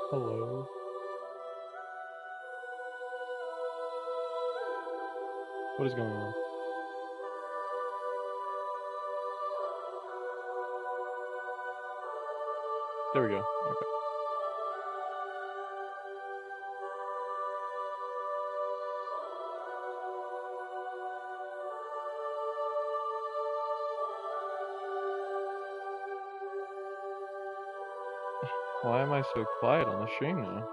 Hello. What is going on? There we go. Okay. Why am I so quiet on the stream now?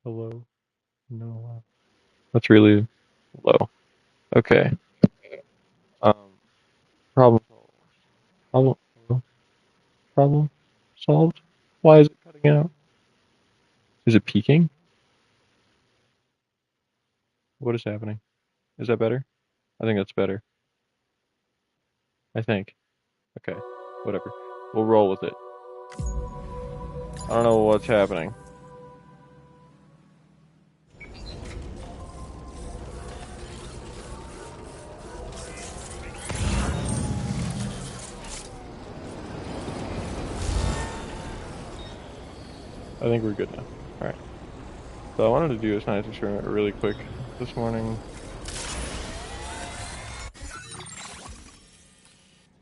Hello. No. That's really low. Okay. Um. Problem solved. Problem. Problem solved. Why is it cutting out? Is it peaking? What is happening? Is that better? I think that's better. I think. Okay. Whatever. We'll roll with it. I don't know what's happening. I think we're good now. All right. So I wanted to do a science experiment really quick this morning,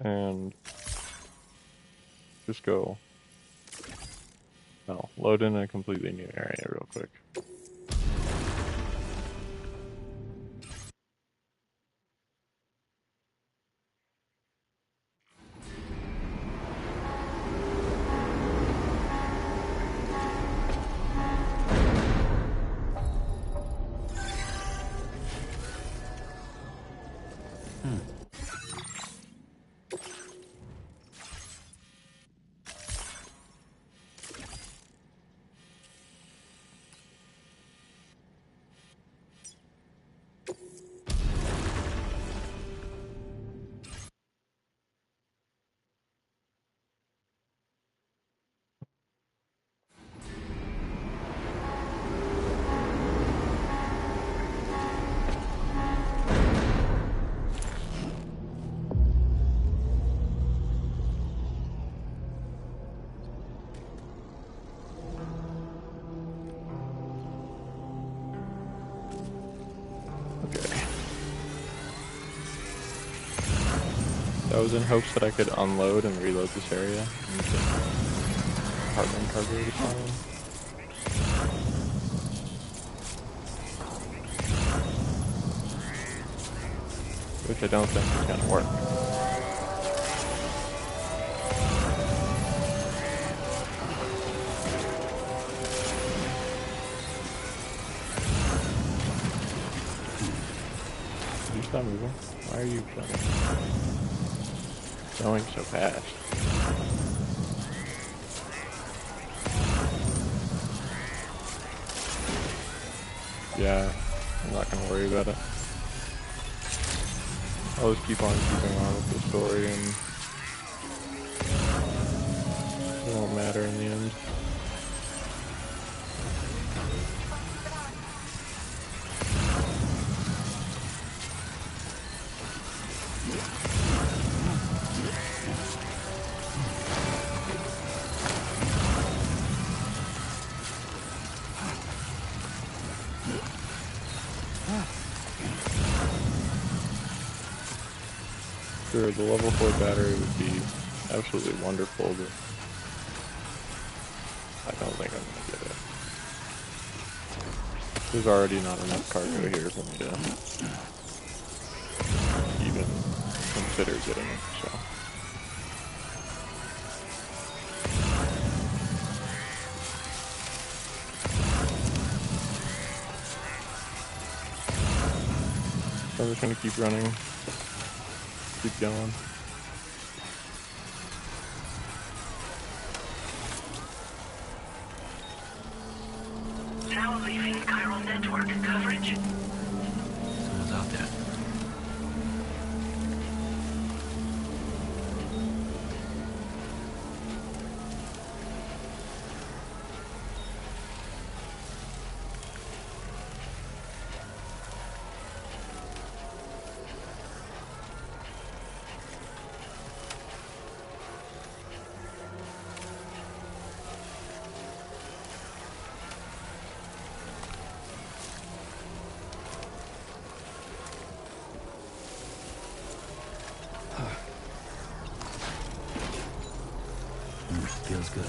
and just go. No, load in a completely new area real quick. Okay. That was in hopes that I could unload and reload this area and get apartment cargo to time. Which I don't think is gonna work. Can you stop moving? Why are you going so fast? Yeah, I'm not gonna worry about it. I'll just keep on keeping on with the story, and it won't matter in the end. Sure, the level 4 battery would be absolutely wonderful, but I don't think I'm gonna get it. There's already not enough cargo here for me to even consider getting it, so. I'm just gonna keep running, keep going. Now leaving chiral network coverage. Who's out there? Feels good.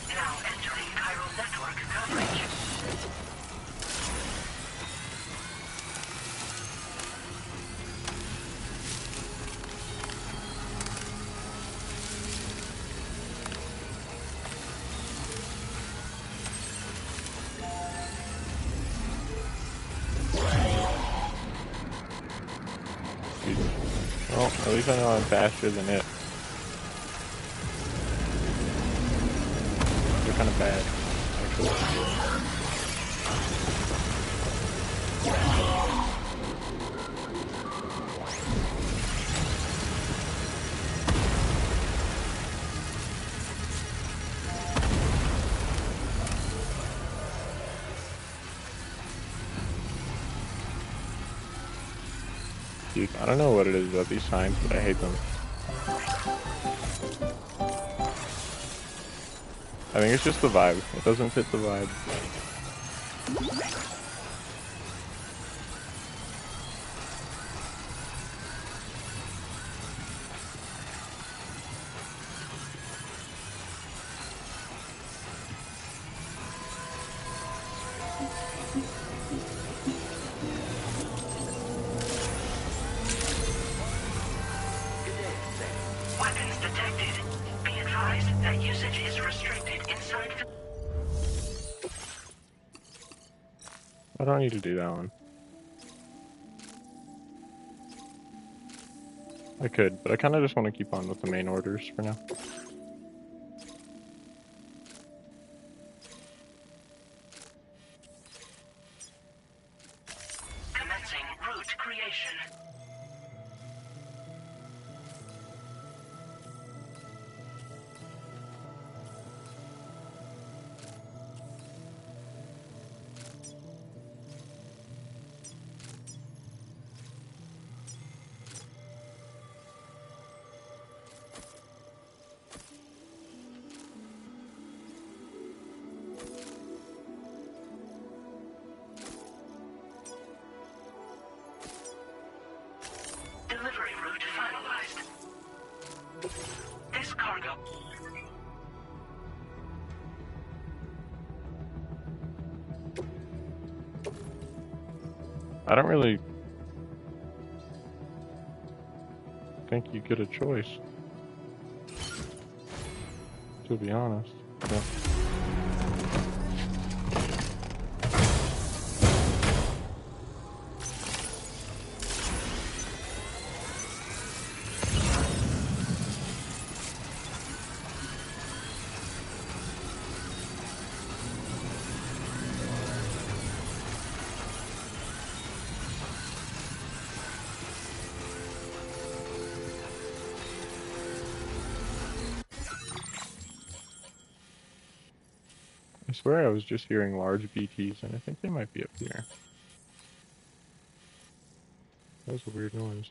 Now entering chiral network coverage. Well, at least I know I'm faster than it. They're kind of bad, actually. Dude, I don't know what it is about these signs, but I hate them. I think it's just the vibe. It doesn't fit the vibe. Weapons detected. Be advised that usage is restricted inside. I don't need to do that one. I could, but I kind of just want to keep on with the main orders for now. Commencing route creation. Delivery route finalized. This cargo. I don't really think you get a choice, to be honest. Yeah. I swear I was just hearing large BTs, and I think they might be up here. That was a weird noise.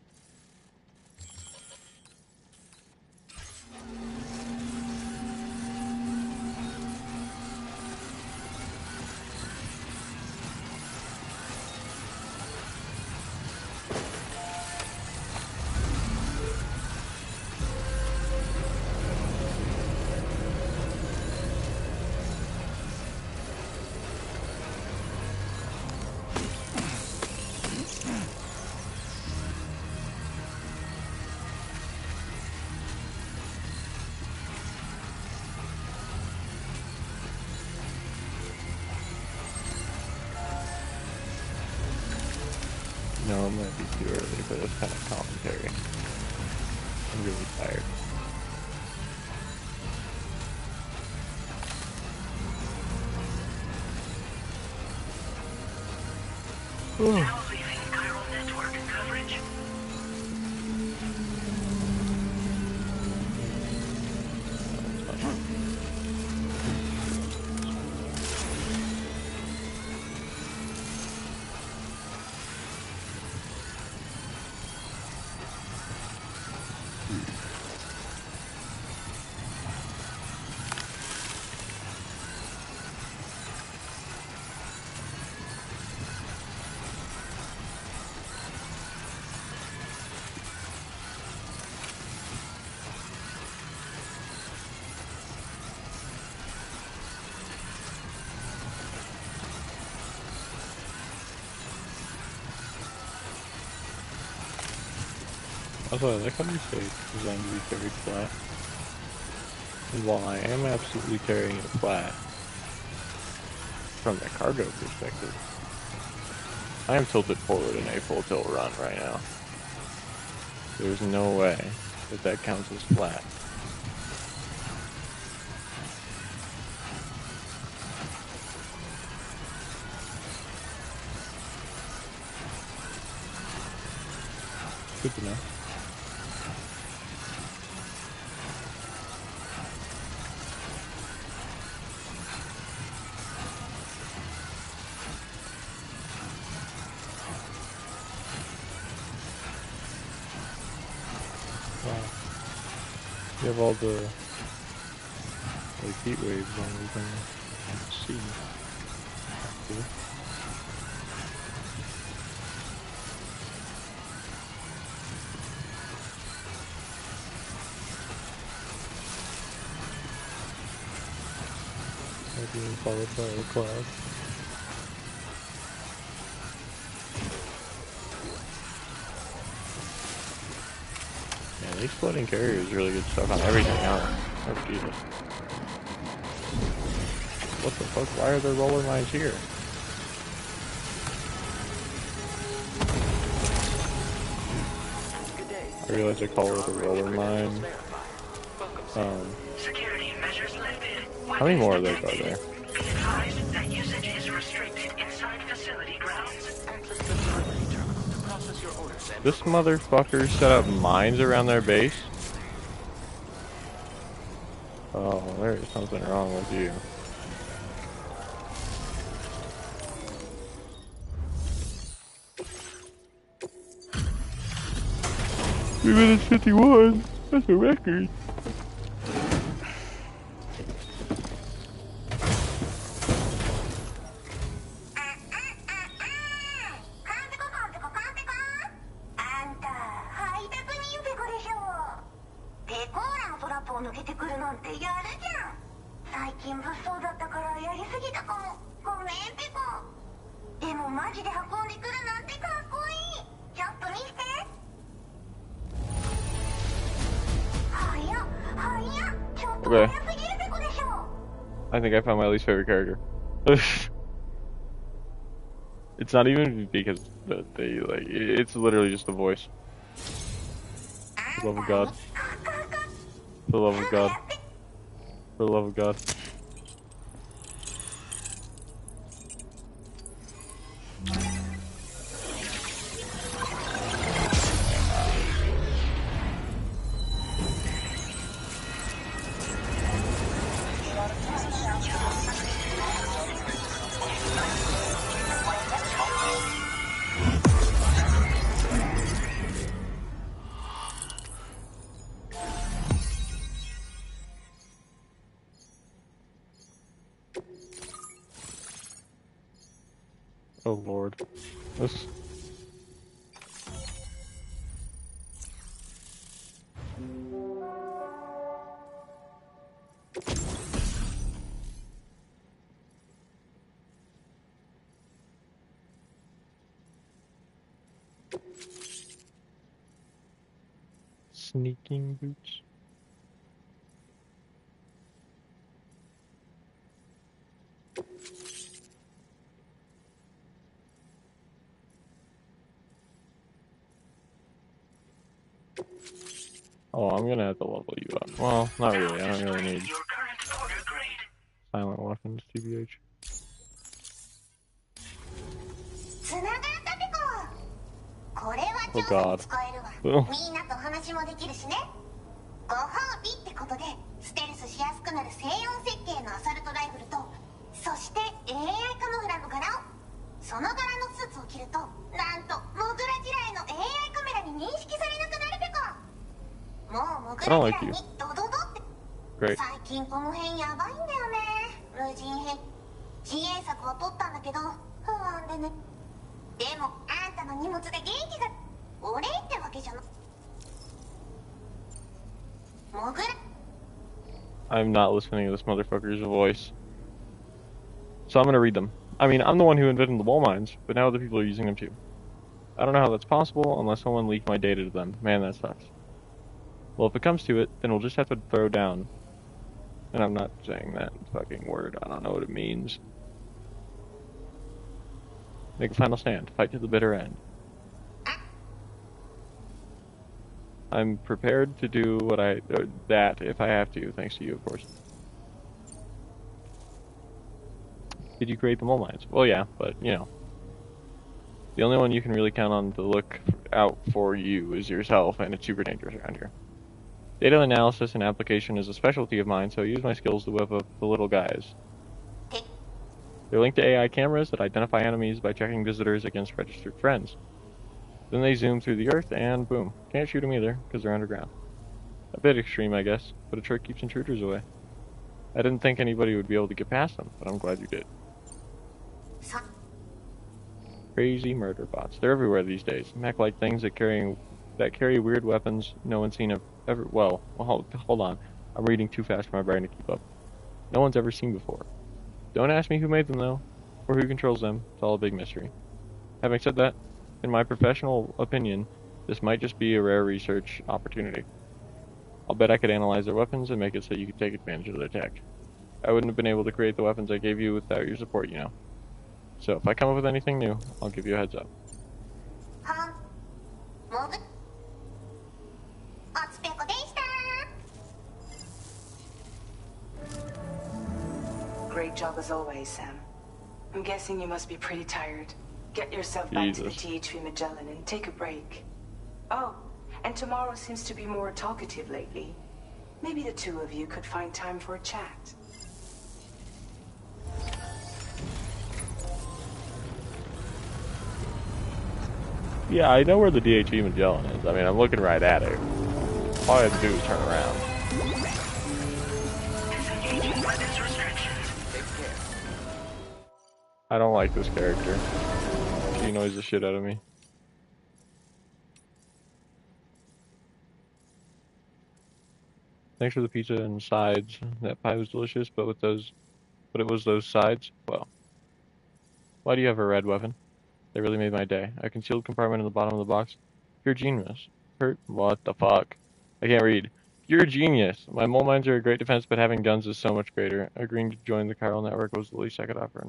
No, it might be too early for this kind of commentary. I'm really tired. Now leaving chiral network coverage. Also, I like how you say it's designed to be carried flat. And while I am absolutely carrying it flat, from the cargo perspective, I am tilted forward in a full tilt run right now. There's no way that that counts as flat. Good to know. Wow. You have all the like heat waves and everything to see. Cool. Being followed by a cloud. Yeah, these floating carriers really good stuff on everything, huh? Oh, Jesus. What the fuck? Why are there roller mines here? I realize I call it a roller mine. Security measures lifted. How many more of those are Detected. there? Be advised that usage is restricted inside facility grounds. This motherfucker set up mines around their base? Oh, there is something wrong with you. We minutes 51. That's a record. Okay. I think I found my least favorite character. It's not even because they like it's literally just the voice. For the love of God. For the love of God. For the love of God. Oh Lord. This sneaking boots. Oh, I'm gonna have to level you up. Well, not really. I don't really need Your current order grade. silent weapons, TBH. Oh God. Oh. みんなと話もできるしね。ご褒美ってことでステルスしやすくなる静音設計のアサルトライフルと、そして AI カモフラの柄を、その柄のスーツを着るとなんとモグラ地雷の AI カメラに認識されなくなるペコ。もうモグラ地雷にドドドって。 Great. 最近この辺やばいんだよね。無人兵自衛策は取ったんだけど不安でね。でもあんたの荷物で元気がお礼ってわけじゃない。モグラ I'm not listening to this motherfucker's voice. So I'm gonna read them. I mean, I'm the one who invented the wall mines, but now other people are using them too. I don't know how that's possible unless someone leaked my data to them. Man, that sucks. Well, if it comes to it, then we'll just have to throw down. And I'm not saying that fucking word. I don't know what it means. Make a final stand. Fight to the bitter end. I'm prepared to do that if I have to, thanks to you, of course. Did you create the mole mines? Well, yeah, but, you know. The only one you can really count on to look out for you is yourself, and it's super dangerous around here. Data analysis and application is a specialty of mine, so I use my skills to whip up the little guys. They're linked to AI cameras that identify enemies by checking visitors against registered friends. Then they zoom through the earth, and boom. Can't shoot them either, because they're underground. A bit extreme, I guess, but a trick keeps intruders away. I didn't think anybody would be able to get past them, but I'm glad you did. Crazy murder bots. They're everywhere these days. Mech-like things that carry weird weapons no one's seen ever. Well, hold on. I'm reading too fast for my brain to keep up. No one's ever seen before. Don't ask me who made them, though, or who controls them. It's all a big mystery. Having said that, in my professional opinion, this might just be a rare research opportunity. I'll bet I could analyze their weapons and make it so you could take advantage of their tech. I wouldn't have been able to create the weapons I gave you without your support, you know. So if I come up with anything new, I'll give you a heads up. Great job as always, Sam. I'm guessing you must be pretty tired. Get yourself back to the THV Magellan and take a break. Oh, and tomorrow seems to be more talkative lately. Maybe the two of you could find time for a chat. Yeah, I know where the DHE Magellan is. I mean, I'm looking right at it. All I have to do is turn around. I don't like this character. She annoys the shit out of me. Thanks for the pizza and sides. That pie was delicious, but it was those sides. Well, why do you have a red weapon? They really made my day. A concealed compartment in the bottom of the box. Pure genius. What the fuck? I can't read. You're a genius. My mole mines are a great defense, but having guns is so much greater. Agreeing to join the chiral network was the least I could offer.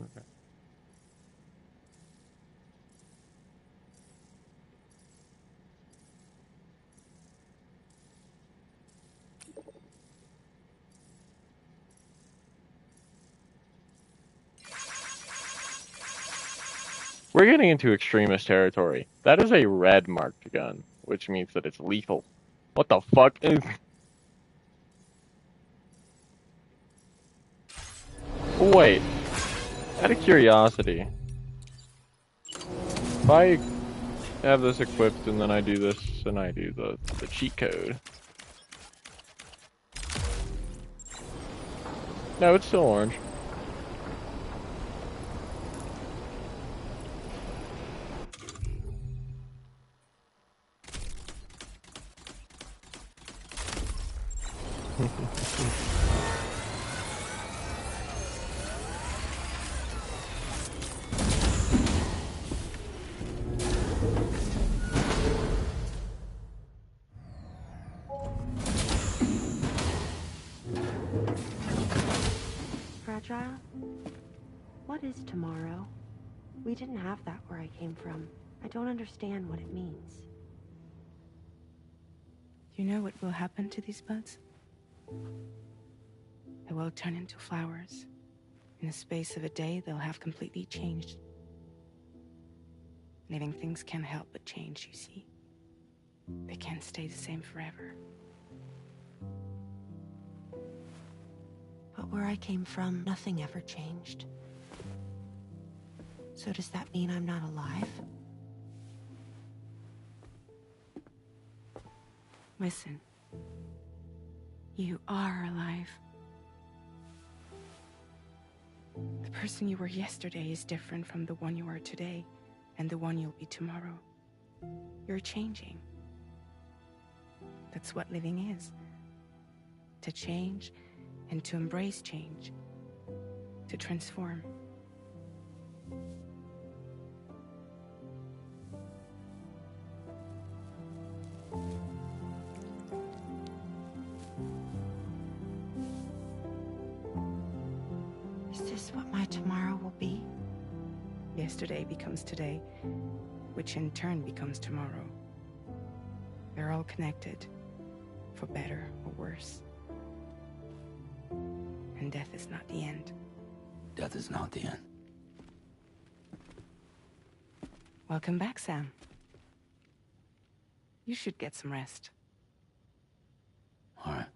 We're getting into extremist territory. That is a red marked gun, which means that it's lethal. What the fuck is... Wait. Out of curiosity. If I have this equipped and then I do this and I do the cheat code. No, it's still orange. Fragile? What is tomorrow? We didn't have that where I came from. I don't understand what it means. You know what will happen to these buds? They will turn into flowers. In the space of a day, they'll have completely changed. Living things can't help but change, you see. They can't stay the same forever. But where I came from, nothing ever changed. So does that mean I'm not alive? Listen. You are alive. The person you were yesterday is different from the one you are today, and the one you'll be tomorrow. You're changing. That's what living is. To change, and to embrace change. To transform. Is this what my tomorrow will be? Yesterday becomes today, which in turn becomes tomorrow. They're all connected, for better or worse. And death is not the end. Death is not the end. Welcome back, Sam. You should get some rest. All right.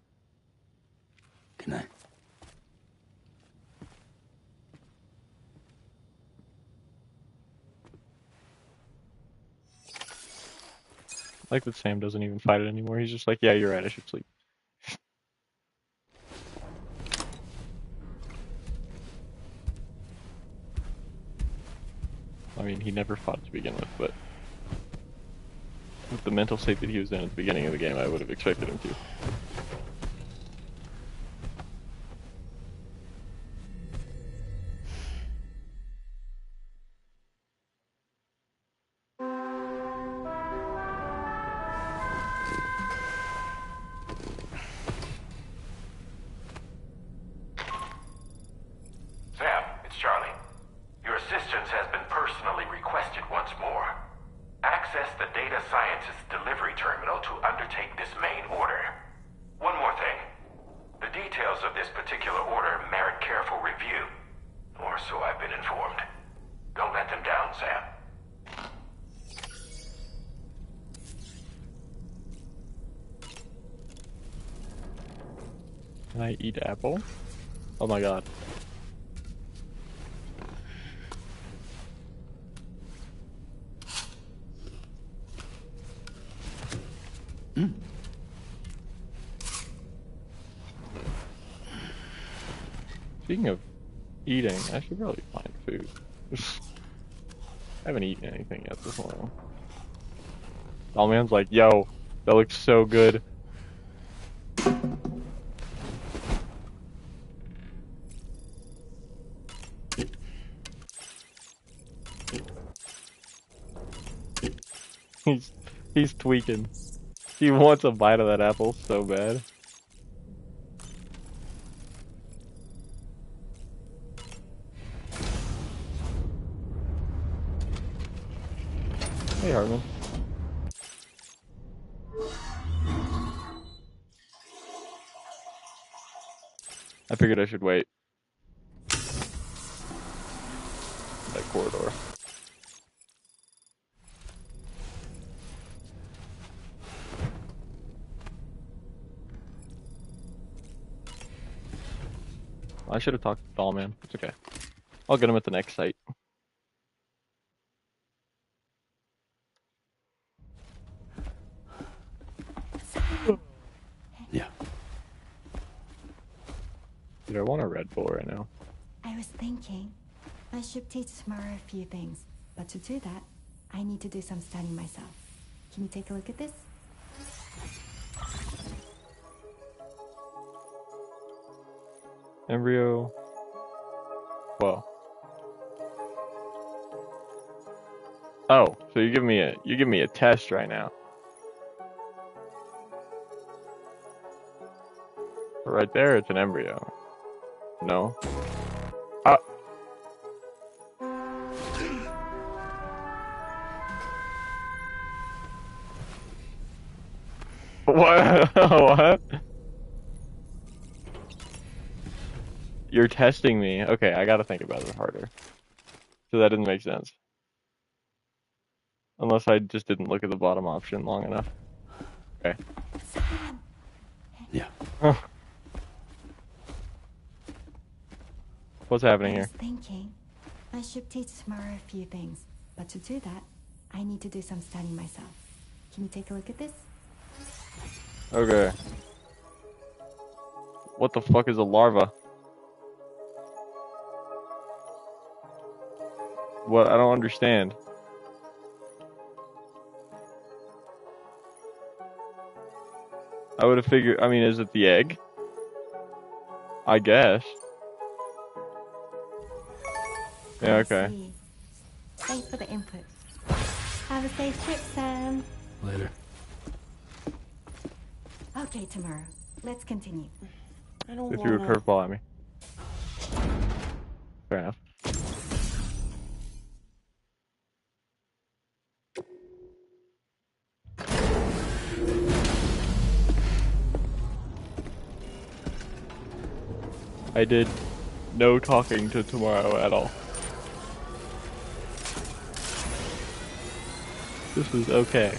Good night. I like that Sam doesn't even fight it anymore. He's just like, yeah, you're right, I should sleep. I mean, he never fought to begin with, but with the mental state that he was in at the beginning of the game, I would have expected him to. Sam, it's Charlie. Your assistance has been personally requested once more. Access the data scientist's delivery terminal to undertake this main order. One more thing. The details of this particular order merit careful review. Or so I've been informed. Don't let them down, Sam. Can I eat apple? Oh my god. Speaking of eating, I should probably find food. I haven't eaten anything yet this morning. Man's like, yo, that looks so good. He's tweaking. He wants a bite of that apple so bad. Hey, Hartman. I figured I should wait. That corridor. I should have talked to Dollman. It's okay. I'll get him at the next site. Yeah. Dude, I want a Red Bull right now. I was thinking I should teach tomorrow a few things, but to do that, I need to do some studying myself. Can you take a look at this? Embryo. Whoa. Oh, so you give me a test right now. Right there, it's an embryo. No. What? What? You're testing me. Okay, I gotta think about it harder. So that didn't make sense. Unless I just didn't look at the bottom option long enough. Okay. Yeah. What's happening here? I was thinking I should teach tomorrow a few things, but to do that, I need to do some studying myself. Can you take a look at this? Okay. What the fuck is a larva? What? I don't understand. I would have figured, I mean, is it the egg? I guess. Yeah, okay. Thanks for the input. Have a safe trip, Sam. Later. Okay, tomorrow. Let's continue. I don't They threw a wanna... curveball at me. Fair enough. I did no talking to tomorrow at all. This is okay.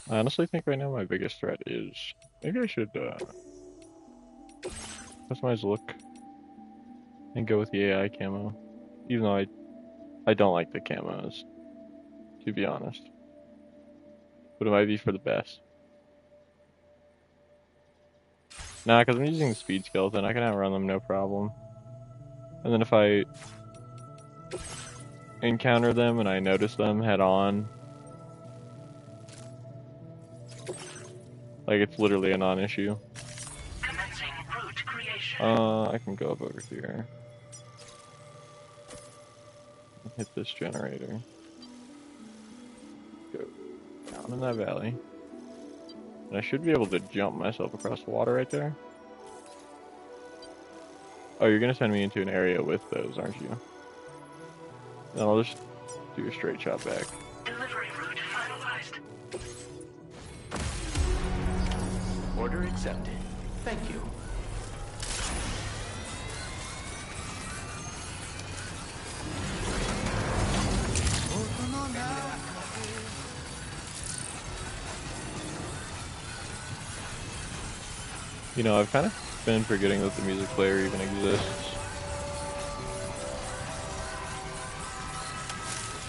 I honestly think right now my biggest threat is maybe I should customize look and go with the AI camo, even though I don't like the camos, to be honest. But it might be for the best. Nah, because I'm using the speed skeleton, I can outrun them no problem. And then if I encounter them and I notice them head on, like it's literally a non-issue. I can go up over here. Hit this generator. Go down in that valley. And I should be able to jump myself across the water right there. Oh, you're gonna send me into an area with those, aren't you? Then I'll just do a straight shot back. Delivery route finalized. Order accepted. Thank you. You know, I've kind of been forgetting that the music player even exists.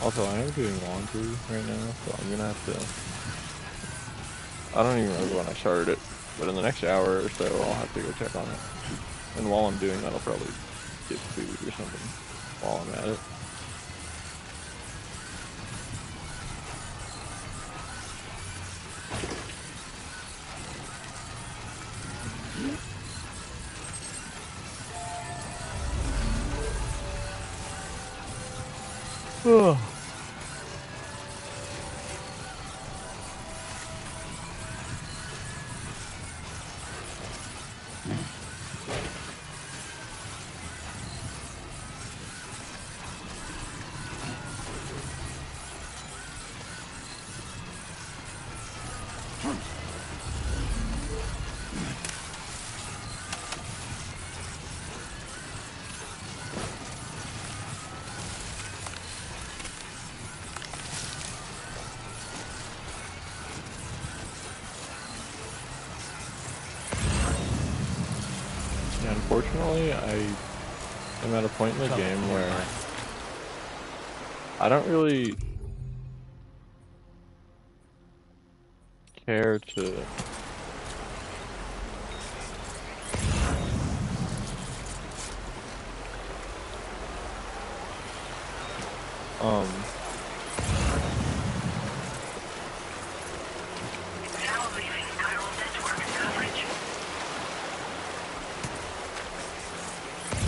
Also, I am doing laundry right now, so I'm gonna have to... I don't even remember when I started it, but in the next hour or so, I'll have to go check on it. And while I'm doing that, I'll probably get food or something while I'm at it. Oh. Unfortunately, I am at a point in the game where I don't really care to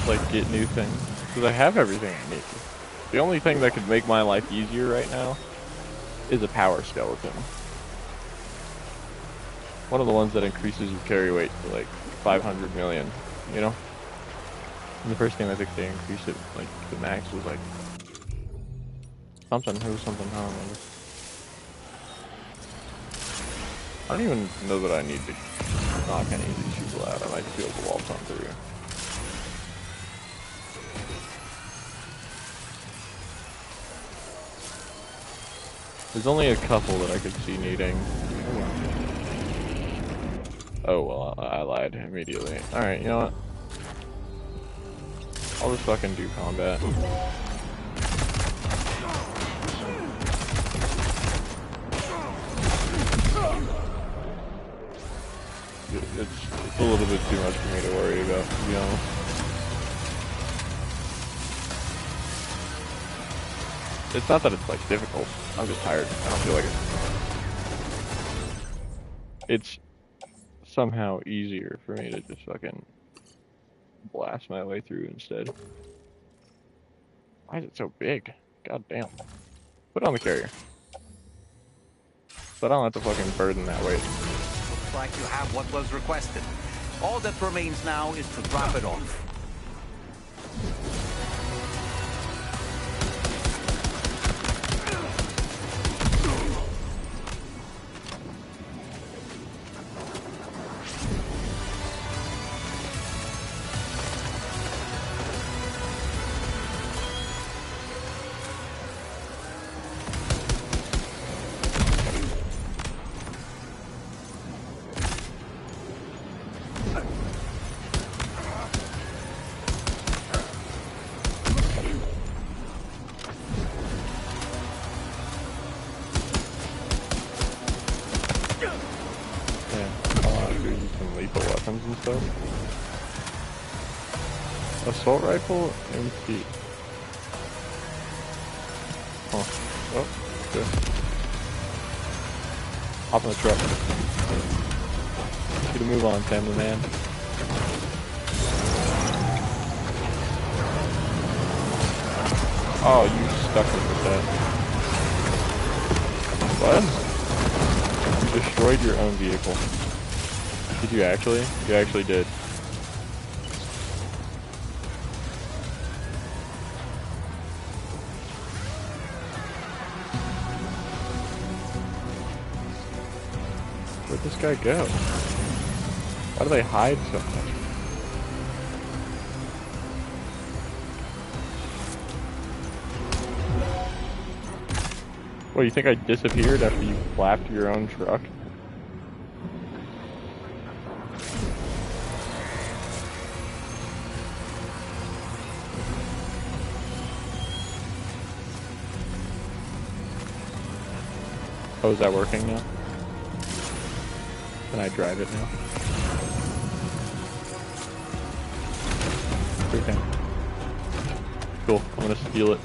like get new things, because I have everything I need. The only thing that could make my life easier right now is a power skeleton. One of the ones that increases your carry weight to like 500 million, you know? In the first game I think they increased it, like the max was like something, it was something, I don't remember. I don't even know that I need to knock any of these people out, I might just be able to waltz on through. There's only a couple that I could see needing. Oh well, I lied immediately. Alright, you know what? I'll just fucking do combat. It's a little bit too much for me to worry about, to be honest. It's not that it's like difficult, I'm just tired. I don't feel like it. It's somehow easier for me to just fucking blast my way through instead. Why is it so big? God damn. Put on the carrier. So I don't have to fucking burden that weight. Looks like you have what was requested. All that remains now is to drop it off. And stuff. Assault rifle, MP. Oh, okay. Hop in the truck. Get a move on, family man. Oh, you stuck it with that. What? You destroyed your own vehicle. Did you actually? You actually did. Where'd this guy go? Why do they hide so much? What, you think I disappeared after you flapped your own truck? Oh, is that working now? Can I drive it now? Okay. Cool, I'm gonna steal it.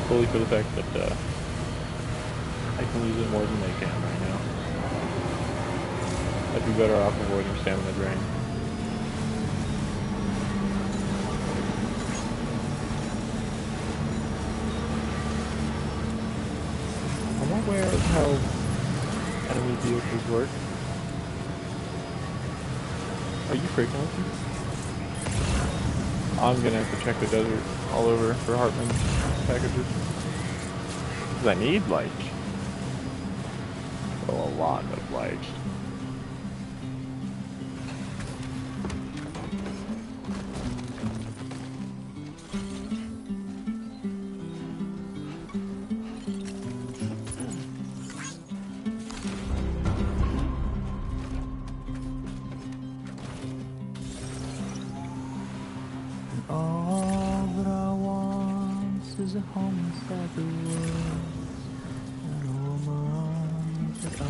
Fully for the fact that I can use it more than they can right now. I'd be better off avoiding stamina drain. I'm aware of how enemy vehicles work. Are you freaking with me? I'm gonna have to check the desert all over for Hartman packages. Because I need light. Well, a lot of light. All that I want is a home inside the woods, and a woman that I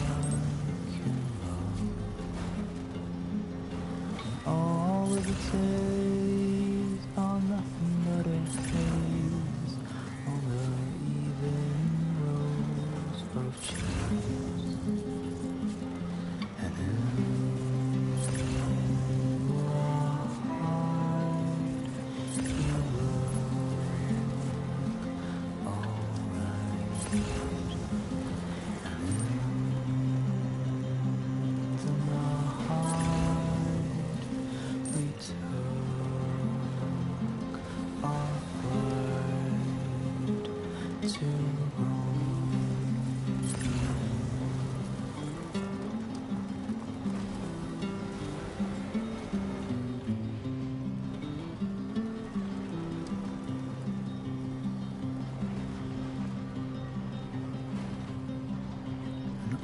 can love. All of the days are nothing but a haze on the even rows of trees, and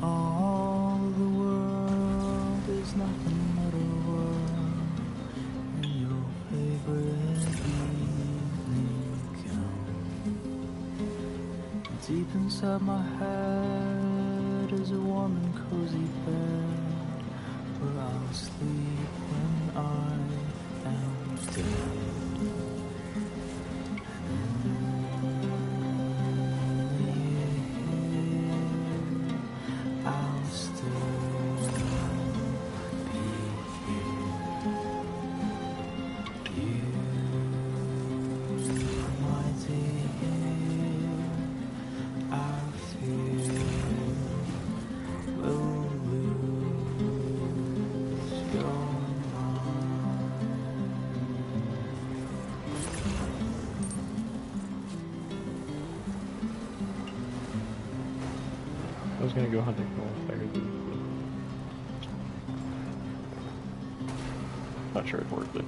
all the world is nothing but a world in your favorite evening gown. Deep inside my head is a warm and cozy bed where I'll sleep when I am dead. I'll still be gonna go hunting for vampires. Not sure it's worth it.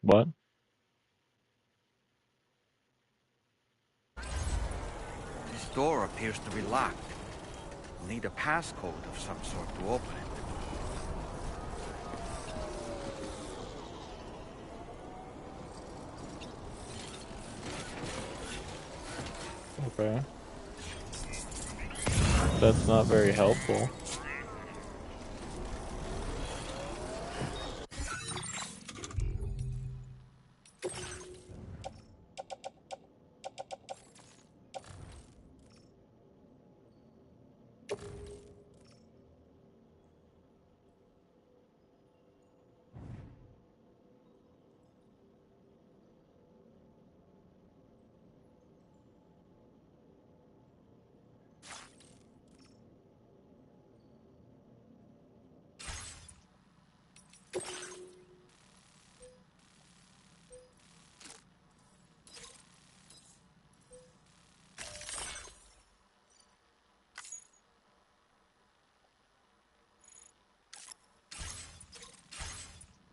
What? This door appears to be locked. We'll need a passcode of some sort to open it. Okay. That's not very helpful.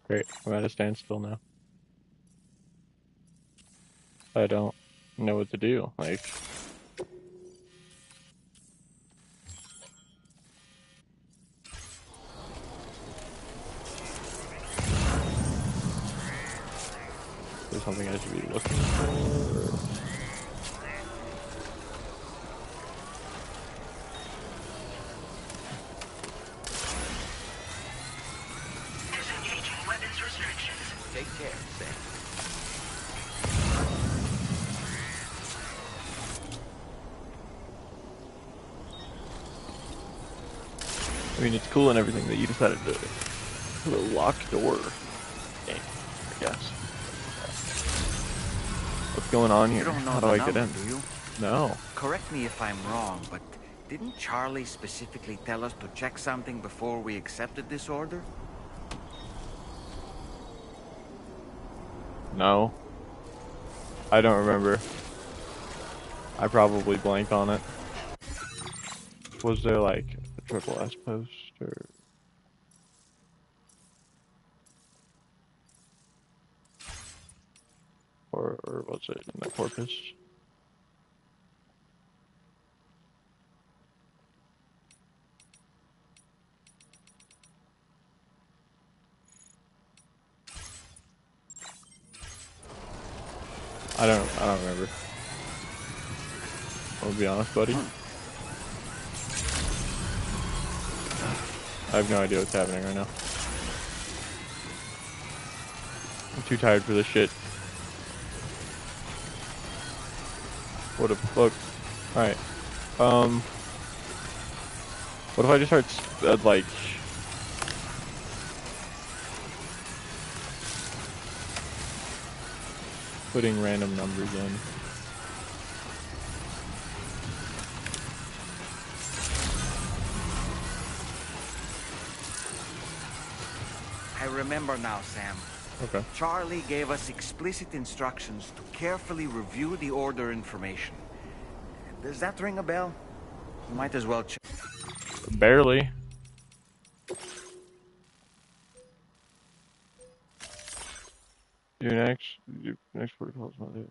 Great, I'm at a standstill now. I don't know what to do. Like, there's something I should be looking for. Disengaging weapons restrictions. Take care, Sam. I mean, it's cool and everything that you decided to put a locked door. Okay, I guess. What's going on here? You don't know How do the I get number, in? do you? No. Correct me if I'm wrong, but didn't Charlie specifically tell us to check something before we accepted this order? No. I don't remember. I probably blanked on it. Was there like a triple S post or was it in the corpus? I don't remember. I'll be honest, buddy. I have no idea what's happening right now. I'm too tired for this shit. What a fuck. Alright. What if I just start, like... putting random numbers in? I remember now, Sam. Okay. Charlie gave us explicit instructions to carefully review the order information. Does that ring a bell? You might as well check. Barely. Your next protocol is not there.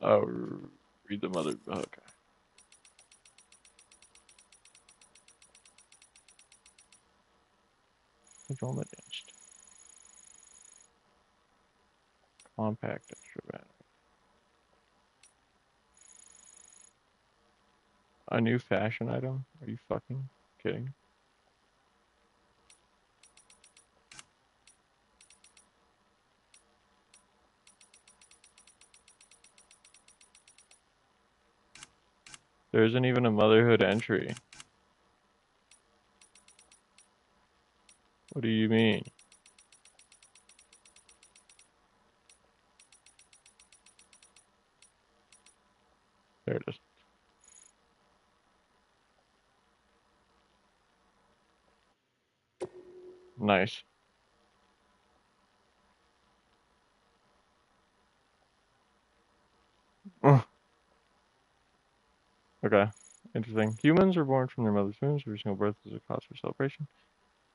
Oh, read the mother. Okay. Control against. Compact extra battery. A new fashion item? Are you fucking kidding? There isn't even a motherhood entry. What do you mean? There it is. Nice. Okay. Interesting. Humans are born from their mother's wombs. Every single birth is a cause for celebration.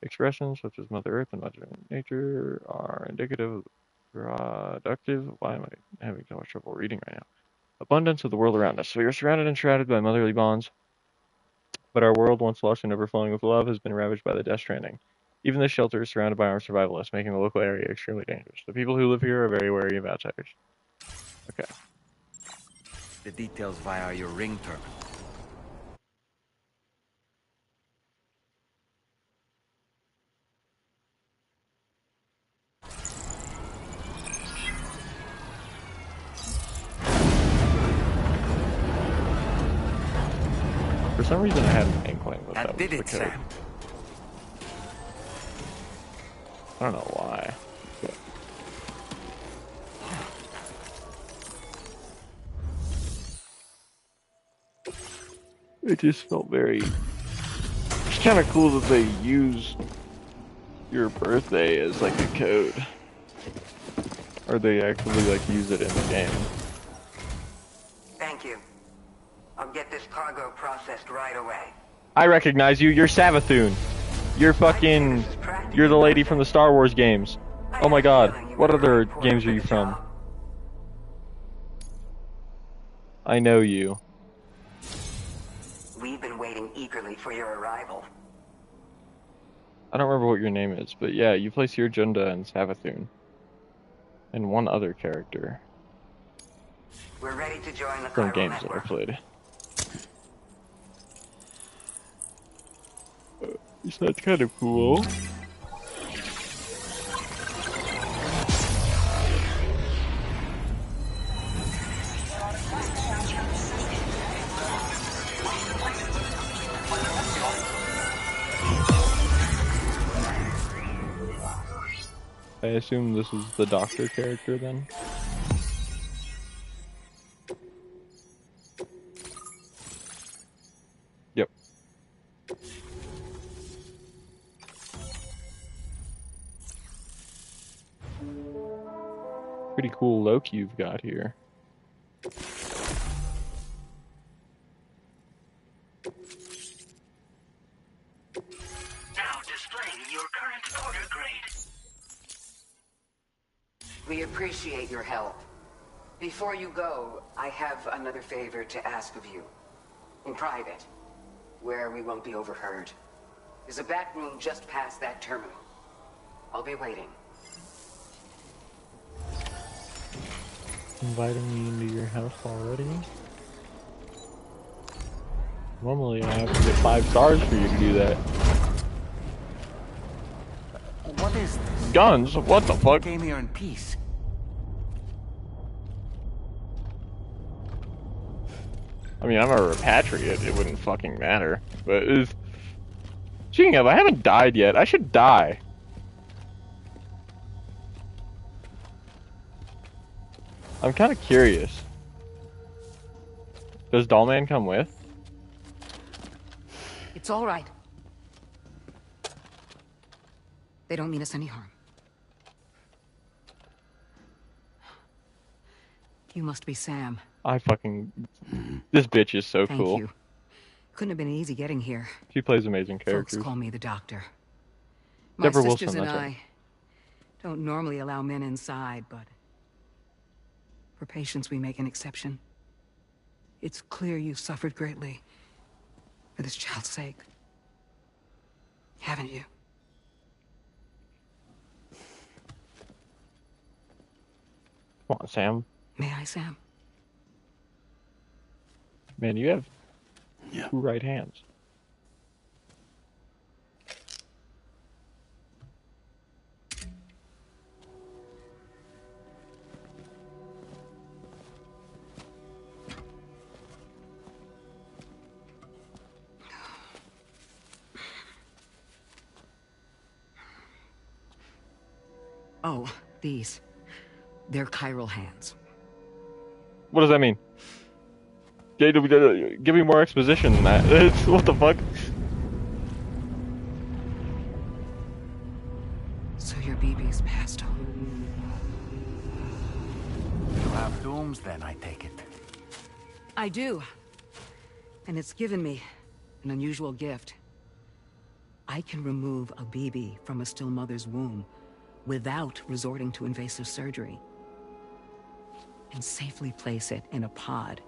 Expressions such as Mother Earth and Mother Nature are indicative of productive. Why am I having so much trouble reading right now? Abundance of the world around us. We are surrounded and shrouded by motherly bonds, but our world, once lush and overflowing with love, has been ravaged by the Death Stranding. Even this shelter is surrounded by armed survivalists, making the local area extremely dangerous. The people who live here are very wary of outsiders. Okay. The details via your ring terminal. For some reason, I had an inkling that did was it, the code. Sam. I don't know why. It just felt very... It's kind of cool that they use your birthday as like a code. Or they actually like use it in the game. Thank you. I'll get this cargo processed right away. I recognize you. You're Savathun. You're fucking... You're the lady from the Star Wars games. Oh my god. What other games are you from? I know you. We've been waiting eagerly for your arrival. I don't remember what your name is, but yeah, you play Seer Junda and Savathun. And one other character. We're ready to join the From Chiral games network. that I played. So that's kind of cool. I assume this is the doctor character then? Yep. Pretty cool Loki you've got here. Now displaying your current order grade. We appreciate your help. Before you go, I have another favor to ask of you. In private, where we won't be overheard. There's a back room just past that terminal. I'll be waiting. Inviting me into your house already? Normally I have to get 5 stars for you to do that. What is this? Guns? What the fuck? Came here in peace. I mean, I'm a repatriate, it wouldn't fucking matter. But it's... Speaking of, I haven't died yet. I should die. I'm kind of curious. Does Dollman come with? It's all right. They don't mean us any harm. You must be Sam. I fucking... This bitch is so Thank cool. you. Couldn't have been easy getting here. She plays amazing characters. Folks call me the doctor. My Deborah sisters Wilson, and that's I right. don't normally allow men inside, but for patients we make an exception. It's clear you've suffered greatly for this child's sake. Haven't you? Come on, Sam. May I, Sam? Man, you have Yeah. 2 right hands. Oh, these. They're chiral hands. What does that mean? Give me more exposition than that. What the fuck? So your BB's passed on. You have dooms then, I take it. I do. And it's given me an unusual gift. I can remove a BB from a still mother's womb without resorting to invasive surgery. And safely place it in a pod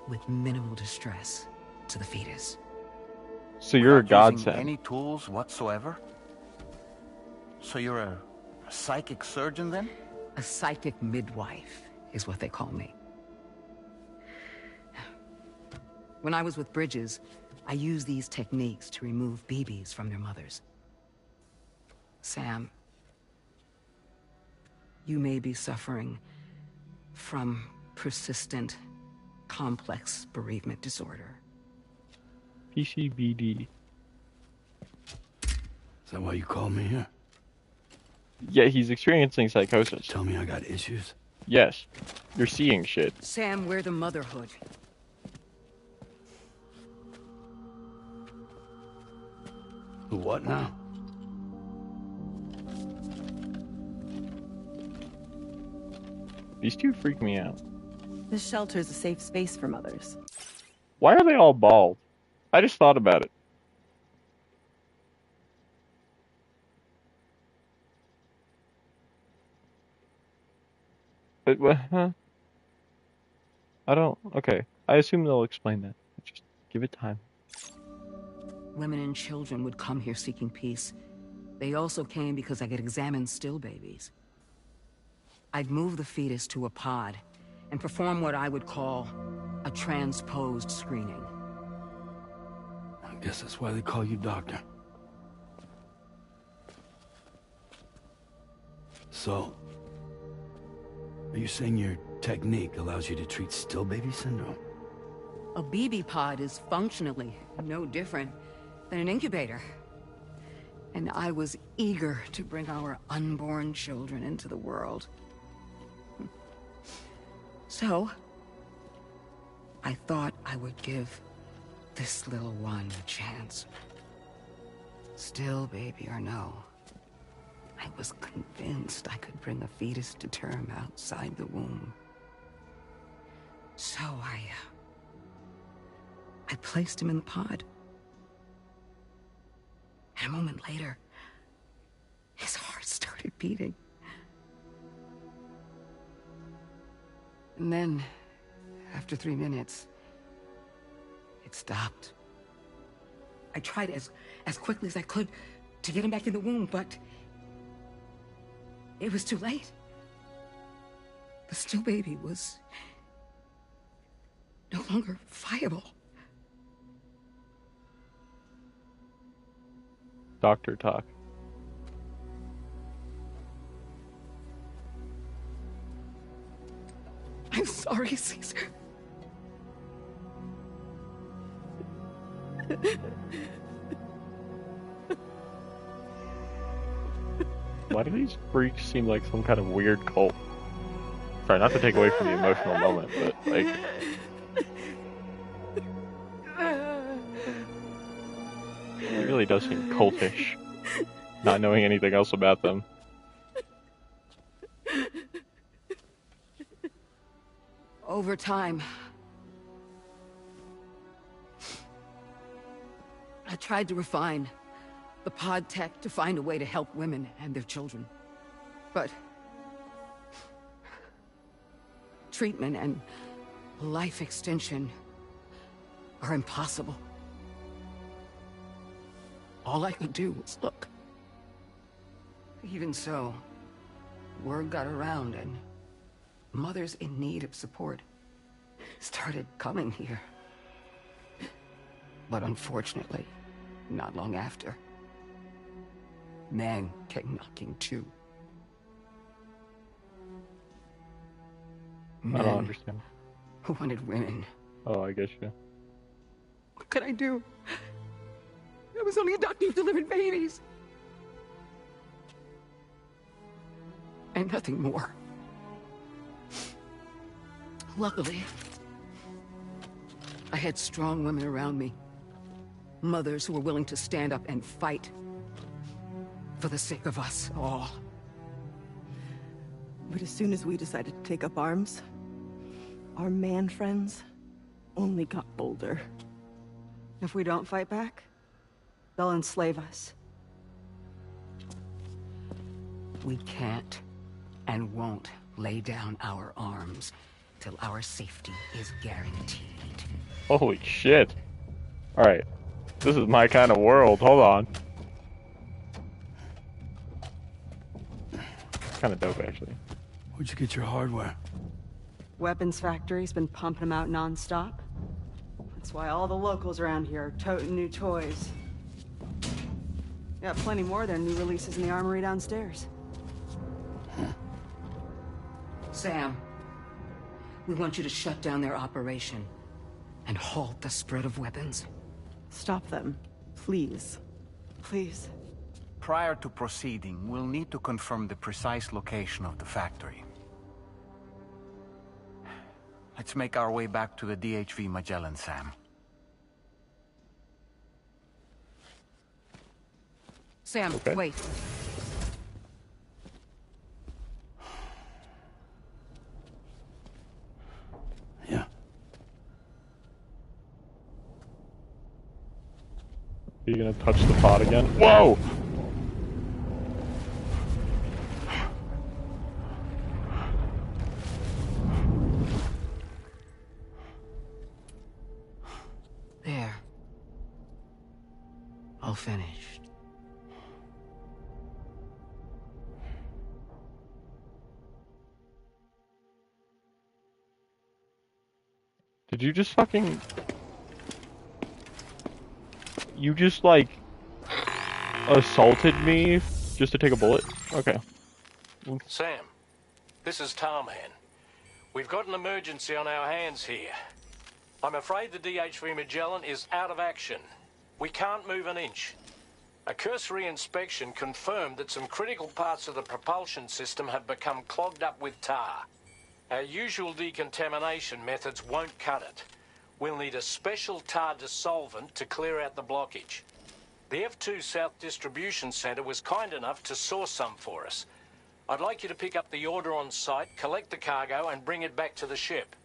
with minimal distress to the fetus. So you're a Without using godsend. any tools whatsoever? So you're a psychic surgeon then? A psychic midwife is what they call me. When I was with Bridges, I used these techniques to remove BBs from their mothers. Sam, you may be suffering from persistent, complex bereavement disorder. PCBD. Is that why you called me here? Yeah, he's experiencing psychosis. Tell me I got issues? Yes. You're seeing shit. Sam, we're the motherhood. The what now? These two freak me out. This shelter's a safe space for mothers. Why are they all bald? I just thought about it. But, huh? I don't... Okay. I assume they'll explain that. Just give it time. Women and children would come here seeking peace. They also came because I could examine still babies. I'd move the fetus to a pod and perform what I would call a transposed screening. I guess that's why they call you doctor. So, are you saying your technique allows you to treat still baby syndrome? A BB pod is functionally no different than an incubator. And I was eager to bring our unborn children into the world. So, I thought I would give this little one a chance. Still baby or no, I was convinced I could bring a fetus to term outside the womb. So I placed him in the pod. And a moment later, his heart started beating. And then, after 3 minutes, it stopped. I tried as quickly as I could to get him back in the womb, but it was too late. The still baby was no longer viable. Doctor talk. I'm sorry, Caesar. Why do these freaks seem like some kind of weird cult? Sorry, not to take away from the emotional moment, but like... It really does seem cultish, not knowing anything else about them. Over time, I tried to refine the pod tech to find a way to help women and their children. But treatment and life extension are impossible. All I could do was look. Even so, word got around and mothers in need of support started coming here. But unfortunately, not long after, men came knocking too. I don't Men understand. who wanted women. Oh, I guess you. What could I do? I was only a doctor who delivered babies. And nothing more. Luckily, I had strong women around me. Mothers who were willing to stand up and fight for the sake of us all. But as soon as we decided to take up arms, our man friends only got bolder. If we don't fight back, they'll enslave us. We can't and won't lay down our arms till our safety is guaranteed. Holy shit. Alright. This is my kind of world. Hold on. Kind of dope, actually. Where'd you get your hardware? Weapons factory's been pumping them out non-stop. That's why all the locals around here are toting new toys. Got plenty more of their new releases in the armory downstairs. Sam, we want you to shut down their operation and halt the spread of weapons. Stop them, please. Please. Prior to proceeding, we'll need to confirm the precise location of the factory. Let's make our way back to the DHV Magellan, Sam. Sam, okay. Wait. Yeah. Are you gonna touch the pot again? Whoa! There. All finished. Did you just fucking... You just, like, assaulted me just to take a bullet? Okay. Sam, this is Tarman. We've got an emergency on our hands here. I'm afraid the DHV Magellan is out of action. We can't move an inch. A cursory inspection confirmed that some critical parts of the propulsion system have become clogged up with tar. Our usual decontamination methods won't cut it. We'll need a special tar dissolvent to clear out the blockage. The F2 South Distribution Centre was kind enough to source some for us. I'd like you to pick up the order on site, collect the cargo, and bring it back to the ship.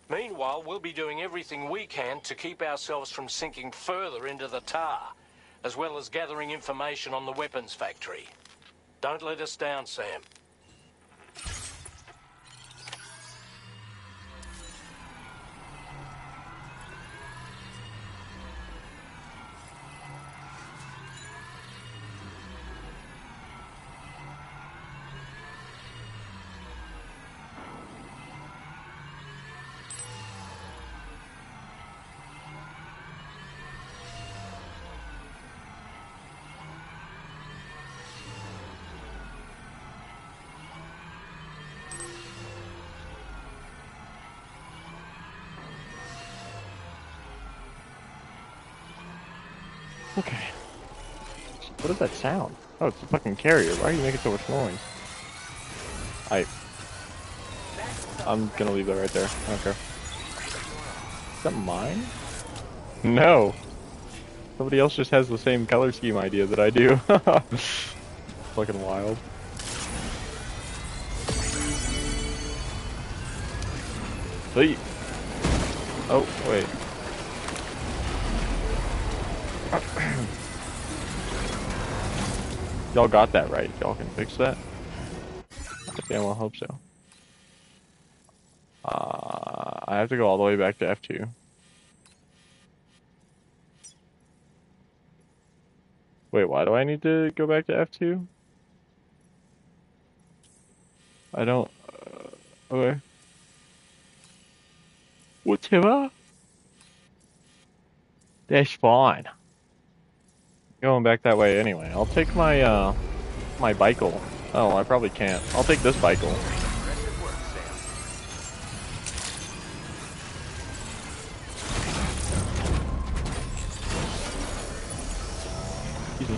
Meanwhile, we'll be doing everything we can to keep ourselves from sinking further into the tar, as well as gathering information on the weapons factory. Don't let us down, Sam. Okay. What is that sound? Oh, it's a fucking carrier. Why are you making so much noise? I'm gonna leave that right there. I don't care. Is that mine? No. Somebody else just has the same color scheme idea that I do. Fucking wild. Hey. Oh, wait. Y'all got that right. Y'all can fix that. I damn well hope so. I have to go all the way back to F2. Wait, why do I need to go back to F2? I don't... okay. Whatever. That's fine. Going back that way anyway. I'll take my, my bicycle. Oh, I probably can't. I'll take this bicycle. Excuse me.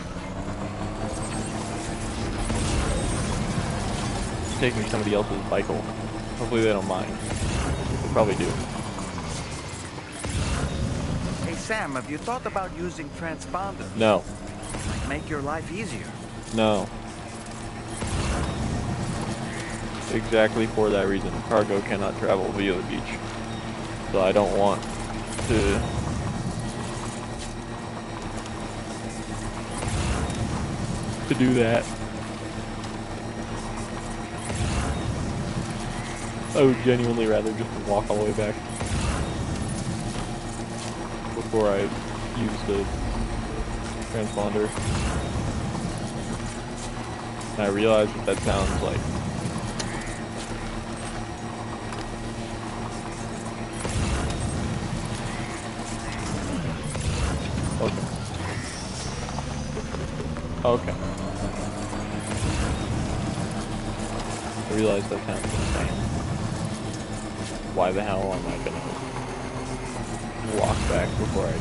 Taking somebody else's bicycle. Hopefully they don't mind. They probably do. Hey Sam, have you thought about using transponders? No. Make your life easier. No. Exactly for that reason. Cargo cannot travel via the beach. So I don't want to... do that. I would genuinely rather just walk all the way back before I use the transponder. And I realize that sounds like okay. I realize that sounds insane. Why the hell am I gonna walk back before I,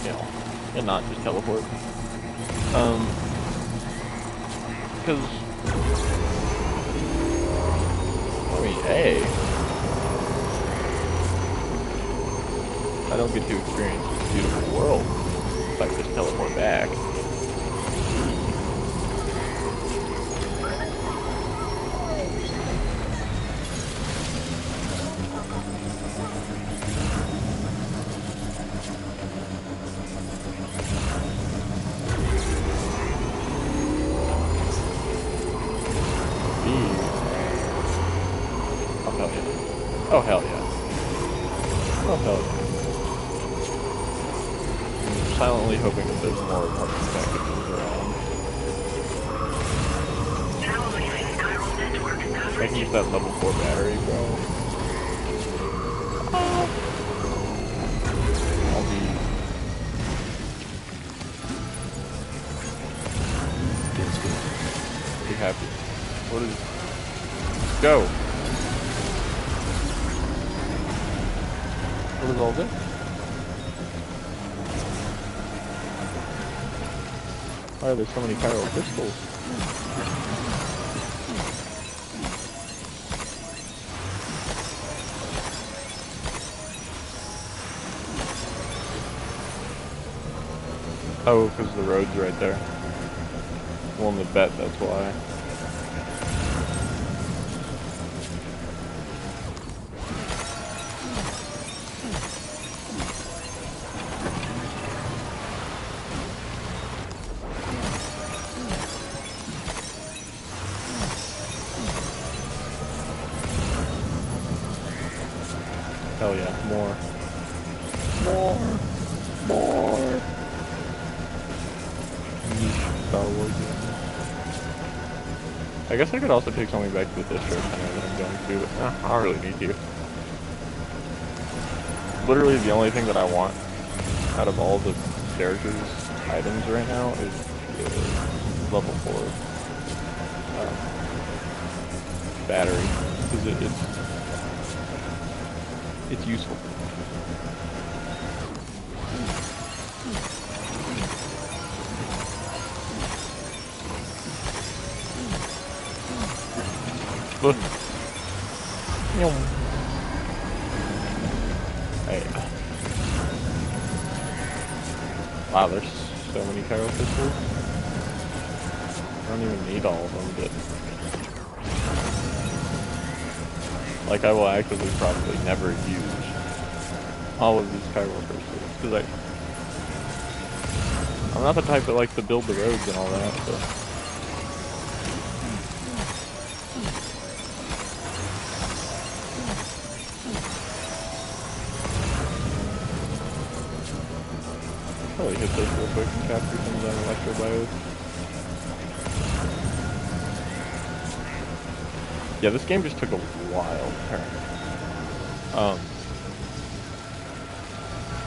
you know, and not just teleport? Because, I mean, hey, I don't get to experience this beautiful world if I just teleport back. Oh, hell yeah. Oh, hell yeah. I'm silently hoping that there's more apartment packages around. I can use that level 4 battery, bro. I'll be happy. What is... Go! What is all this? Why are there so many chiral crystals? Oh, because the road's right there. Well, in the bet, that's why. Hell yeah, more. More. Star Wars. I guess I could also take something back to the district. I know that I'm going to, but I don't really need to. Literally the only thing that I want out of all the characters' items right now is level 4 battery, because it's useful. Look. Hey. Wow, there's so many chiral crystals. I don't even need all of them, but like I will actively probably never use all of these chiral crystals because I'm not the type that likes to build the roads and all that, so. Probably hit this real quick and capture some of that electrobiote. Yeah, this game just took a wild turn.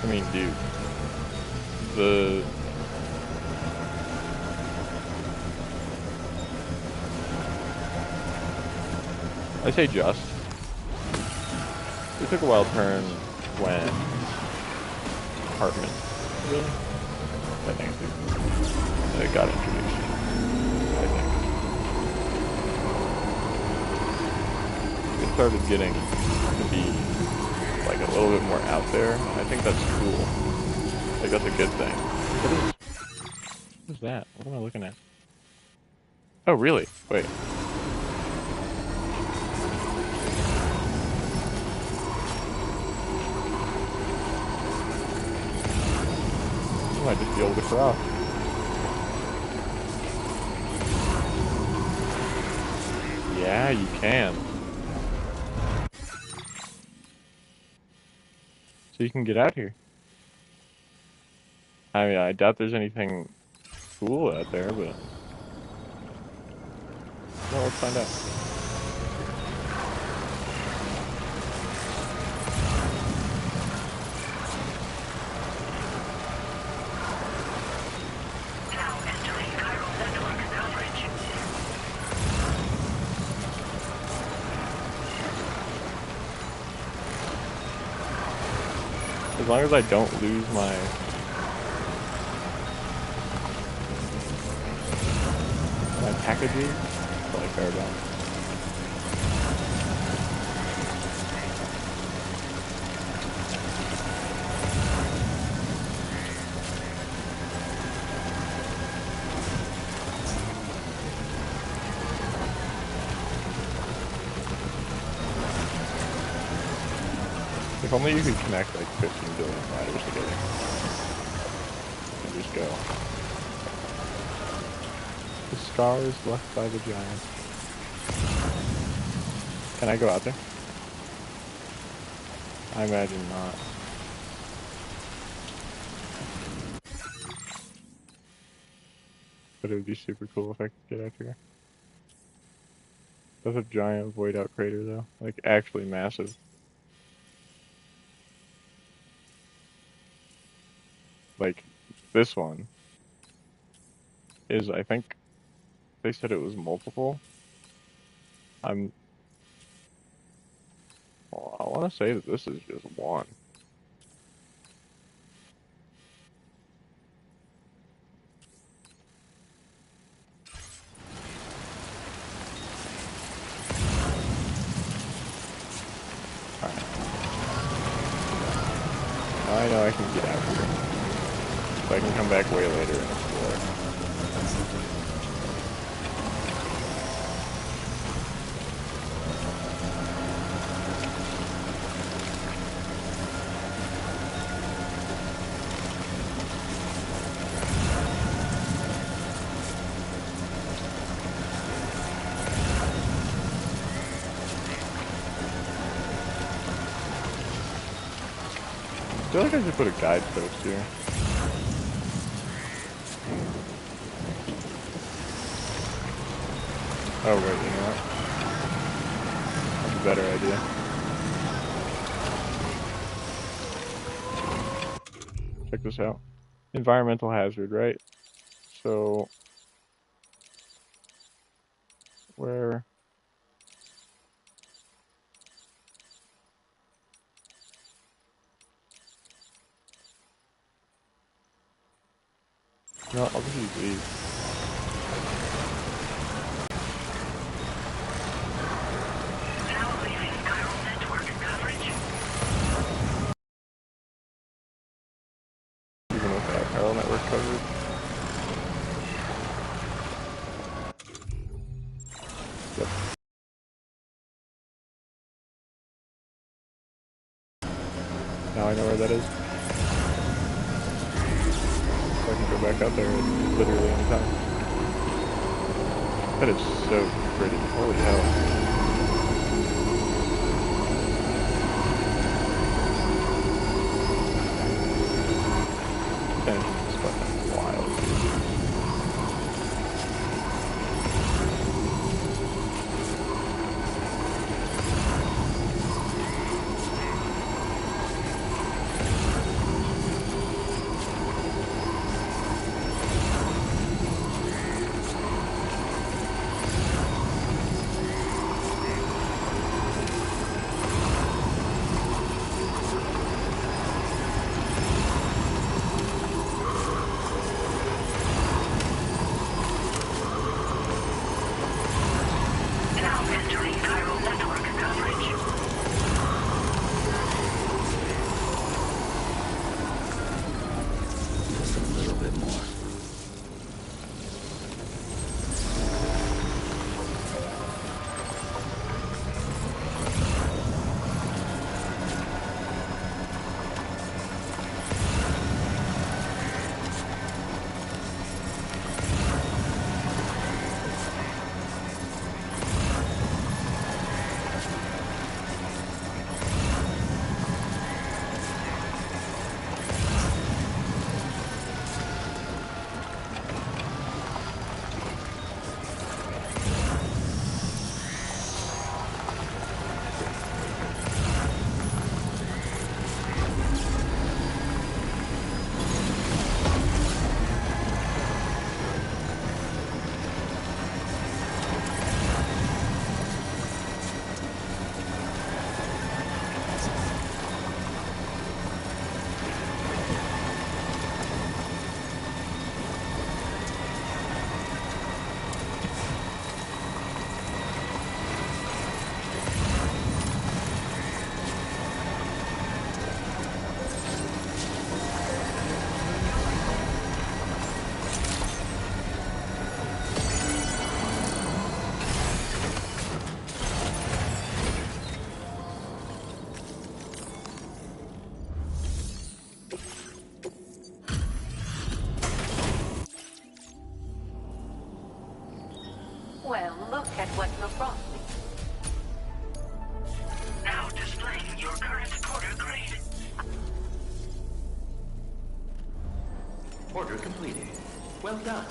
I mean, dude. the I say just. It took a while to turn when Hartman really? I think it got introduced. I think. It started getting to be like a little bit more out there. I think that's cool. Like that's a good thing. What is that? What am I looking at? Oh really? Wait. I might just be able to cross. Yeah, you can. So you can get out here. I mean, I doubt there's anything cool out there, but... Well, let's find out. As long as I don't lose my... packages, that's all I care about. If only you could connect like 15 billion ladders together. And just go. The scars left by the giant. Can I go out there? I imagine not. But it would be super cool if I could get out here. That's a giant void out crater though. Like actually massive. Like this one is, I think they said it was multiple. Well, I want to say that this is just one. Alright. I know I can get out here. So I can come back way later and explore. I feel like I should put a guidepost here. Oh wait, you know what? That's a better idea. Check this out. Environmental hazard, right? So... where... No, I'll just use these. Even without neural network coverage. Yep. Now I know where that is. So I can go back out there literally anytime. That is so pretty. Holy hell. This is fucking wild. Well, look at what you've brought me. Now displaying your current order grade. Order completed. Well done.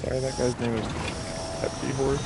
Sorry, that guy's name is Pepsi Horse.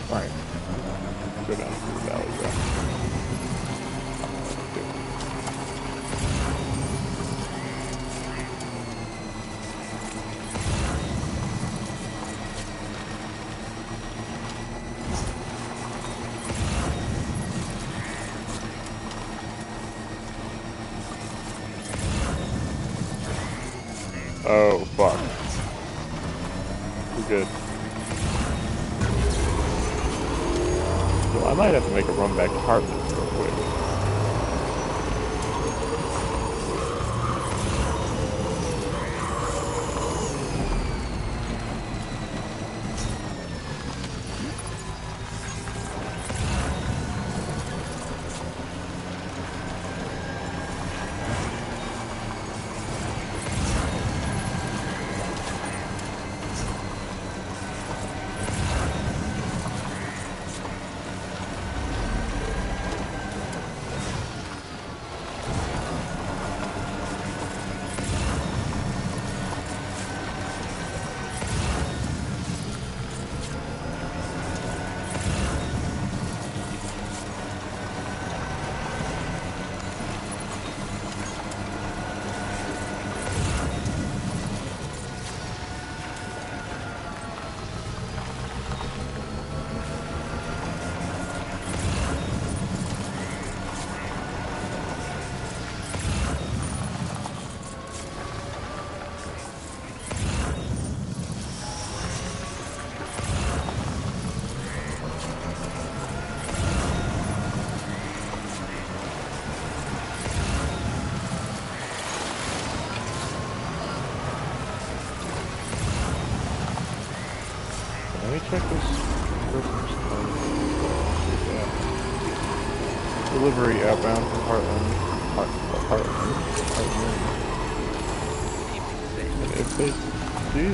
Alright. Go down to the valley, bro. Oh, fuck. We're good. So I might have to make a run back to Heartland real quick. Let me check this person's yeah. Delivery outbound from Heartland. Heartland. And if they do,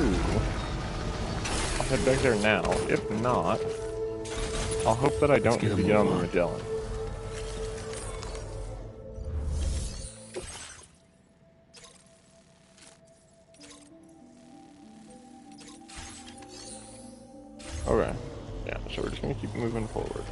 I'll head back there now. If not, I'll hope that I don't need to get on the Magellan. Okay. Yeah, so we're just gonna keep moving forward.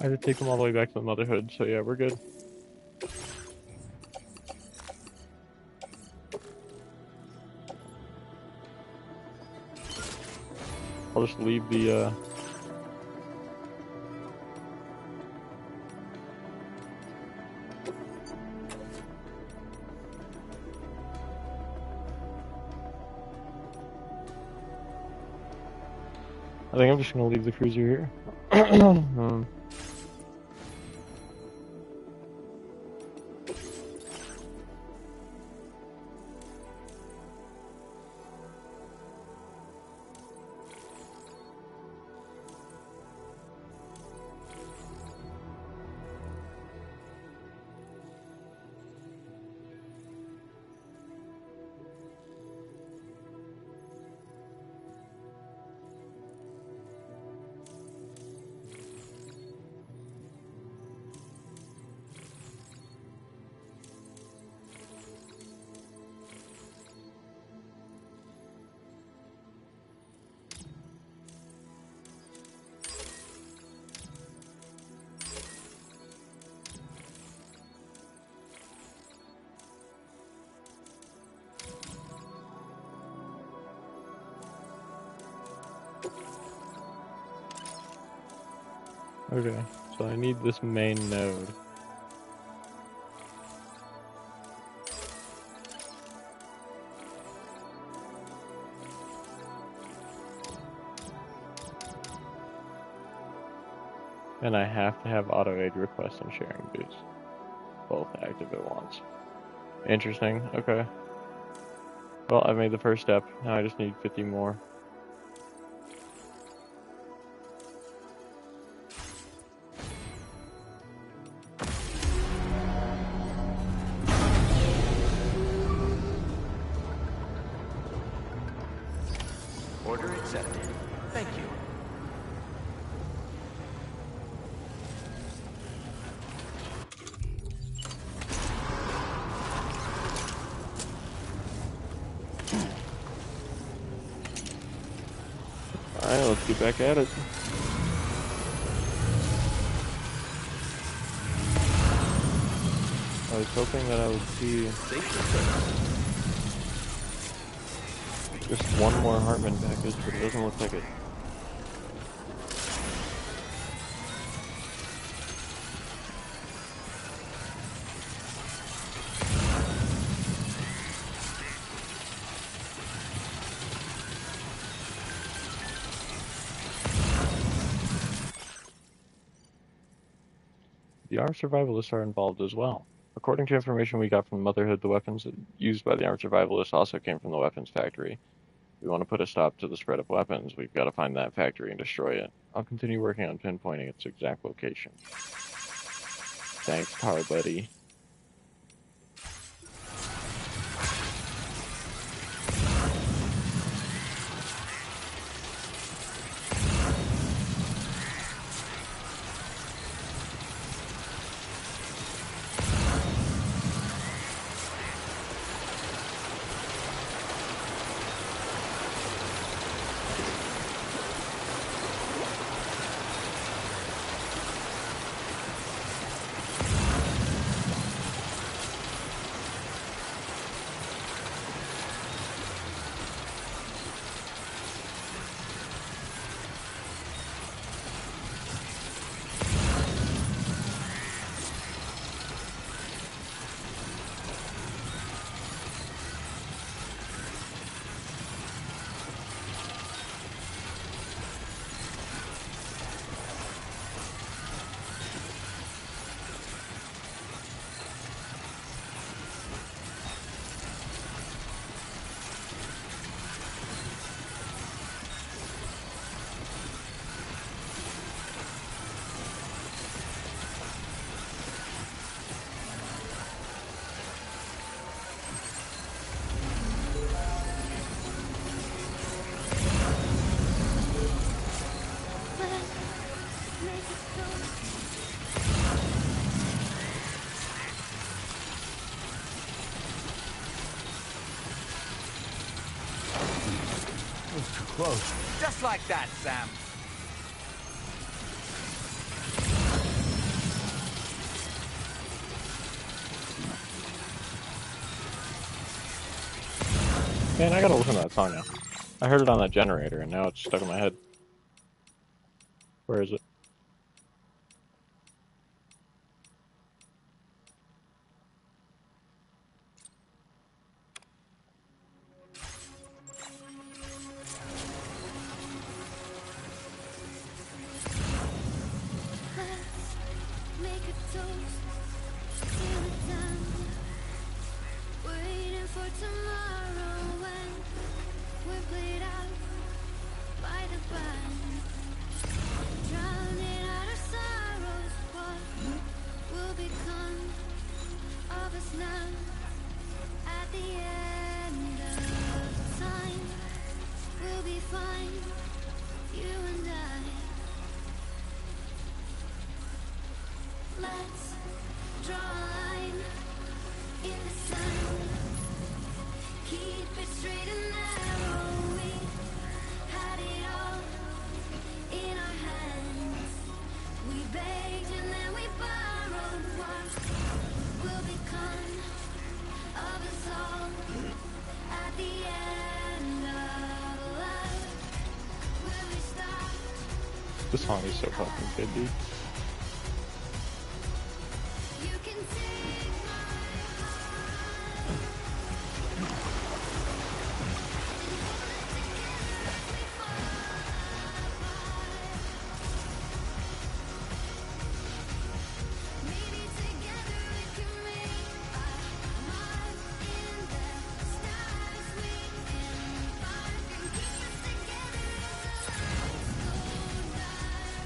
I had to take them all the way back to the Motherhood, so yeah, we're good. I'll just leave the, I think I'm just gonna leave the cruiser here. Okay, so I need this main node. And I have to have auto-aid request and sharing boost both active at once. Interesting, okay. Well, I've made the first step, now I just need 50 more. Order accepted. Thank you. Alright, let's get back at it. I was hoping that I would see just one more Hartman package, but it doesn't look like it. The armed survivalists are involved as well. According to information we got from Motherhood, the weapons used by the armed survivalists also came from the weapons factory. If we want to put a stop to the spread of weapons, we've got to find that factory and destroy it. I'll continue working on pinpointing its exact location. Thanks, Tar Buddy. Close. Just like that, Sam. Man, I gotta listen to that song now. I heard it on that generator, and now it's stuck in my head. Where is it? Make a toast till it's done. Waiting for tomorrow when we're played out by the band. Drowning out our sorrows, what will become of us now? At the end of time, we'll be fine, you and I. Let's draw a line in the sun. Keep it straight and narrow. We had it all in our hands. We begged and then we borrowed. What will become of us all at the end of love? Will we start? This song is so fucking good, dude. You can take my heart. Maybe together we can make a mark in the stars. We embark and keep us together as the lights go dark.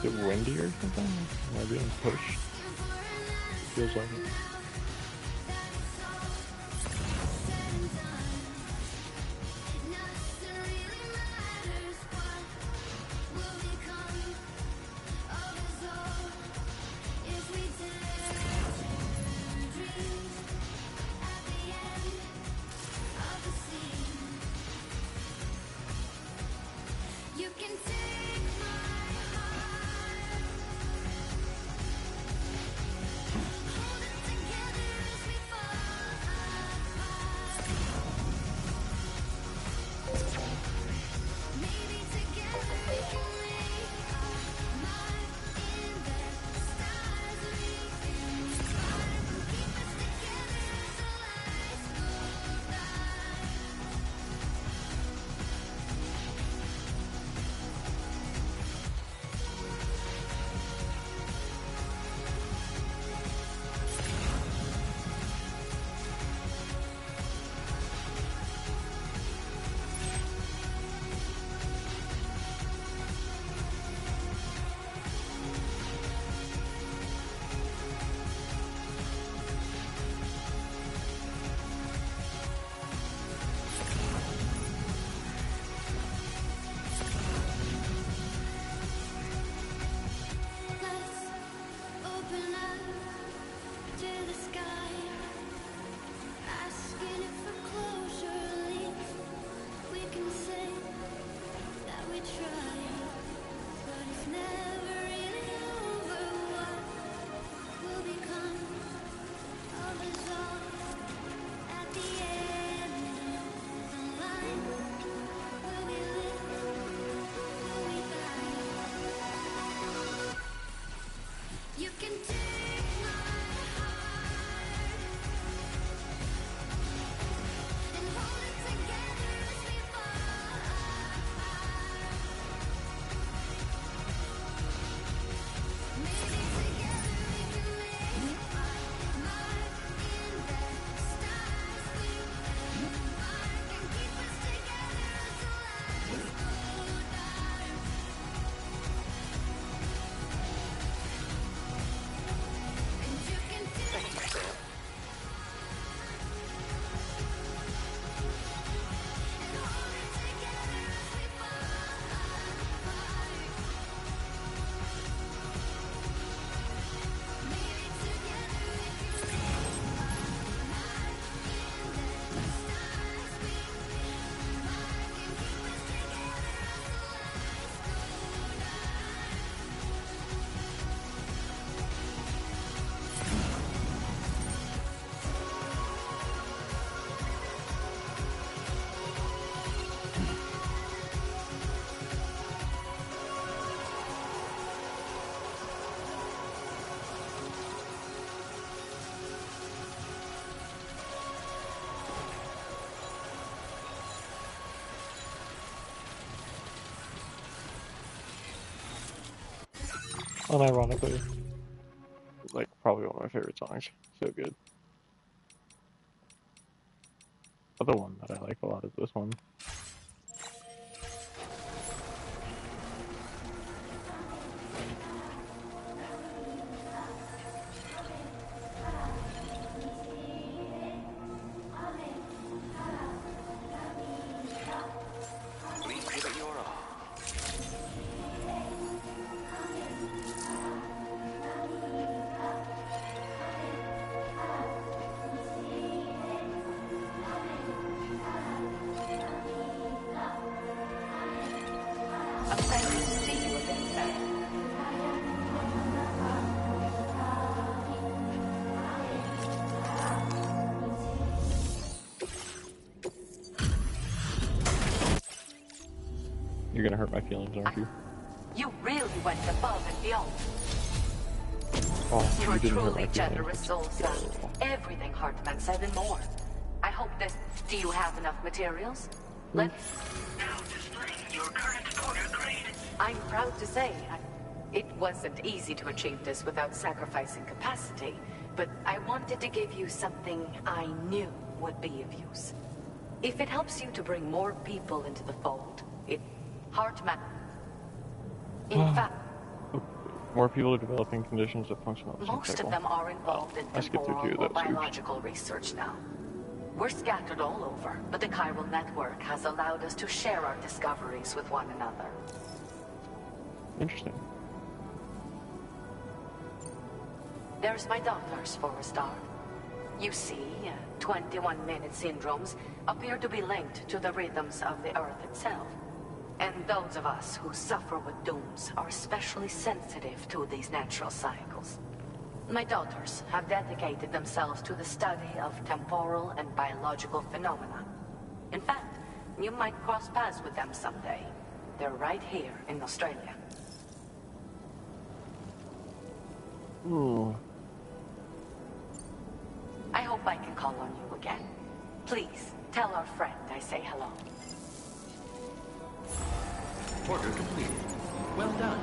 Is it windy or something? Am I being pushed? Feels like it. You can take my heart, hold it together. Unironically, like probably one of my favorite songs. So good. Other one that I like a lot is this one. Please give it your all. A pleasure to see you again, Sam. You're gonna hurt my feelings, aren't you? You really went above and beyond. Oh, You're you a didn't hurt truly my generous feelings. soul, Sam. Everything Hartman said and more. I hope this... Do you have enough materials? Let's... Now displaying your current quarter grade. I'm proud to say, it wasn't easy to achieve this without sacrificing capacity, but I wanted to give you something I knew would be of use. If it helps you to bring more people into the fold, Hartman... In fact, More people are developing conditions that function on the same most cycle. of them are involved in I skipped through temporal two or of those. Oops. biological research now. We're scattered all over, but the chiral network has allowed us to share our discoveries with one another. Interesting. There's my daughters for a start. You see, 21-minute syndromes appear to be linked to the rhythms of the Earth itself. And those of us who suffer with dooms are especially sensitive to these natural cycles. My daughters have dedicated themselves to the study of temporal and biological phenomena. In fact, you might cross paths with them someday. They're right here in Australia. Ooh. I hope I can call on you again. Please, tell our friend I say hello. Order completed. Well done.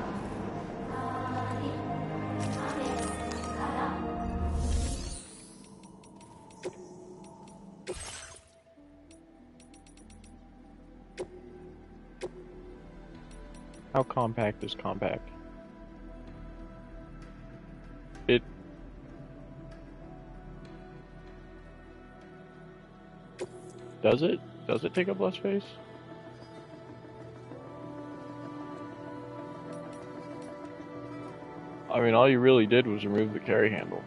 How compact is compact? Does it? Does it take up less space? I mean, all you really did was remove the carry handle.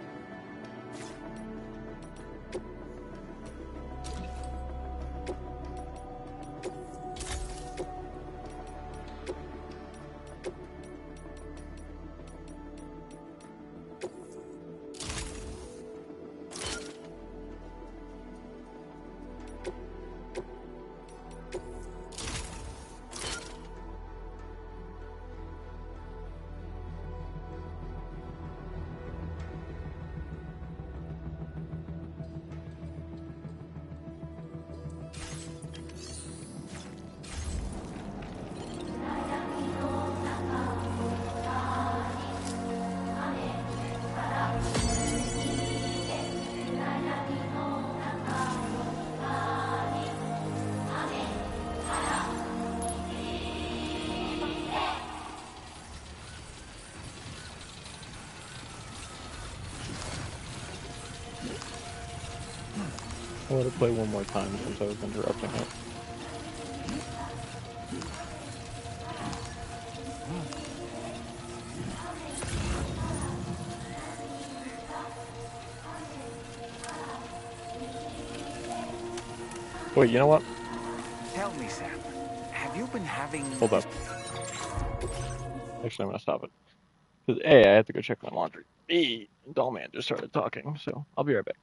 I'll let it play one more time since I was interrupting it. Wait, you know what? Tell me, Sam, have you been having... Hold up. Actually, I'm gonna stop it. Because A, I have to go check my laundry. B, Dollman just started talking, so I'll be right back.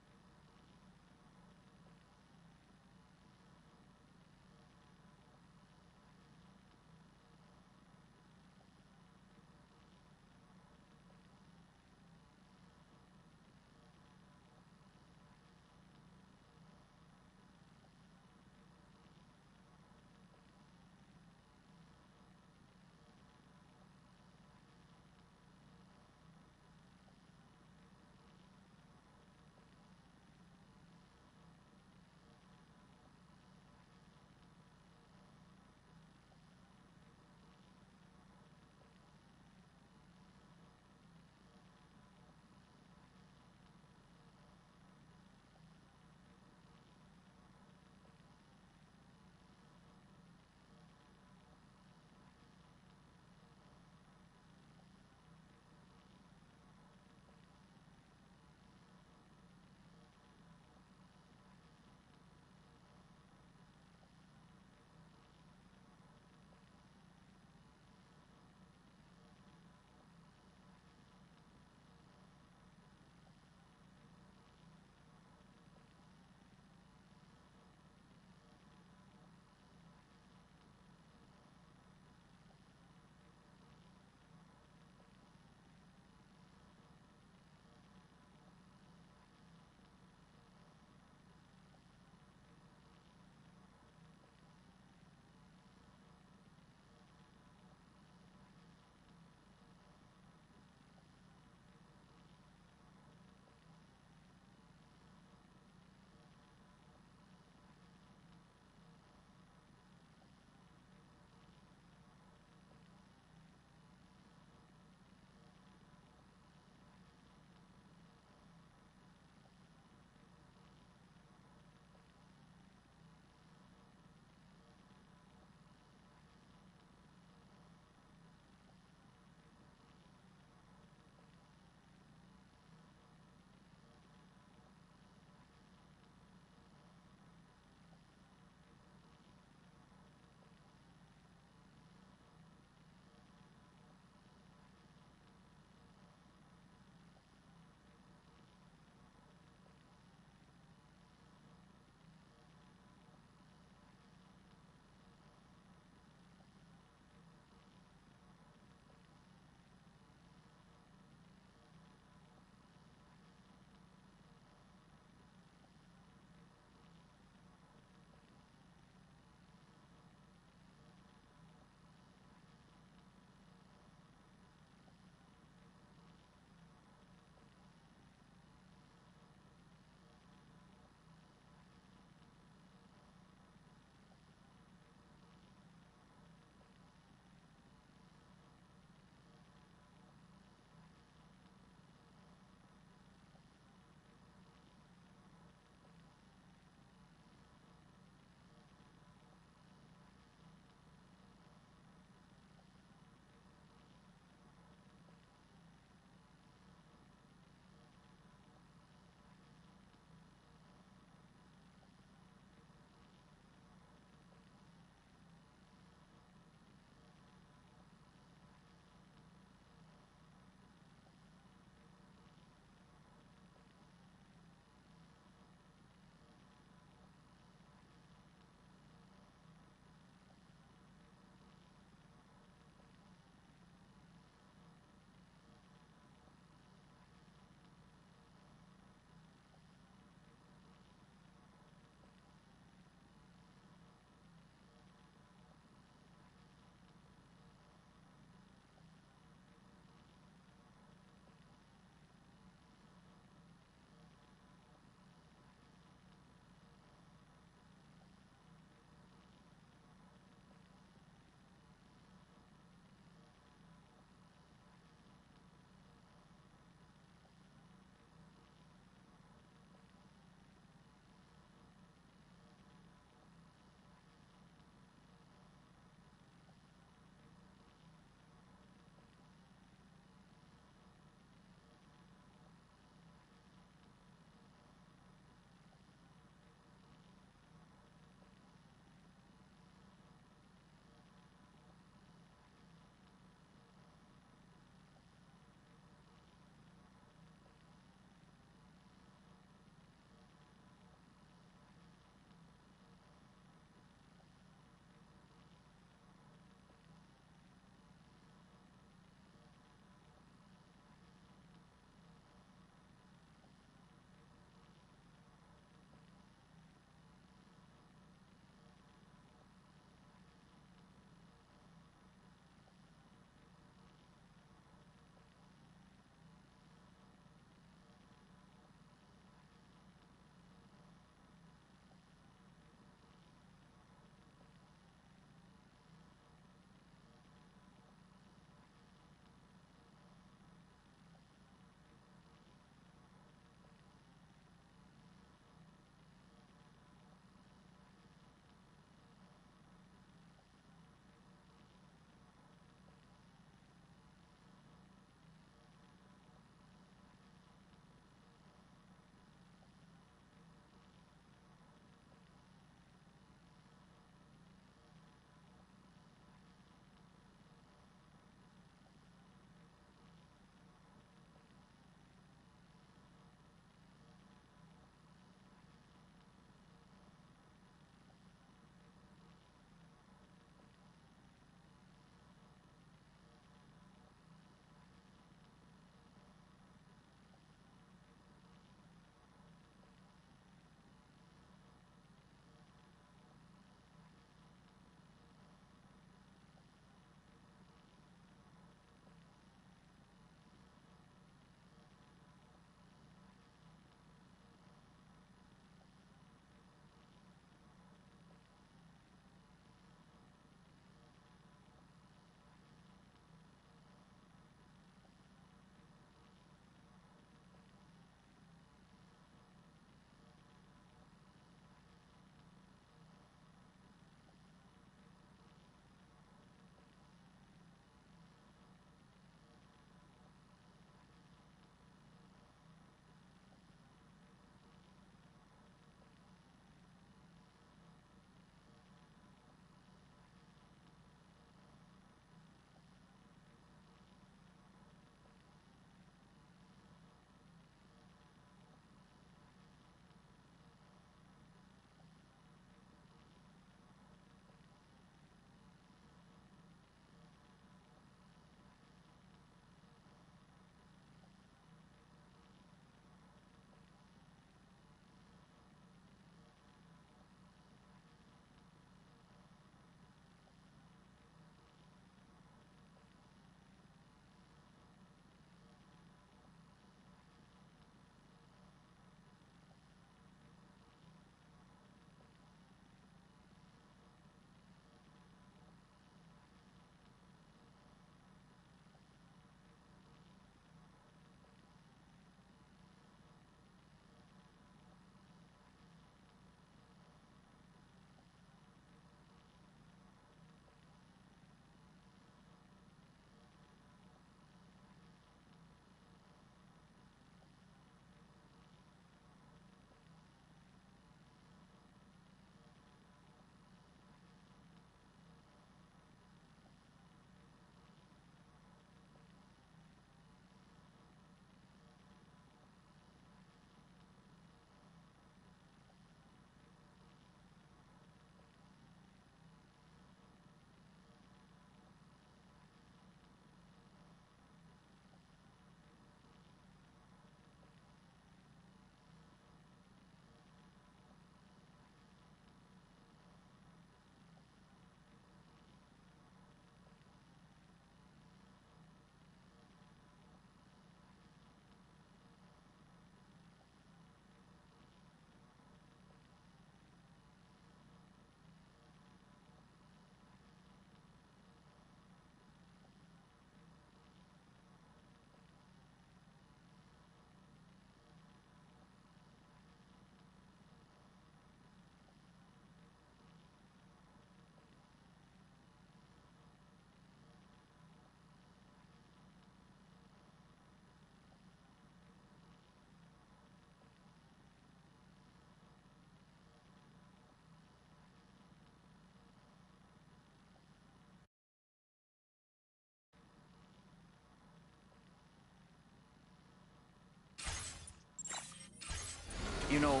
know,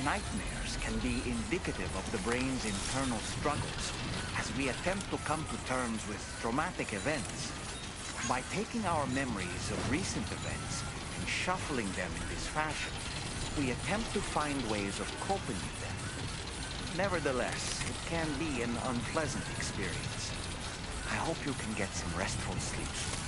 nightmares can be indicative of the brain's internal struggles as we attempt to come to terms with traumatic events. By taking our memories of recent events and shuffling them in this fashion, we attempt to find ways of coping with them. Nevertheless, it can be an unpleasant experience. I hope you can get some restful sleep soon.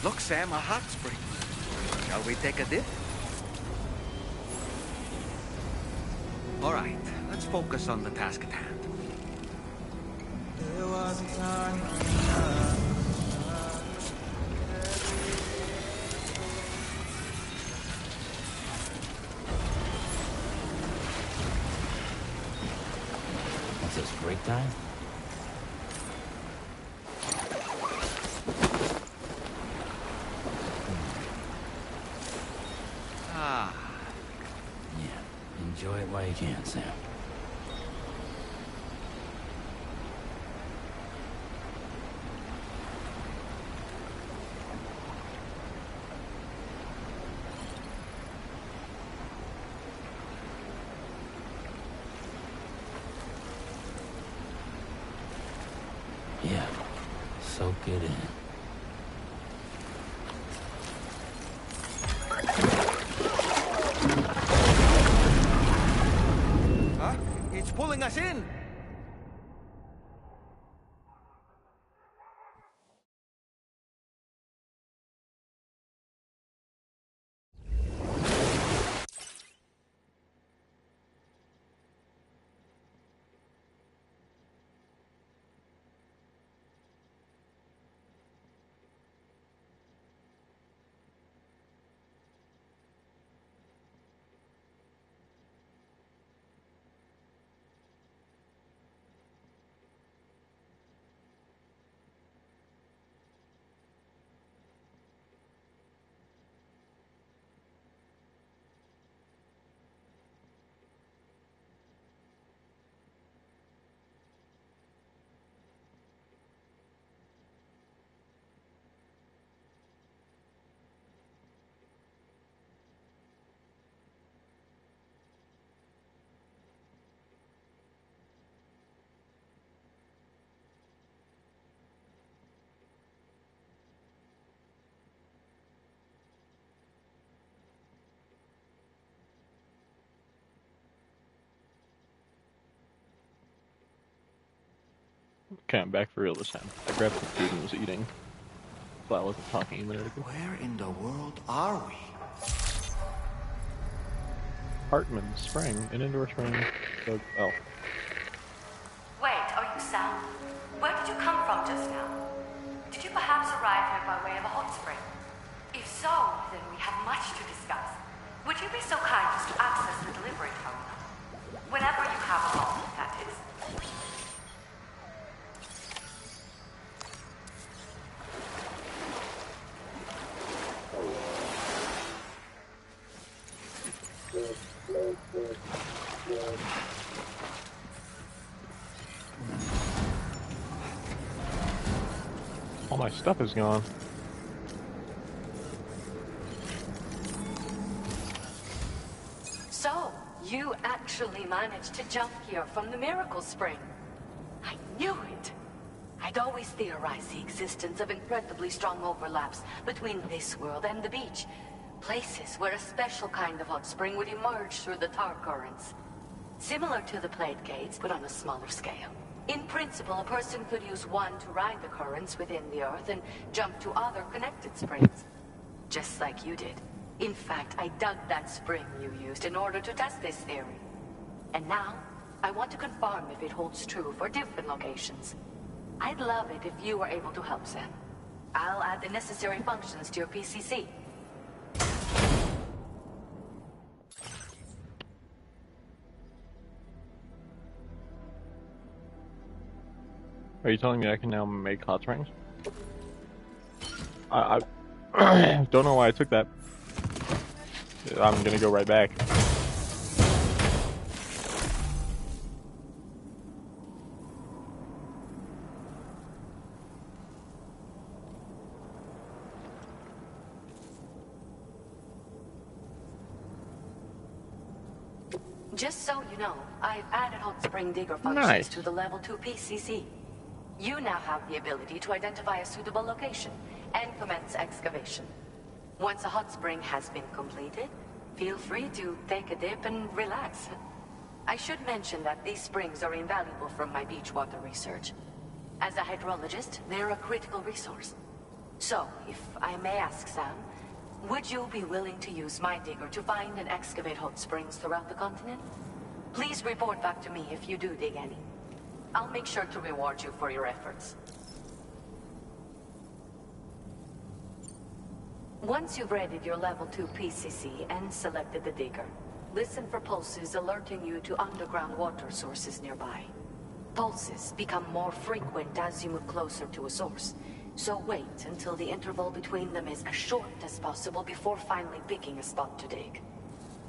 Look, Sam, a hot spring. Shall we take a dip? All right, let's focus on the task at hand. There was a time What's this, break time? Ah. Yeah, enjoy it while you can, Sam. Yeah, soak it in. Huh? It's pulling us in! Okay, I'm back for real this time. I grabbed some food and was eating, so I wasn't talking a minute ago. Where in the world are we? Hartman Spring, an indoor spring. So, oh. Wait, are you Sam? Where did you come from just now? Did you perhaps arrive here by way of a hot spring? If so, then we have much to discuss. Would you be so kind as to access the delivery terminal? Whenever you have a moment, that is. All my stuff is gone. So, you actually managed to jump here from the Miracle Spring. I knew it! I'd always theorized the existence of incredibly strong overlaps between this world and the beach. Places where a special kind of hot spring would emerge through the tar currents. Similar to the plate gates, but on a smaller scale. In principle, a person could use one to ride the currents within the Earth and jump to other connected springs. Just like you did. In fact, I dug that spring you used in order to test this theory. And now, I want to confirm if it holds true for different locations. I'd love it if you were able to help, Sam. I'll add the necessary functions to your PCC. Are you telling me I can now make hot springs? I don't know why I took that. I'm gonna go right back. Just so you know, I've added hot spring digger functions to the level 2 PCC. You now have the ability to identify a suitable location and commence excavation. Once a hot spring has been completed, feel free to take a dip and relax. I should mention that these springs are invaluable from my beach water research. As a hydrologist, they're a critical resource. So, if I may ask, Sam, Would you be willing to use my digger to find and excavate hot springs throughout the continent? Please report back to me if you do dig any. I'll make sure to reward you for your efforts. Once you've readied your level 2 PCC and selected the digger, listen for pulses alerting you to underground water sources nearby. Pulses become more frequent as you move closer to a source, so wait until the interval between them is as short as possible before finally picking a spot to dig.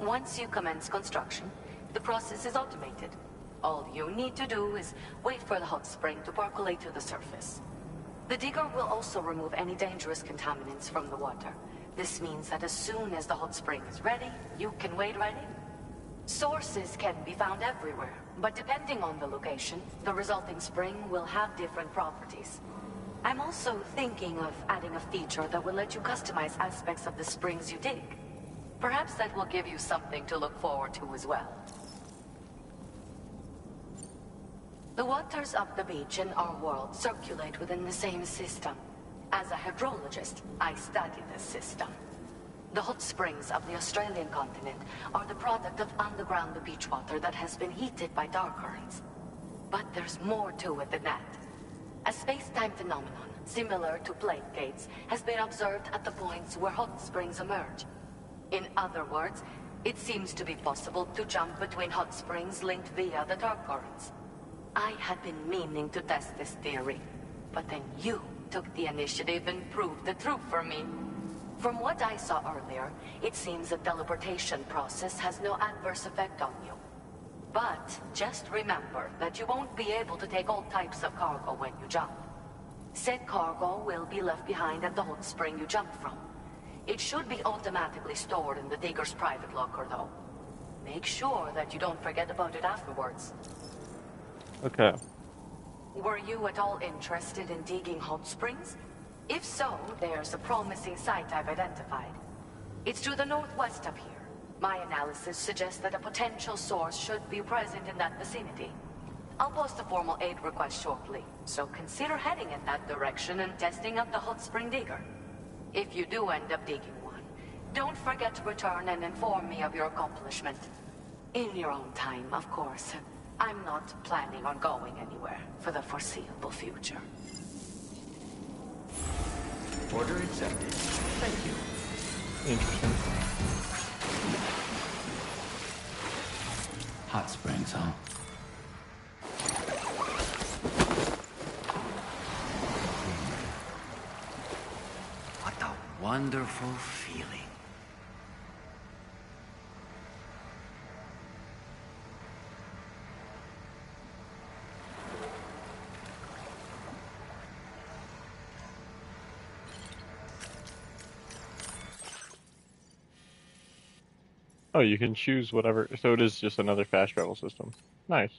Once you commence construction, the process is automated. All you need to do is wait for the hot spring to percolate to the surface. The digger will also remove any dangerous contaminants from the water. This means that as soon as the hot spring is ready, you can wait right in. Sources can be found everywhere, but depending on the location, the resulting spring will have different properties. I'm also thinking of adding a feature that will let you customize aspects of the springs you dig. Perhaps that will give you something to look forward to as well. The waters of the beach in our world circulate within the same system. As a hydrologist, I study this system. The hot springs of the Australian continent are the product of underground beach water that has been heated by dark currents. But there's more to it than that. A space-time phenomenon, similar to plate gates, has been observed at the points where hot springs emerge. In other words, it seems to be possible to jump between hot springs linked via the dark currents. I had been meaning to test this theory, but then you took the initiative and proved the truth for me. From what I saw earlier, it seems the teleportation process has no adverse effect on you. But just remember that you won't be able to take all types of cargo when you jump. Said cargo will be left behind at the hot spring you jumped from. It should be automatically stored in the digger's private locker, though. Make sure that you don't forget about it afterwards. Okay. Were you at all interested in digging hot springs? If so, there's a promising site I've identified. It's to the northwest of here. My analysis suggests that a potential source should be present in that vicinity. I'll post a formal aid request shortly, so consider heading in that direction and testing out the hot spring digger. If you do end up digging one, don't forget to return and inform me of your accomplishment. In your own time, of course. I'm not planning on going anywhere for the foreseeable future. Order accepted. Thank you. Interesting. Hot springs, huh? What a wonderful feeling. Oh, you can choose whatever. So it is just another fast travel system. Nice.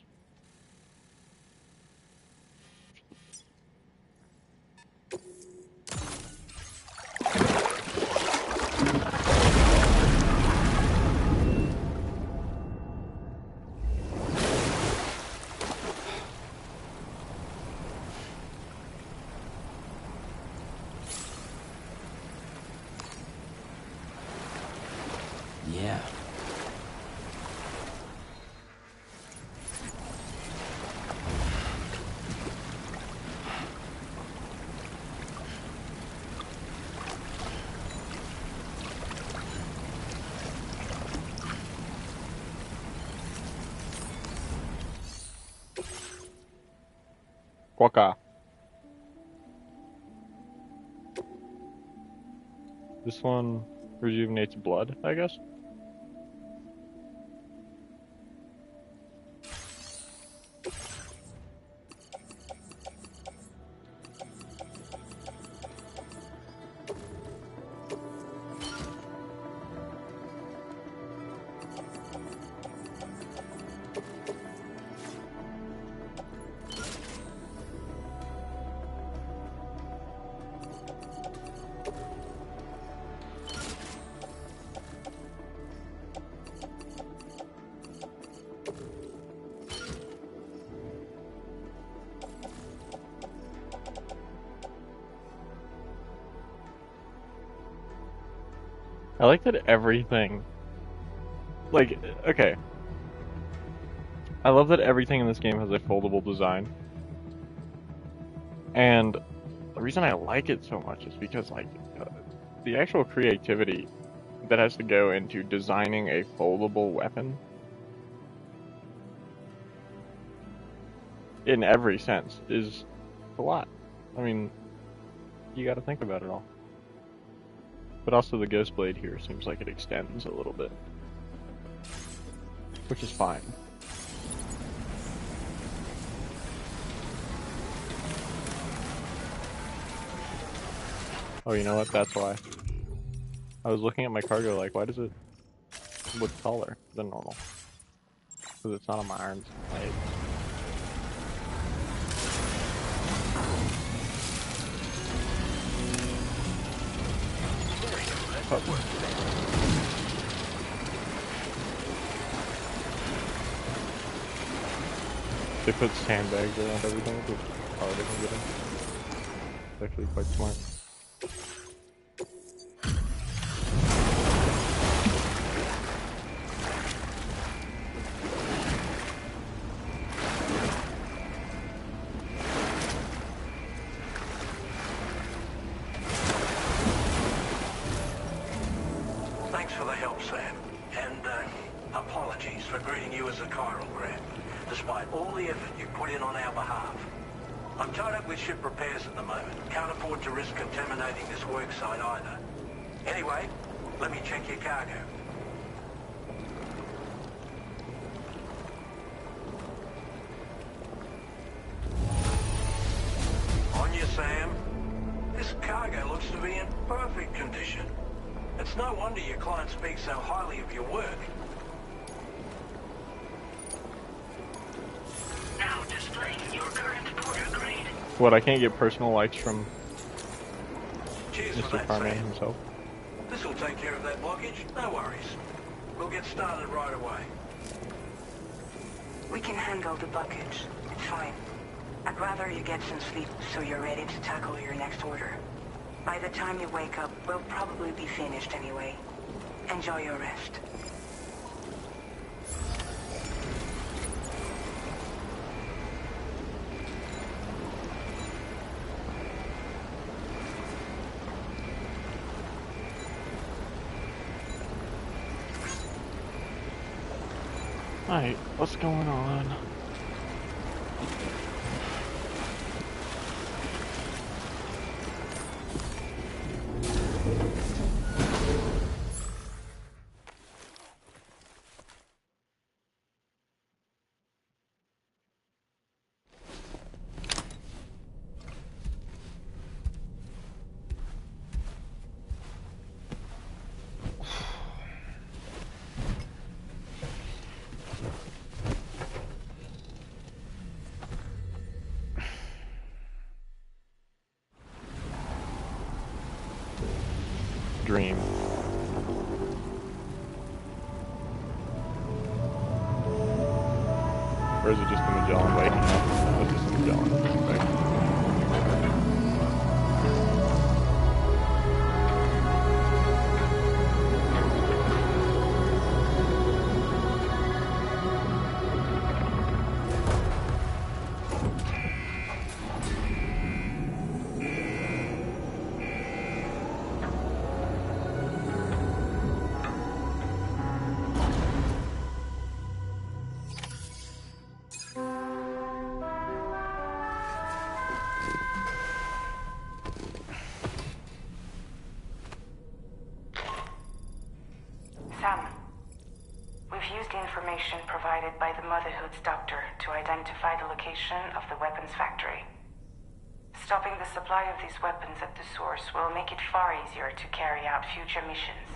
Yeah. Quokka. This one rejuvenates blood, I guess. I like that everything... Like, okay. I love that everything in this game has a foldable design. And the reason I like it so much is because, like, the actual creativity that has to go into designing a foldable weapon in every sense is a lot. I mean, you gotta think about it all. But also the Ghost Blade here seems like it extends a little bit, which is fine. Oh, you know what? That's why. I was looking at my cargo like, why does it look taller than normal? Because it's not on my irons. They put sandbags around everything, so it's harder to get in. It's actually quite smart. Thanks for the help, Sam. And apologies for greeting you as a chiral grab, despite all the effort you put in on our behalf. I'm tied up with ship repairs at the moment. Can't afford to risk contaminating this work site either. Anyway, let me check your cargo. On you, Sam. This cargo looks to be in perfect condition. It's no wonder your client speaks so highly of your work. Now displaying your current order grade. What, I can't get personal likes from Cheers for Mr. that, Carman Sam. himself? This'll take care of that blockage. No worries. We'll get started right away. We can handle the blockage. It's fine. I'd rather you get some sleep so you're ready to tackle your next order. By the time you wake up, we'll probably be finished anyway. Enjoy your rest. Alright, what's going on? Dream. Or is it just the Magellan waking up? It's just the Magellan. Right? Sam, we've used the information provided by the Motherhood's doctor to identify the location of the weapons factory. Stopping the supply of these weapons at the source will make it far easier to carry out future missions.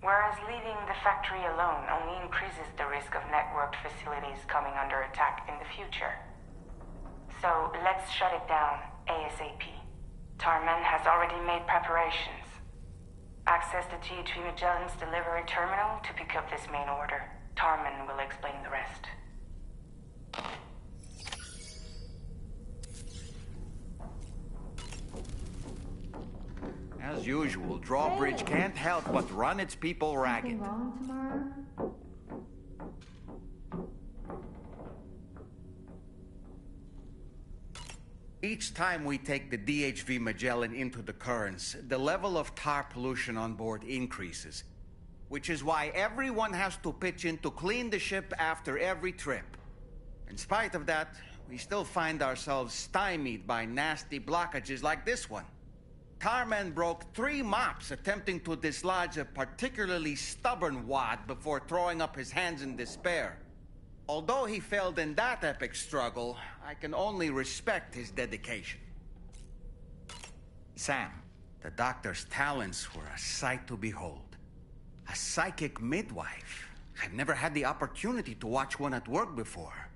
Whereas leaving the factory alone only increases the risk of networked facilities coming under attack in the future. So let's shut it down ASAP. Tarman has already made preparations. Access the THV Magellan's delivery terminal to pick up this main order. Tarman will explain the rest. As as usual, Drawbridge can't help but run its people ragged. Wrong tomorrow? Each time we take the DHV Magellan into the currents, the level of tar pollution on board increases. Which is why everyone has to pitch in to clean the ship after every trip. In spite of that, we still find ourselves stymied by nasty blockages like this one. Tarman broke 3 mops attempting to dislodge a particularly stubborn wad before throwing up his hands in despair. Although he failed in that epic struggle, I can only respect his dedication. Sam, the doctor's talents were a sight to behold. A psychic midwife. I've never had the opportunity to watch one at work before.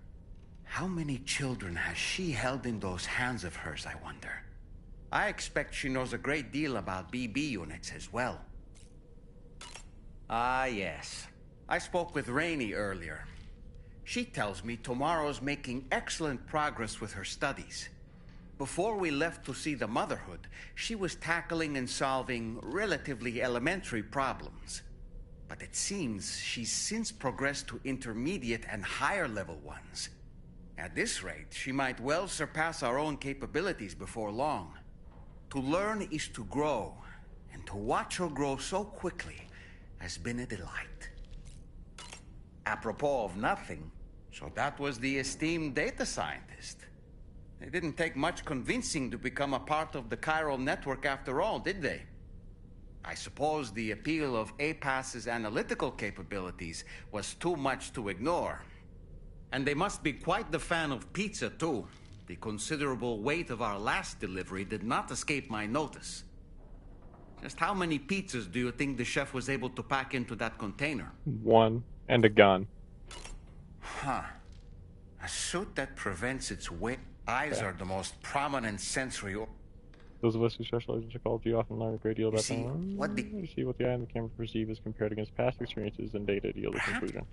How many children has she held in those hands of hers, I wonder? I expect she knows a great deal about BB units as well. Ah, yes. I spoke with Rainey earlier. She tells me Tomorrow's making excellent progress with her studies. Before we left to see the Motherhood, she was tackling and solving relatively elementary problems. But it seems she's since progressed to intermediate and higher level ones. At this rate, she might well surpass our own capabilities before long. To learn is to grow, and to watch her grow so quickly has been a delight. Apropos of nothing, so that was the esteemed data scientist. They didn't take much convincing to become a part of the chiral network after all, did they? I suppose the appeal of APAS's analytical capabilities was too much to ignore. And they must be quite the fan of pizza, too. The considerable weight of our last delivery did not escape my notice. Just how many pizzas do you think the chef was able to pack into that container? 1. And a gun. Huh. A suit that prevents its weight. Eyes are the most prominent sensory... Those of us who specialize in psychology often learn a great deal about them. What the... You see what the eye and the camera perceive as compared against past experiences and data to yield a conclusion.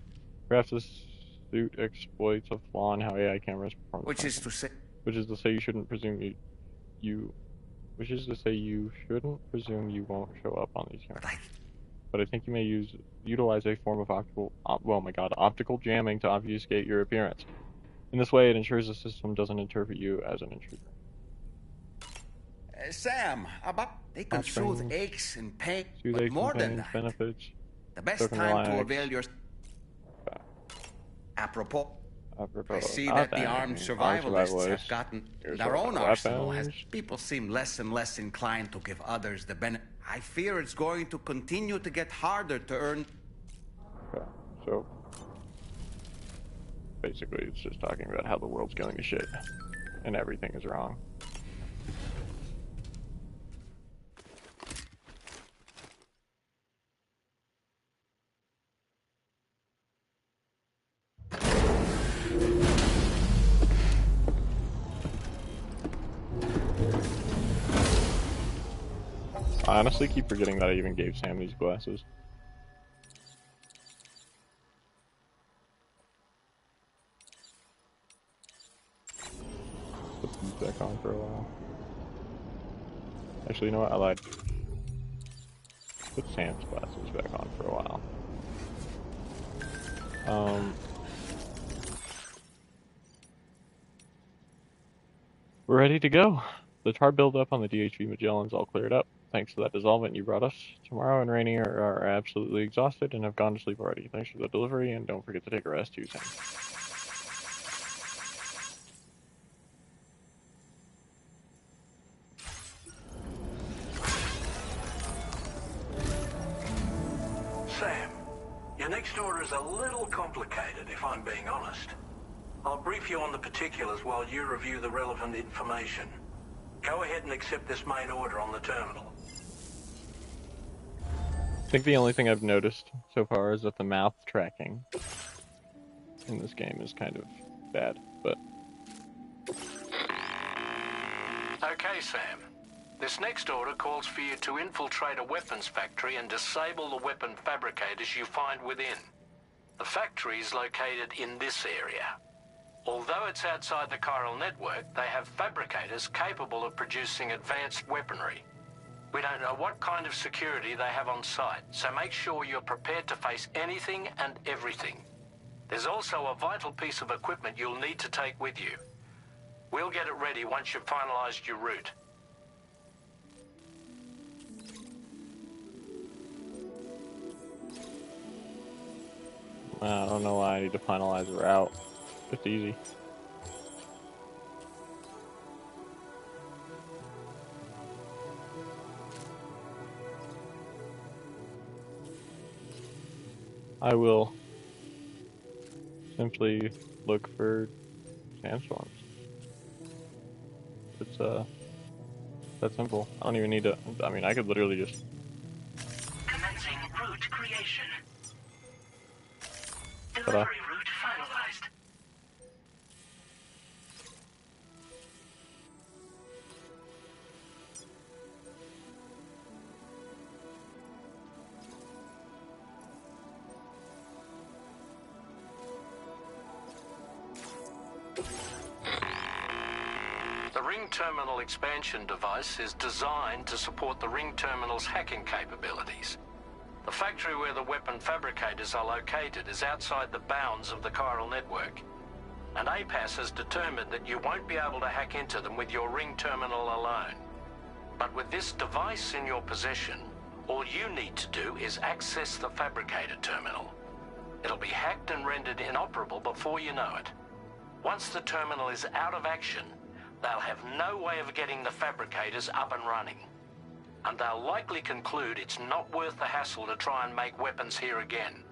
Perhaps this suit exploits a flaw in how AI cameras perform. Which is to say you shouldn't presume which is to say you shouldn't presume you won't show up on these cameras. But I think you may utilize a form of optical jamming to obfuscate your appearance. In this way, it ensures the system doesn't interpret you as an intruder. Sam, they can soothe aches and pain, soothe but aches more and than pains, that, benefits, the best time to avail your... Apropos, I see that the armed survivalists have gotten their own arsenal as people seem less and less inclined to give others the benefit. I fear it's going to continue to get harder to earn... Okay, so... basically, it's just talking about how the world's going to shit, and everything is wrong. I honestly keep forgetting that I even gave Sam these glasses. Put these back on for a while. Actually, you know what? I lied. Put Sam's glasses back on for a while. We're ready to go. The tar buildup on the DHV Magellan's all cleared up. Thanks to that dissolvent you brought us. Tomorrow and Rainey are absolutely exhausted and have gone to sleep already. Thanks for the delivery, and don't forget to take a rest too, Sam. Sam, your next order is a little complicated, if I'm being honest. I'll brief you on the particulars while you review the relevant information. Go ahead and accept this main order on the terminal. I think the only thing I've noticed so far is that the mouth tracking in this game is kind of bad, but... Okay, Sam. This next order calls for you to infiltrate a weapons factory and disable the weapon fabricators you find within. The factory is located in this area. Although it's outside the chiral network, they have fabricators capable of producing advanced weaponry. We don't know what kind of security they have on site, so make sure you're prepared to face anything and everything. There's also a vital piece of equipment you'll need to take with you. We'll get it ready once you've finalized your route. I don't know why I need to finalize a route. It's easy. I will simply look for sandstorms. It's that simple. I don't even need to. I mean, I could literally just. Commencing route creation. Ta-da. Delivery route finalized. The Ring Terminal expansion device is designed to support the Ring Terminal's hacking capabilities. The factory where the weapon fabricators are located is outside the bounds of the chiral network, and APAS has determined that you won't be able to hack into them with your Ring Terminal alone. But with this device in your possession, all you need to do is access the fabricator terminal. It'll be hacked and rendered inoperable before you know it. Once the terminal is out of action, they'll have no way of getting the fabricators up and running. And they'll likely conclude it's not worth the hassle to try and make weapons here again.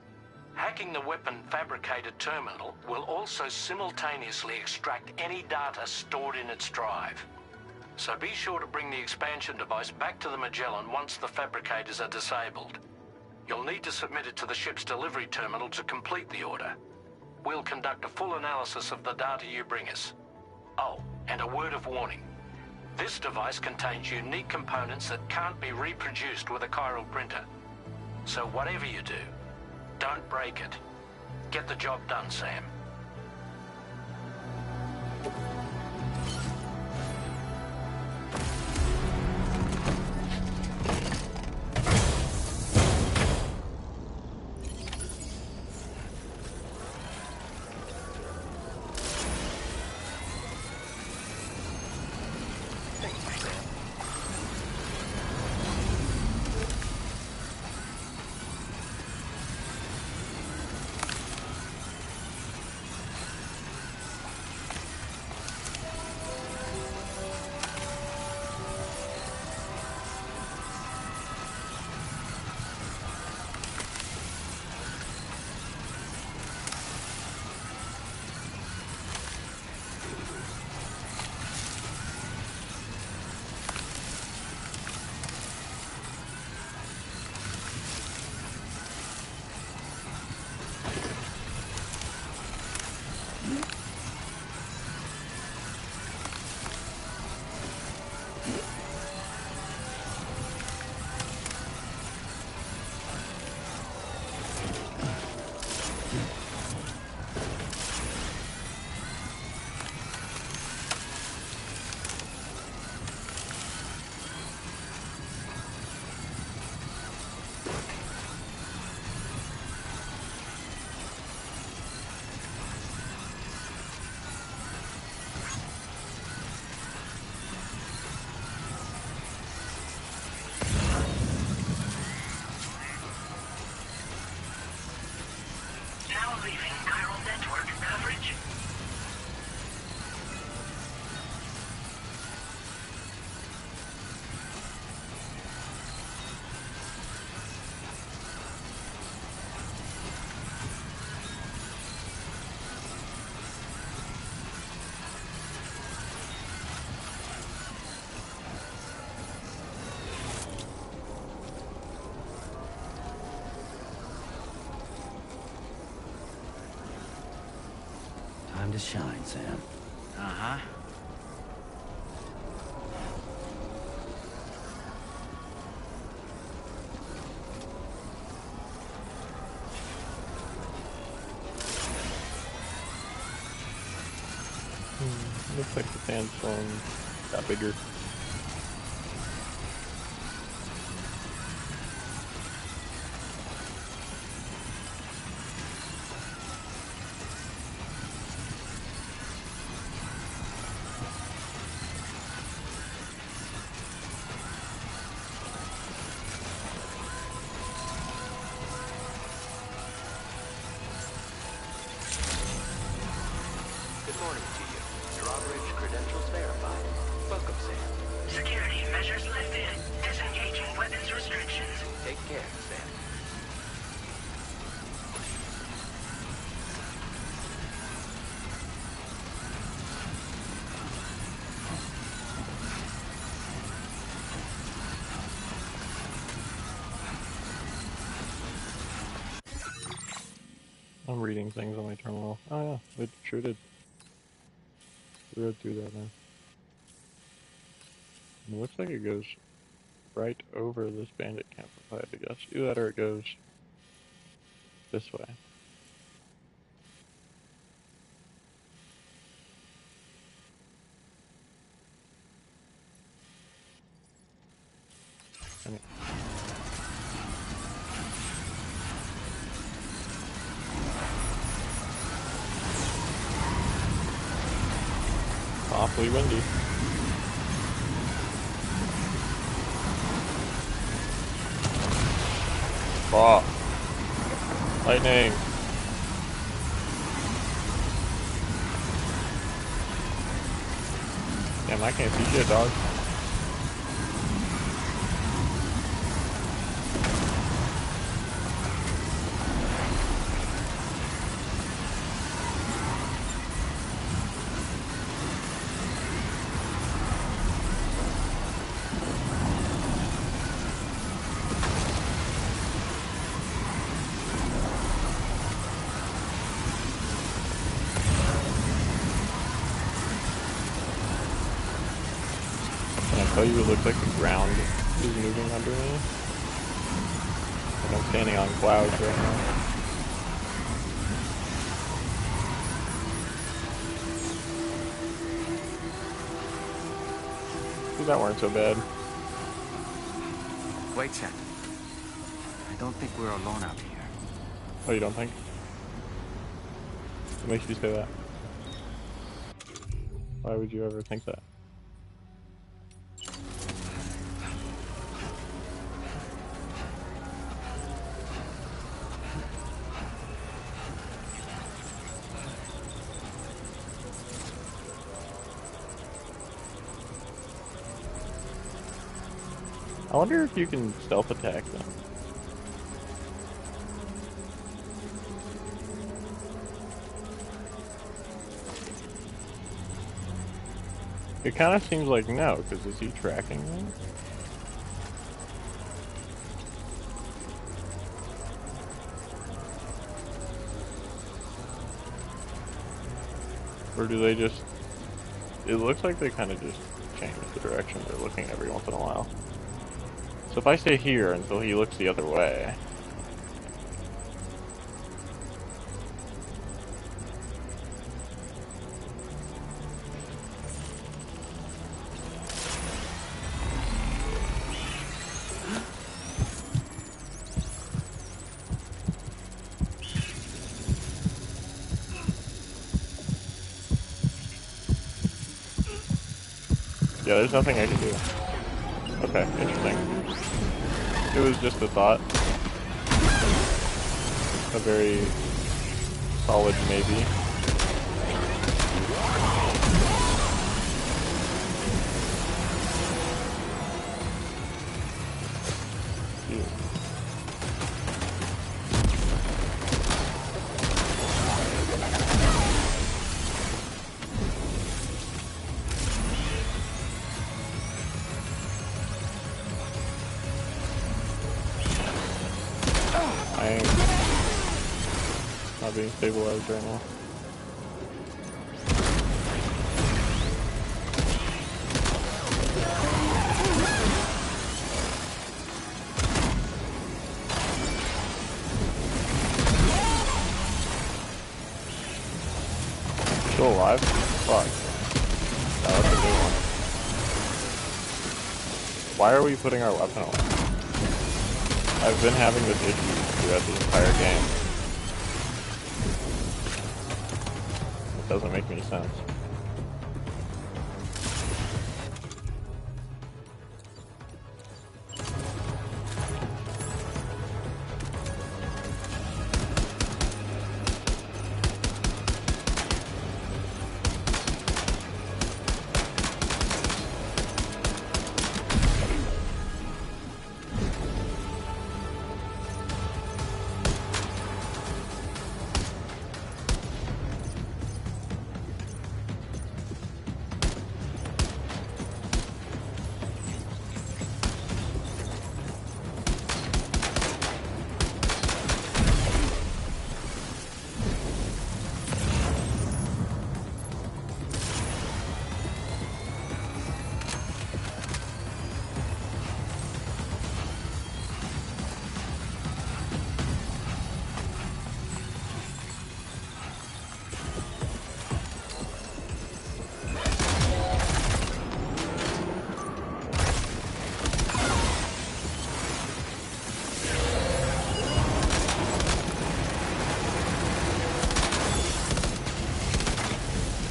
Hacking the weapon fabricator terminal will also simultaneously extract any data stored in its drive. So be sure to bring the expansion device back to the Magellan once the fabricators are disabled. You'll need to submit it to the ship's delivery terminal to complete the order. We'll conduct a full analysis of the data you bring us. Oh, and a word of warning. This device contains unique components that can't be reproduced with a chiral printer. So whatever you do, don't break it. Get the job done, Sam. Time to shine, Sam. Uh-huh. Looks like the sandstorm got bigger. credentials verified. Welcome, Sam. Security measures lifted. Disengaging weapons restrictions. Take care, Sam. I'm reading things on my terminal. Oh yeah, it sure did. We read through that now. It looks like it goes right over this bandit camp, if I had to guess. Either that or it goes this way. Anyway. Awfully windy. Oh. Lightning. Damn, I can't see shit, dog. Tell you it looks like the ground is moving under me. Like I'm standing on clouds right now. See, that weren't so bad. Wait, Sam. I don't think we're alone out here. Oh, you don't think? What makes you say that? Why would you ever think that? I wonder if you can stealth attack them. It kind of seems like no, because is he tracking them? Or do they just... It looks like they kind of just change the direction they're looking every once in a while. So if I stay here until he looks the other way... Yeah, there's nothing I can do. Okay, interesting. It was just a thought. A very solid maybe. I am not being stabilized right now. Still alive? Fuck. No, that's a good one. Why are we putting our weapon away? I've been having this issue throughout the entire game. It doesn't make any sense.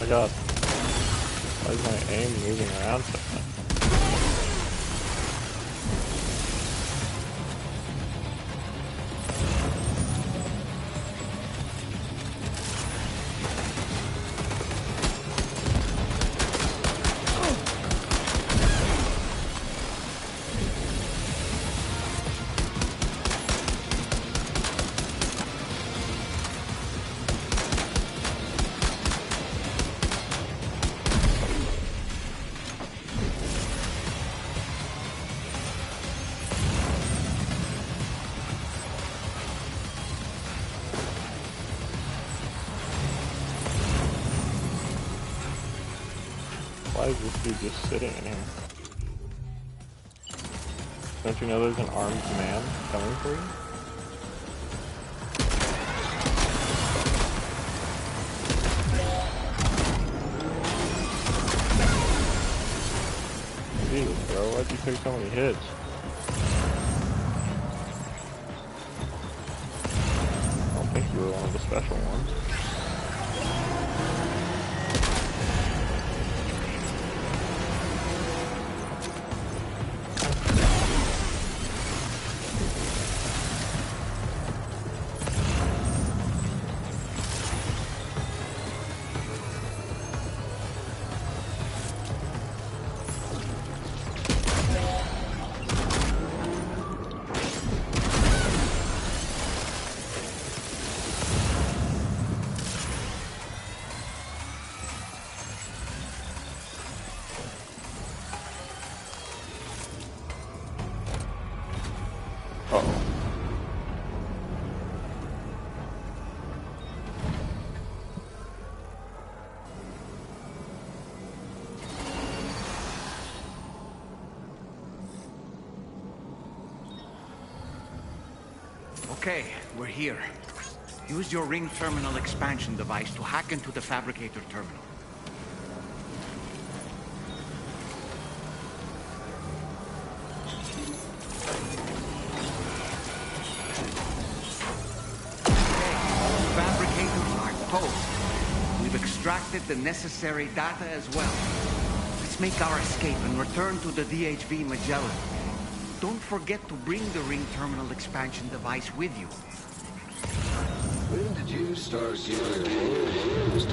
my god. Why is my aim moving around so much? Why is this dude just sitting in here? Don't you know there's an armed man coming for you? Jesus, bro, why'd you take so many hits? I don't think you were one of the special ones. Okay, we're here. Use your ring terminal expansion device to hack into the fabricator terminal. Okay, all fabricators are toast. We've extracted the necessary data as well. Let's make our escape and return to the DHV Magellan. Don't forget to bring the ring terminal expansion device with you. When did you start getting Just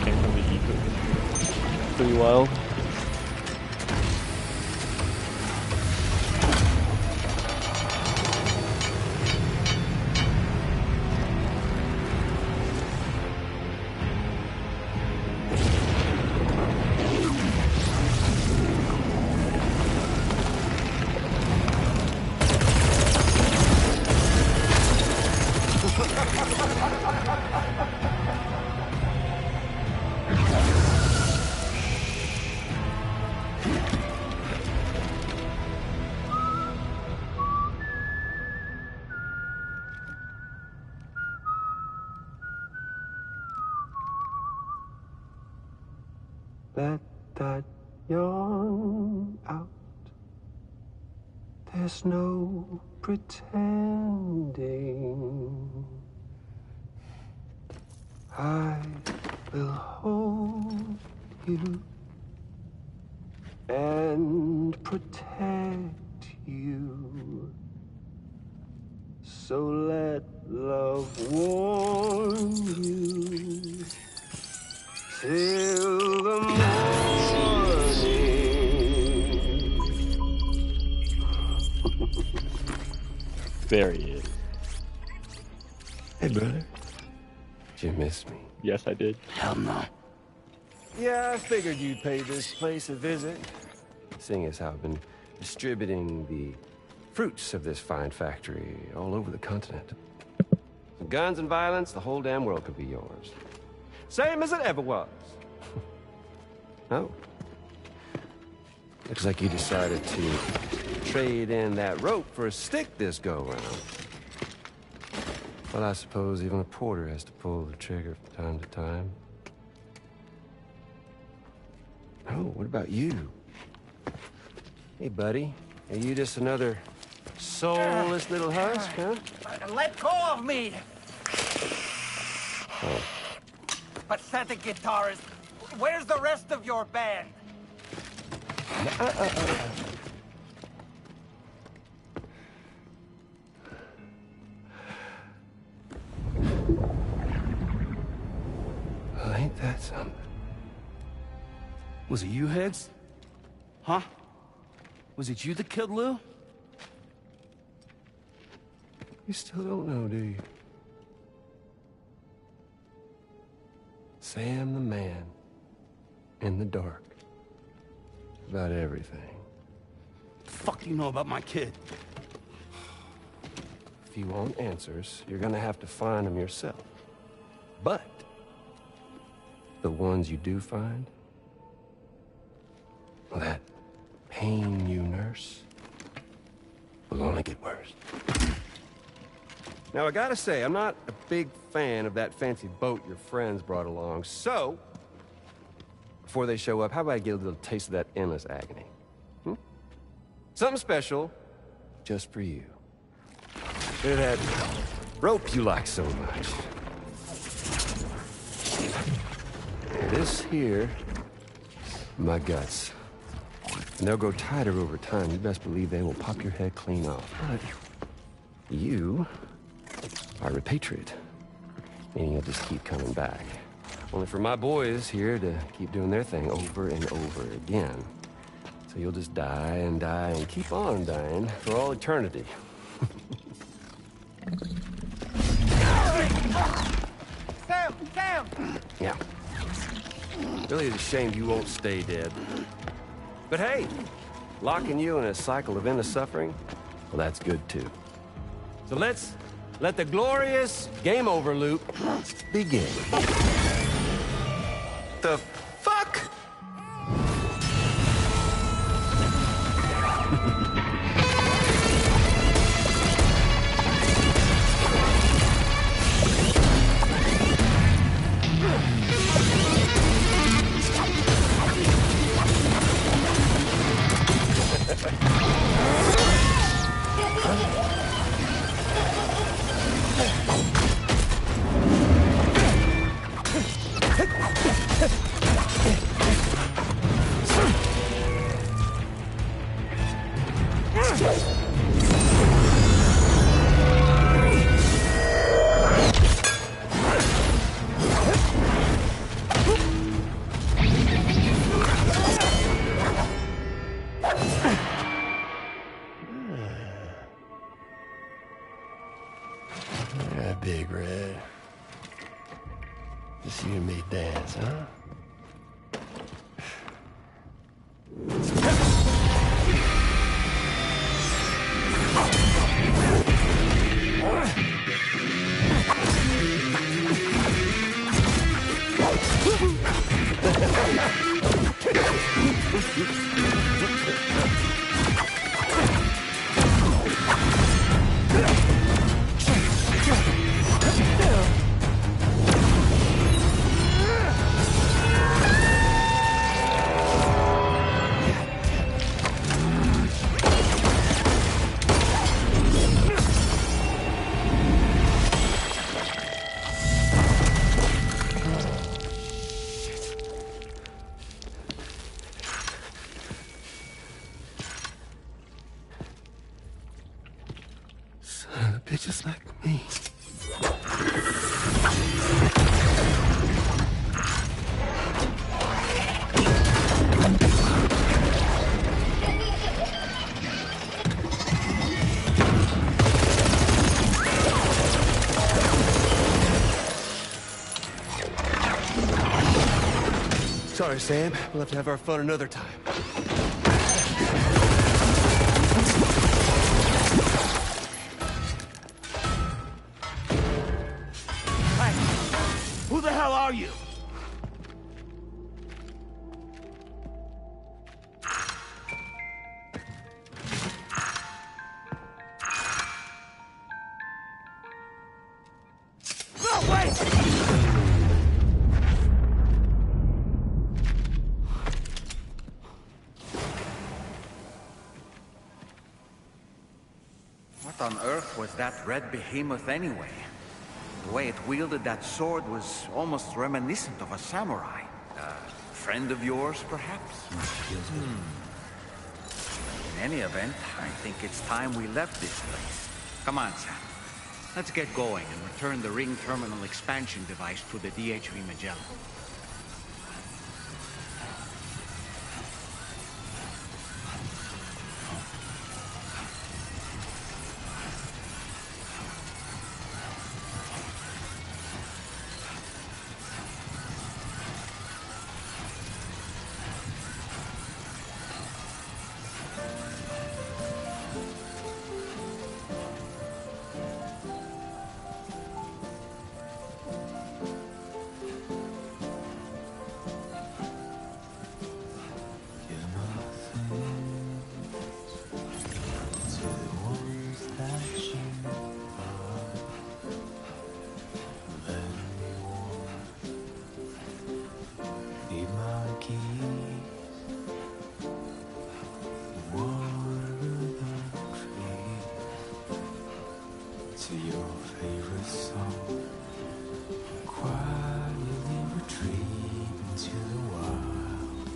came from the ether. Pretty wild. Let that yawn out. There's no pretending. I will hold you and protect you. So let love warm you till the morning. There he is. Hey, brother. Did you miss me? Yes, I did. Hell no. Yeah, I figured you'd pay this place a visit. Seeing as how I've been distributing the fruits of this fine factory all over the continent. Some guns and violence, the whole damn world could be yours. Same as it ever was. Oh. Looks like you decided to trade in that rope for a stick this go-round. Well, I suppose even a porter has to pull the trigger from time to time. Oh, what about you? Hey, buddy. Are you just another soulless little husk, huh? Let go of me! Oh. Pathetic guitarist. Where's the rest of your band? Well, ain't that something? Was it you, Higgs? Huh? Was it you that killed Lou? You still don't know, do you? Sam the man. In the dark. About everything. What the fuck do you know about my kid? If you want answers, you're gonna have to find them yourself. But the ones you do find, well, that pain you nurse will only get worse. Now, I gotta say, I'm not a big fan of that fancy boat your friends brought along, so before they show up, how about I get a little taste of that endless agony? Hmm? Something special just for you. Look at that rope you like so much. This here, my guts. And they'll grow tighter over time. You best believe they will pop your head clean off. But you are a patriot. Meaning you'll just keep coming back. Only for my boys here to keep doing their thing over and over again. So you'll just die and die and keep on dying for all eternity. Sam! Sam! Yeah. Really is a shame you won't stay dead. But hey, locking you in a cycle of endless suffering, well, that's good too. So let's let the glorious game over loop begin. The fuck? Yeah, Big Red. Just you and me dance, huh? Son of a bitch, just like me. Sorry, Sam. We'll have to have our fun another time. Who the hell are you? No, wait! on earth was that red behemoth anyway? The way it wielded that sword was almost reminiscent of a samurai. A friend of yours, perhaps? In any event, I think it's time we left this place. Come on, Sam. Let's get going and return the ring terminal expansion device to the DHV Magellan. To your favorite song, quietly retreat into the wild.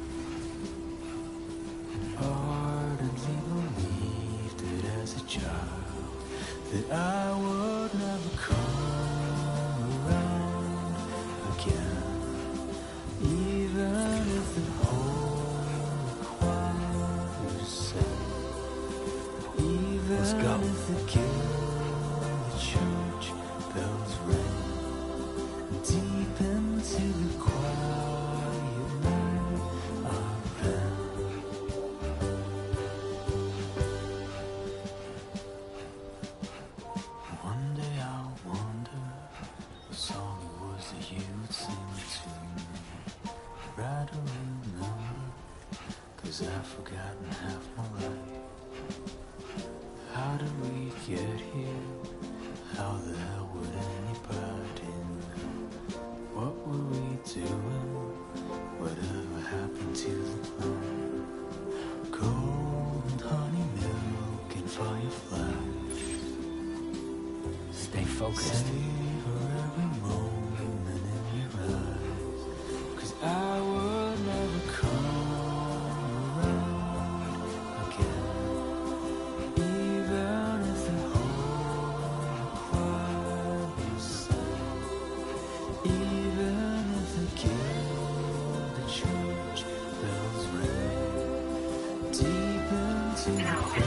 Ardently believed that as a child that I would never come around again, even if the whole choir sang, even if the church bells ring deep into the quiet night of them. One day I'll wonder what song it was that you'd sing to me. Right or remember, 'cause I've forgotten half my life. How did we get here? How the hell would anybody know? What were we doing? Whatever happened to the plan? Gold and honey milk and fireflies. Stay focused. Savor every moment in your eyes, 'cause I would never come around again, even if the whole choir was sang, even if the gilded church bells ring deep into the quiet.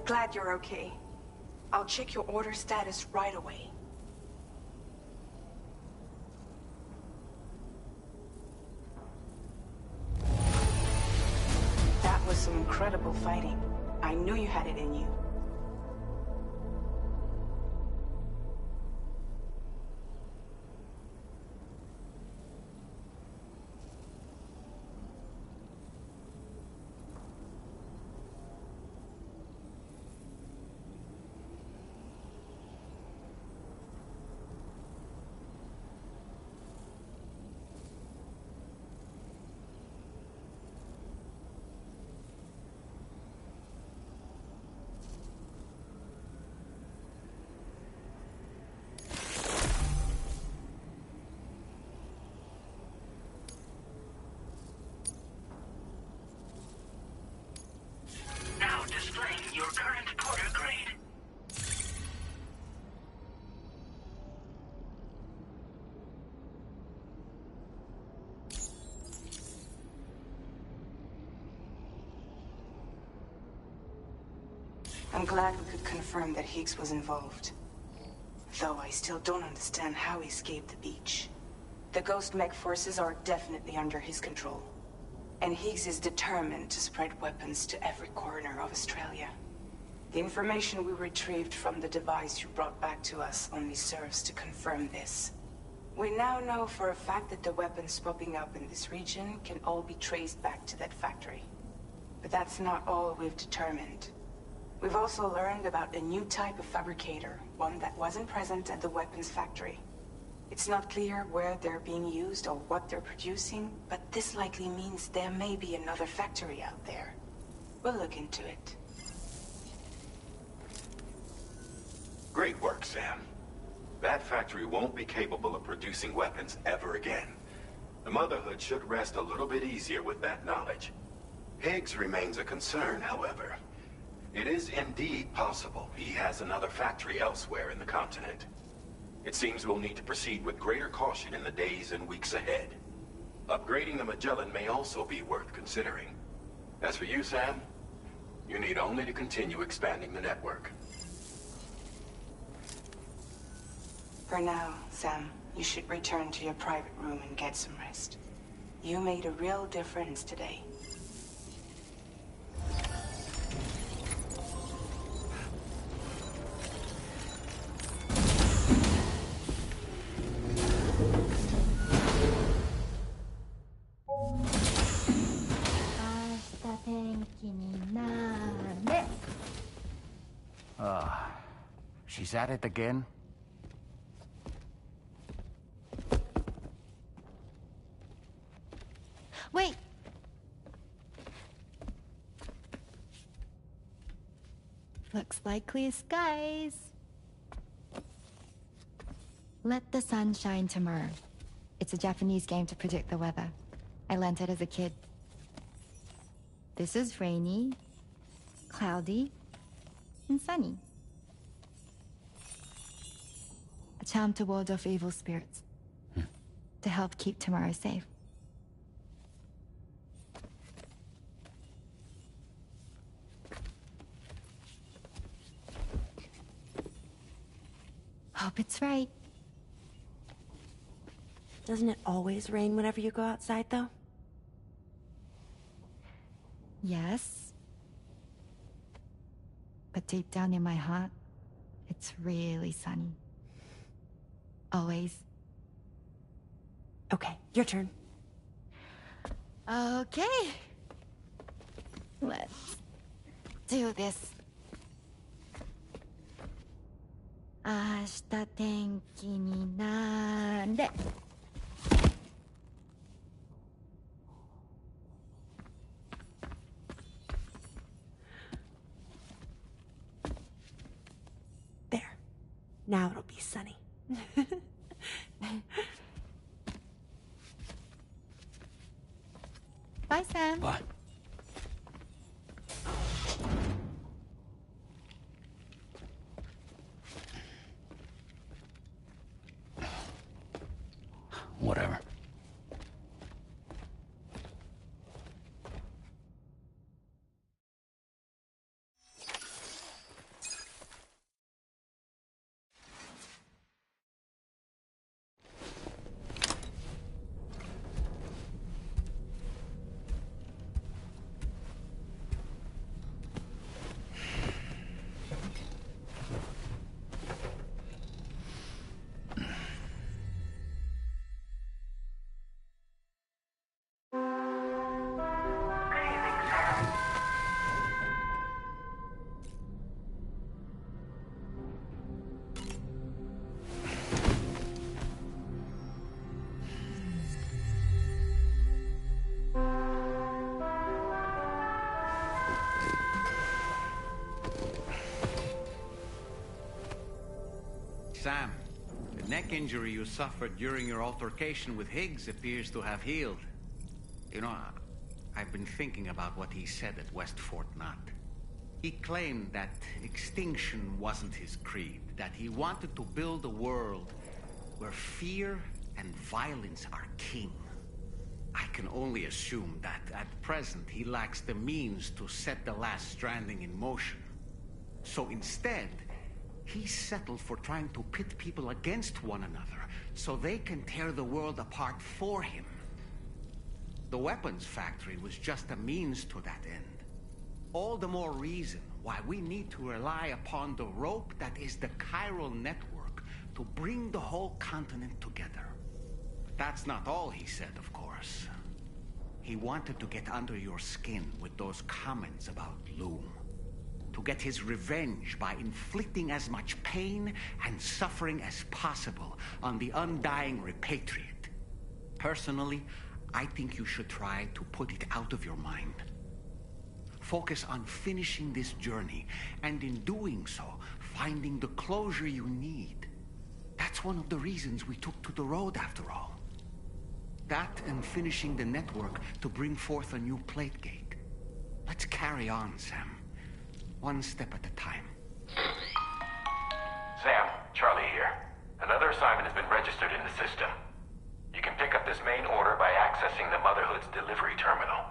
Glad you're okay. I'll check your order status right away. That was some incredible fighting. I knew you had it in you. Now displaying your current porter grade. I'm glad we could confirm that Higgs was involved. Though I still don't understand how he escaped the beach. The Ghost Mech forces are definitely under his control. And Higgs is determined to spread weapons to every corner of Australia. The information we retrieved from the device you brought back to us only serves to confirm this. We now know for a fact that the weapons popping up in this region can all be traced back to that factory. But that's not all we've determined. We've also learned about a new type of fabricator, one that wasn't present at the weapons factory. It's not clear where they're being used or what they're producing, but this likely means there may be another factory out there. We'll look into it. Great work, Sam. That factory won't be capable of producing weapons ever again. The Motherhood should rest a little bit easier with that knowledge. Higgs remains a concern, however. It is indeed possible he has another factory elsewhere in the continent. It seems we'll need to proceed with greater caution in the days and weeks ahead. Upgrading the Magellan may also be worth considering. As for you, Sam, you need only to continue expanding the network. For now, Sam, you should return to your private room and get some rest. You made a real difference today. She's at it again? Wait! Looks like clear skies. Let the sun shine tomorrow. It's a Japanese game to predict the weather. I learned it as a kid. This is rainy, cloudy, and sunny. A charm to ward off evil spirits. To help keep tomorrow safe. Hope it's right. Doesn't it always rain whenever you go outside, though? Yes. But deep down in my heart, it's really sunny. Always. Okay, your turn. Okay. Let's do this. 明日天気になれ。There. Now it'll be sunny. Bye, Sam. Bye. Whatever. Sam, the neck injury you suffered during your altercation with Higgs appears to have healed. You know, I've been thinking about what he said at West Fort Knot. He claimed that extinction wasn't his creed, that he wanted to build a world where fear and violence are king. I can only assume that at present he lacks the means to set the last Stranding in motion. So instead, he settled for trying to pit people against one another so they can tear the world apart for him. The weapons factory was just a means to that end. All the more reason why we need to rely upon the rope that is the chiral network to bring the whole continent together. That's not all he said, of course. He wanted to get under your skin with those comments about Loom. To get his revenge by inflicting as much pain and suffering as possible on the undying repatriate. Personally, I think you should try to put it out of your mind. Focus on finishing this journey, and in doing so, finding the closure you need. That's one of the reasons we took to the road, after all. That and finishing the network to bring forth a new plate gate. Let's carry on, Sam. One step at a time. Sam, Charlie here. Another assignment has been registered in the system. You can pick up this main order by accessing the Motherhood's delivery terminal.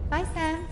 Bye, Sam.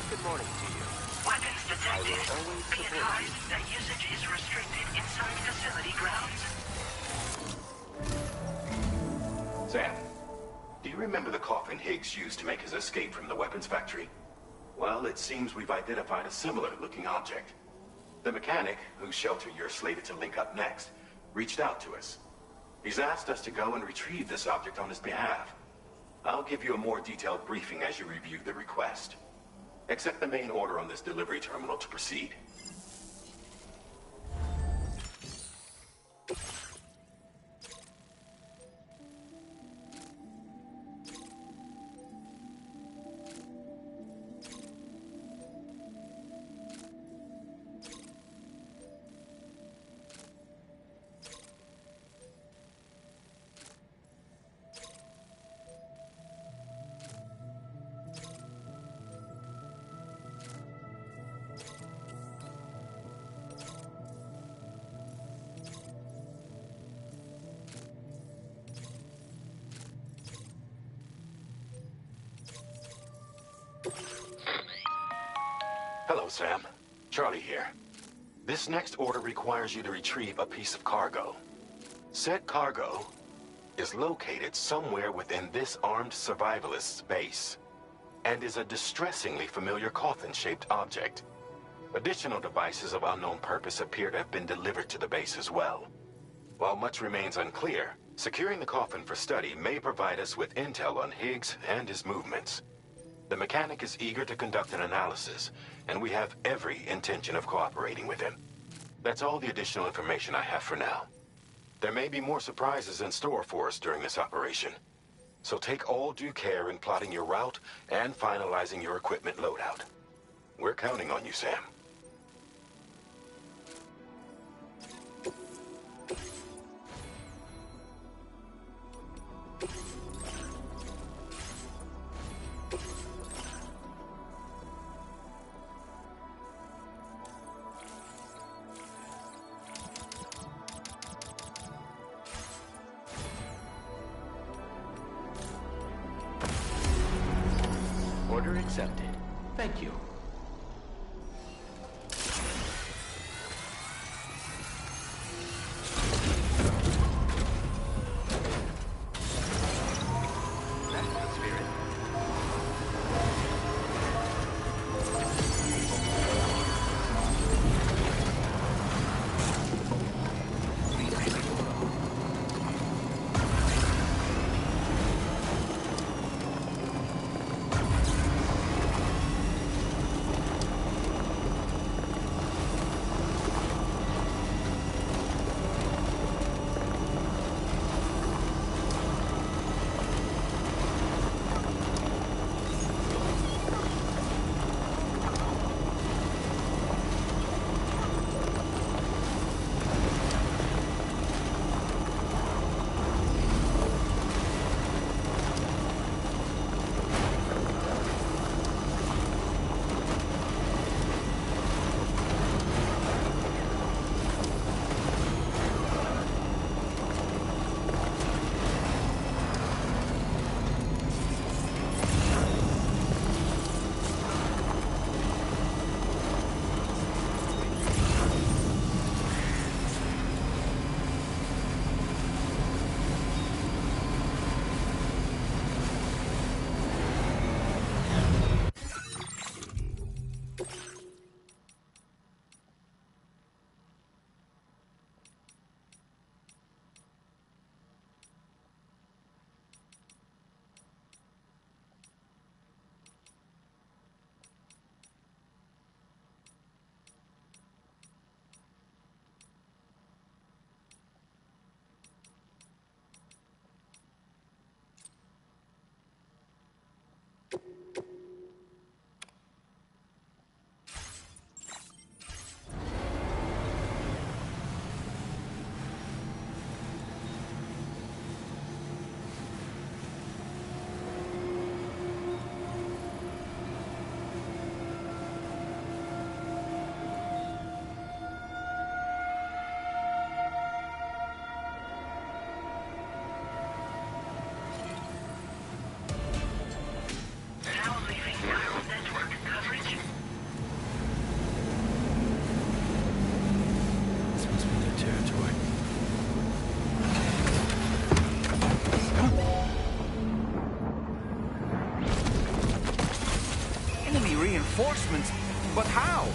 Good morning to you. Weapons detected. Be advised that usage is restricted inside facility grounds. Sam, do you remember the coffin Higgs used to make his escape from the weapons factory? Well, it seems we've identified a similar-looking object. The mechanic, whose shelter you're slated to link up next, reached out to us. He's asked us to go and retrieve this object on his behalf. I'll give you a more detailed briefing as you review the request. Accept the main order on this delivery terminal to proceed. Hello, Sam. Charlie here. This next order requires you to retrieve a piece of cargo. Said cargo is located somewhere within this armed survivalist's base, and is a distressingly familiar coffin-shaped object. Additional devices of unknown purpose appear to have been delivered to the base as well. While much remains unclear, securing the coffin for study may provide us with intel on Higgs and his movements. The mechanic is eager to conduct an analysis, and we have every intention of cooperating with him. That's all the additional information I have for now. There may be more surprises in store for us during this operation, so take all due care in plotting your route and finalizing your equipment loadout. We're counting on you, Sam. Order accepted. Thank you. That's the spirit. Reinforcements? But how?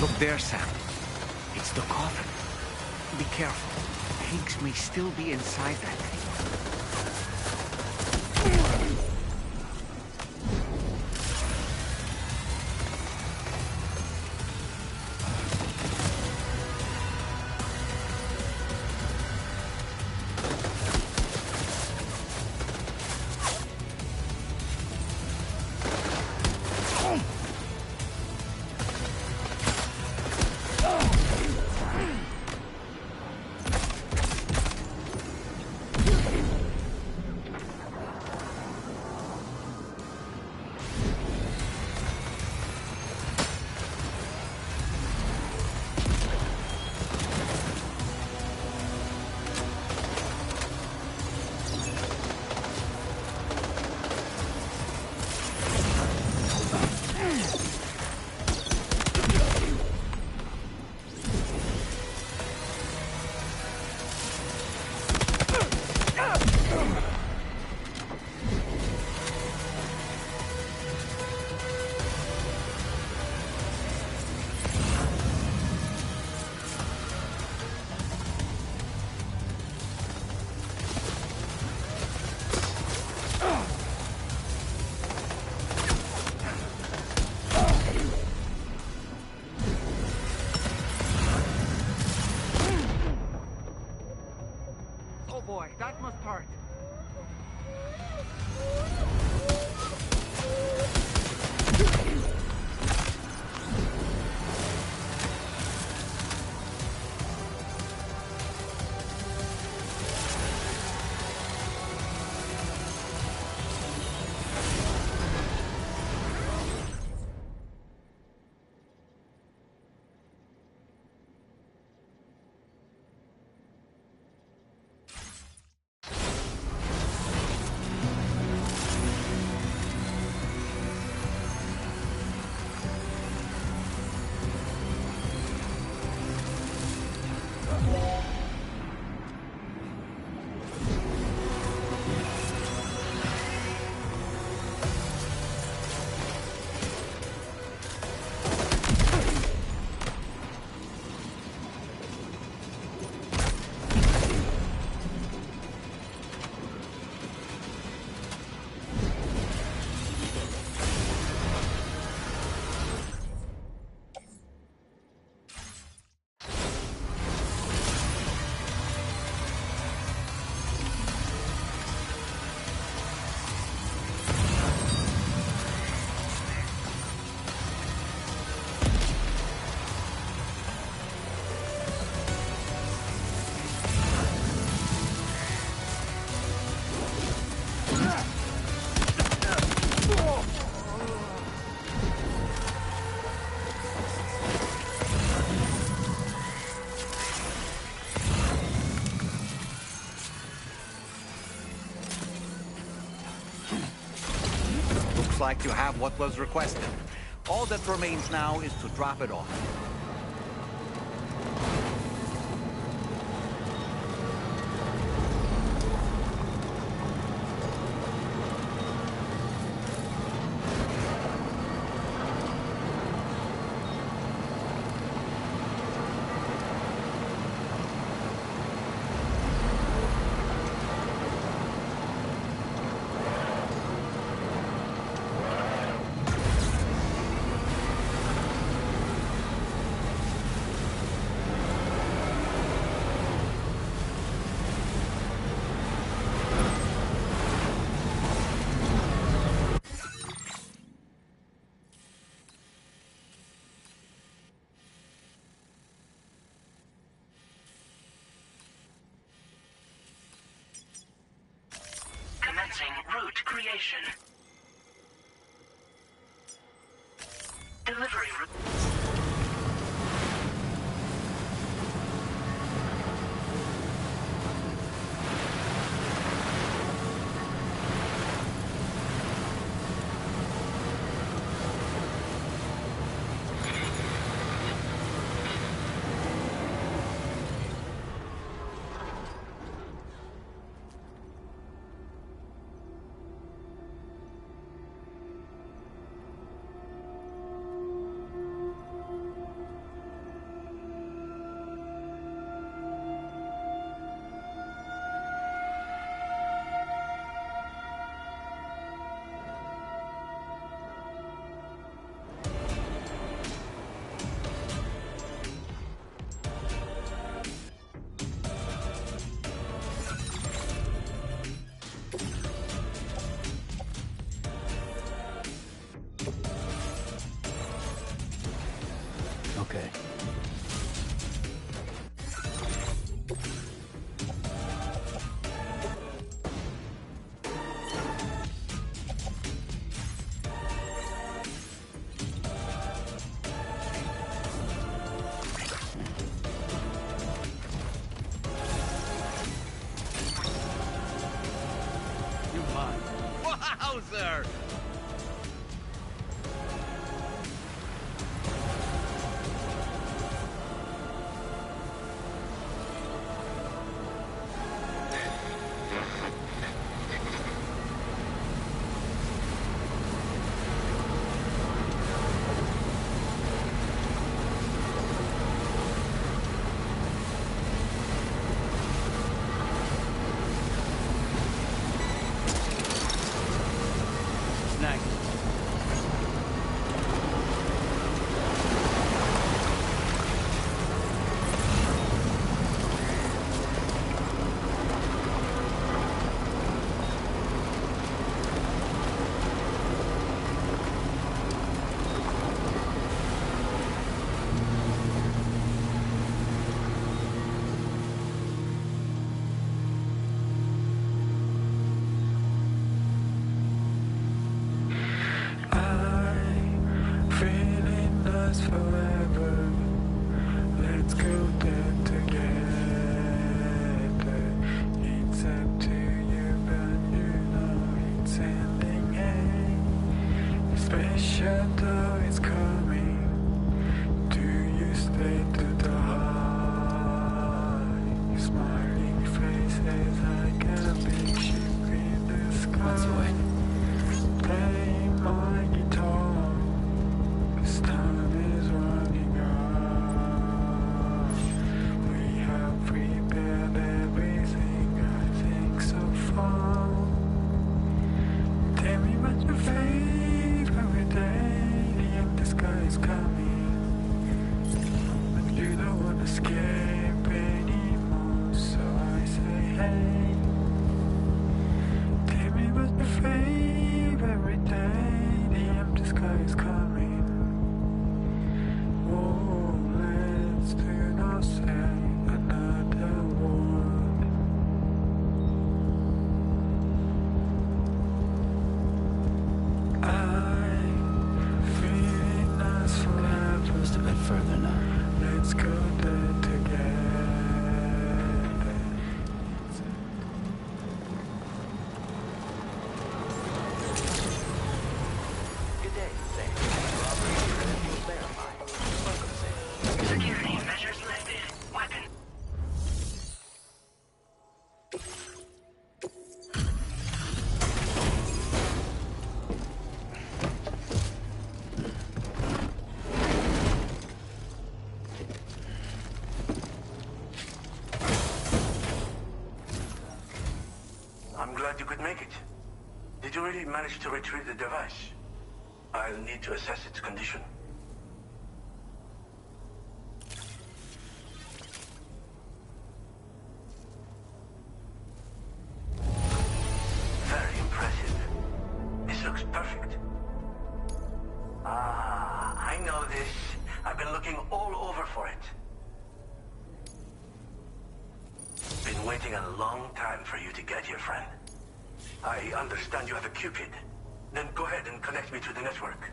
Look there, Sam. It's the coffin. Be careful. Higgs may still be inside that thing. Oh boy, that must hurt. Looks like you have what was requested. All that remains now is to drop it off. Commencing route creation. Delivery route. Okay. You mine. Wowzer! Let's wait. Just a bit further now. Let's go there together. Good day, Sam. Robbery credentials verified. Welcome, Sam. Security measures lifted. Weapon. I'm glad you could make it. Did you really manage to retrieve the device? I'll need to assess its condition. Very impressive. This looks perfect. Ah, I know this. I've been looking all over for it. Been waiting a long time for you to get here, friend. I understand you have a Cupid. Then go ahead and connect me to the network.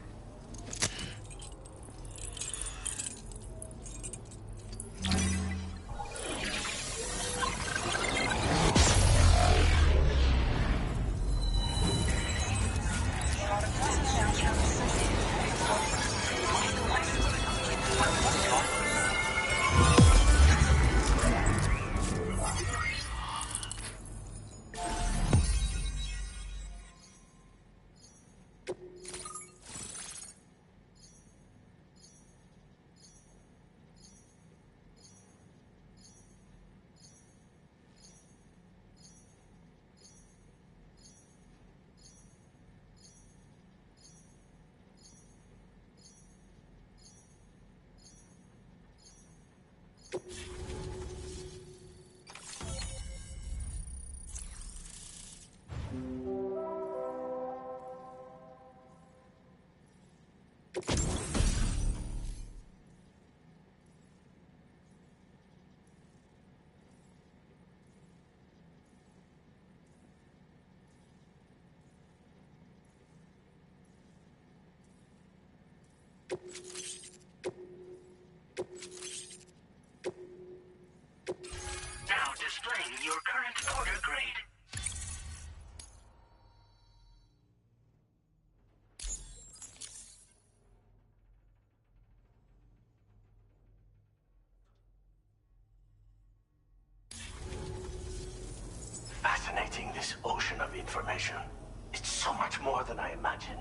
Now displaying your current order grade. Fascinating, this ocean of information. It's so much more than I imagined.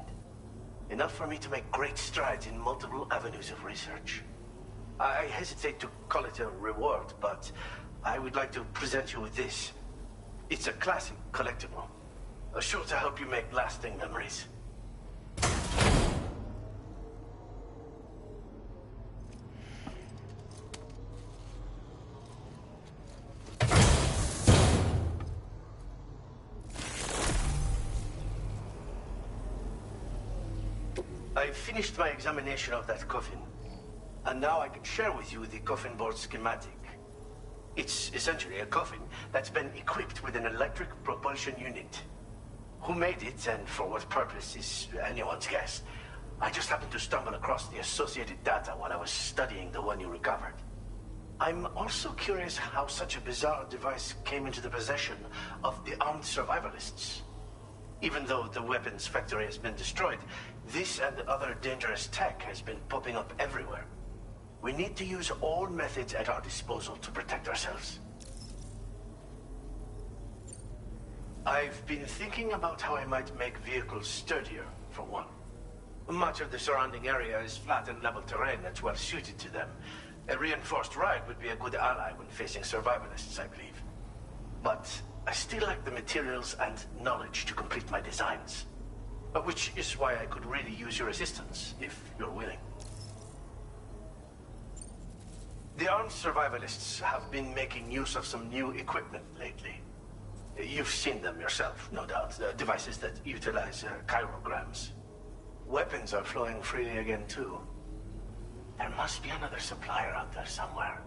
Enough for me to make great strides in multiple avenues of research. I hesitate to call it a reward, but I would like to present you with this. It's a classic collectible. Sure to help you make lasting memories. I finished my examination of that coffin, and now I can share with you the coffin board schematic. It's essentially a coffin that's been equipped with an electric propulsion unit. Who made it and for what purpose is anyone's guess. I just happened to stumble across the associated data while I was studying the one you recovered. I'm also curious how such a bizarre device came into the possession of the armed survivalists. Even though the weapons factory has been destroyed, this and other dangerous tech has been popping up everywhere. We need to use all methods at our disposal to protect ourselves. I've been thinking about how I might make vehicles sturdier, for one. Much of the surrounding area is flat and level terrain that's well suited to them. A reinforced ride would be a good ally when facing survivalists, I believe. But I still lack the materials and knowledge to complete my designs. Which is why I could really use your assistance, if you're willing. The armed survivalists have been making use of some new equipment lately. You've seen them yourself, no doubt. Devices that utilize chirograms. Weapons are flowing freely again, too. There must be another supplier out there somewhere.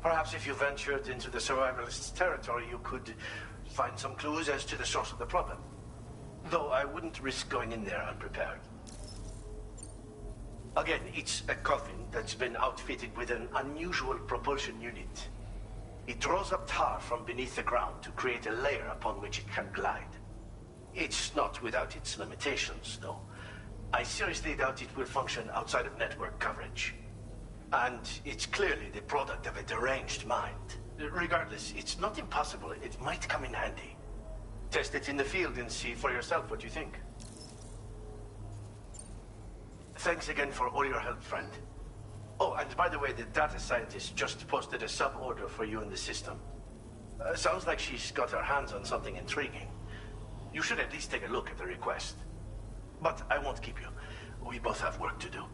Perhaps if you ventured into the survivalists' territory, you could find some clues as to the source of the problem. Though I wouldn't risk going in there unprepared. Again, it's a coffin that's been outfitted with an unusual propulsion unit. It draws up tar from beneath the ground to create a layer upon which it can glide. It's not without its limitations, though. I seriously doubt it will function outside of network coverage. And it's clearly the product of a deranged mind. Regardless, it's not impossible. It might come in handy. Test it in the field and see for yourself what you think. Thanks again for all your help, friend. Oh, and by the way, the data scientist just posted a sub-order for you in the system. Sounds like she's got her hands on something intriguing. You should at least take a look at the request. But I won't keep you. We both have work to do.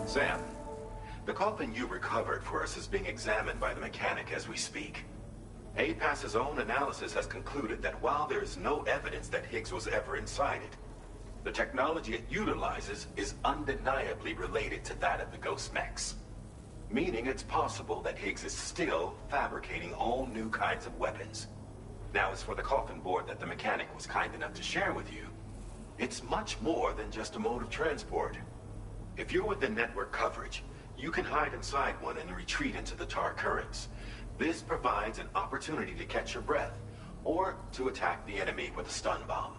Sam, the coffin you recovered for us is being examined by the mechanic as we speak. APAS's own analysis has concluded that while there is no evidence that Higgs was ever inside it, the technology it utilizes is undeniably related to that of the Ghost Mechs. Meaning it's possible that Higgs is still fabricating all new kinds of weapons. Now, as for the coffin board that the mechanic was kind enough to share with you, it's much more than just a mode of transport. If you're within network coverage, you can hide inside one and retreat into the tar currents. This provides an opportunity to catch your breath, or to attack the enemy with a stun bomb.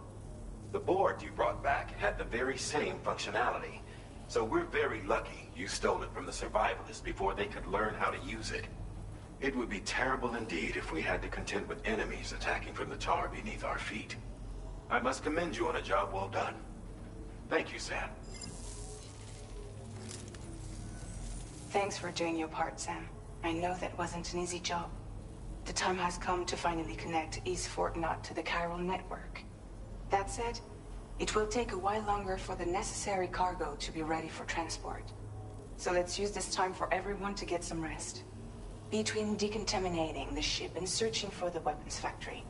The board you brought back had the very same functionality, so we're very lucky you stole it from the survivalists before they could learn how to use it. It would be terrible indeed if we had to contend with enemies attacking from the tar beneath our feet. I must commend you on a job well done. Thank you, Sam. Thanks for doing your part, Sam. I know that wasn't an easy job. The time has come to finally connect East Fort Knot to the chiral network. That said, it will take a while longer for the necessary cargo to be ready for transport. So let's use this time for everyone to get some rest. Between decontaminating the ship and searching for the weapons factory,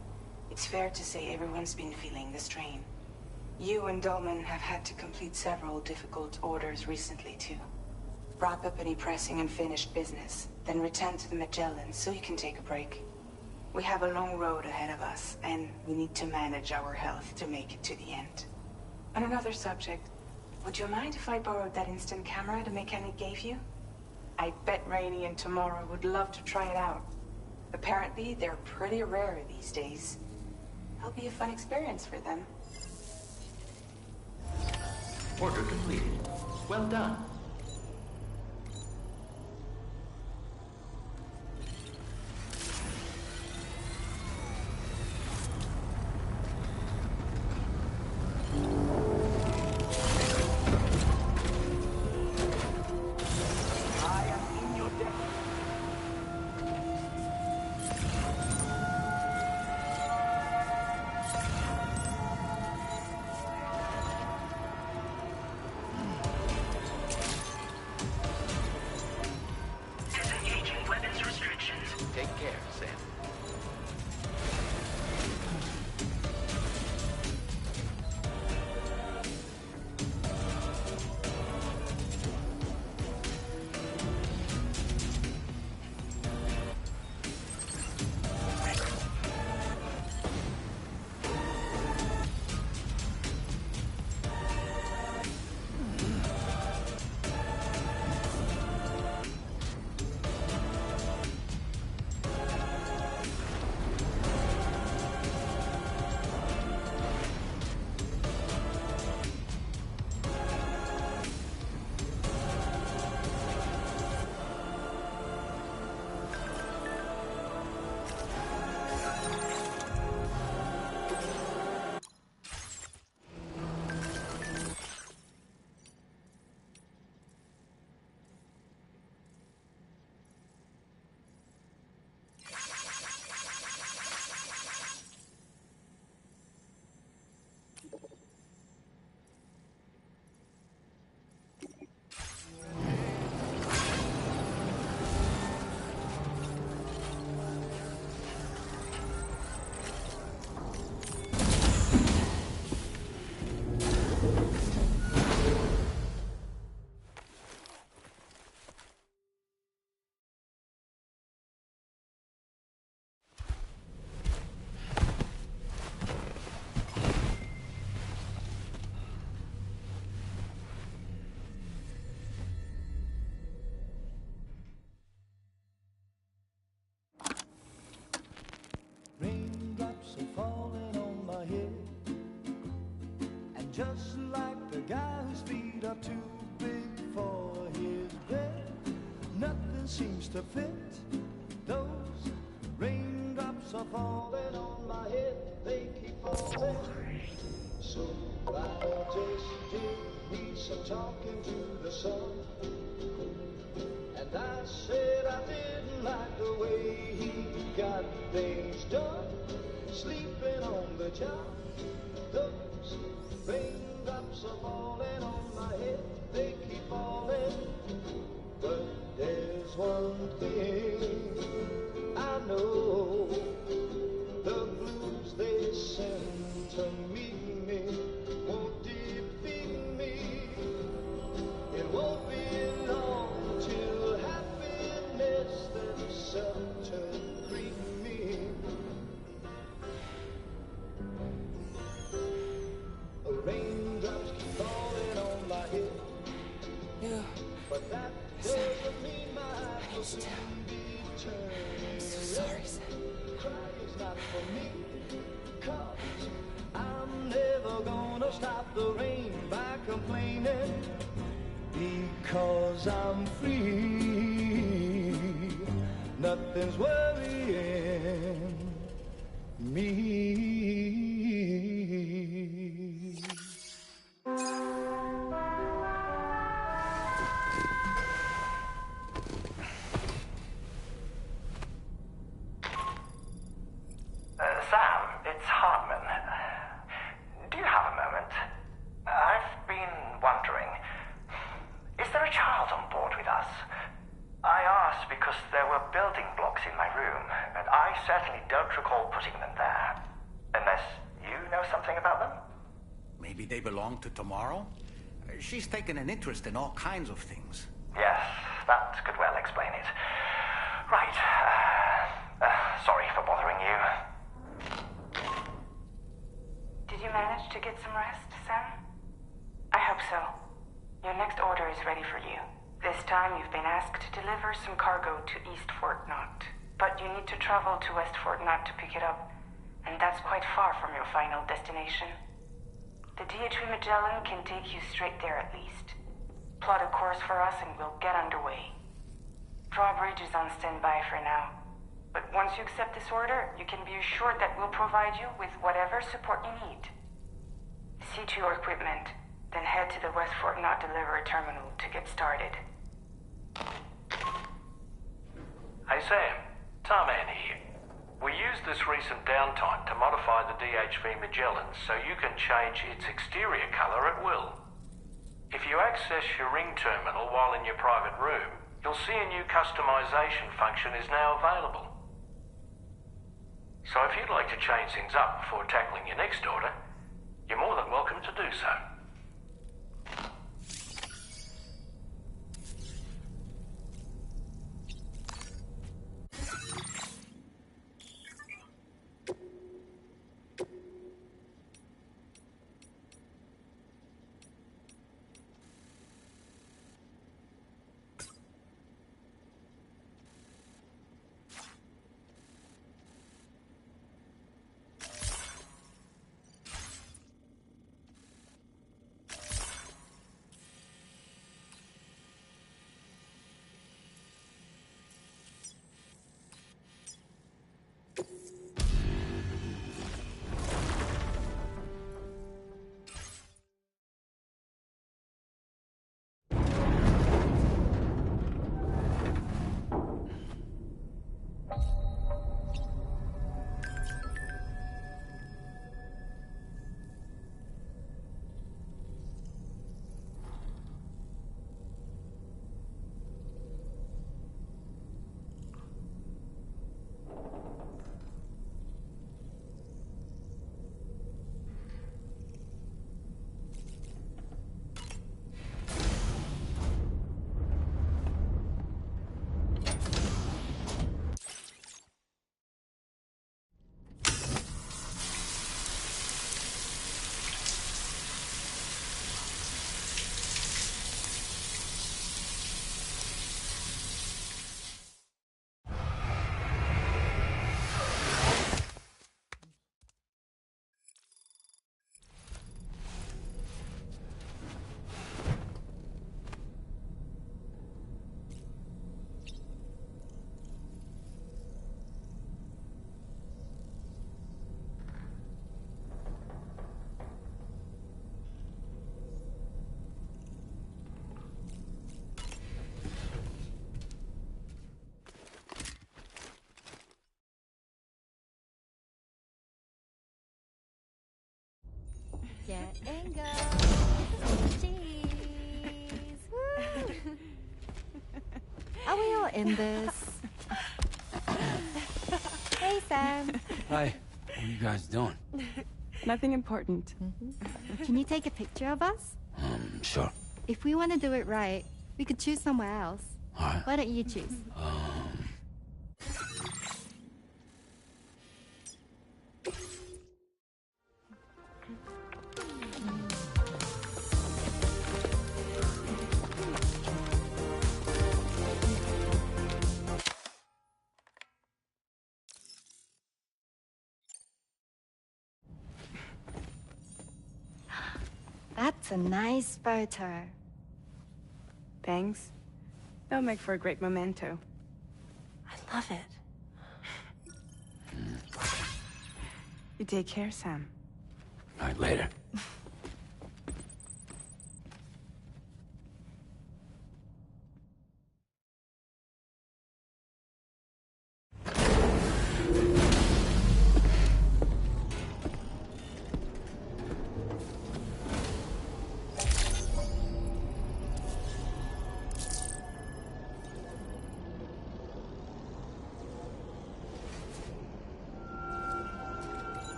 it's fair to say everyone's been feeling the strain. You and Dolman have had to complete several difficult orders recently, too. Wrap up any pressing and finished business, then return to the Magellan so you can take a break. We have a long road ahead of us, and we need to manage our health to make it to the end. On another subject, would you mind if I borrowed that instant camera the mechanic gave you? I bet Rainey and Tomorrow would love to try it out. Apparently, they're pretty rare these days. It'll be a fun experience for them. Order completed. Well done. just like the guy whose feet are too big for his bed. Nothing seems to fit. Those raindrops are falling on my head. They keep falling. So I just did need some talking to the sun. And I said I didn't like the way he got things done. Sleeping on the job. Those raindrops are falling on my head. They keep falling. But there's one thing I know. The blues they send to meet me won't defeat me. It won't be long till happiness themselves to greet me. Raindrops keep falling on my head. Yeah. But that doesn't mean my eyes will soon be turning. I'm so sorry, Sam. Crying's not for me. 'Cause I'm never gonna stop the rain by complaining. Because I'm free. Nothing's worrying me. Sam, it's Hartman. Do you have a moment? I've been wondering, is there a child on board with us? I asked because there were building blocks in my room, and I certainly don't recall putting them there. Unless you know something about them? Maybe they belong to Tomorrow? She's taken an interest in all kinds of things. Yes, that could well explain it. Right. Sorry for bothering you. Did you manage to get some rest, Sam? I hope so. Your next order is ready for you. This time you've been asked to deliver some cargo to East Fort Knot. But you need to travel to West Fort Knot to pick it up. And that's quite far from your final destination. The DHV Magellan can take you straight there at least. Plot a course for us and we'll get underway. Drawbridge is on standby for now. But once you accept this order, you can be assured that we'll provide you with whatever support you need. See to your equipment, then head to the West Fort Knot delivery terminal to get started. Hey Sam, Tarman here. We used this recent downtime to modify the DHV Magellan so you can change its exterior colour at will. If you access your ring terminal while in your private room, you'll see a new customization function is now available. So if you'd like to change things up before tackling your next order, you're more than welcome to do so. Ingo. Cheese. Woo. Are we all in this? Hey, Sam. Hi. What are you guys doing? Nothing important. Can you take a picture of us? Sure. If we want to do it right, we could choose somewhere else. Alright. Why don't you choose? That's a nice photo. Thanks. They'll make for a great memento. I love it. You take care, Sam. Alright, later.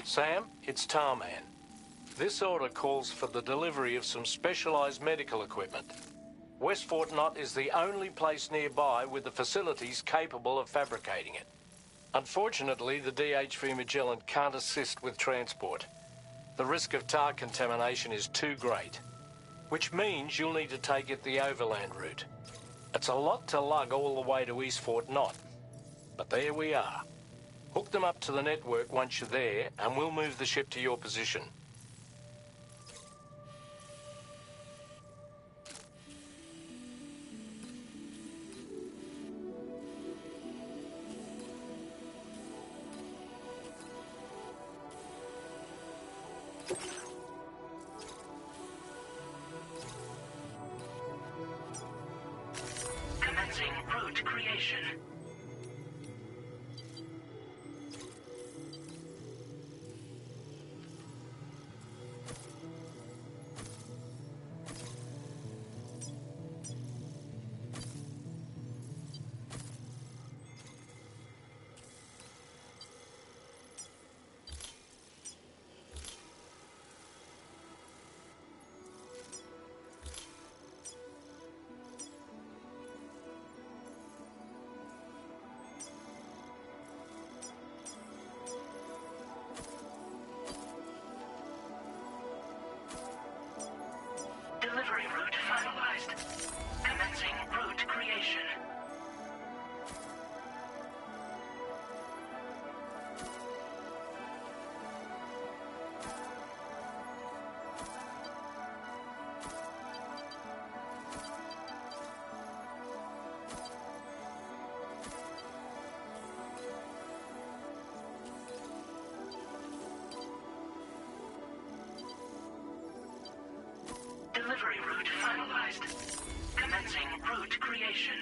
Sam, it's Tarman. This order calls for the delivery of some specialized medical equipment. West Fort Knott is the only place nearby with the facilities capable of fabricating it. Unfortunately, the DHV Magellan can't assist with transport. The risk of tar contamination is too great, which means you'll need to take it the overland route. It's a lot to lug all the way to East Fort Knott, but there we are. Hook them up to the network once you're there, and we'll move the ship to your position. Commencing route creation. Delivery route finalized. Commencing route creation. Delivery route finalized. Commencing route creation.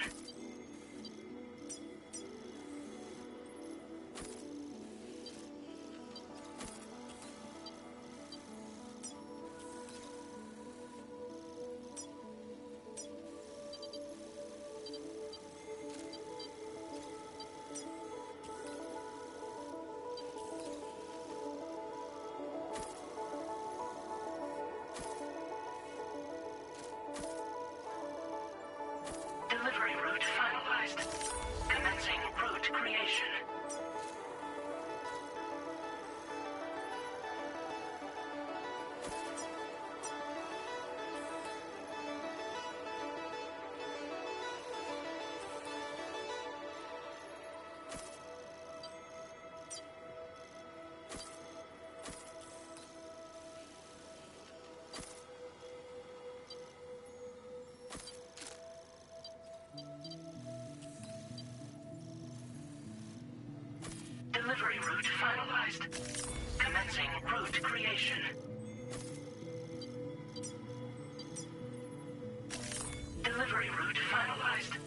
Delivery route finalized. Commencing route creation. Delivery route finalized.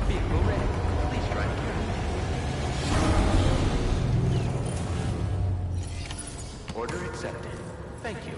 Vehicle ready. Please drive carefully. Order accepted. Thank you.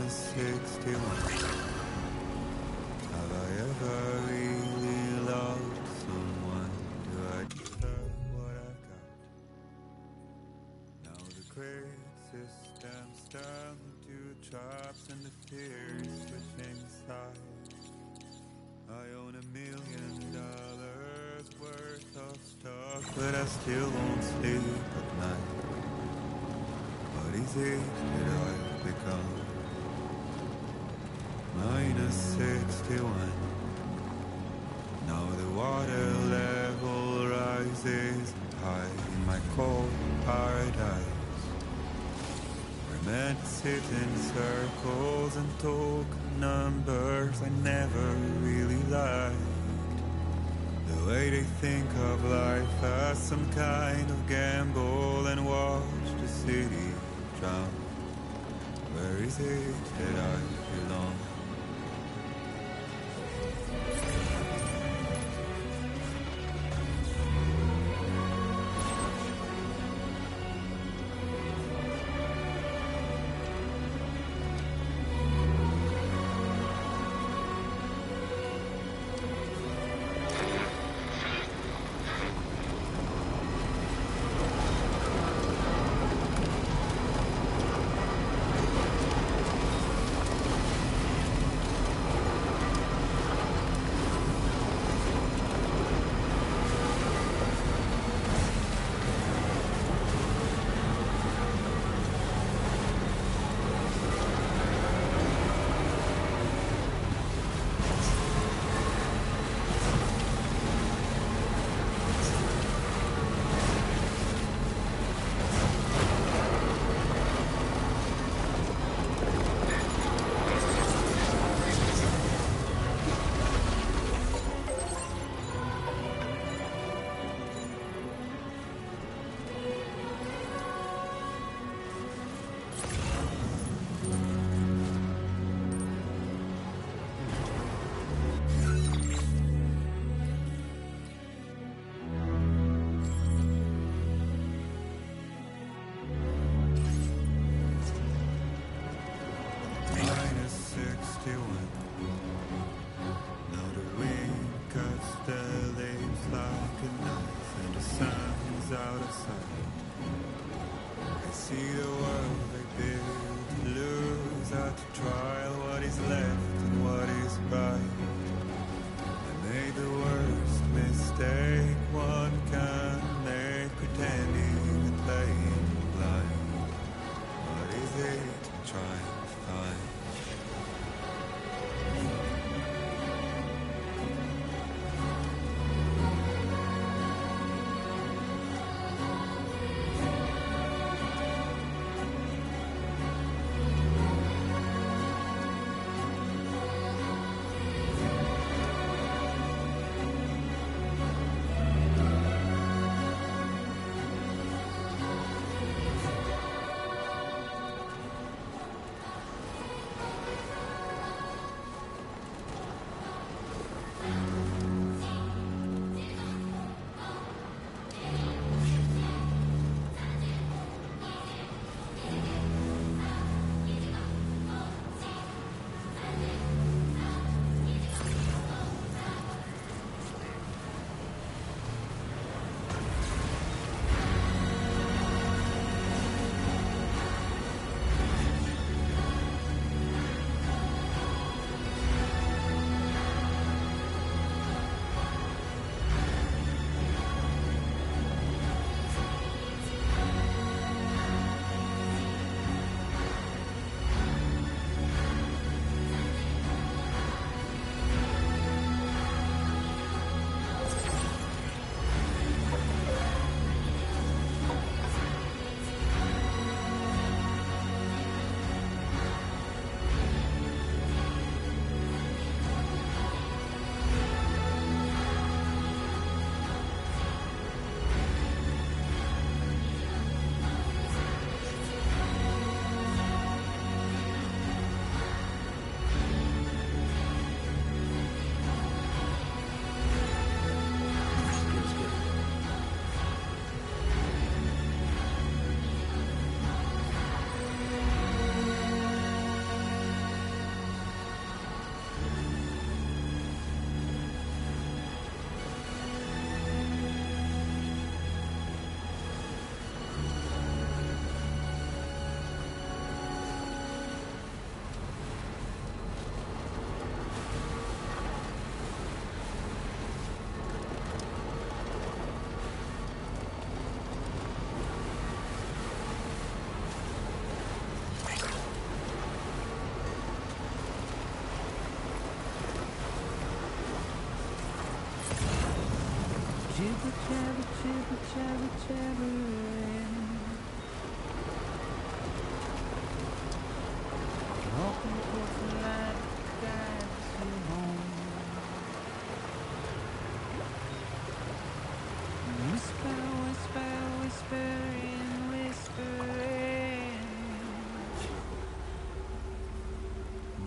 -61. Have I ever really loved someone? Do I deserve what I've got? Now the great system's turned to traps and the fears switching sides. I own $1 million worth of stock, but I still won't sleep at night. What is it that I've become? -61. Now the water level rises high in my cold paradise. We're meant to sit in circles and talk numbers I never really liked. The way they think of life as some kind of gamble and watch the city drown. Where is it that I belong?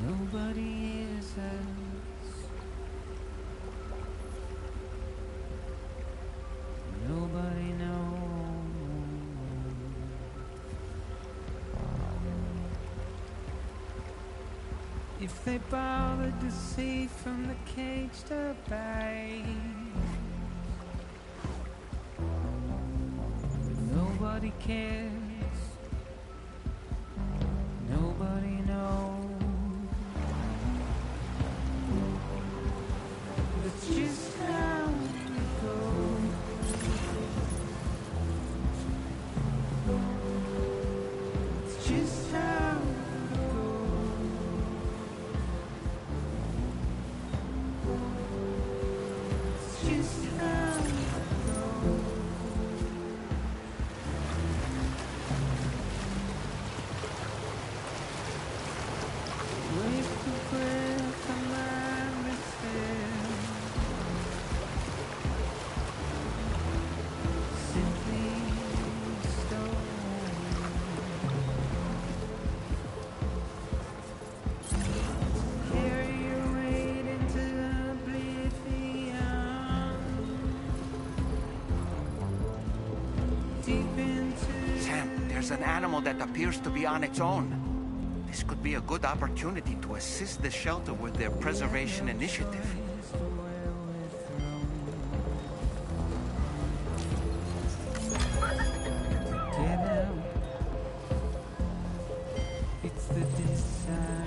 Nobody is us. Nobody knows. If they bothered to see from the cage to bay, nobody cares. Nobody knows. It's just how it goes. It's just how it goes. It's just how it goes. Wait for breath on my wrist. Simply stone. Carry your weight into oblivion. Deep into Sam, there's an animal that appears to be on its own. This could be a good opportunity to assist the shelter with their preservation initiative. Get out. It's the desire.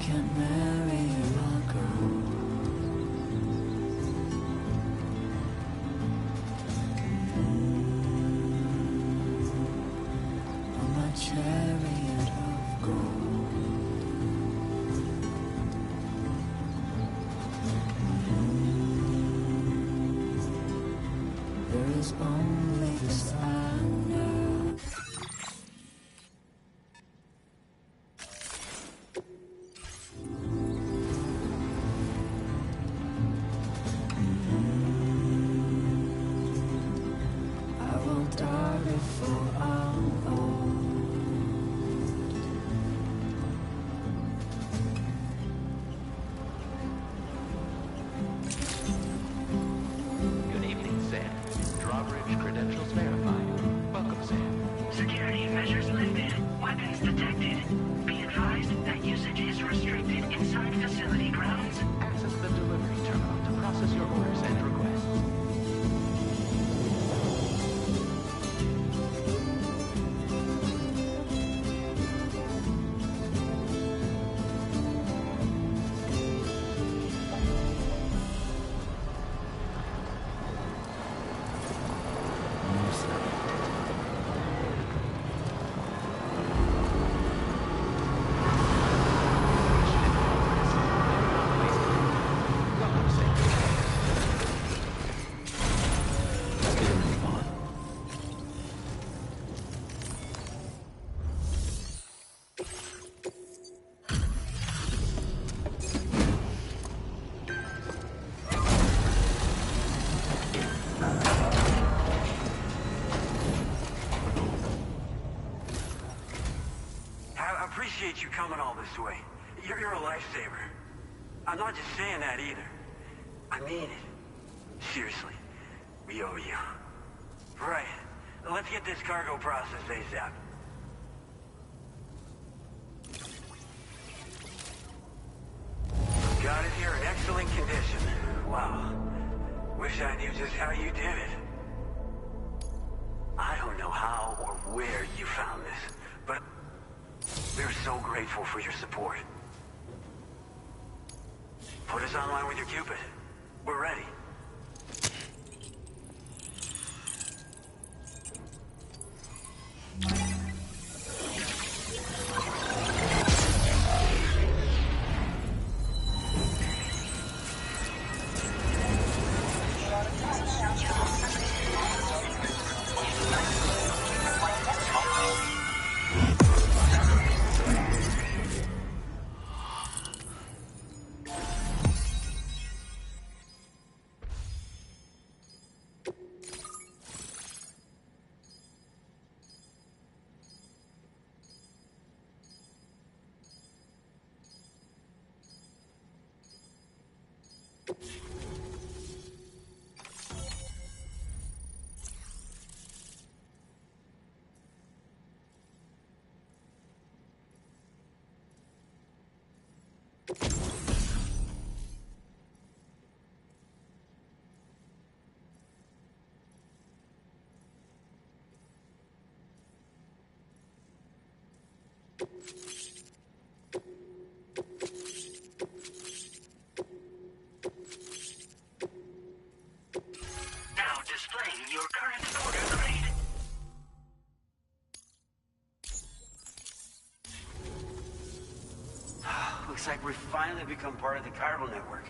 Can't marry you, I'll go. 'cause only this I know. I won't die before I'm old. Good evening, Sam. Drawbridge credentials verified. Welcome, Sam. Security measures lifted. Weapons detected. Be advised that usage is restricted inside facility grounds. Access the delivery terminal to process your orders and requests. I appreciate you coming all this way. You're a lifesaver. I'm not just saying that either. I mean it. Seriously. We owe you. Right. Let's get this cargo processed ASAP. Got it here in excellent condition. Wow. Wish I knew just how you did it. I don't know how or where you found this, but we're so grateful for your support. Put us online with your Cupid. We're ready. Now displaying your current order grade. Looks like we've finally become part of the chiral network.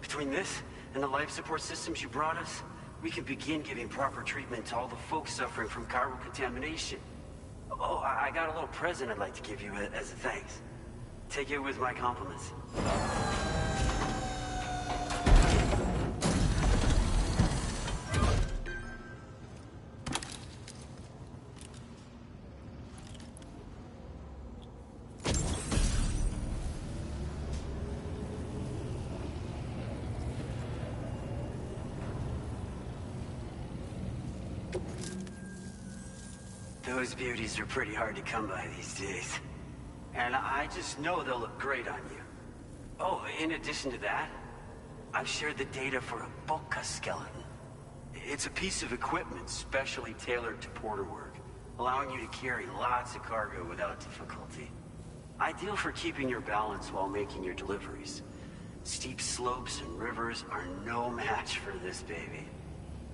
Between this and the life support systems you brought us, we can begin giving proper treatment to all the folks suffering from chiral contamination. Oh, I got a little present I'd like to give you as a thanks. Take it with my compliments. Those beauties are pretty hard to come by these days. And I just know they'll look great on you. Oh, in addition to that, I've shared the data for a Boca skeleton. It's a piece of equipment specially tailored to porter work, allowing you to carry lots of cargo without difficulty. Ideal for keeping your balance while making your deliveries. Steep slopes and rivers are no match for this baby.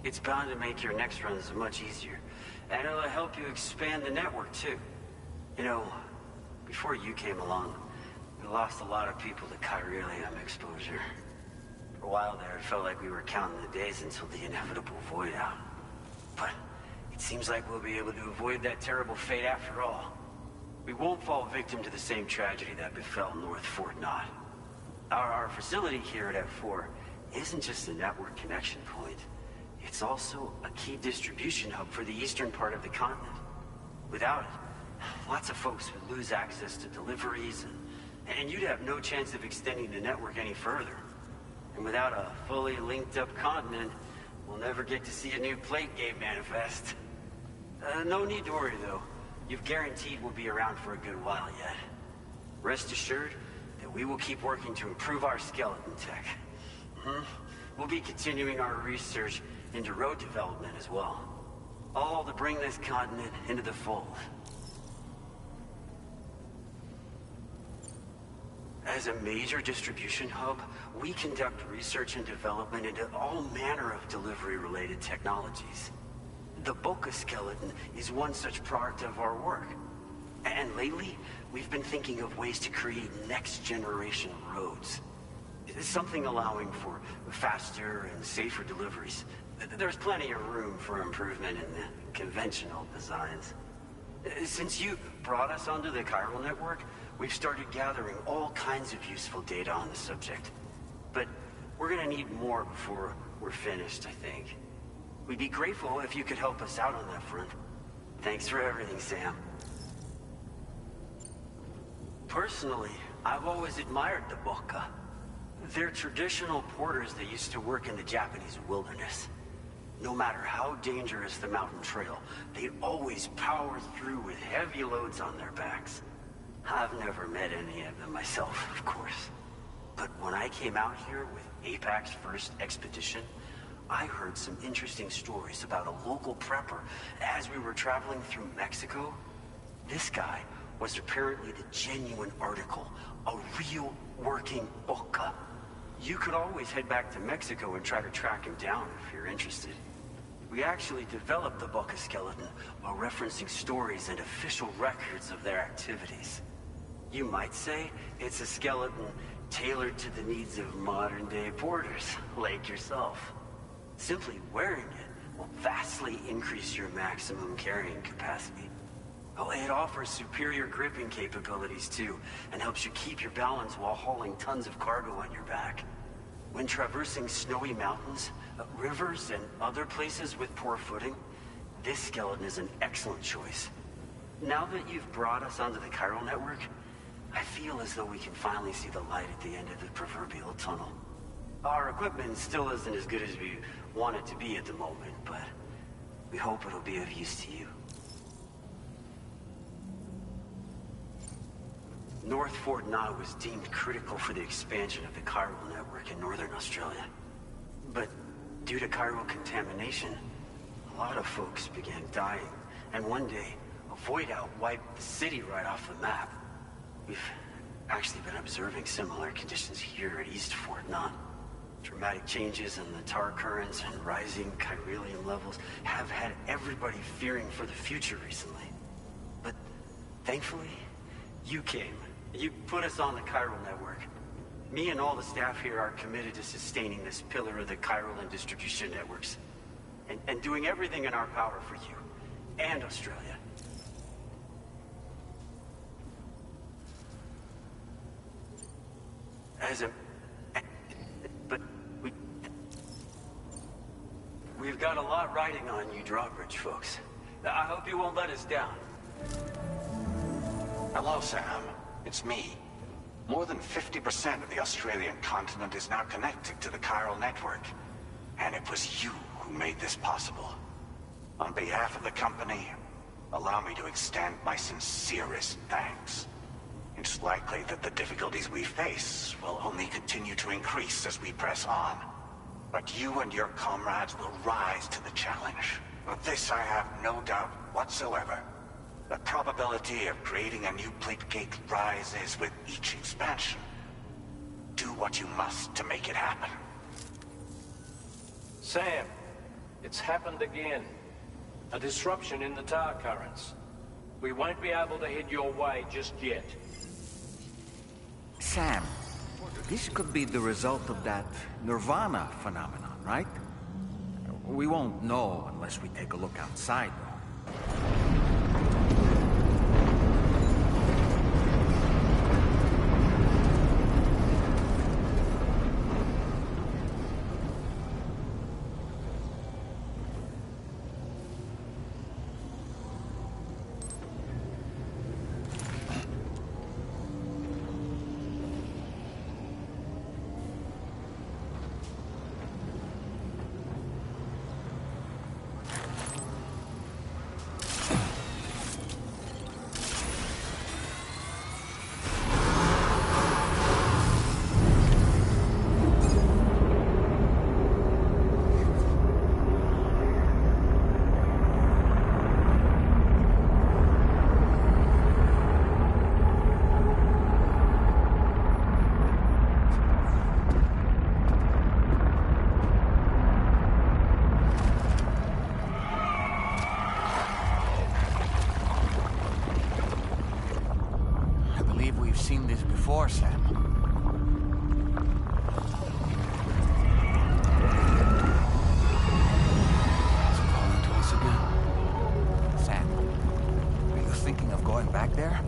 It's bound to make your next runs much easier, and it'll help you expand the network too. You know, before you came along, we lost a lot of people to chiralium exposure. For a while there, it felt like we were counting the days until the inevitable void out. but it seems like we'll be able to avoid that terrible fate after all. We won't fall victim to the same tragedy that befell North Fort Knott. Our facility here at F4 isn't just a network connection point. It's also a key distribution hub for the eastern part of the continent. Without it, lots of folks would lose access to deliveries, and you'd have no chance of extending the network any further. And without a fully linked up continent, we'll never get to see a new plate game manifest. No need to worry though. You've guaranteed we'll be around for a good while yet. Rest assured that we will keep working to improve our skeleton tech. We'll be continuing our research into road development as well. All to bring this continent into the fold. As a major distribution hub, we conduct research and development into all manner of delivery-related technologies. The Boca skeleton is one such product of our work. And lately, we've been thinking of ways to create next-generation roads. Something allowing for faster and safer deliveries. There's plenty of room for improvement in the conventional designs. Since you brought us onto the chiral network, we've started gathering all kinds of useful data on the subject. But we're gonna need more before we're finished, I think. We'd be grateful if you could help us out on that front. Thanks for everything, Sam. Personally, I've always admired the Boca. They're traditional porters that used to work in the Japanese wilderness. No matter how dangerous the mountain trail, they'd always power through with heavy loads on their backs. I've never met any of them myself, of course. But when I came out here with APAC's first expedition, I heard some interesting stories about a local prepper as we were traveling through Mexico. This guy was apparently the genuine article, a real working Boca. You could always head back to Mexico and try to track him down if you're interested. We actually developed the Boca skeleton while referencing stories and official records of their activities. You might say it's a skeleton tailored to the needs of modern-day porters, like yourself. Simply wearing it will vastly increase your maximum carrying capacity. Oh, it offers superior gripping capabilities too, and helps you keep your balance while hauling tons of cargo on your back. When traversing snowy mountains, rivers, and other places with poor footing, this skeleton is an excellent choice. Now that you've brought us onto the chiral network, I feel as though we can finally see the light at the end of the proverbial tunnel. Our equipment still isn't as good as we want it to be at the moment, but we hope it'll be of use to you. North Fort Knott was deemed critical for the expansion of the chiral network in northern Australia. But due to chiral contamination, a lot of folks began dying, and one day, a void out wiped the city right off the map. We've actually been observing similar conditions here at East Fort Knott. Dramatic changes in the tar currents and rising chiralium levels have had everybody fearing for the future recently. But thankfully, you came. You put us on the chiral network. Me and all the staff here are committed to sustaining this pillar of the chiral and distribution networks. And doing everything in our power for you and Australia. We've got a lot riding on you drawbridge folks. I hope you won't let us down. Hello, Sam. It's me. More than 50% of the Australian continent is now connected to the chiral network. And it was you who made this possible. On behalf of the company, allow me to extend my sincerest thanks. It's likely that the difficulties we face will only continue to increase as we press on. But you and your comrades will rise to the challenge. Of this I have no doubt whatsoever. The probability of creating a new plate gate rises with each expansion. Do what you must to make it happen. Sam, it's happened again. A disruption in the tar currents. We won't be able to head your way just yet. Sam, this could be the result of that Nirvana phenomenon, right? We won't know unless we take a look outside, though. We've seen this before, Sam. It's calling to us again. Sam, are you thinking of going back there?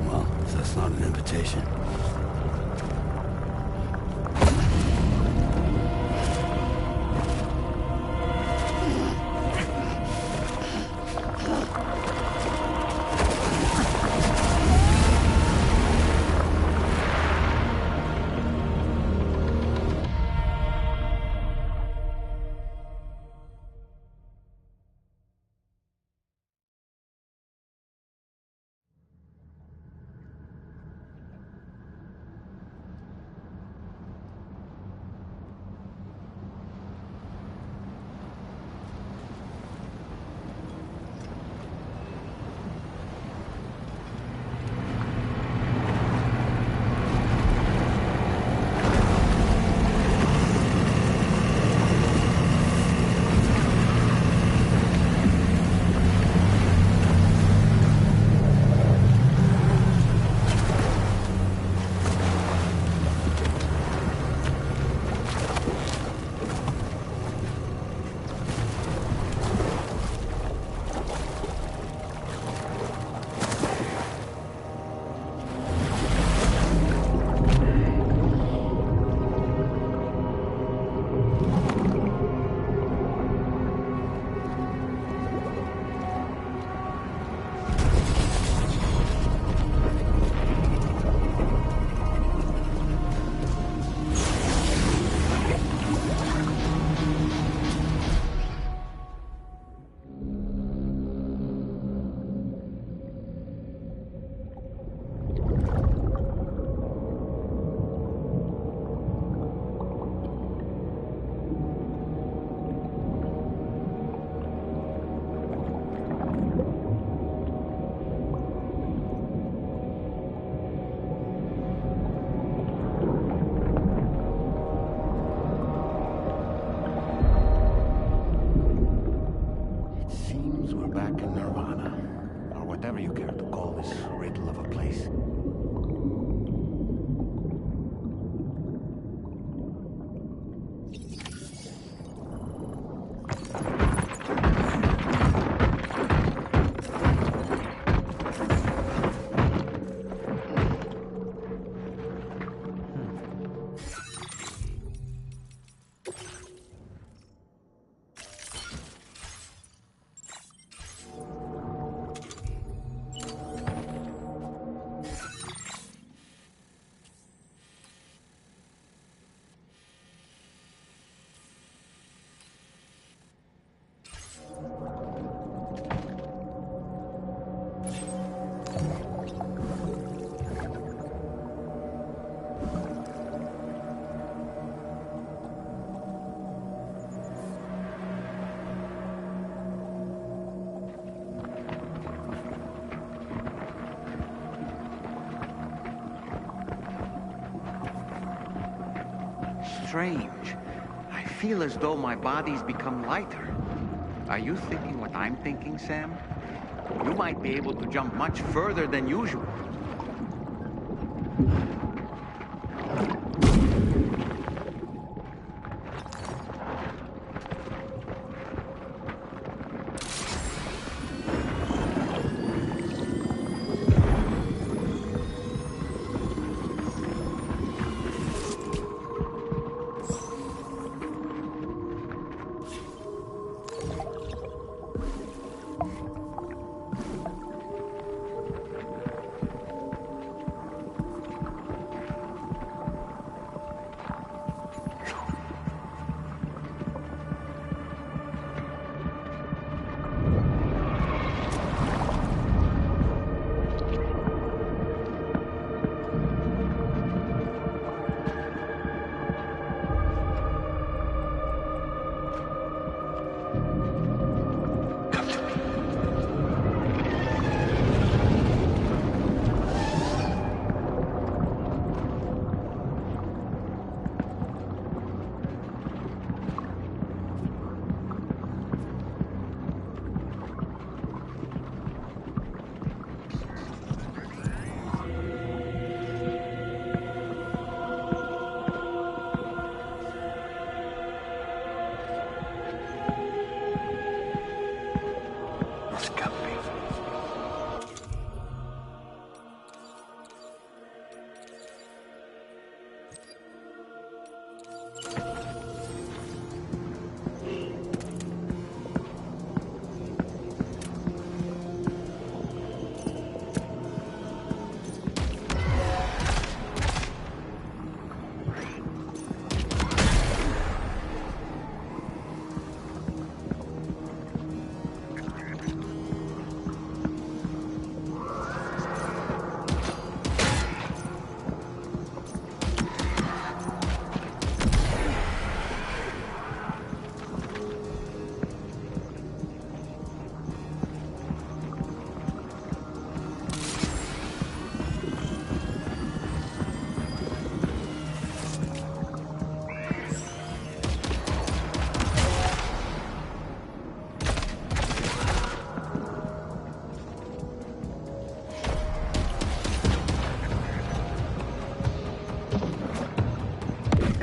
Well, that's not an invitation. Strange. I feel as though my body's become lighter. Are you thinking what I'm thinking, Sam? You might be able to jump much further than usual.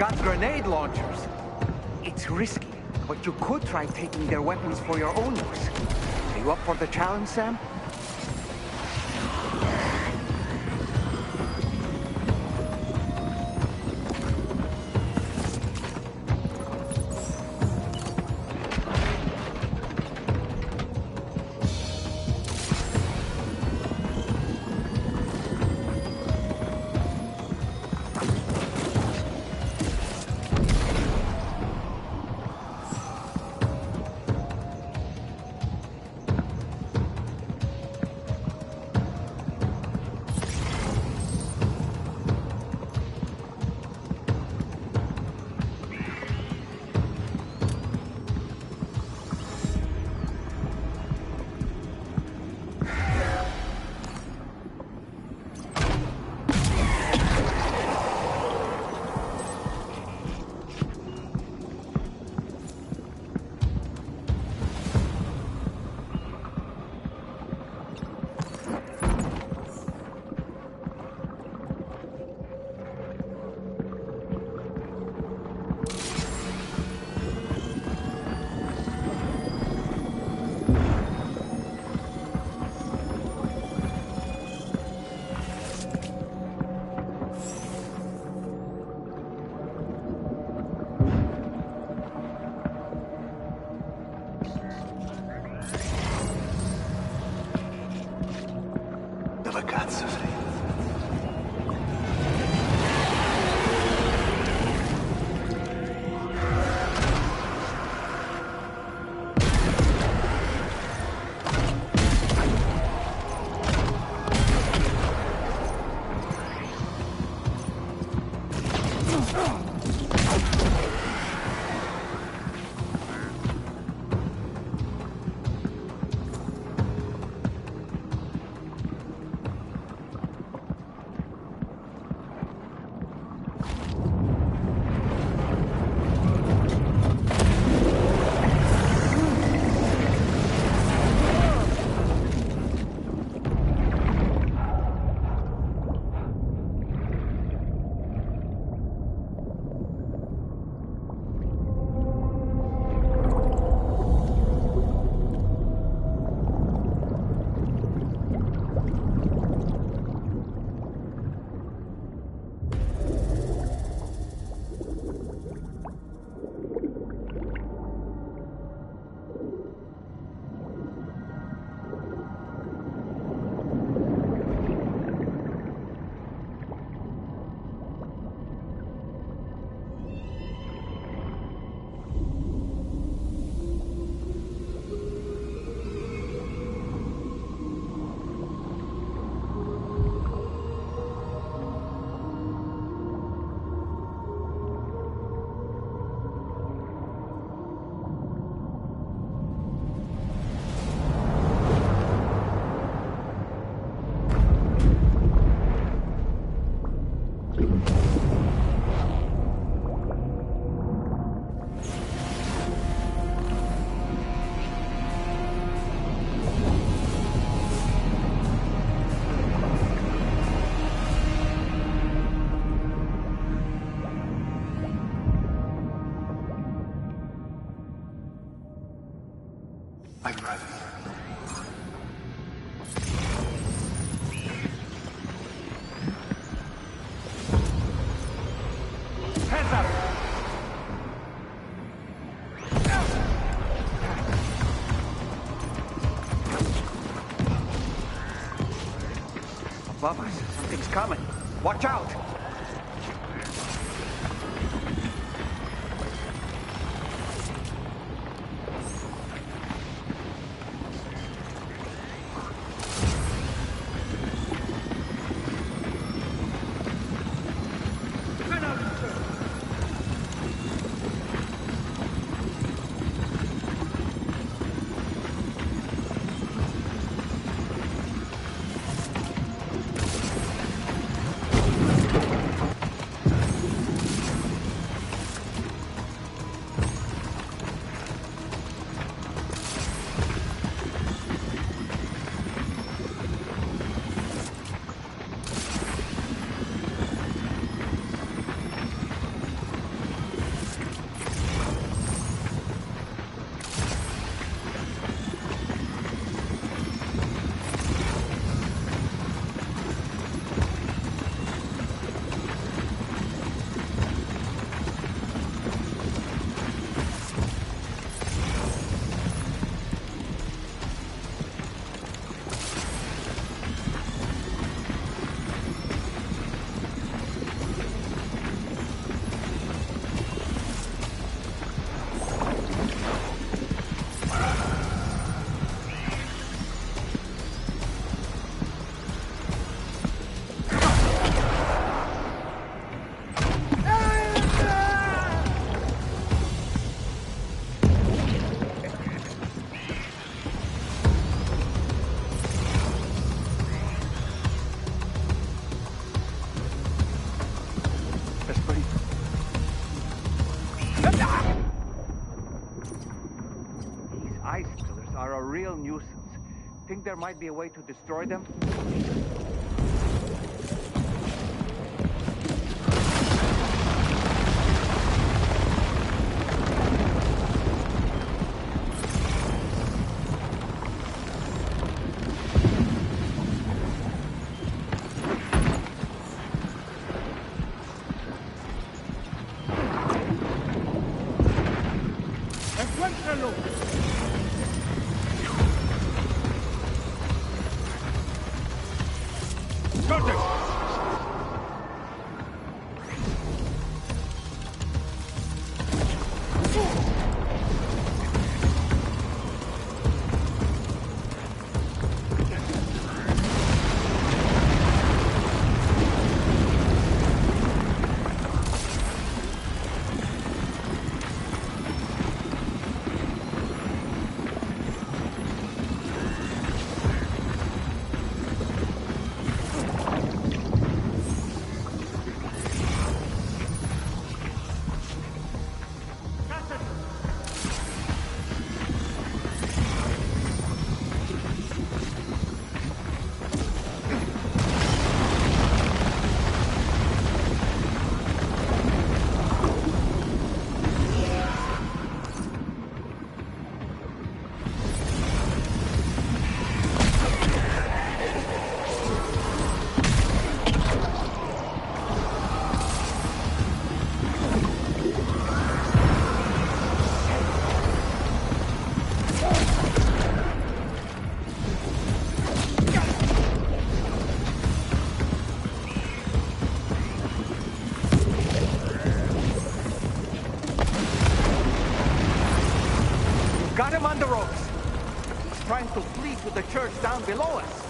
got grenade launchers. It's risky, but you could try taking their weapons for your own use. Are you up for the challenge, Sam? I'm ready. Hands up! Above us, something's coming. Watch out! Think there might be a way to destroy them? ¡Encuéntralo! Got him on the ropes. He's trying to flee to the church down below us.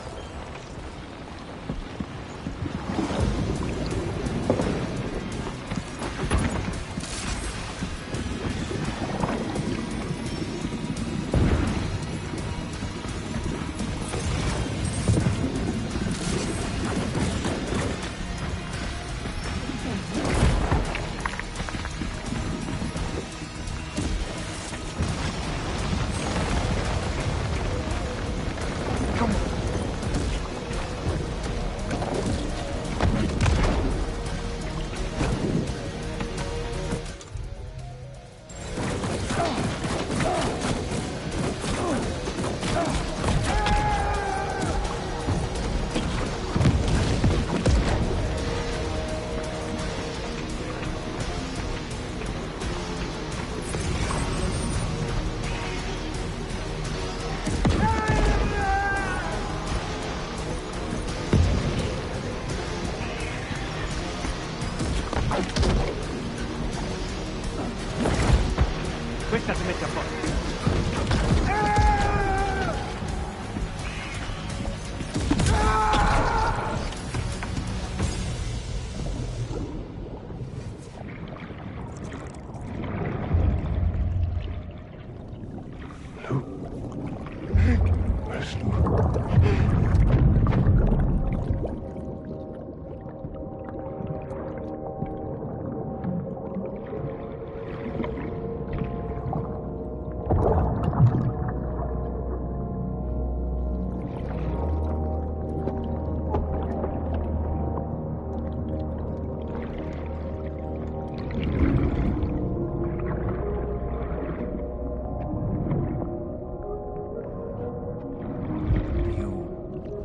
Questa si mette a posto.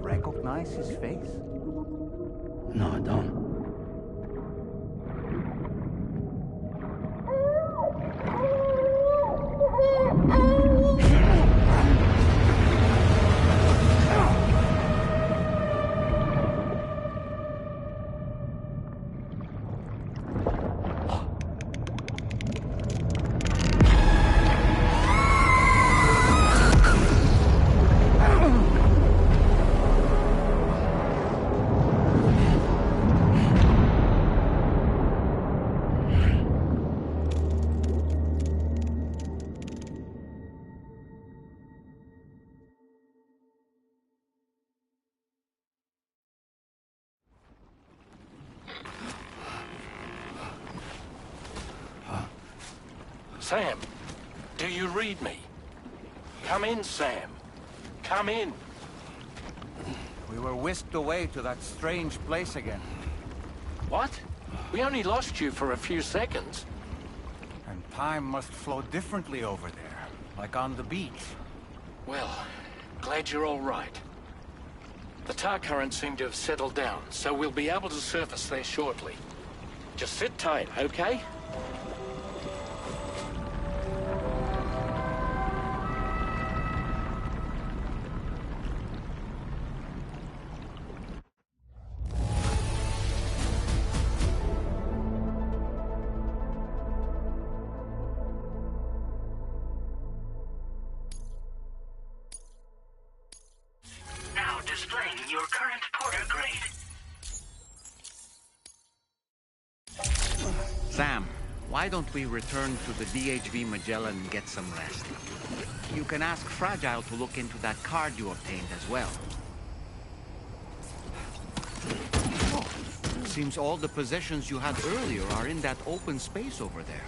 Recognize his face? No, I don't. Sam, do you read me? Come in, Sam. Come in. We were whisked away to that strange place again. What? We only lost you for a few seconds. And time must flow differently over there, like on the beach. Well, glad you're all right. The tar currents seem to have settled down, so we'll be able to surface there shortly. Just sit tight, okay? Now displaying your current Porter grade. Sam, why don't we return to the DHV Magellan and get some rest? You can ask Fragile to look into that card you obtained as well. Oh, seems all the possessions you had earlier are in that open space over there.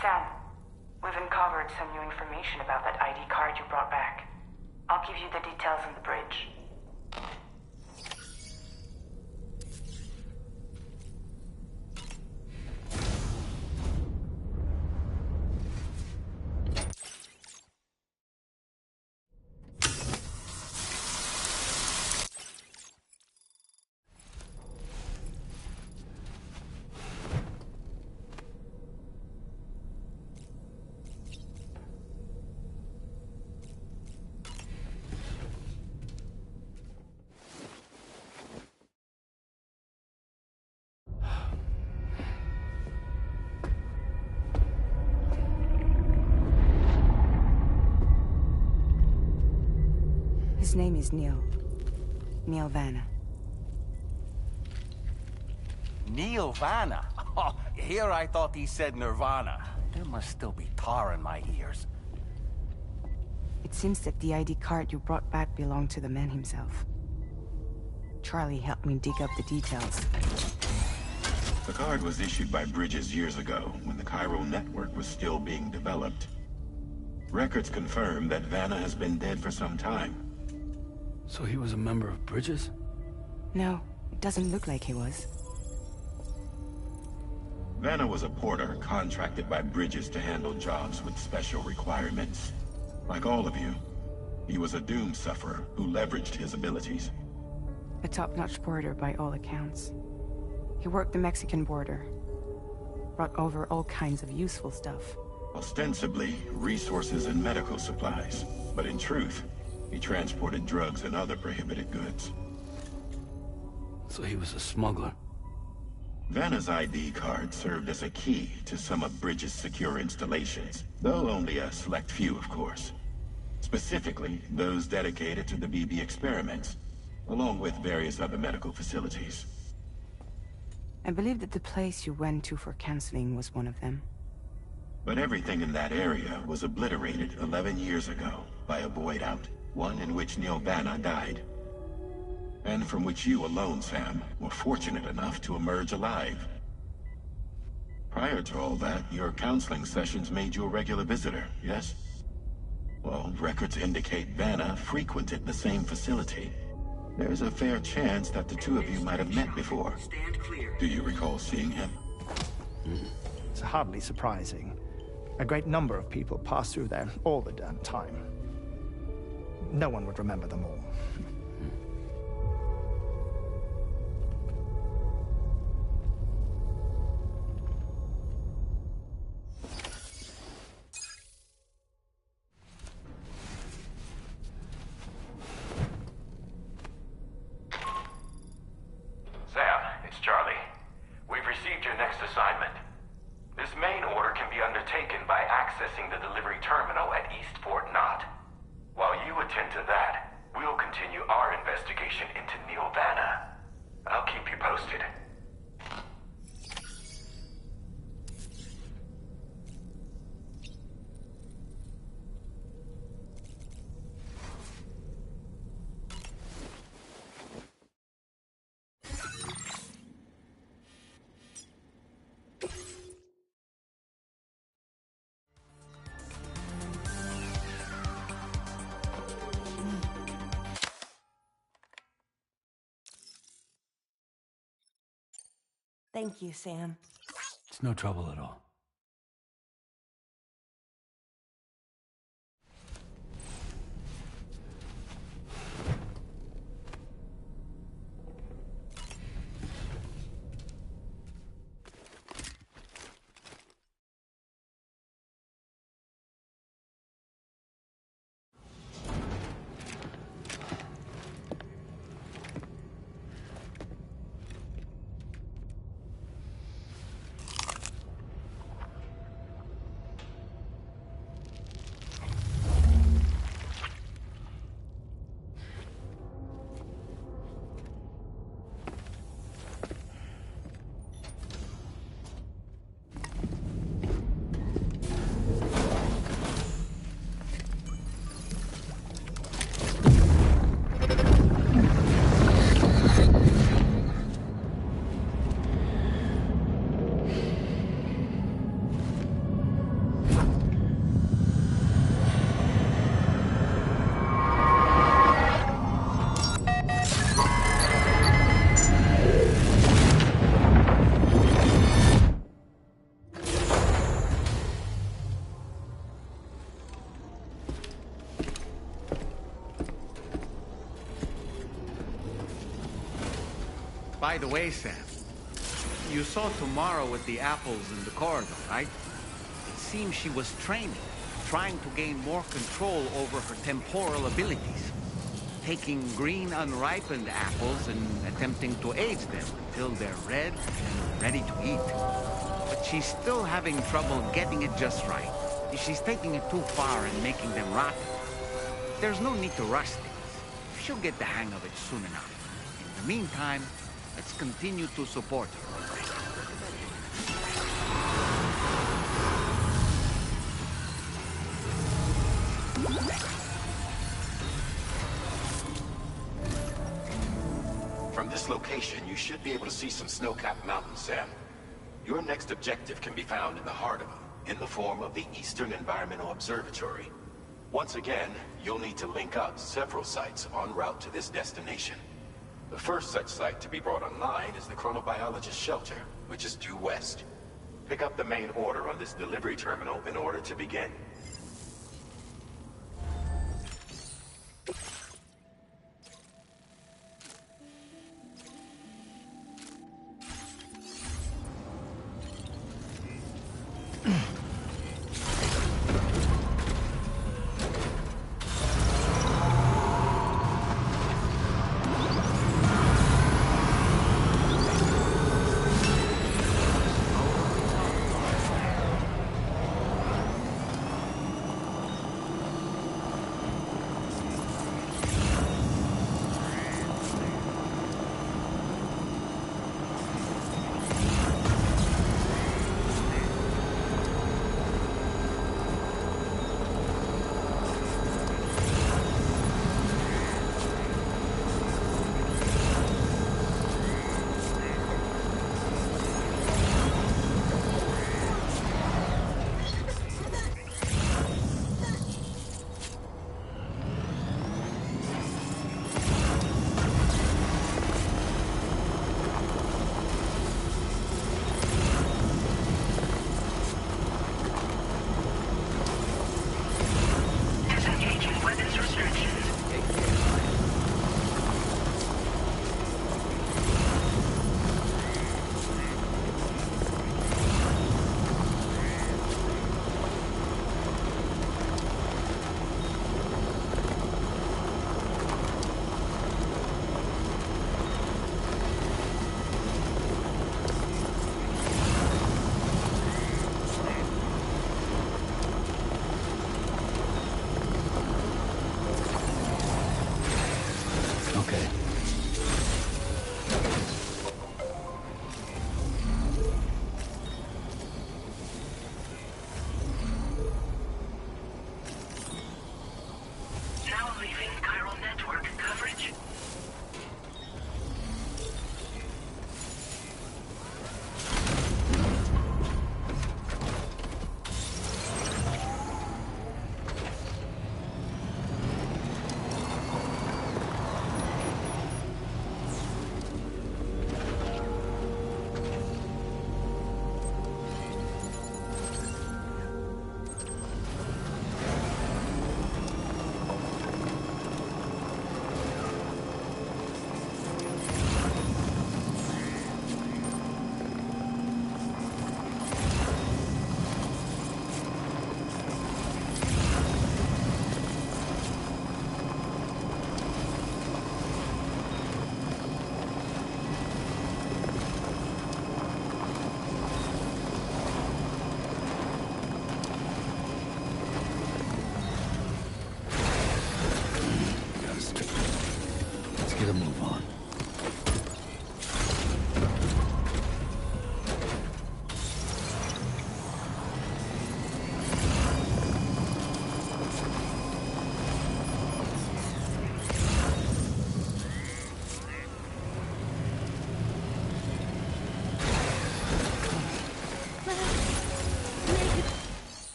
Sam, we've uncovered some new information about that ID card you brought back. I'll give you the details on the bridge. His name is Neil. Neil Vanna. Neil Vanna? Oh, here I thought he said Nirvana. There must still be tar in my ears. It seems that the ID card you brought back belonged to the man himself. Charlie helped me dig up the details. The card was issued by Bridges years ago, when the chiral network was still being developed. Records confirm that Vanna has been dead for some time. So he was a member of Bridges? No, it doesn't look like he was. Vanna was a porter contracted by Bridges to handle jobs with special requirements. Like all of you, he was a doom sufferer who leveraged his abilities. A top-notch porter by all accounts. He worked the Mexican border. Brought over all kinds of useful stuff. Ostensibly, resources and medical supplies. But in truth, he transported drugs and other prohibited goods. So he was a smuggler. Vanna's ID card served as a key to some of Bridges' secure installations, though only a select few, of course. Specifically, those dedicated to the BB experiments, along with various other medical facilities. I believe that the place you went to for counseling was one of them. But everything in that area was obliterated 11 years ago by a void out, one in which Neil Vanna died. And from which you alone, Sam, were fortunate enough to emerge alive. Prior to all that, your counseling sessions made you a regular visitor, yes? Well, records indicate Vanna frequented the same facility. There's a fair chance that the two of you might have met before. Do you recall seeing him? It's hardly surprising. A great number of people pass through there all the damn time. No one would remember them all. Thank you, Sam. It's no trouble at all. By the way, Sam, you saw Tomorrow with the apples in the corridor, right? It seems she was training, trying to gain more control over her temporal abilities. Taking green unripened apples and attempting to age them until they're red and ready to eat. But she's still having trouble getting it just right. She's taking it too far and making them rotten. There's no need to rush things. She'll get the hang of it soon enough. In the meantime, let's continue to support her. From this location, you should be able to see some snow-capped mountains, Sam. Your next objective can be found in the heart of them, in the form of the Eastern Environmental Observatory. Once again, you'll need to link up several sites en route to this destination. The first such site to be brought online is the Chronobiologist Shelter, which is due west. Pick up the main order on this delivery terminal in order to begin.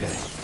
Okay.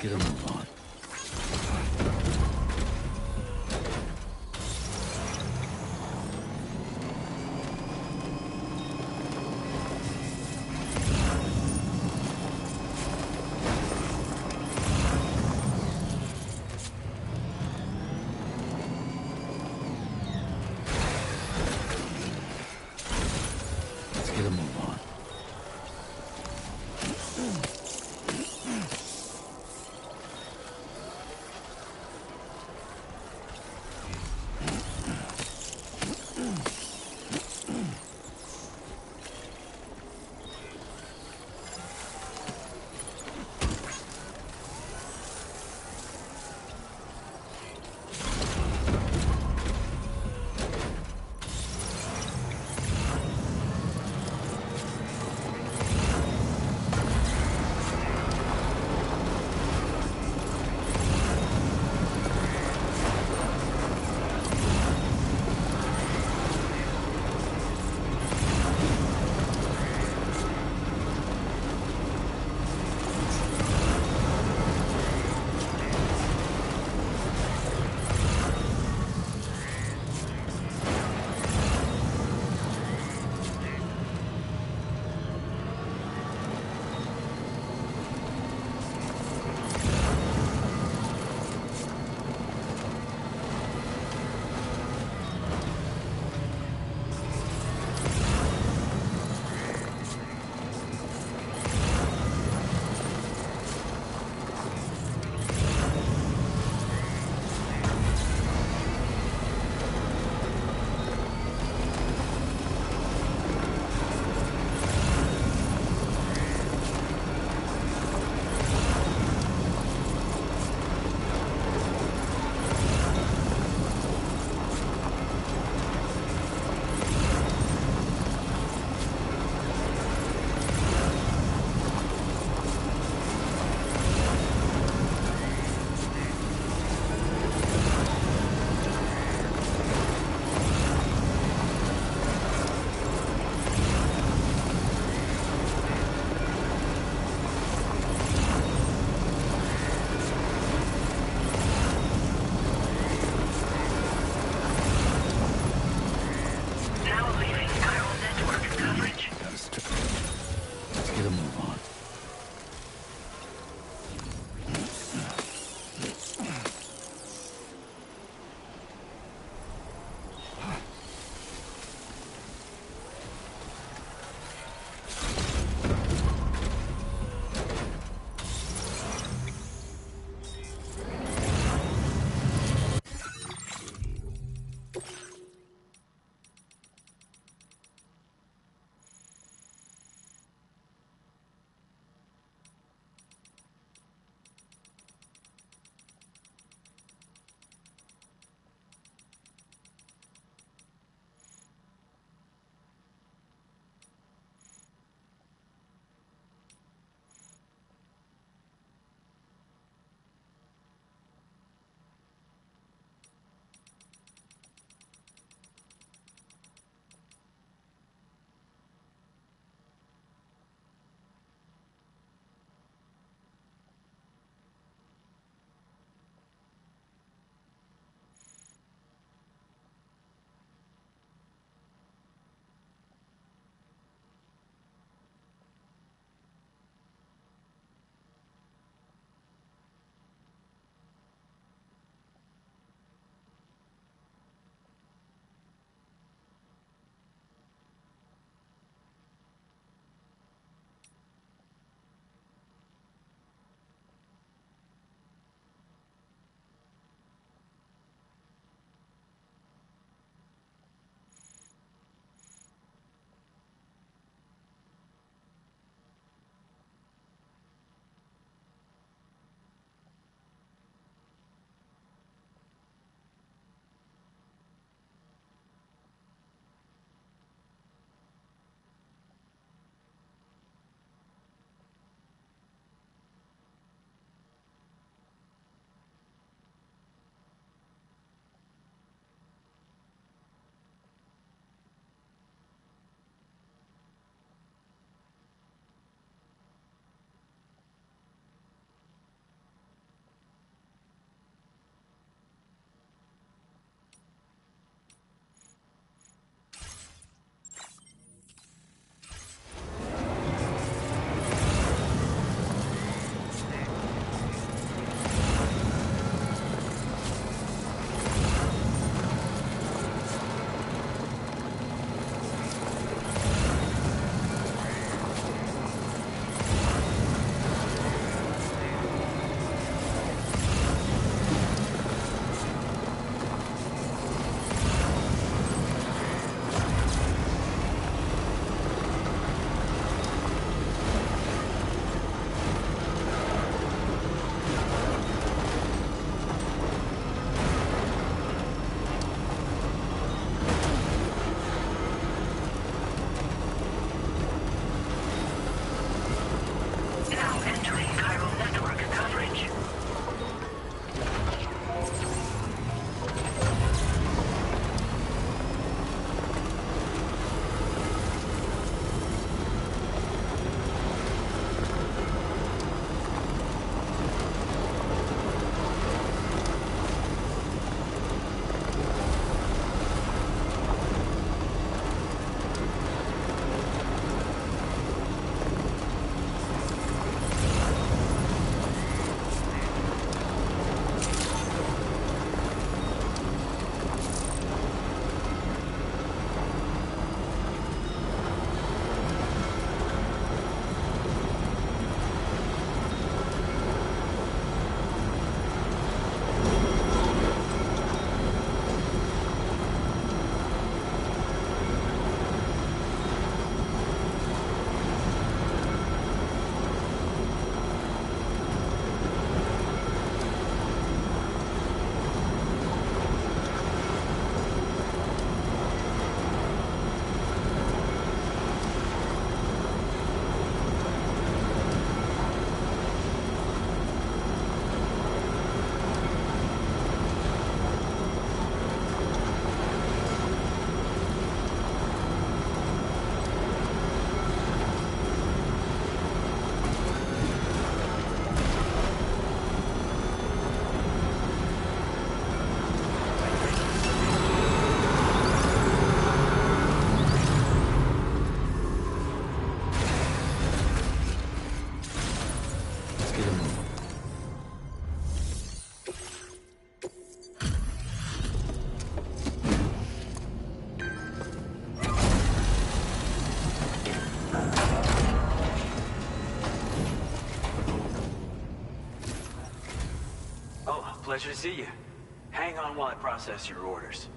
get a move on. Let's get a move on. Pleasure to see you. Hang on while I process your orders.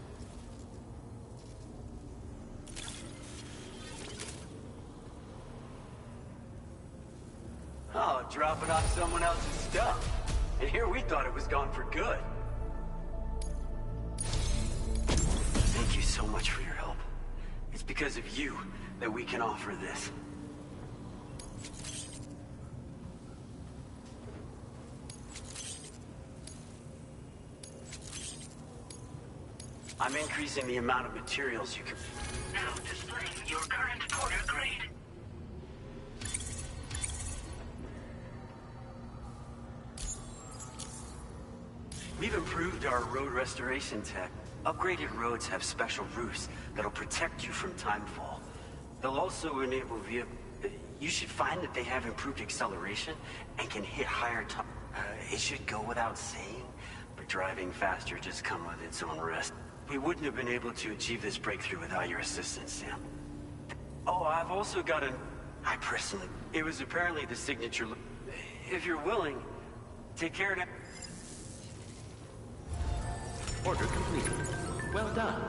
Oh, dropping off someone else's stuff. And here we thought it was gone for good. Thank you so much for your help. It's because of you that we can offer this. I'm increasing the amount of materials you can... Now displaying your current porter grade. We've improved our road restoration tech. Upgraded roads have special roofs that'll protect you from timefall. They'll also enable you should find that they have improved acceleration and can hit higher top. It should go without saying, but driving faster just comes with its own risk. We wouldn't have been able to achieve this breakthrough without your assistance, Sam. Oh, I've also got I personally... It was apparently the signature... If you're willing, take care of that... Order completed. Well done.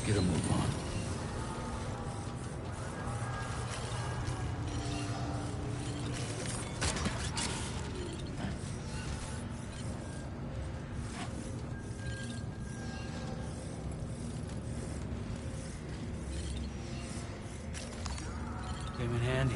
Get a move on. Came in handy.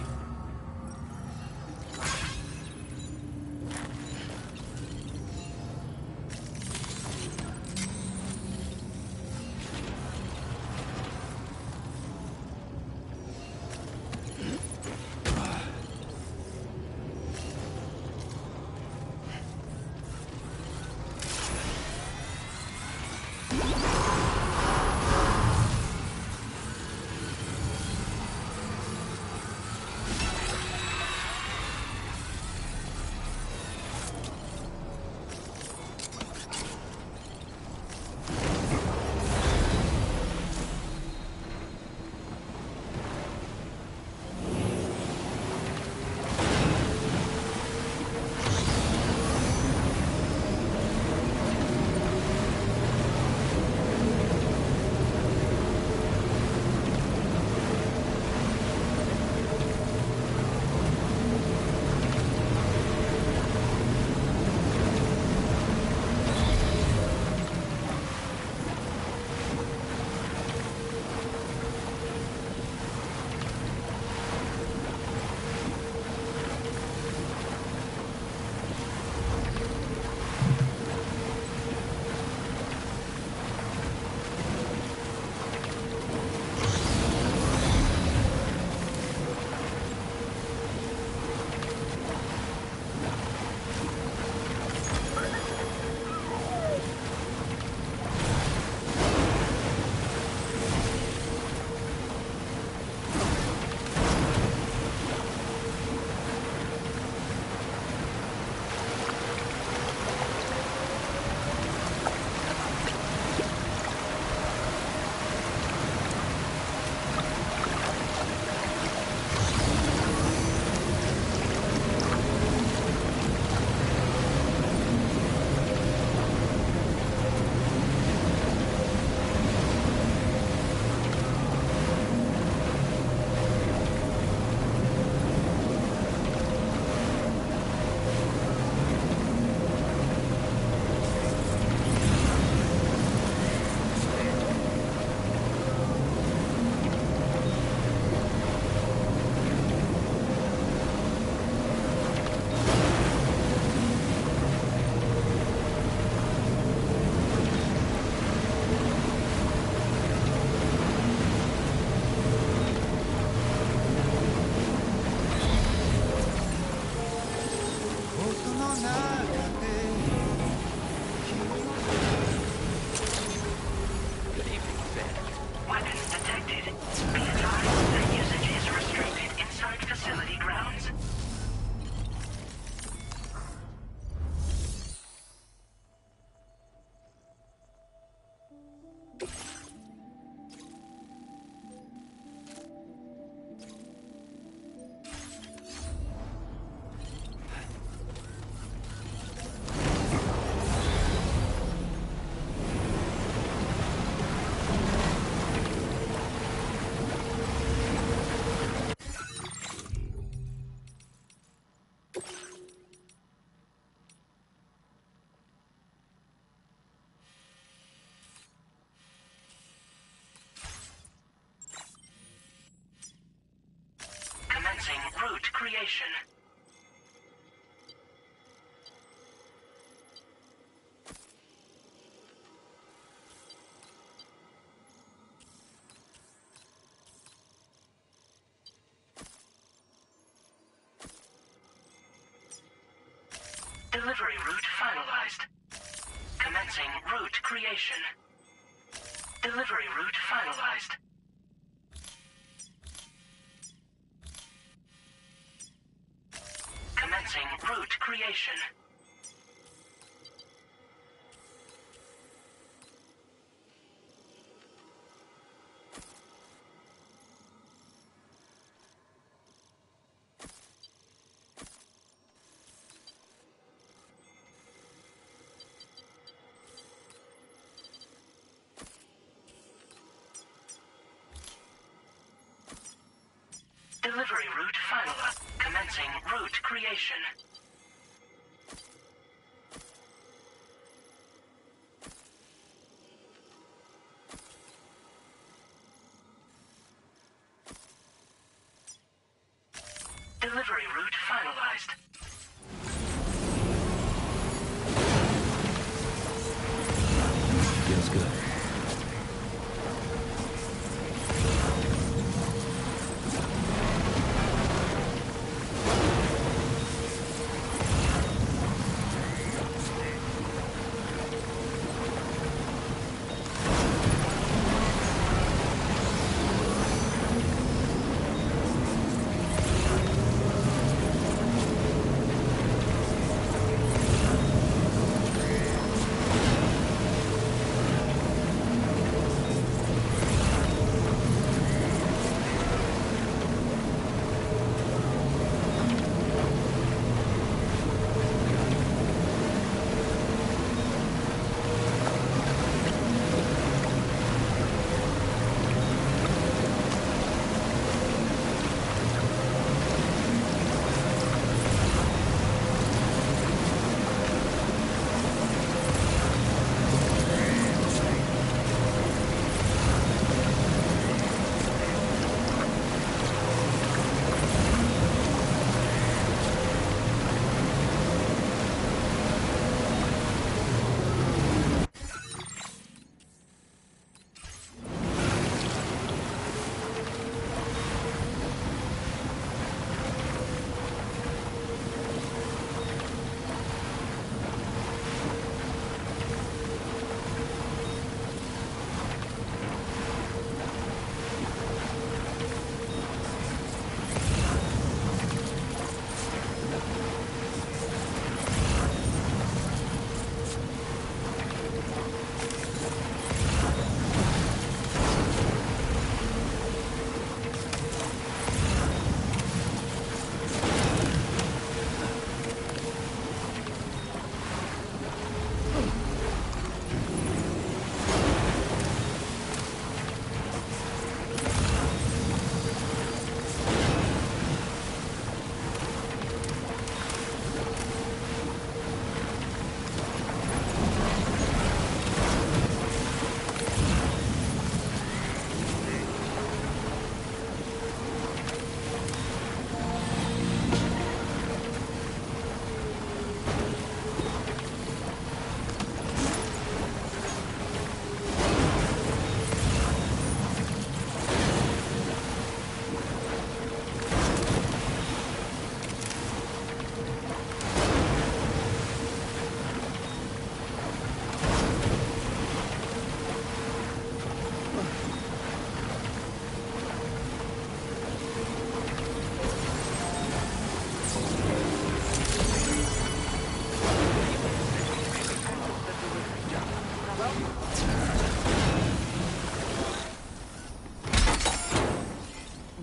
creation. Delivery route finalized. Commencing route creation. Delivery route finalized. Commencing route creation. Delivery route finalized. Commencing route creation. Delivery route finalized. Feels good.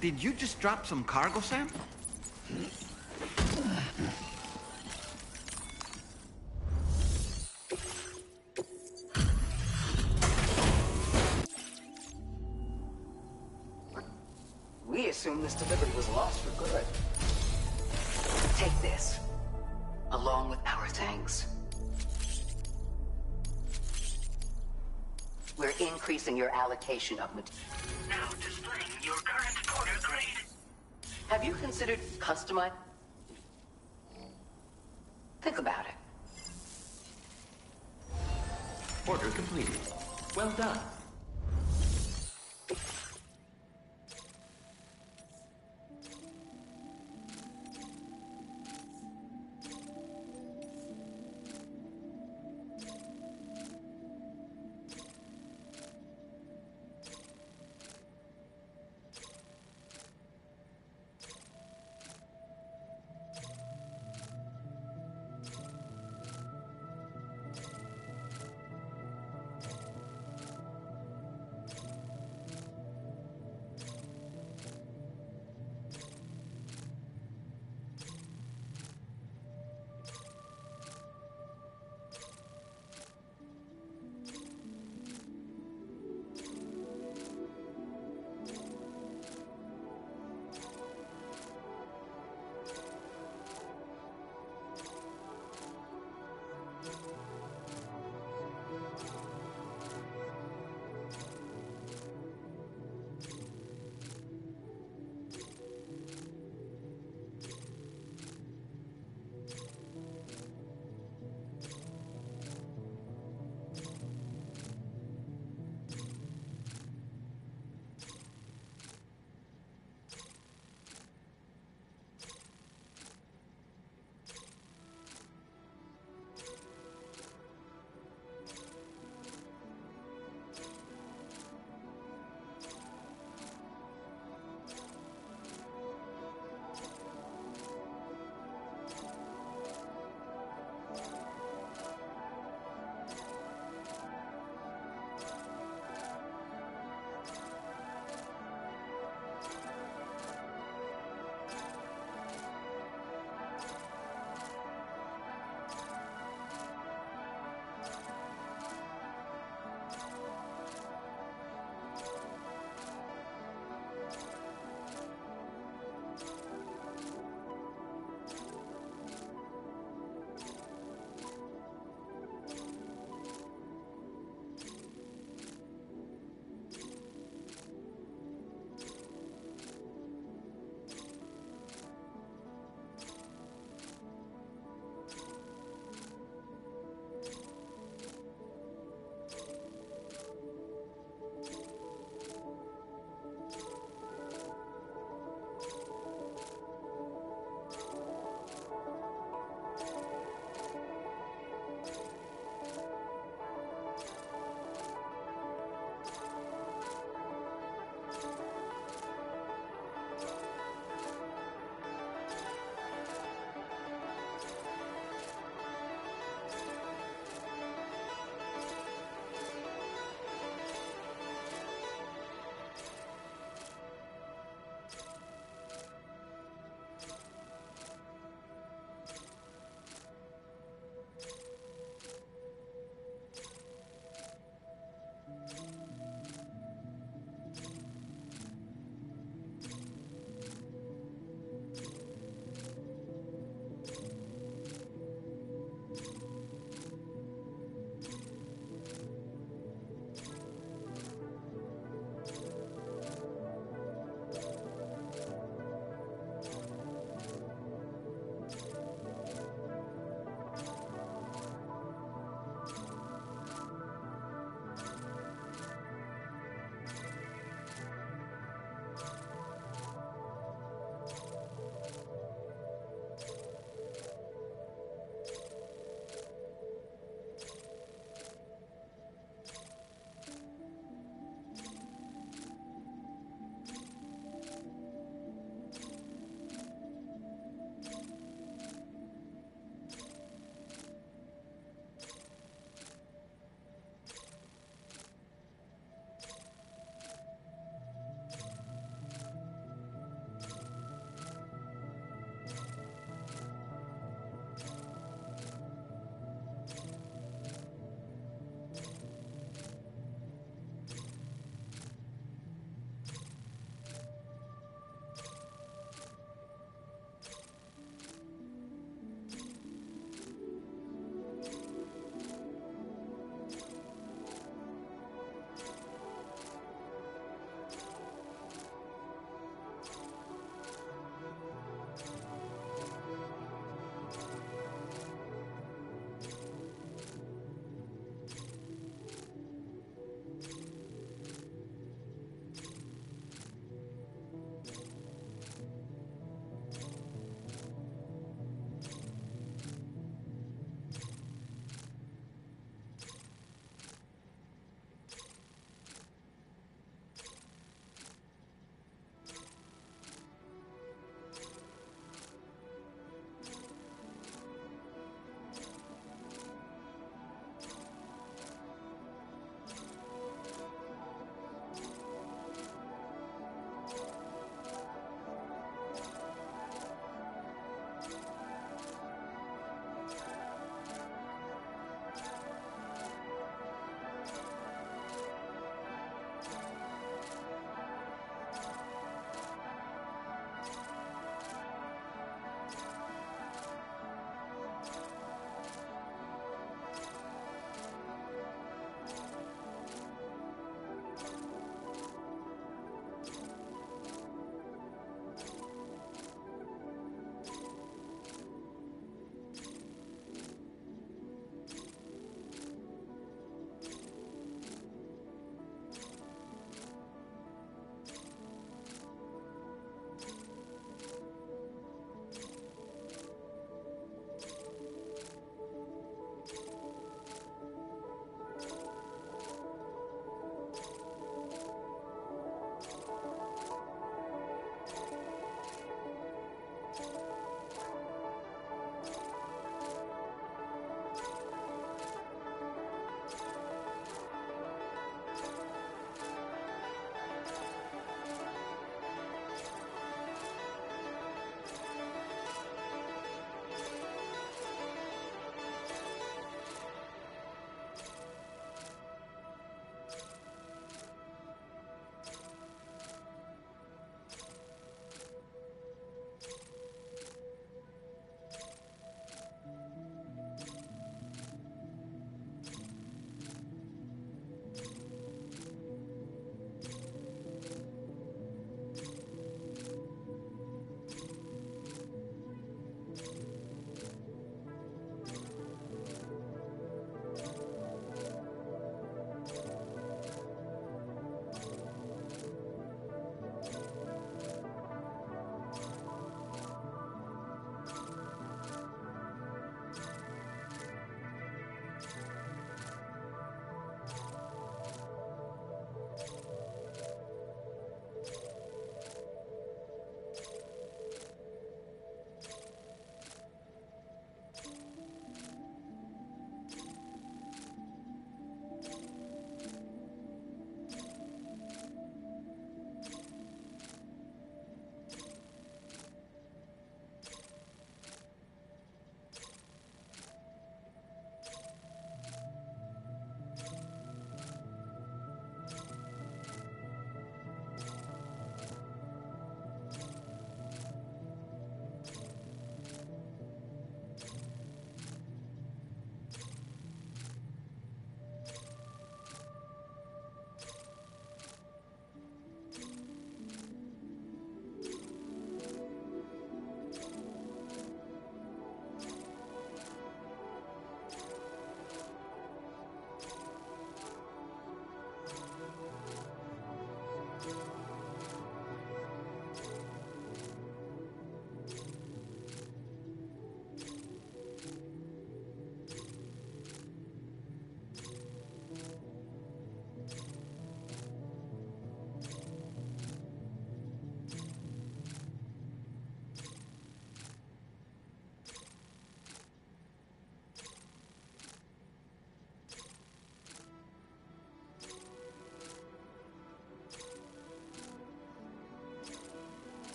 Did you just drop some cargo, Sam? We assumed this delivery was lost for good. Take this, along with our thanks. We're increasing your allocation of material. Now displaying your current porter grade. Have you considered customizing? Think about it. Order completed. Well done.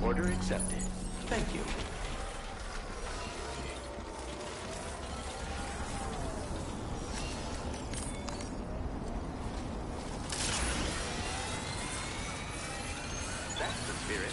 Order accepted. Thank you. That's the spirit.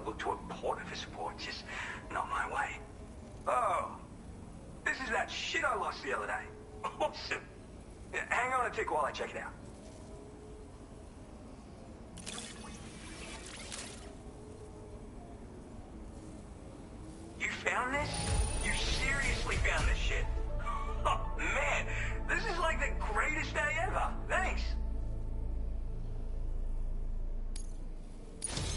look to a porter for support. Just not my way. Oh, this is that shit I lost the other day. Awesome. Yeah, hang on a tick while I check it out. You found this? You seriously found this shit? Oh, man. This is like the greatest day ever. Thanks.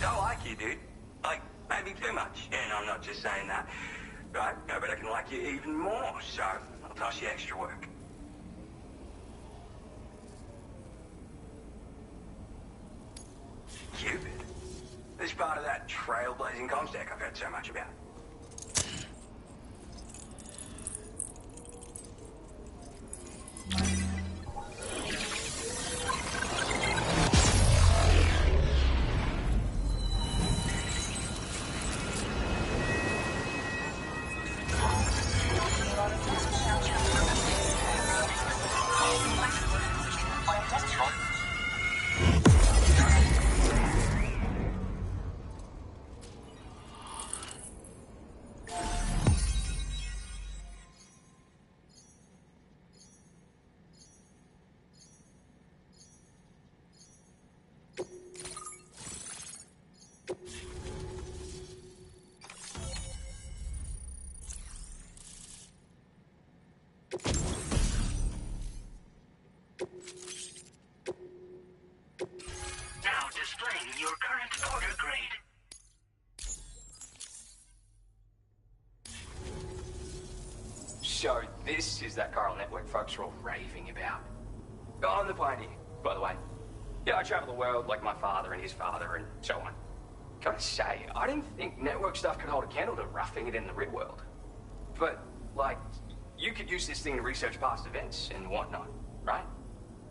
I like you, dude. Like, maybe too much. And I'm not just saying that. Right? No, but I can like you even more, so I'll toss you extra work. Cupid? This part of that trailblazing comstack I've heard so much about. Now displaying your current order grade. So this is that chiral network folks are all raving about. I'm the pioneer, by the way. Yeah, I travel the world like my father and his father and so on. Gotta say, I didn't think network stuff could hold a candle to roughing it in the real world. But, like, you could use this thing to research past events and whatnot, right?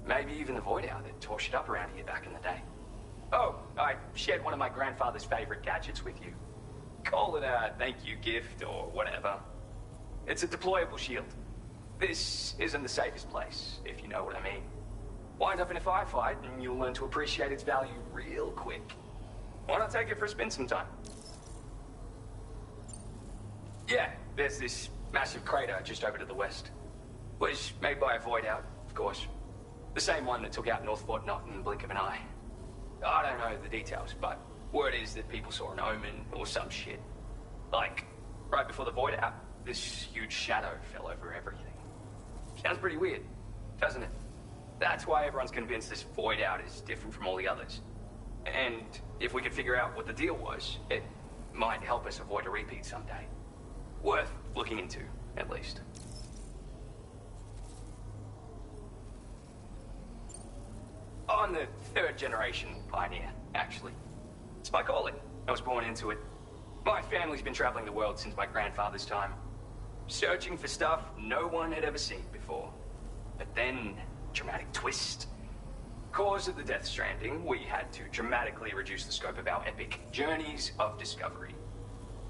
Maybe even the Void Hour that tore shit up around here back in the day. Oh, I shared one of my grandfather's favorite gadgets with you. Call it a thank you gift or whatever. It's a deployable shield. This isn't the safest place, if you know what I mean. Wind up in a firefight and you'll learn to appreciate its value real quick. Why not take it for a spin sometime? Yeah, there's this massive crater just over to the west. Was made by a Void Out, of course. The same one that took out North Fort Knot in the blink of an eye. I don't know the details, but word is that people saw an omen or some shit. Like, right before the Void Out, this huge shadow fell over everything. Sounds pretty weird, doesn't it? That's why everyone's convinced this Void Out is different from all the others. And if we could figure out what the deal was, it might help us avoid a repeat someday. Worth looking into, at least. I'm the third generation pioneer, actually. It's my calling. I was born into it. My family's been traveling the world since my grandfather's time. Searching for stuff no one had ever seen before. But then, dramatic twist. Cause of the Death Stranding, we had to dramatically reduce the scope of our epic journeys of discovery.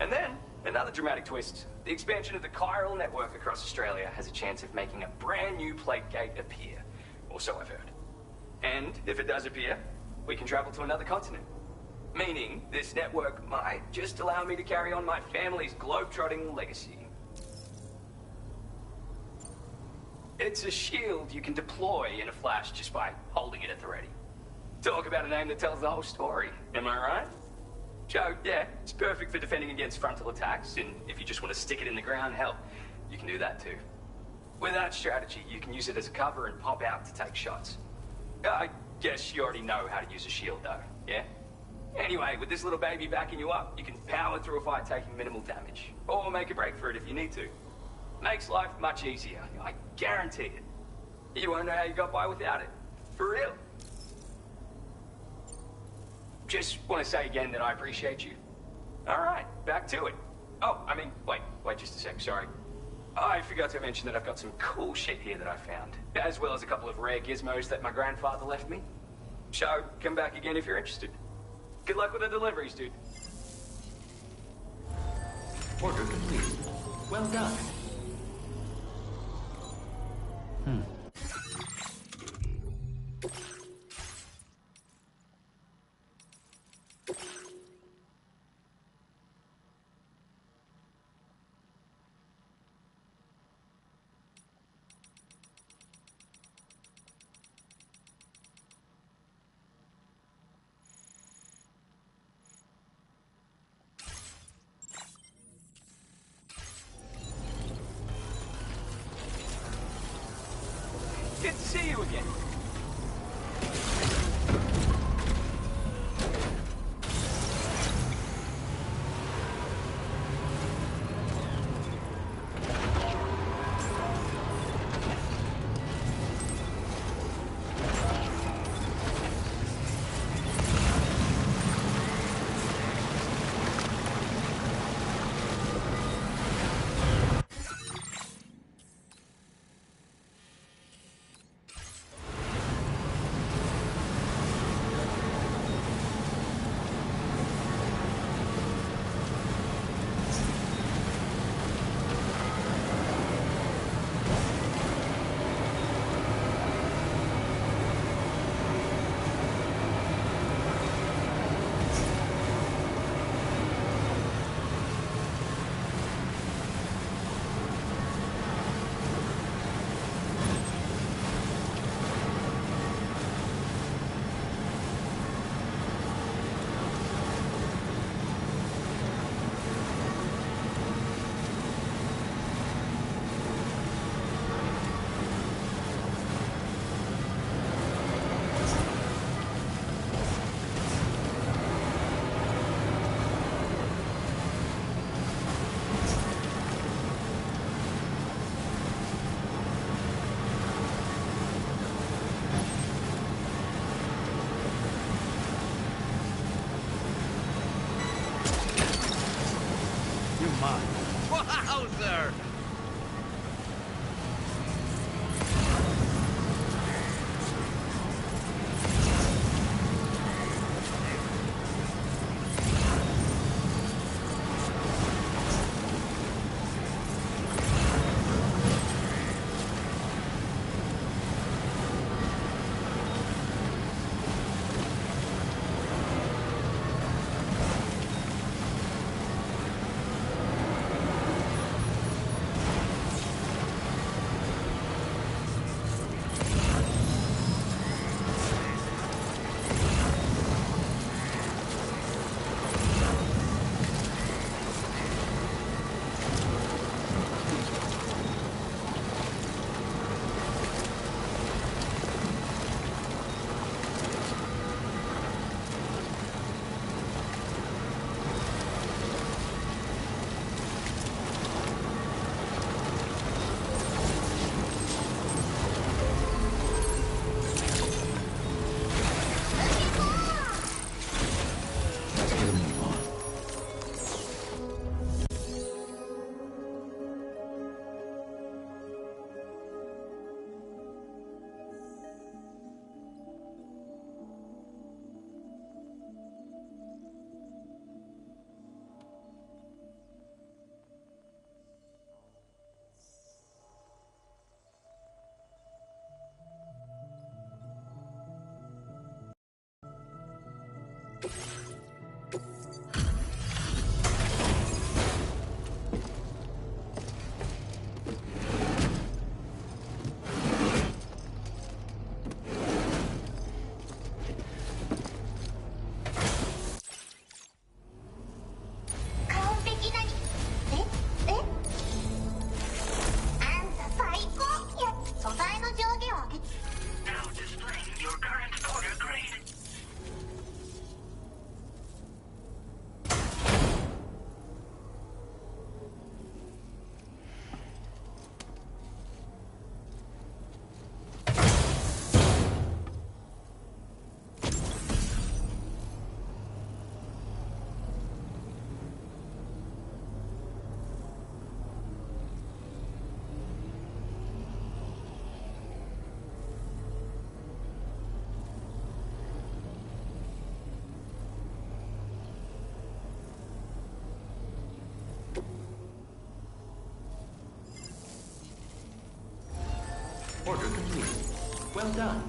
And then, another dramatic twist. The expansion of the chiral network across Australia has a chance of making a brand new plague gate appear. Or so I've heard. And if it does appear, we can travel to another continent. Meaning, this network might just allow me to carry on my family's globetrotting legacy. It's a shield you can deploy in a flash just by holding it at the ready. Talk about a name that tells the whole story, am I right? So, yeah, it's perfect for defending against frontal attacks, and if you just want to stick it in the ground, hell, you can do that too. With that strategy, you can use it as a cover and pop out to take shots. I guess you already know how to use a shield though, yeah? Anyway, with this little baby backing you up, you can power through a fight taking minimal damage. Or make a break for it if you need to. Makes life much easier, I guarantee it. You won't know how you got by without it. For real. Just want to say again that I appreciate you. Alright, back to it. Oh, I mean, wait just a sec, sorry. I forgot to mention that I've got some cool shit here that I found, as well as a couple of rare gizmos that my grandfather left me. So, come back again if you're interested. Good luck with the deliveries, dude. Order complete. Well done. see you again. Wowzer! Now displaying your current order grade. Order complete. Well done.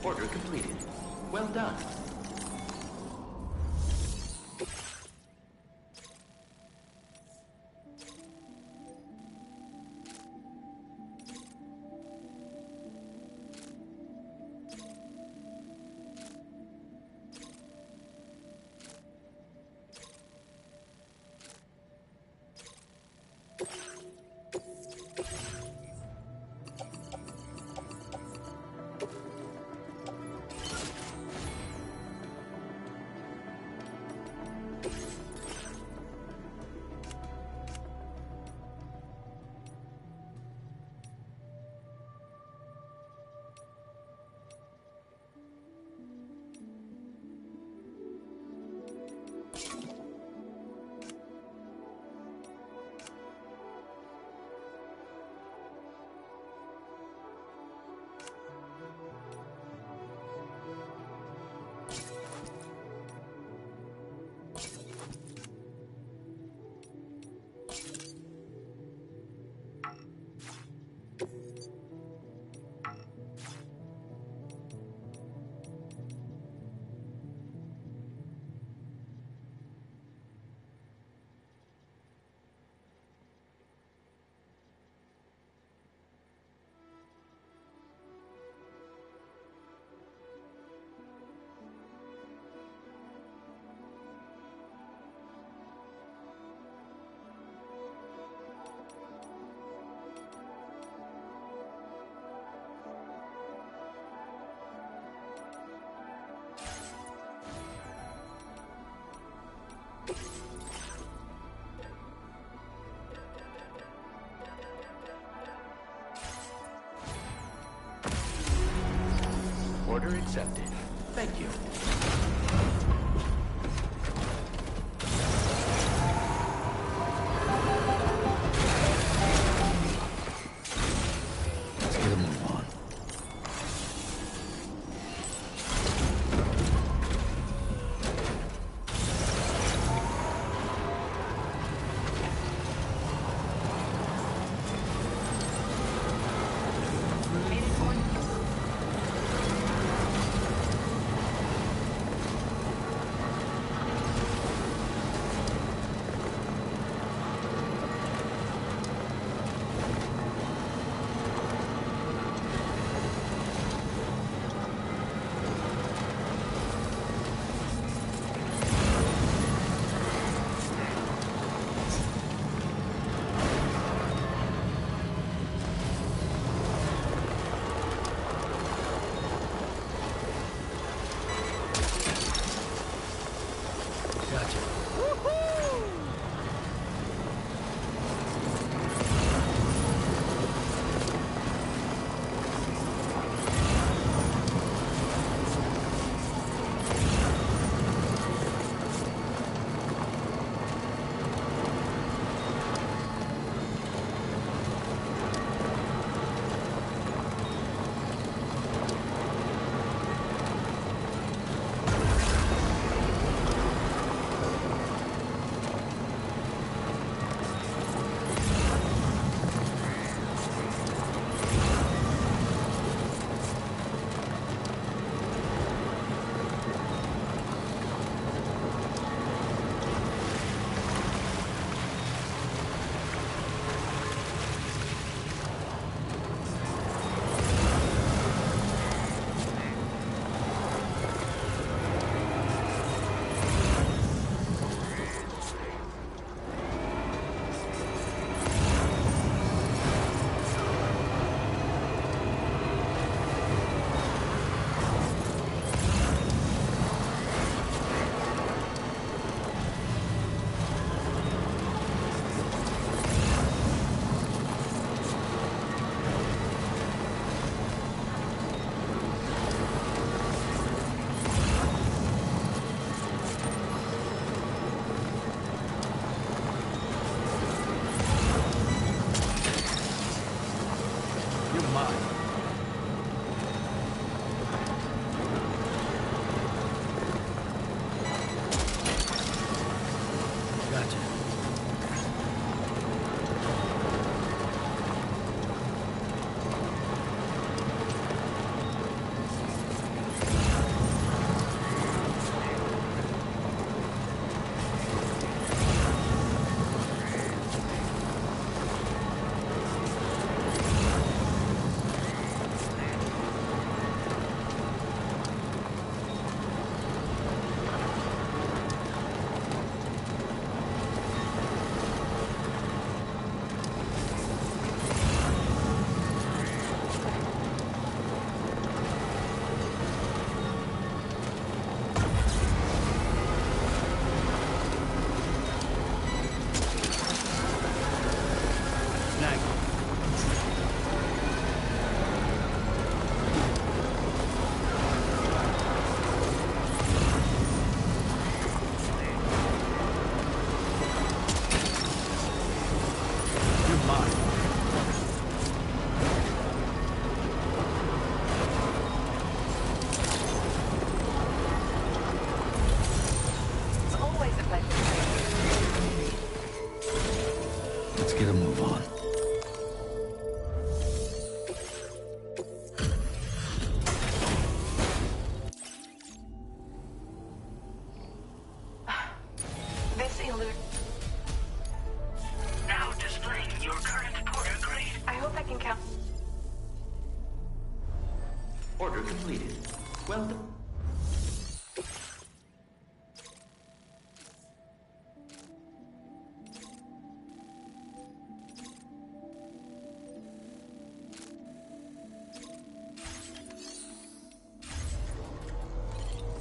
Order completed. Well done. Order accepted. Thank you. Let's get a move on.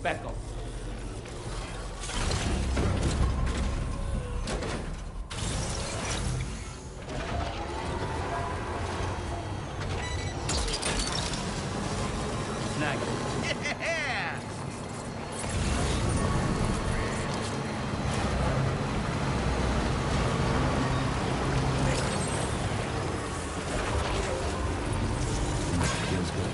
Back up. Snag it. Yeah! Feels good.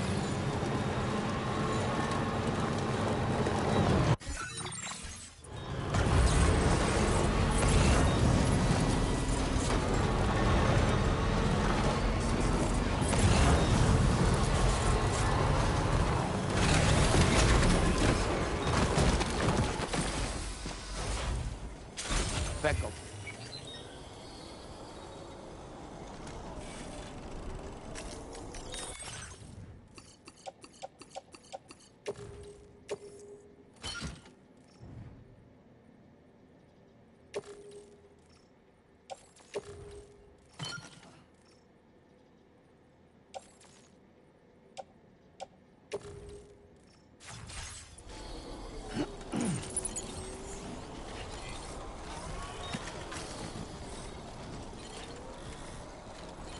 Back up.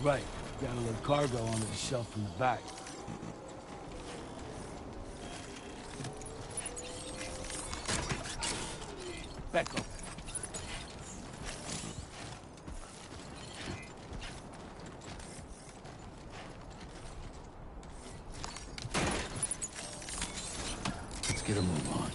Right. Got a little cargo under the shelf in the back. Back up. Let's get a move on.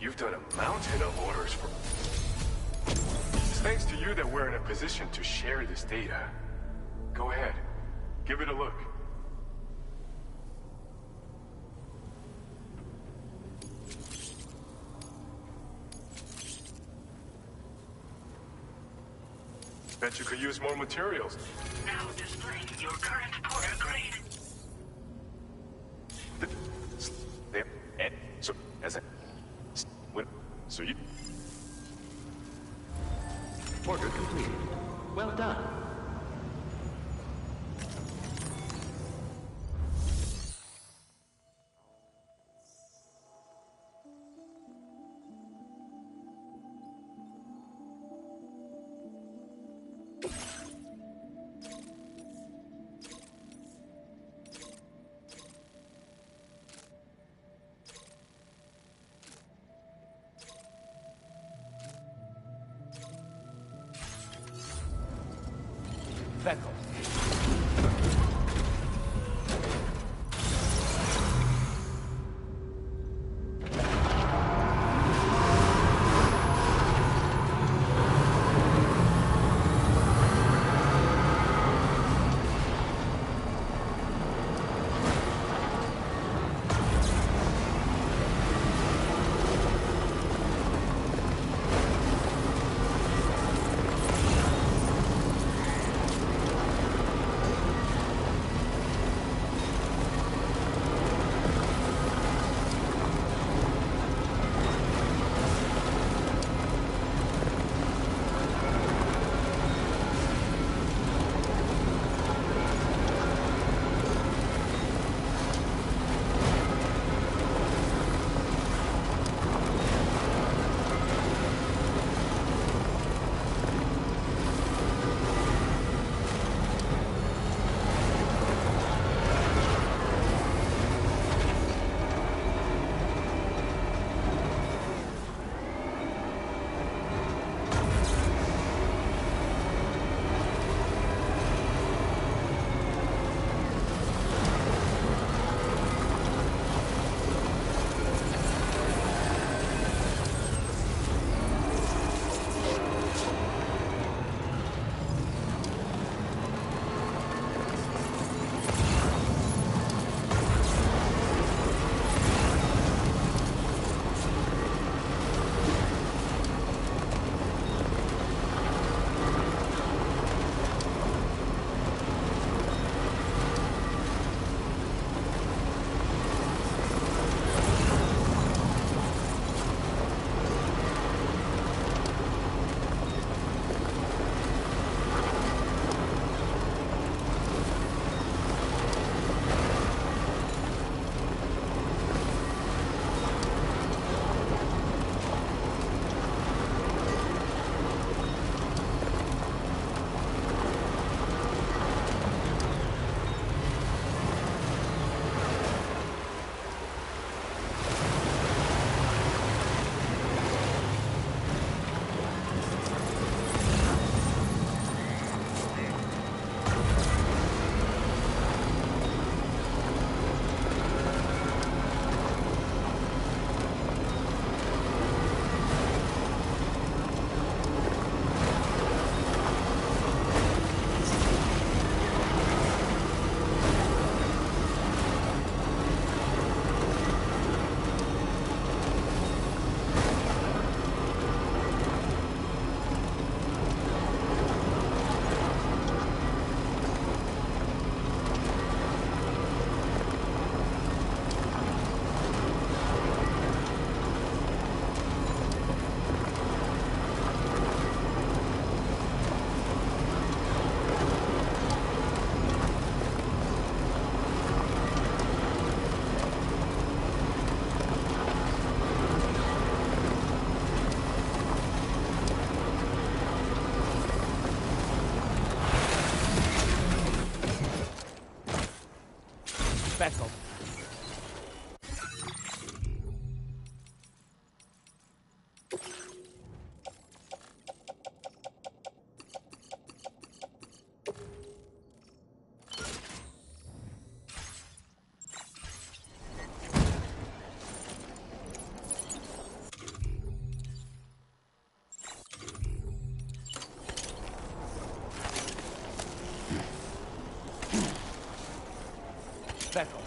You've done a mountain of orders for... It's thanks to you that we're in a position to share this data. Go ahead. Give it a look. Bet you could use more materials. Now displaying your current porter grade. So you... Order completed. Well done. Beckel. Beckel. Beckel.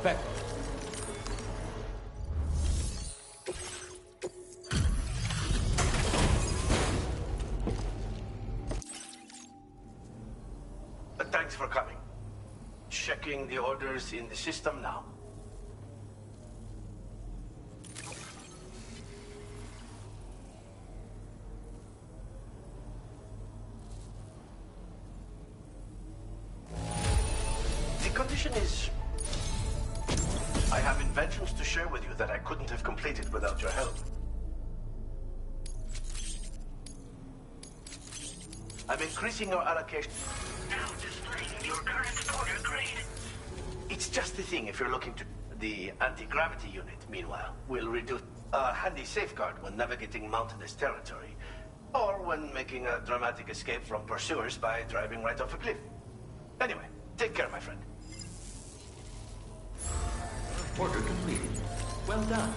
Back. Thanks for coming. Checking the orders in the system now. The condition is... I have inventions to share with you that I couldn't have completed without your help. I'm increasing your allocation. Now displaying your current order grade. It's just the thing if you're looking to... The anti-gravity unit, meanwhile, will reduce a handy safeguard when navigating mountainous territory, or when making a dramatic escape from pursuers by driving right off a cliff. Anyway, take care, my friend. Order completed. Well done.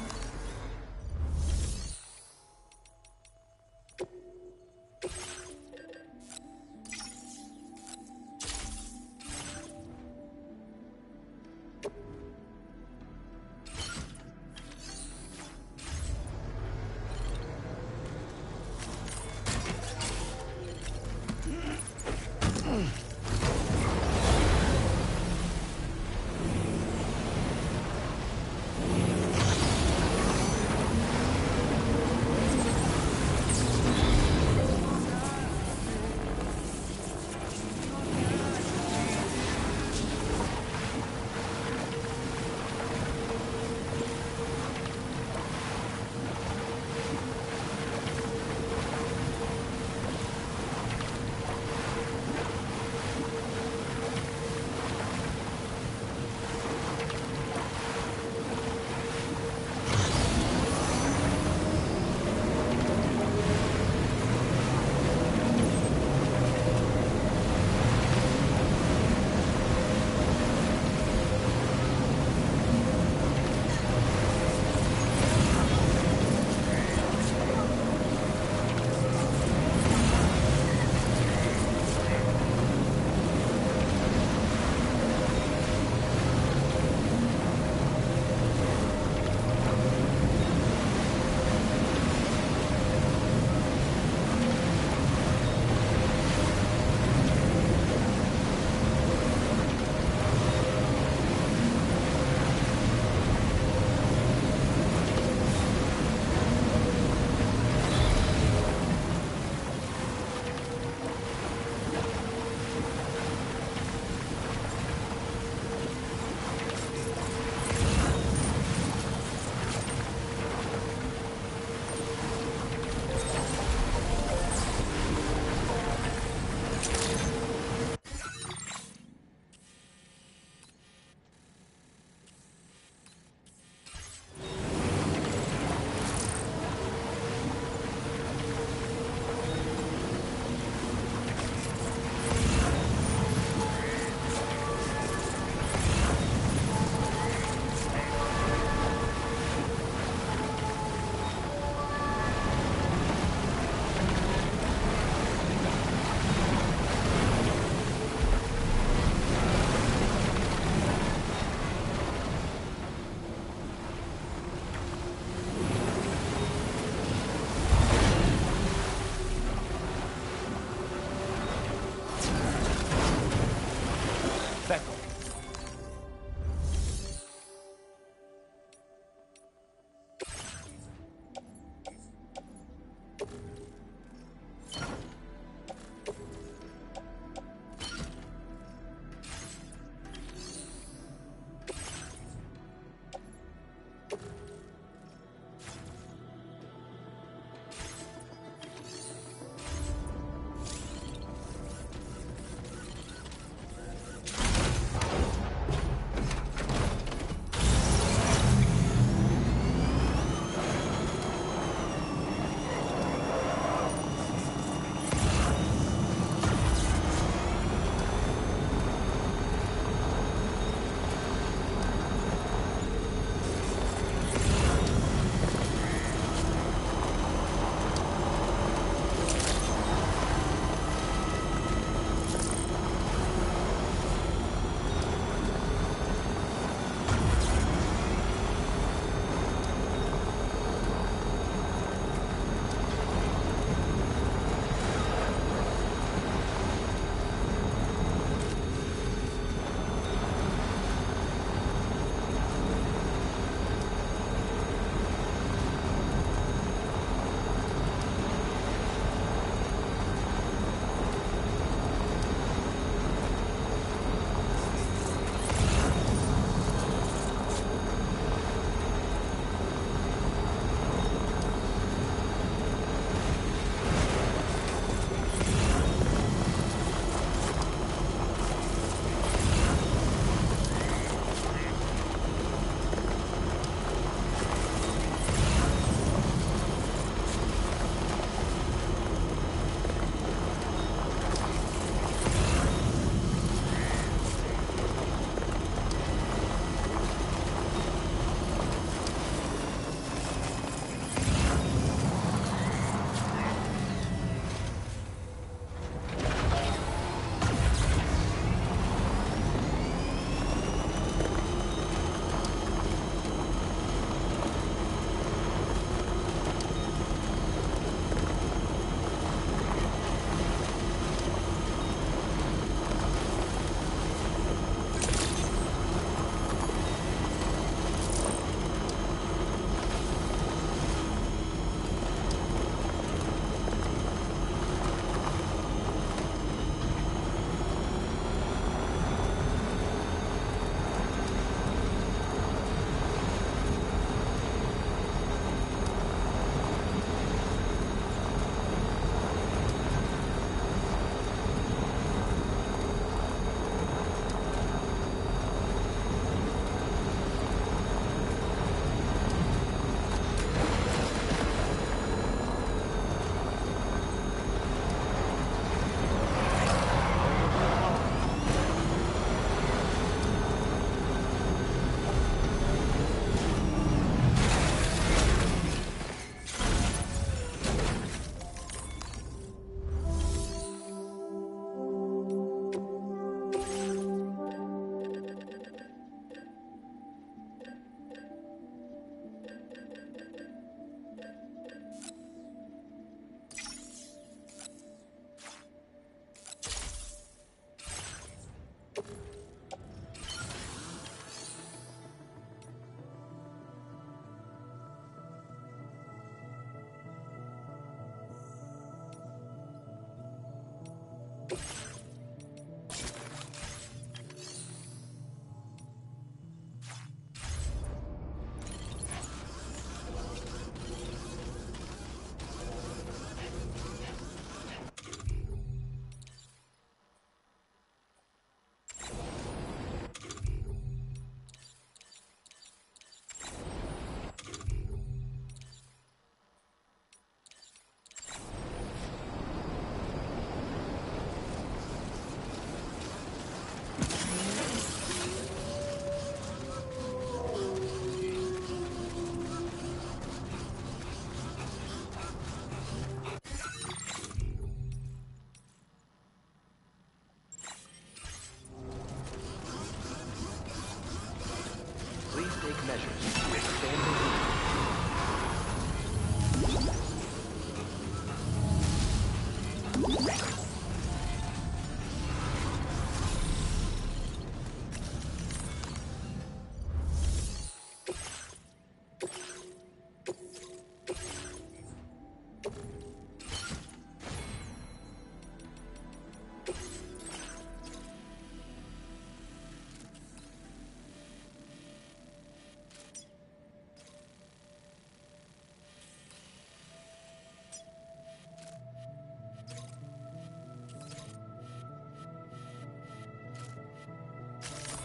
measures to withstand the heat.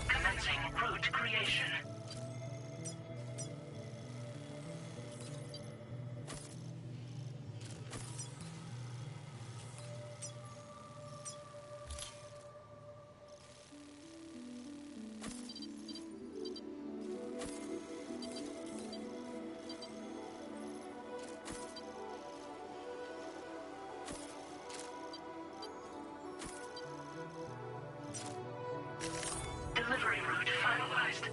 Commencing route creation. Delivery route finalized.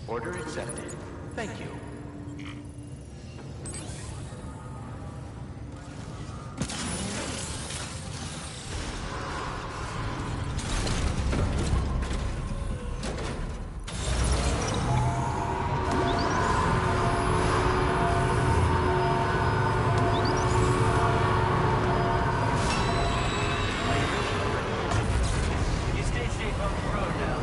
Order accepted. Thank you. You stay safe on the road now.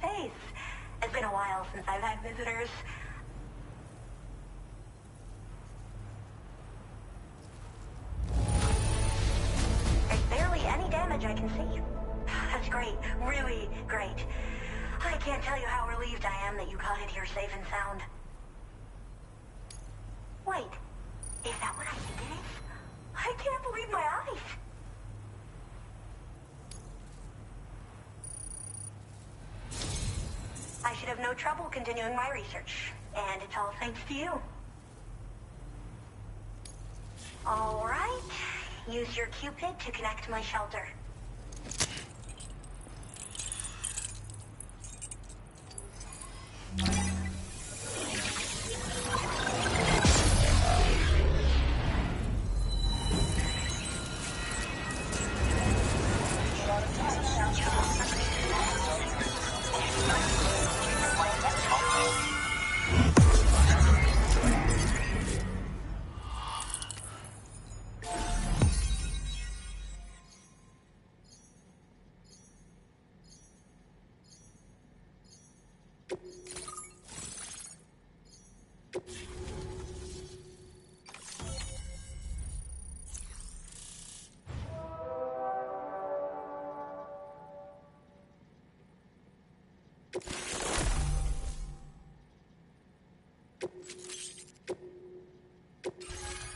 Face. It's been a while since I've had visitors. There's barely any damage I can see. That's great. Really great. I can't tell you how relieved I am that you got it here safe and sound. Wait, is that what I think it is? I can't believe my eyes. I should have no trouble continuing my research, and it's all thanks to you. All right, use your Cupid to connect my shelter.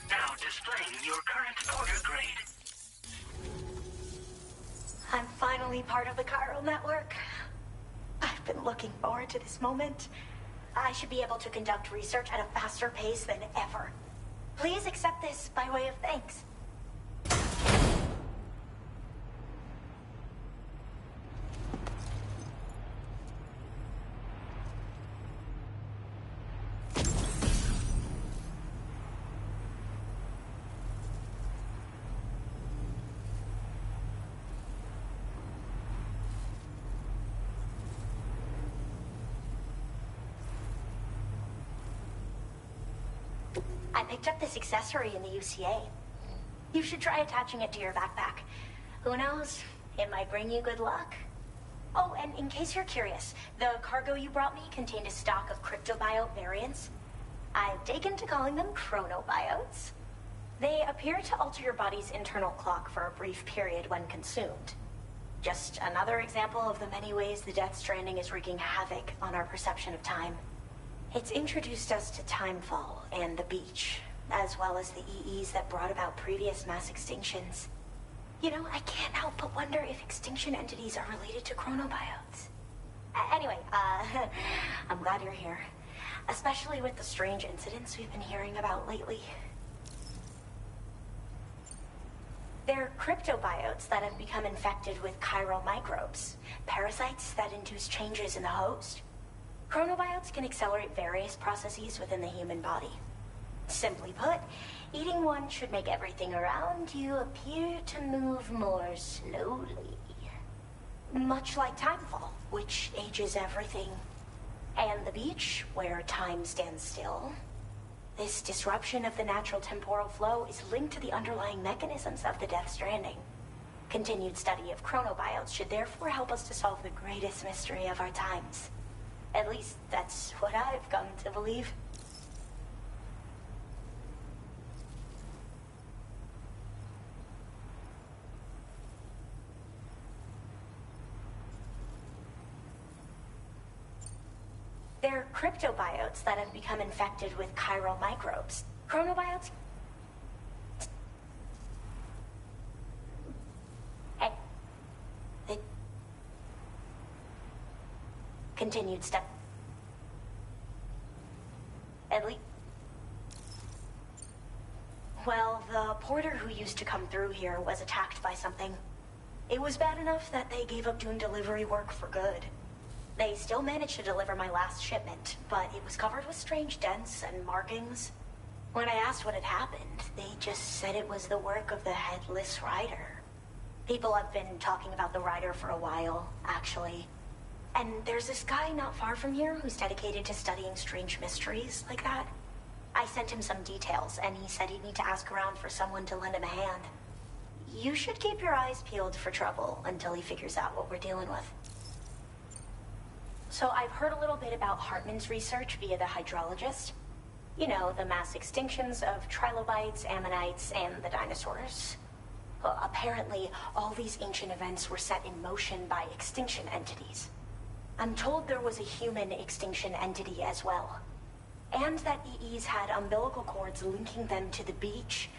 Now displaying your current order grade. I'm finally part of the chiral network. I've been looking forward to this moment. I should be able to conduct research at a faster pace than ever. Please accept this by way of thanks. I picked up this accessory in the UCA. You should try attaching it to your backpack. Who knows? It might bring you good luck. Oh, and in case you're curious, the cargo you brought me contained a stock of cryptobiote variants. I've taken to calling them chronobiotes. They appear to alter your body's internal clock for a brief period when consumed. Just another example of the many ways the Death Stranding is wreaking havoc on our perception of time. It's introduced us to timefall and the beach, as well as the EEs that brought about previous mass extinctions. You know, I can't help but wonder if extinction entities are related to chronobiotes. Anyway, I'm glad you're here. Especially with the strange incidents we've been hearing about lately. They're cryptobiotes that have become infected with chiral microbes, parasites that induce changes in the host. Chronobiotes can accelerate various processes within the human body. Simply put, Eating one should make everything around you appear to move more slowly. Much like timefall, which ages everything. And the beach, where time stands still. This disruption of the natural temporal flow is linked to the underlying mechanisms of the Death Stranding. Continued study of chronobiotes should therefore help us to solve the greatest mystery of our times. At least, that's what I've come to believe. They're cryptobiotes that have become infected with chiral microbes. Chronobiotes? Hey. They... Continued step. At least... Well, the porter who used to come through here was attacked by something. It was bad enough that they gave up doing delivery work for good. They still managed to deliver my last shipment, but it was covered with strange dents and markings. When I asked what had happened, they just said it was the work of the Headless Rider. People have been talking about the Rider for a while, actually. And there's this guy not far from here who's dedicated to studying strange mysteries like that. I sent him some details, and he said he'd need to ask around for someone to lend him a hand. You should keep your eyes peeled for trouble until he figures out what we're dealing with. So I've heard a little bit about Hartman's research via the hydrologist. You know, the mass extinctions of trilobites, ammonites, and the dinosaurs. Well, apparently, all these ancient events were set in motion by extinction entities. I'm told there was a human extinction entity as well. And that EEs had umbilical cords linking them to the beach,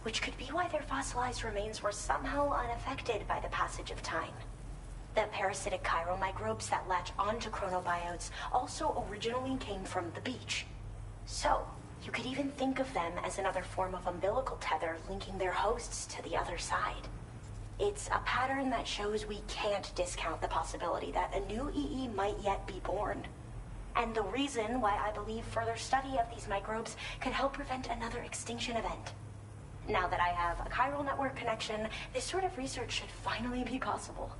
which could be why their fossilized remains were somehow unaffected by the passage of time. The parasitic chiral microbes that latch onto chronobiotes also originally came from the beach. So, you could even think of them as another form of umbilical tether linking their hosts to the other side. It's a pattern that shows we can't discount the possibility that a new EE might yet be born. And the reason why I believe further study of these microbes could help prevent another extinction event. Now that I have a chiral network connection, this sort of research should finally be possible.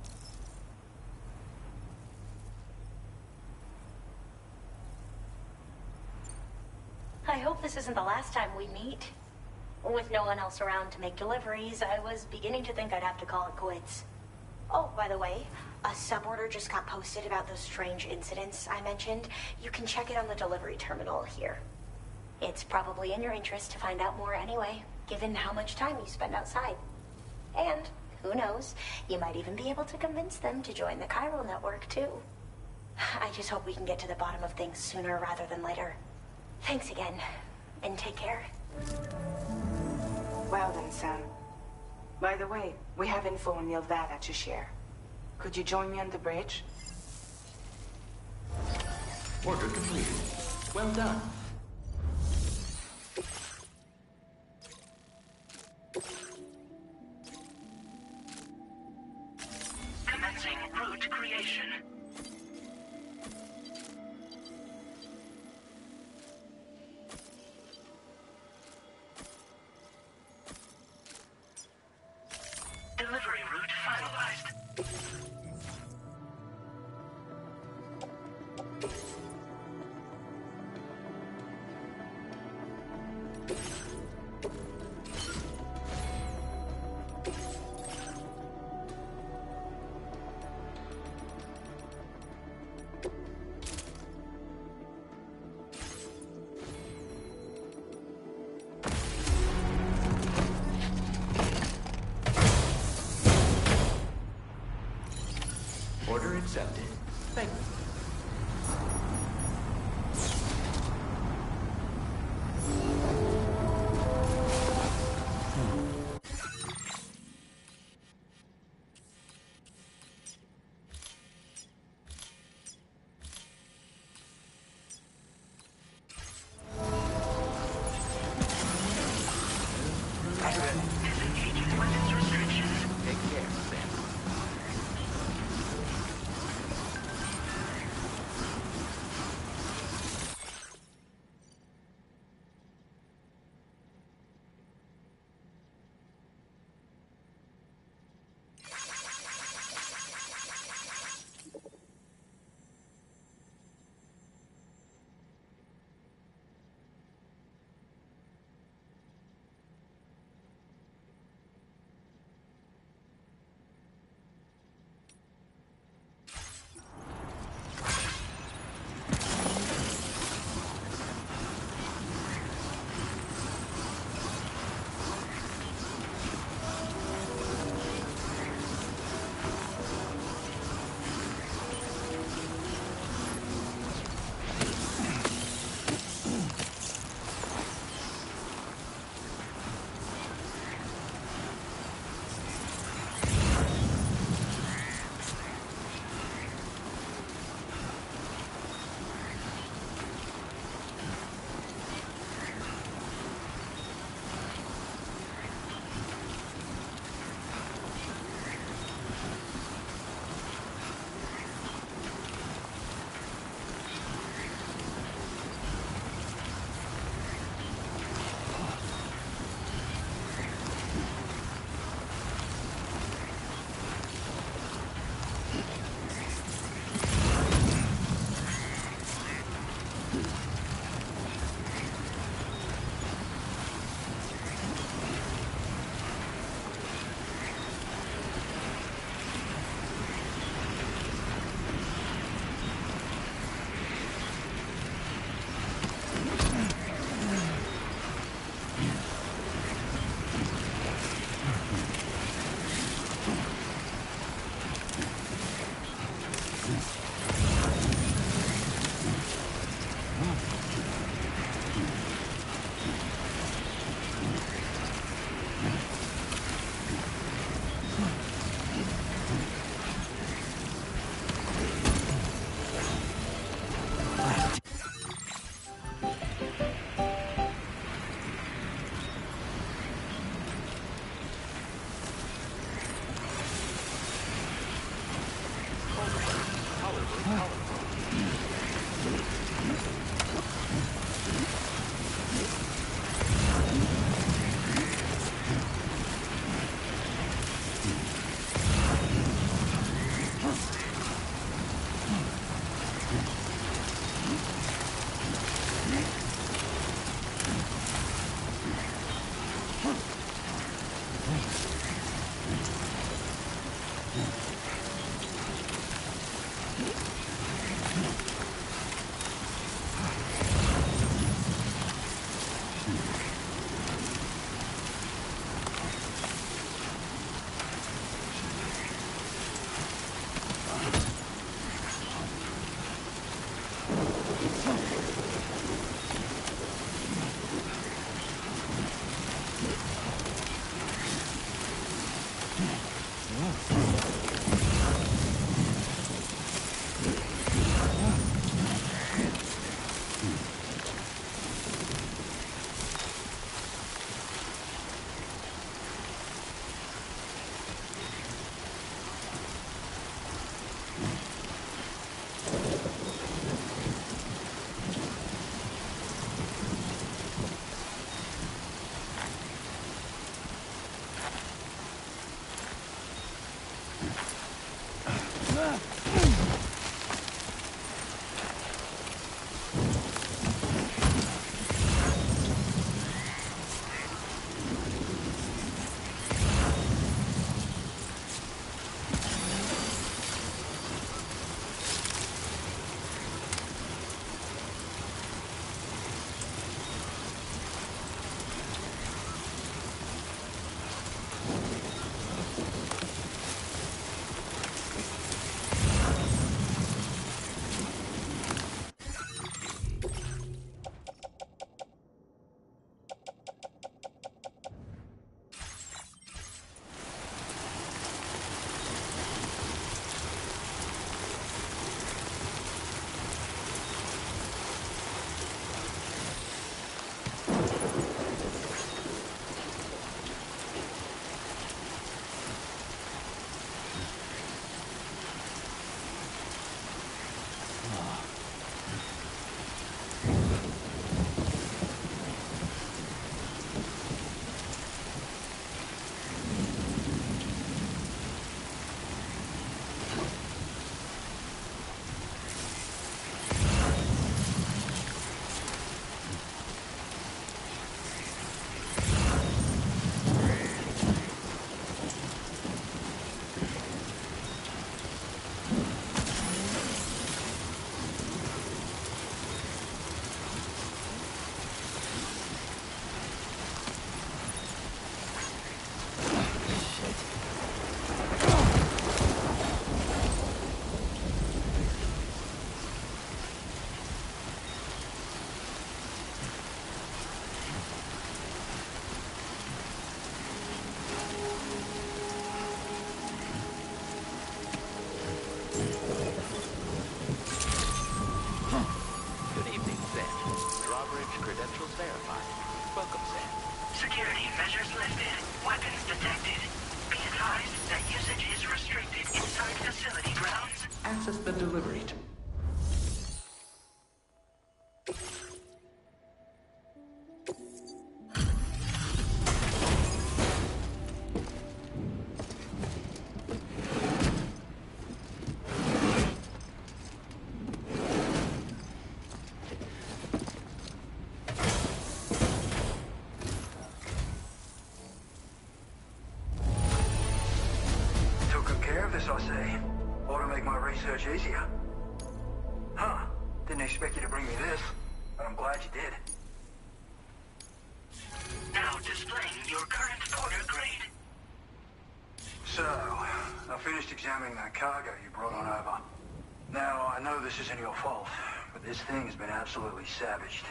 I hope this isn't the last time we meet. With no one else around to make deliveries, I was beginning to think I'd have to call it quits. Oh, by the way, a suborder just got posted about those strange incidents I mentioned. You can check it on the delivery terminal here. It's probably in your interest to find out more anyway, given how much time you spend outside. And, who knows, you might even be able to convince them to join the chiral network, too. I just hope we can get to the bottom of things sooner rather than later. Thanks again, and take care. Well then, Sam. By the way, we have info on Nilvada to share. Could you join me on the bridge? Order completed. Well done. Commencing route creation. Delivery route finalized. Order accepted. Thank you. Take care, Sam. Security measures lifted. Weapons detected. Be advised that usage is restricted inside facility grounds. Access the delivery. I say. Ought to make my research easier. Huh. Didn't expect you to bring me this, but I'm glad you did. Now displaying your current order grade. So, I finished examining that cargo you brought on over. Now, I know this isn't your fault, but this thing has been absolutely savaged.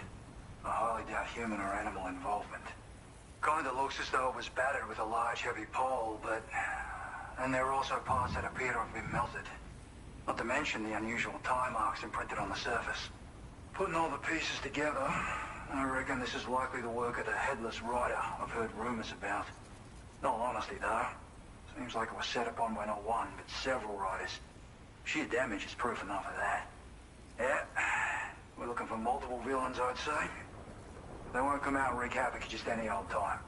I highly doubt human or animal involvement. Kinda looks as though it was battered with a large heavy pole, but... And there are also parts that appear to have been melted. Not to mention the unusual tie marks imprinted on the surface. Putting all the pieces together, I reckon this is likely the work of the Headless Rider I've heard rumors about. In all honesty, though, seems like it was set upon by not one, but several riders. Sheer damage is proof enough of that. Yeah, we're looking for multiple villains, I'd say. They won't come out and wreak havoc just any old time.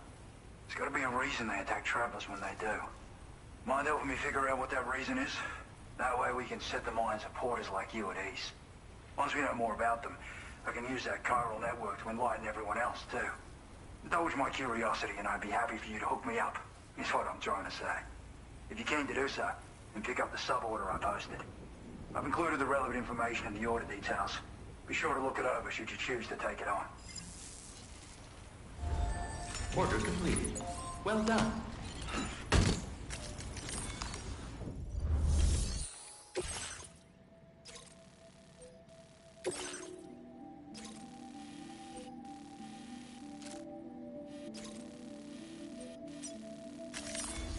There's got to be a reason they attack travelers when they do. Mind helping me figure out what that reason is? That way we can set the minds of porters like you at ease. Once we know more about them, I can use that chiral network to enlighten everyone else, too. Indulge my curiosity and I'd be happy for you to hook me up, is what I'm trying to say. If you're keen to do so, then pick up the sub-order I posted. I've included the relevant information in the order details. Be sure to look it over should you choose to take it on. Order completed. Well done.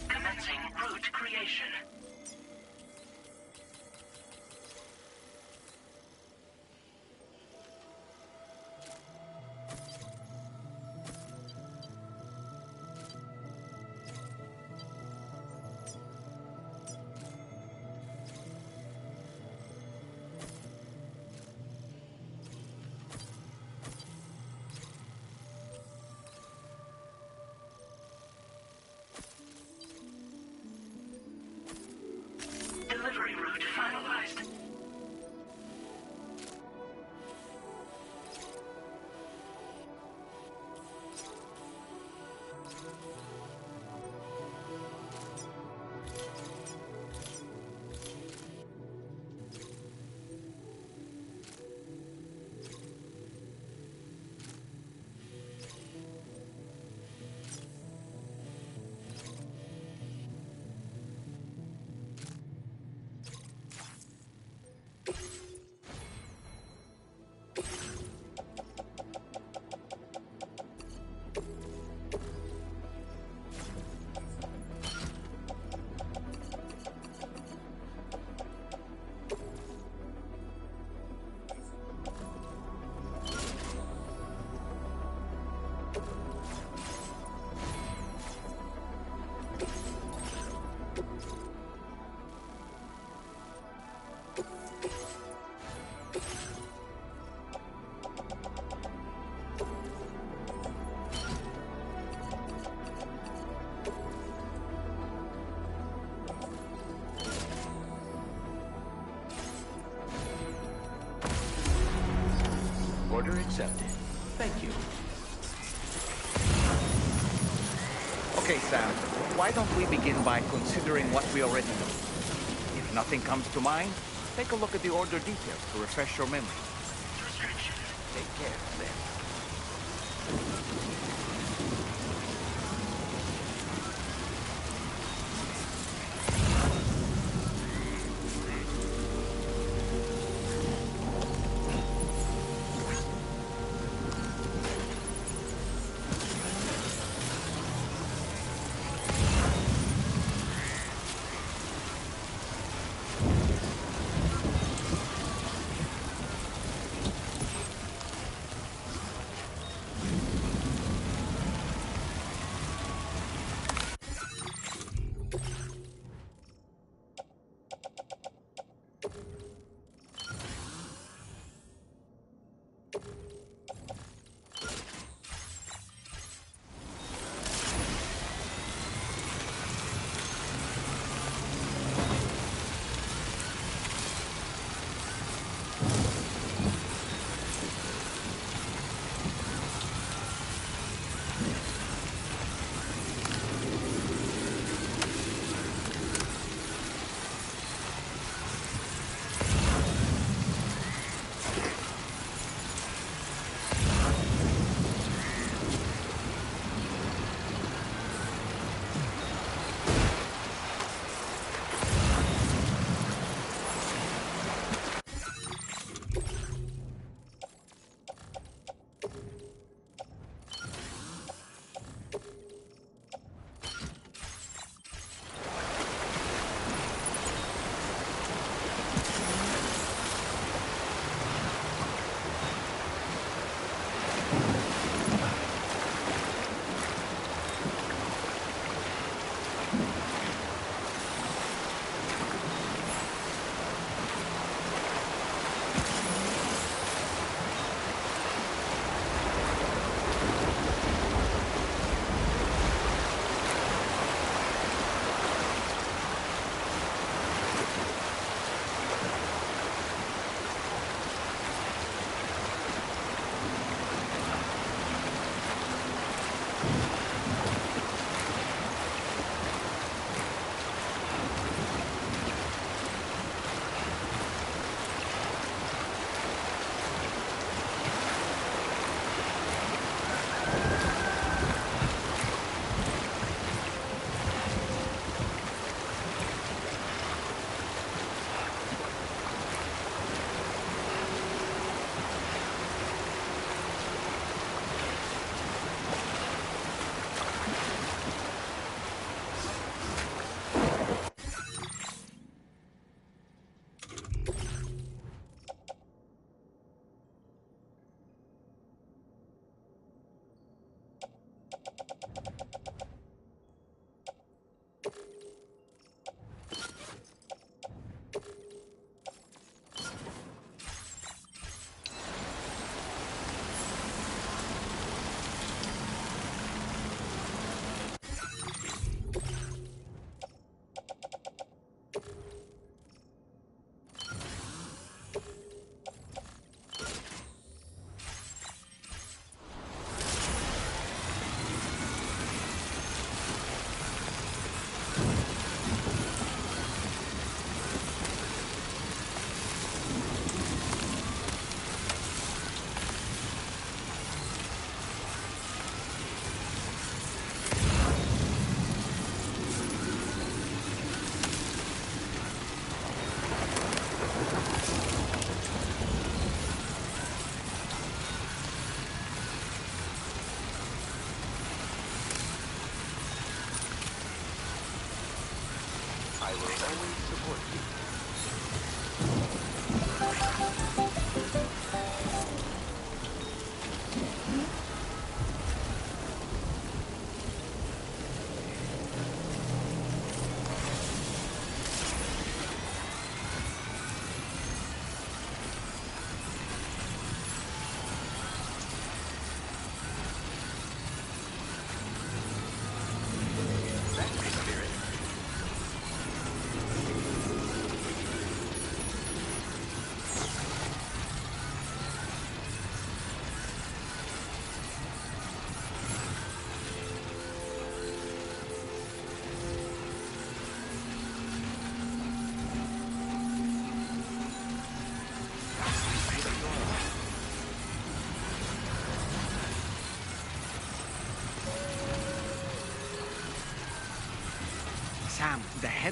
Commencing route creation. Delivery route finalized. Order accepted. Thank you. Okay, Sam. Why don't we begin by considering what we already know? If nothing comes to mind, take a look at the order details to refresh your memory. Take care, then.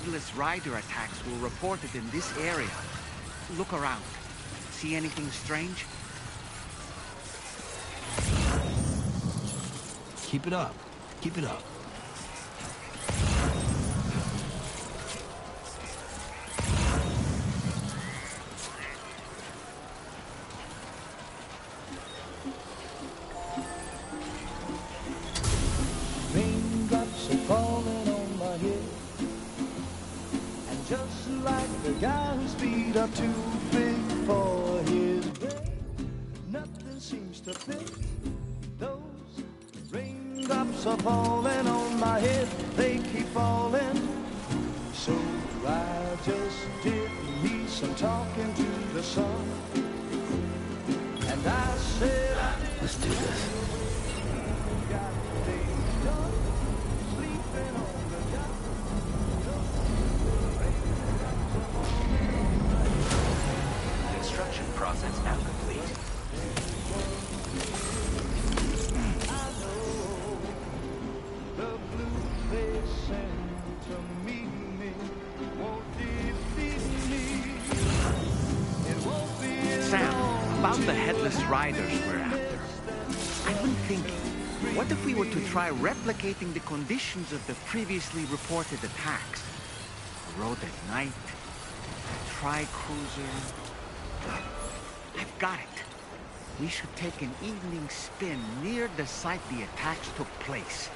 Headless Rider attacks were reported in this area. Look around. See anything strange? Keep it up. Keep it up. Raindrops are falling on my head, and just like the guy whose feet are too big for his bed, nothing seems to fit. Those raindrops are falling on my head, they keep falling. So I just did me some talking to the sun, and I said, let's do this. Construction process now complete. Sam, about the Headless Riders we're after. I've been thinking, what if we were to try replicating the conditions of the previously reported attacks? A road at night, a tri-cruiser. I've got it. We should take an evening spin near the site the attacks took place.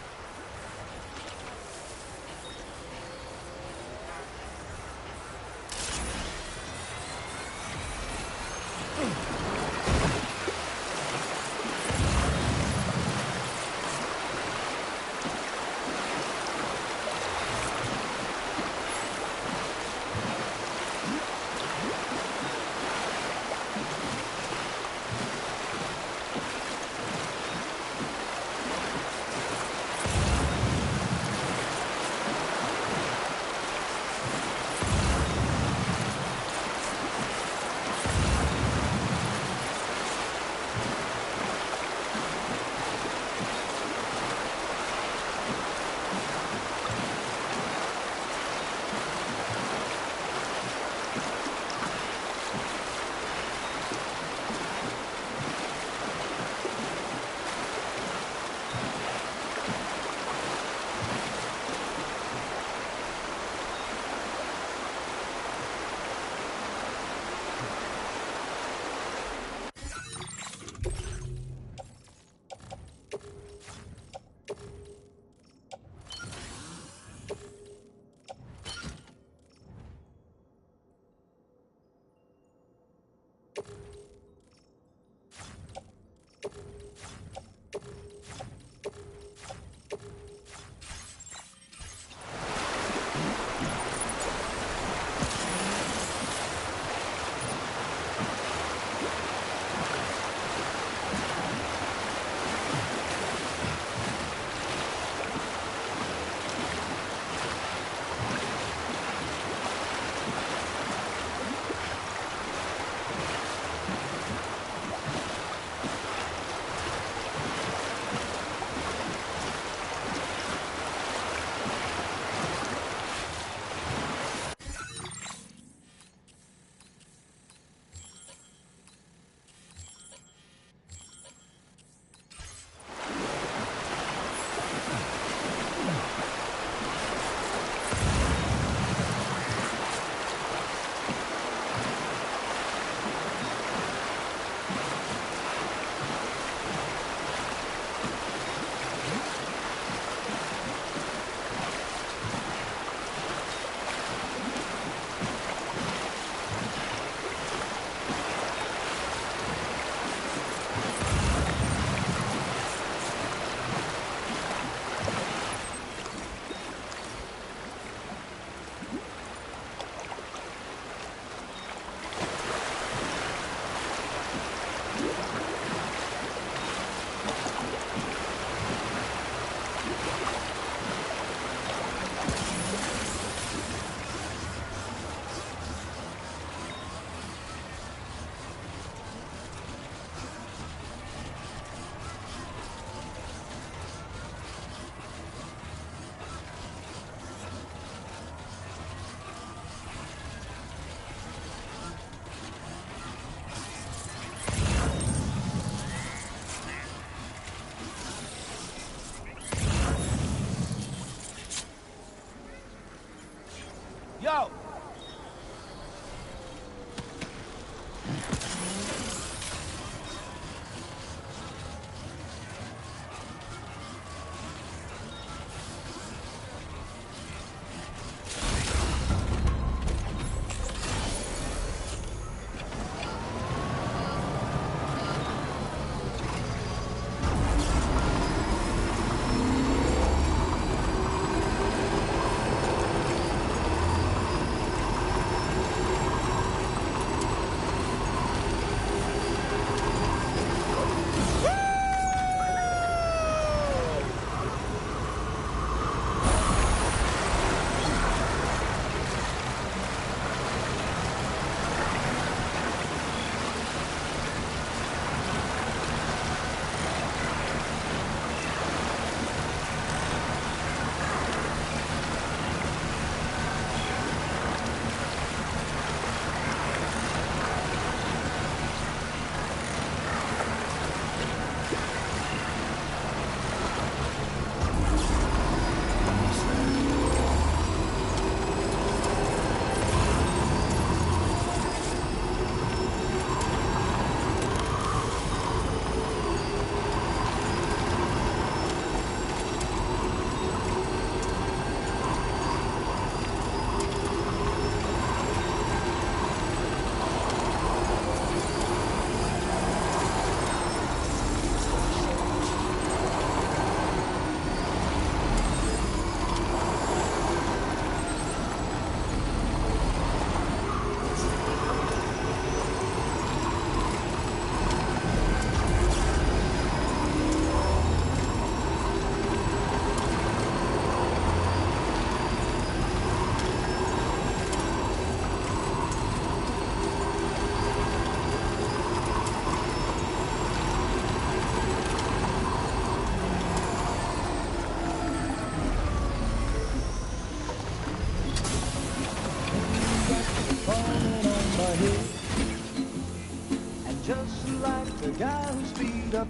like the guy who speed up.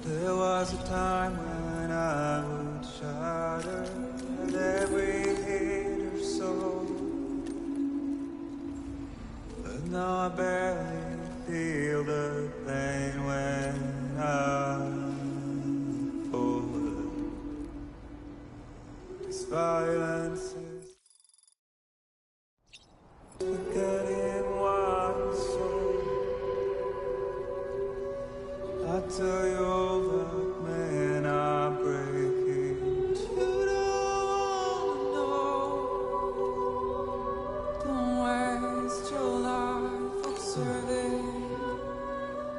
There was a time when I would shatter every hate or soul, but now I barely feel the pain when I fall. This violence is forgetting what is so. I tell you all that men are breaking. You don't know. Don't waste your life observing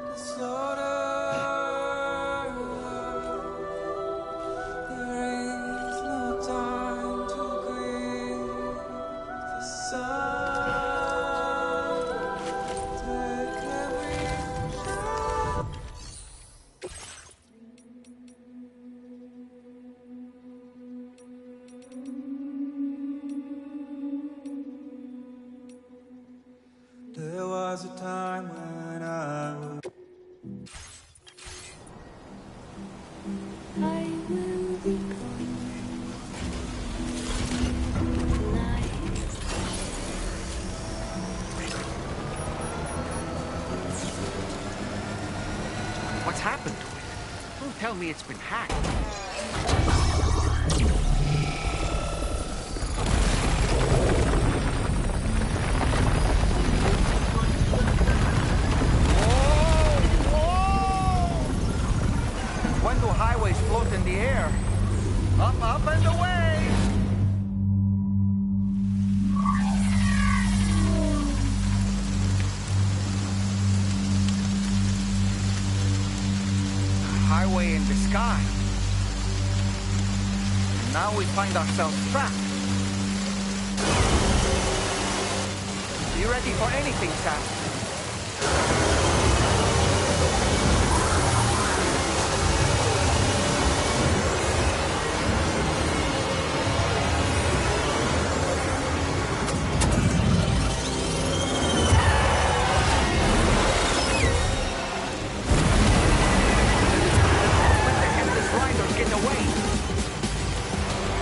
the slaughter. There is no time to grieve the sun. Take every shot. There was a time when I would. I will be calling tonight. What's happened to it? Don't tell me it's been hacked. When do highways float in the air? Up, up, and away! A highway in the sky. And now we find ourselves trapped. You ready for anything, Sam?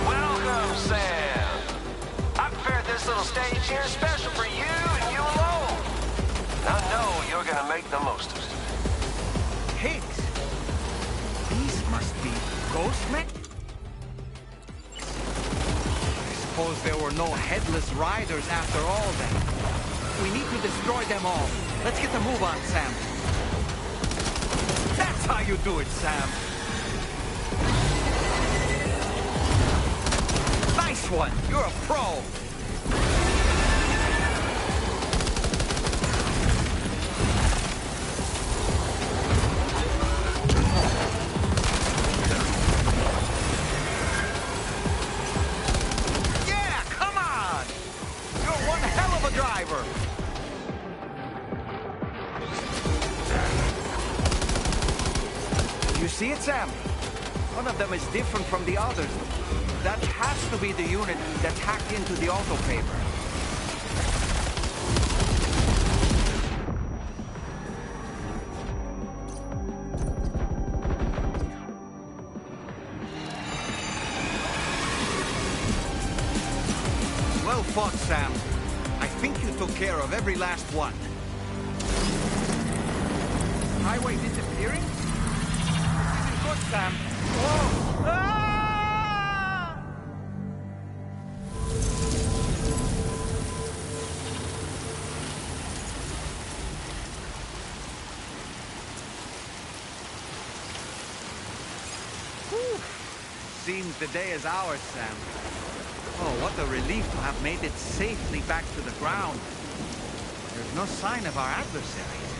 Welcome, Sam. I prepared this little stage here special for you and you alone. I know you're gonna make the most of it. Pigs? These must be ghost men? I suppose there were no headless riders after all then. We need to destroy them all. Let's get the move on, Sam. That's how you do it, Sam. Nice one. You're a pro. Yeah, come on. You're one hell of a driver. You see it, Sam? One of them is different from the others. That has to be the unit that's hacked into the auto paper. Well fought, Sam. I think you took care of every last one. Highway disappearing? This isn't good, Sam. Whoa! Ah! Seems the day is ours, Sam. Oh, what a relief to have made it safely back to the ground. There's no sign of our adversaries.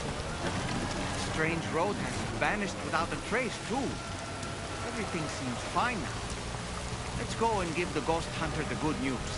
The strange road has vanished without a trace, too. Everything seems fine now. Let's go and give the ghost hunter the good news.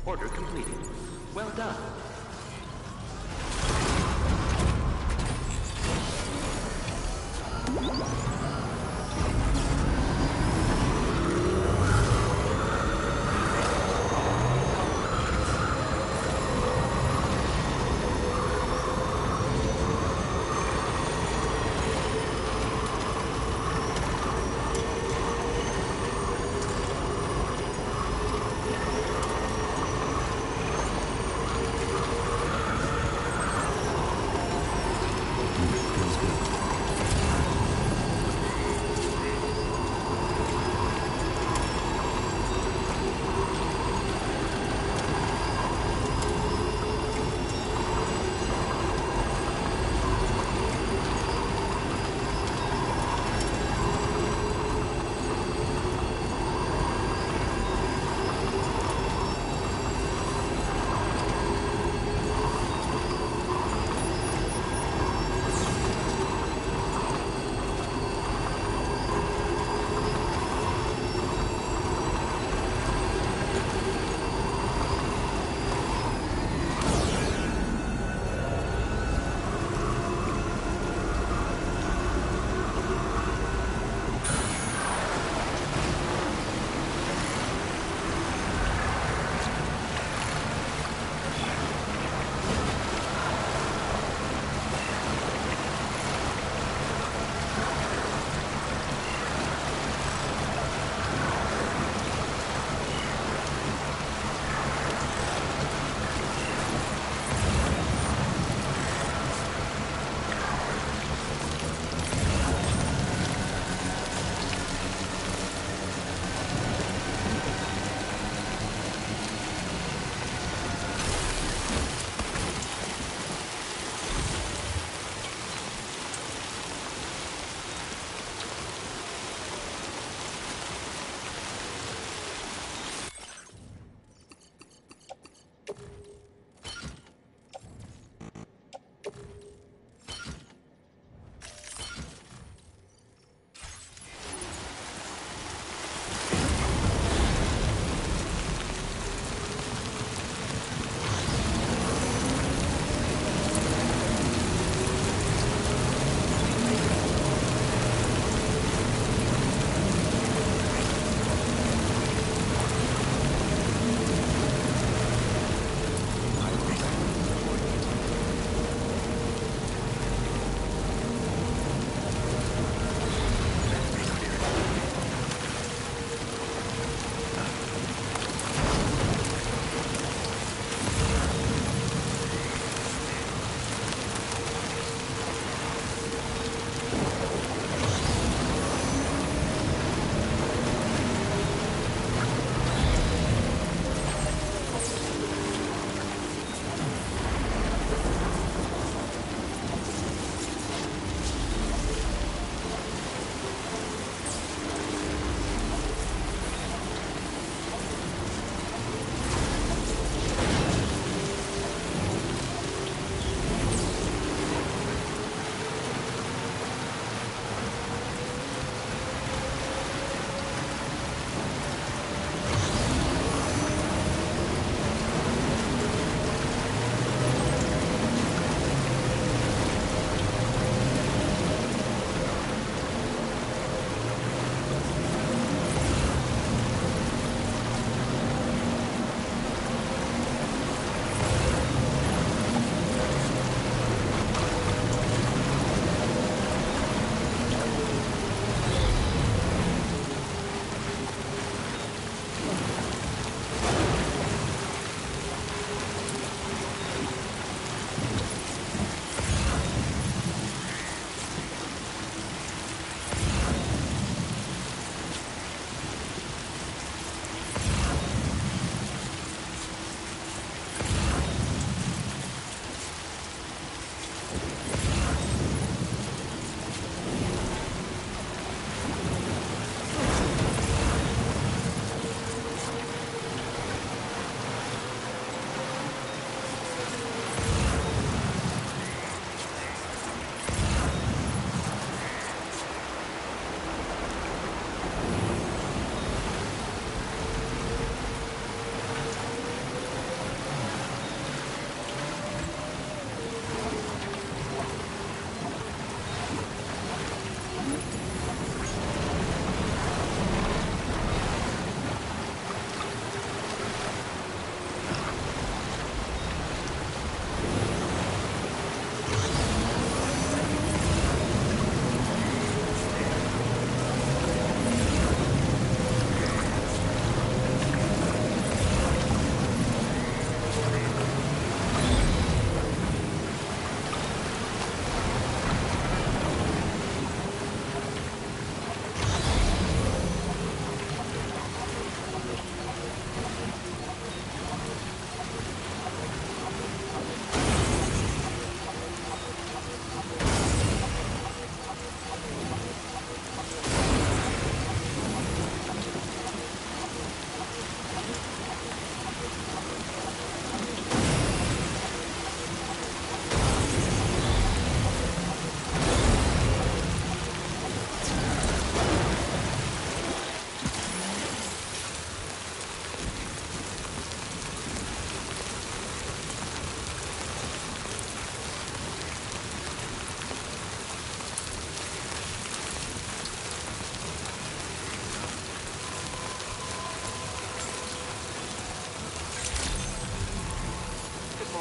Order completed. Well done.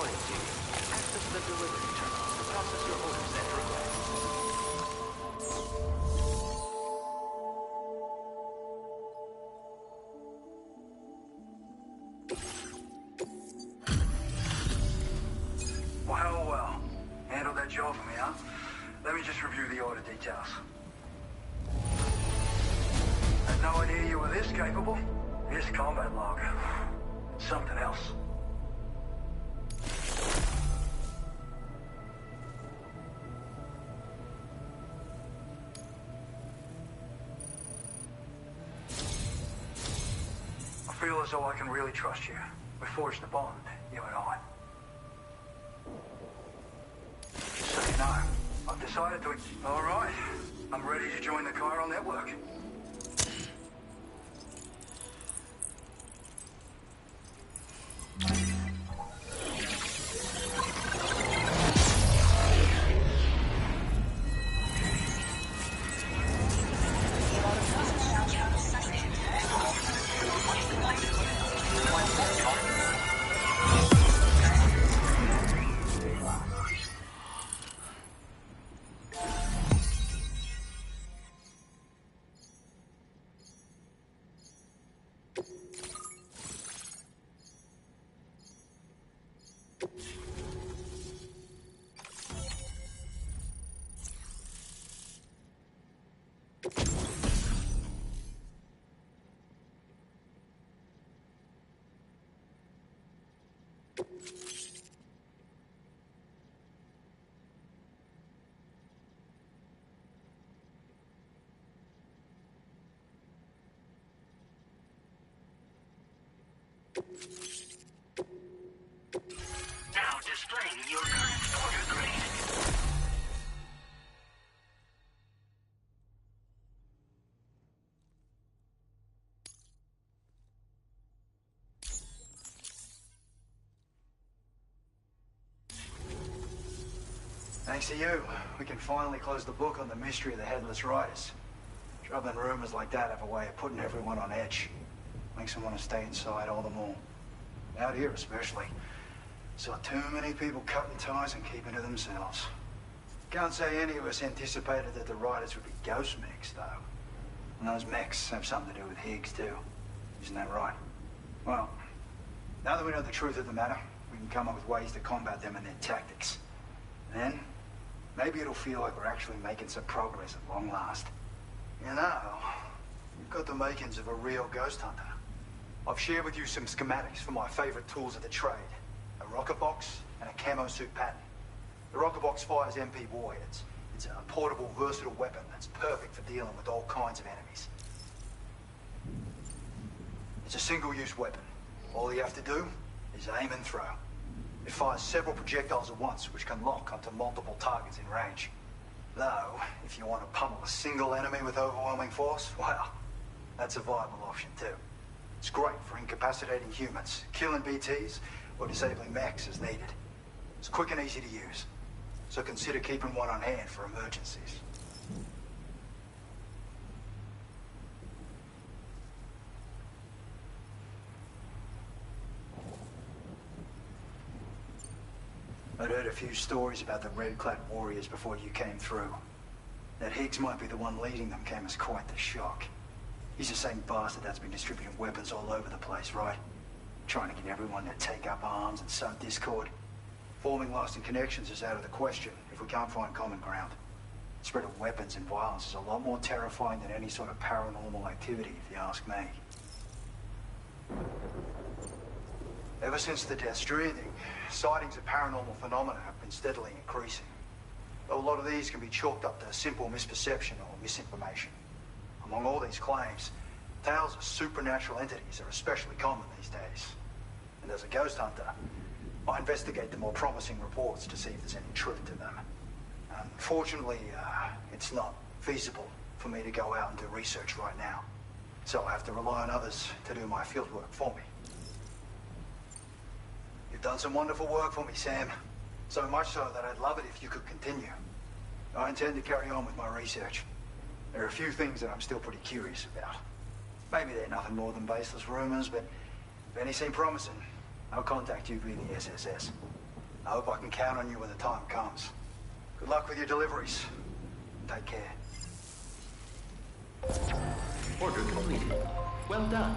warning to you. Access the delivery terminal to process your orders and requests. Well, well. Handled that job for me, huh? Let me just review the order details. Had no idea you were this capable. Here's the combat log. Something else. I feel as though I can really trust you. We forged a bond, you and I. So you know, I've decided to... All right. I'm ready to join the Chiral Network. Now displaying your current order grade. Thanks to you, we can finally close the book on the mystery of the Headless Riders. Troubling rumors like that have a way of putting everyone on edge. Makes them want to stay inside all the more. Out here especially. Saw too many people cutting ties and keeping to themselves. Can't say any of us anticipated that the Riders would be ghost mechs, though. And those mechs have something to do with Higgs, too. Isn't that right? Well, now that we know the truth of the matter, we can come up with ways to combat them and their tactics. Then, maybe it'll feel like we're actually making some progress at long last. You know, you've got the makings of a real ghost hunter. I've shared with you some schematics for my favorite tools of the trade. A rocket box and a camo suit pattern. The rocket box fires MP warheads. It's a portable, versatile weapon that's perfect for dealing with all kinds of enemies. It's a single-use weapon. All you have to do is aim and throw. It fires several projectiles at once, which can lock onto multiple targets in range. Though, if you want to pummel a single enemy with overwhelming force, well, that's a viable option too. It's great for incapacitating humans, killing BTs, or disabling mechs as needed. It's quick and easy to use, so consider keeping one on hand for emergencies. I'd heard a few stories about the red-clad warriors before you came through. That Higgs might be the one leading them came as quite the shock. He's the same bastard that's been distributing weapons all over the place, right? Trying to get everyone to take up arms and sow discord. Forming lasting connections is out of the question if we can't find common ground. The spread of weapons and violence is a lot more terrifying than any sort of paranormal activity, if you ask me. Ever since the death Stranding, sightings of paranormal phenomena have been steadily increasing. Though a lot of these can be chalked up to simple misperception or misinformation. Among all these claims, tales of supernatural entities are especially common these days. And as a ghost hunter, I investigate the more promising reports to see if there's any truth to them. Unfortunately, it's not feasible for me to go out and do research right now. So I have to rely on others to do my fieldwork for me. You've done some wonderful work for me, Sam. So much so that I'd love it if you could continue. I intend to carry on with my research. There are a few things that I'm still pretty curious about. Maybe they're nothing more than baseless rumors, but if any seem promising, I'll contact you via the SSS. I hope I can count on you when the time comes. Good luck with your deliveries. Take care. Order completed. Well done.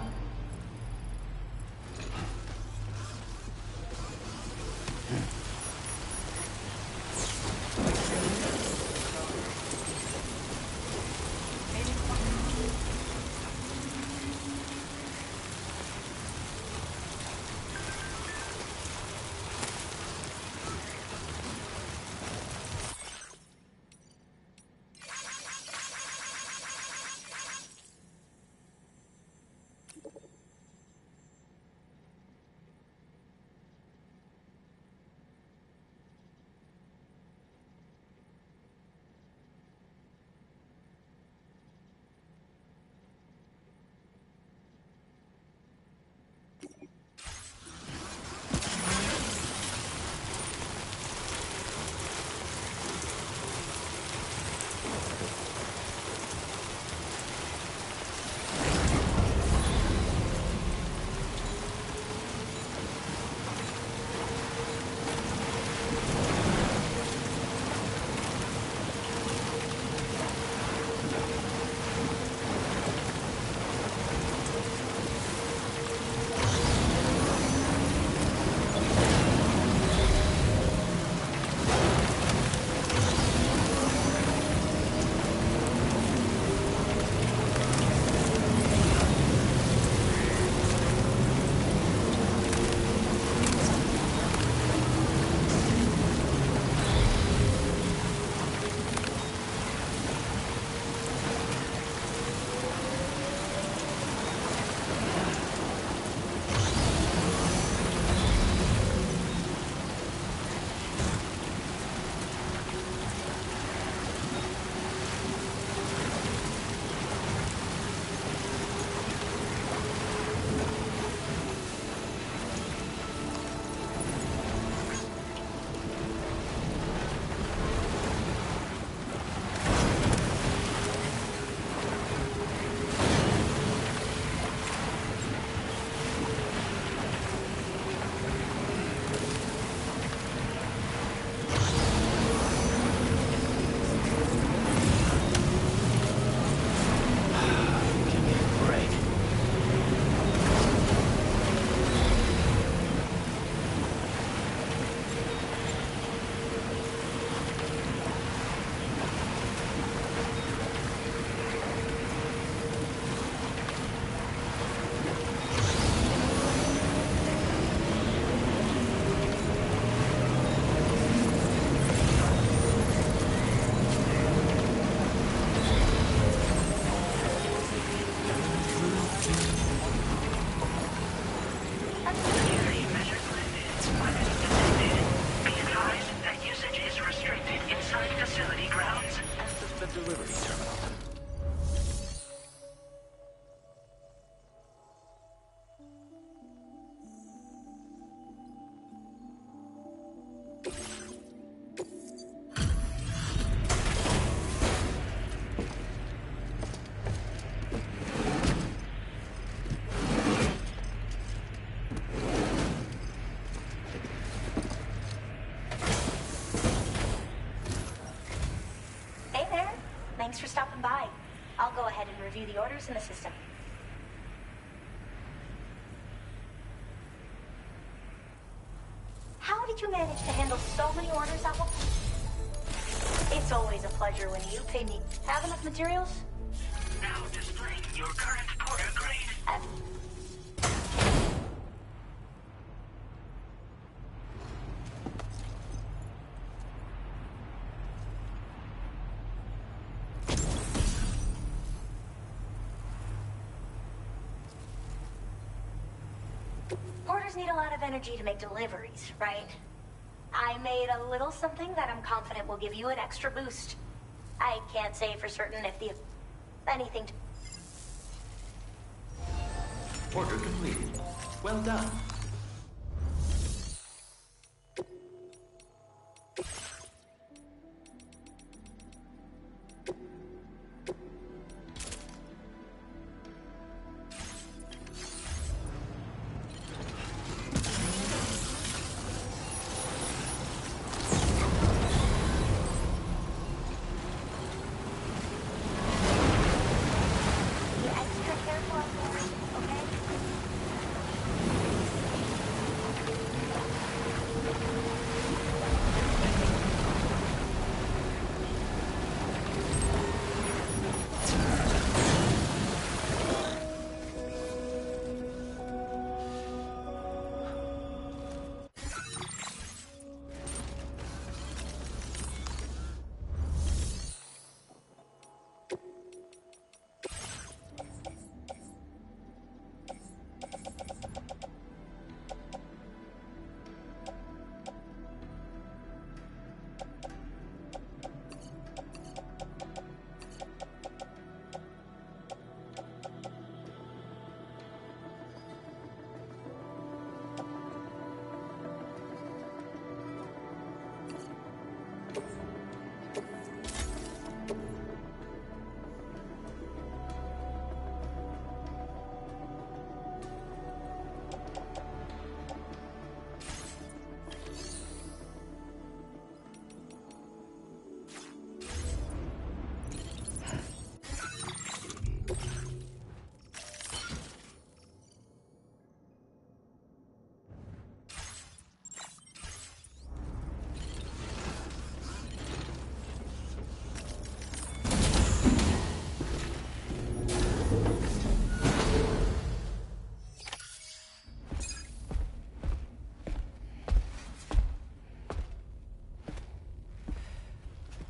Thanks for stopping by. I'll go ahead and review the orders in the system. How did you manage to handle so many orders at once? It's always a pleasure when you pay me. Have enough materials? Now displaying your current porter grade. Porters need a lot of energy to make deliveries, right? I made a little something that I'm confident will give you an extra boost. I can't say for certain if anything to... Order completed. Well done.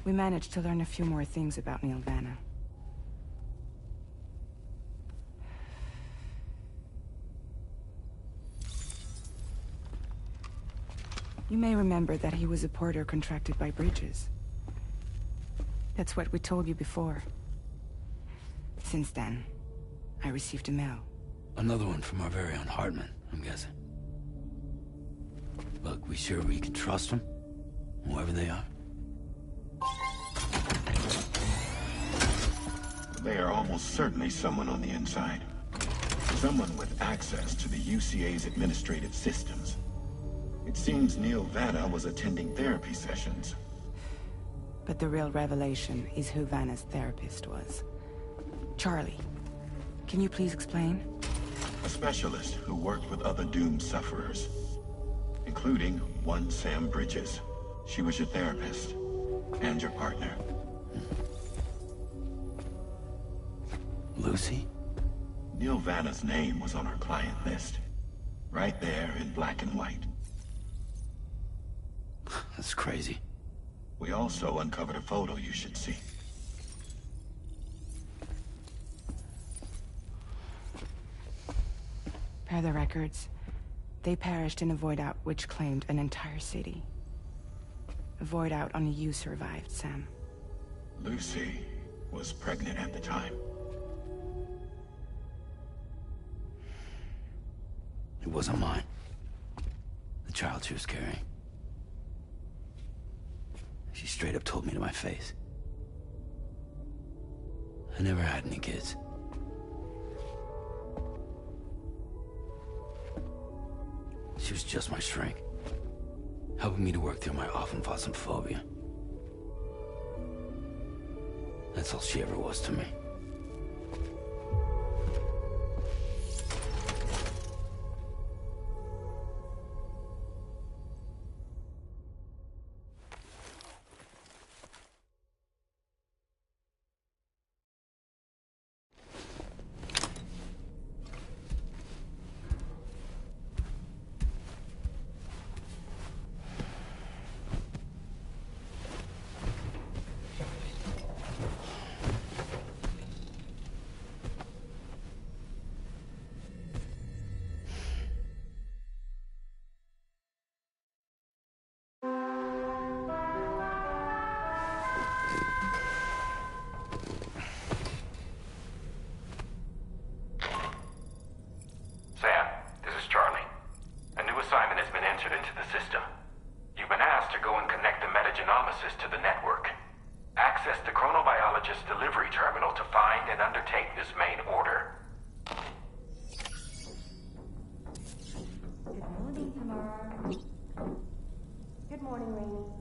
We managed to learn a few more things about Neil Vanna. You may remember that he was a porter contracted by Bridges. That's what we told you before. Since then, I received a mail. Another one from our very own Hartman, I'm guessing. Look, we sure we can trust them? Whoever they are? They are almost certainly someone on the inside. Someone with access to the UCA's administrative systems. It seems Neil Vanna was attending therapy sessions. But the real revelation is who Vanna's therapist was. Charlie, can you please explain? A specialist who worked with other doomed sufferers, including one Sam Bridges. She was your therapist and your partner. Lucy? Neil Vanna's name was on our client list. Right there in black and white. That's crazy. We also uncovered a photo you should see. Per the records, they perished in a void out which claimed an entire city. A void out only you survived, Sam. Lucy was pregnant at the time. It wasn't mine. The child she was carrying. She straight up told me to my face. I never had any kids. She was just my shrink, helping me to work through my often phobia. That's all she ever was to me. Sam, this is Charlie. A new assignment has been entered into the system. You've been asked to go and connect the metagenomicist to the network. Access the chronobiologist's delivery terminal to find and undertake this main order. Good morning, Tamara. Good morning, Rainey.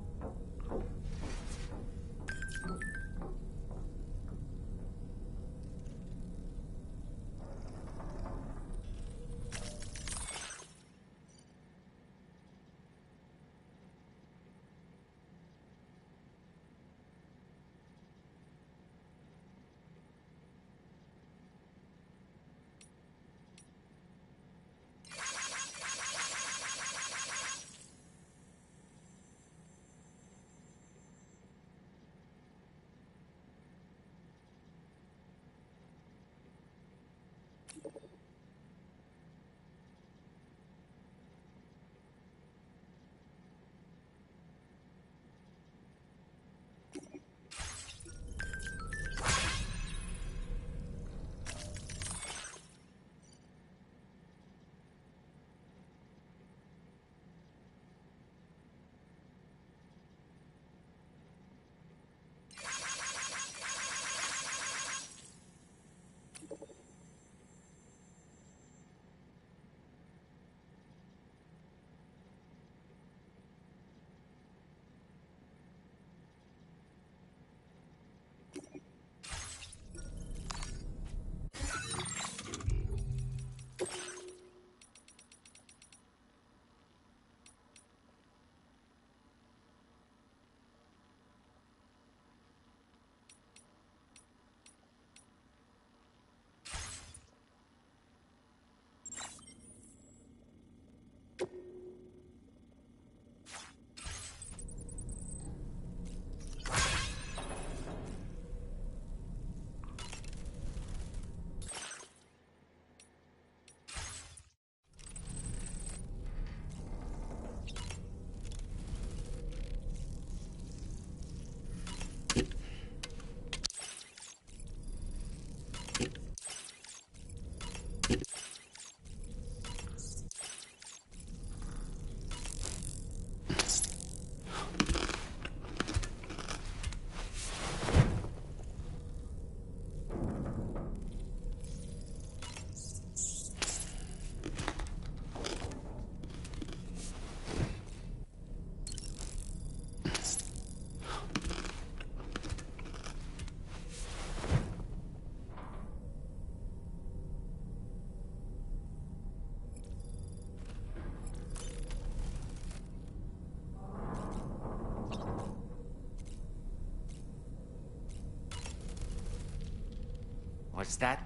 Was that,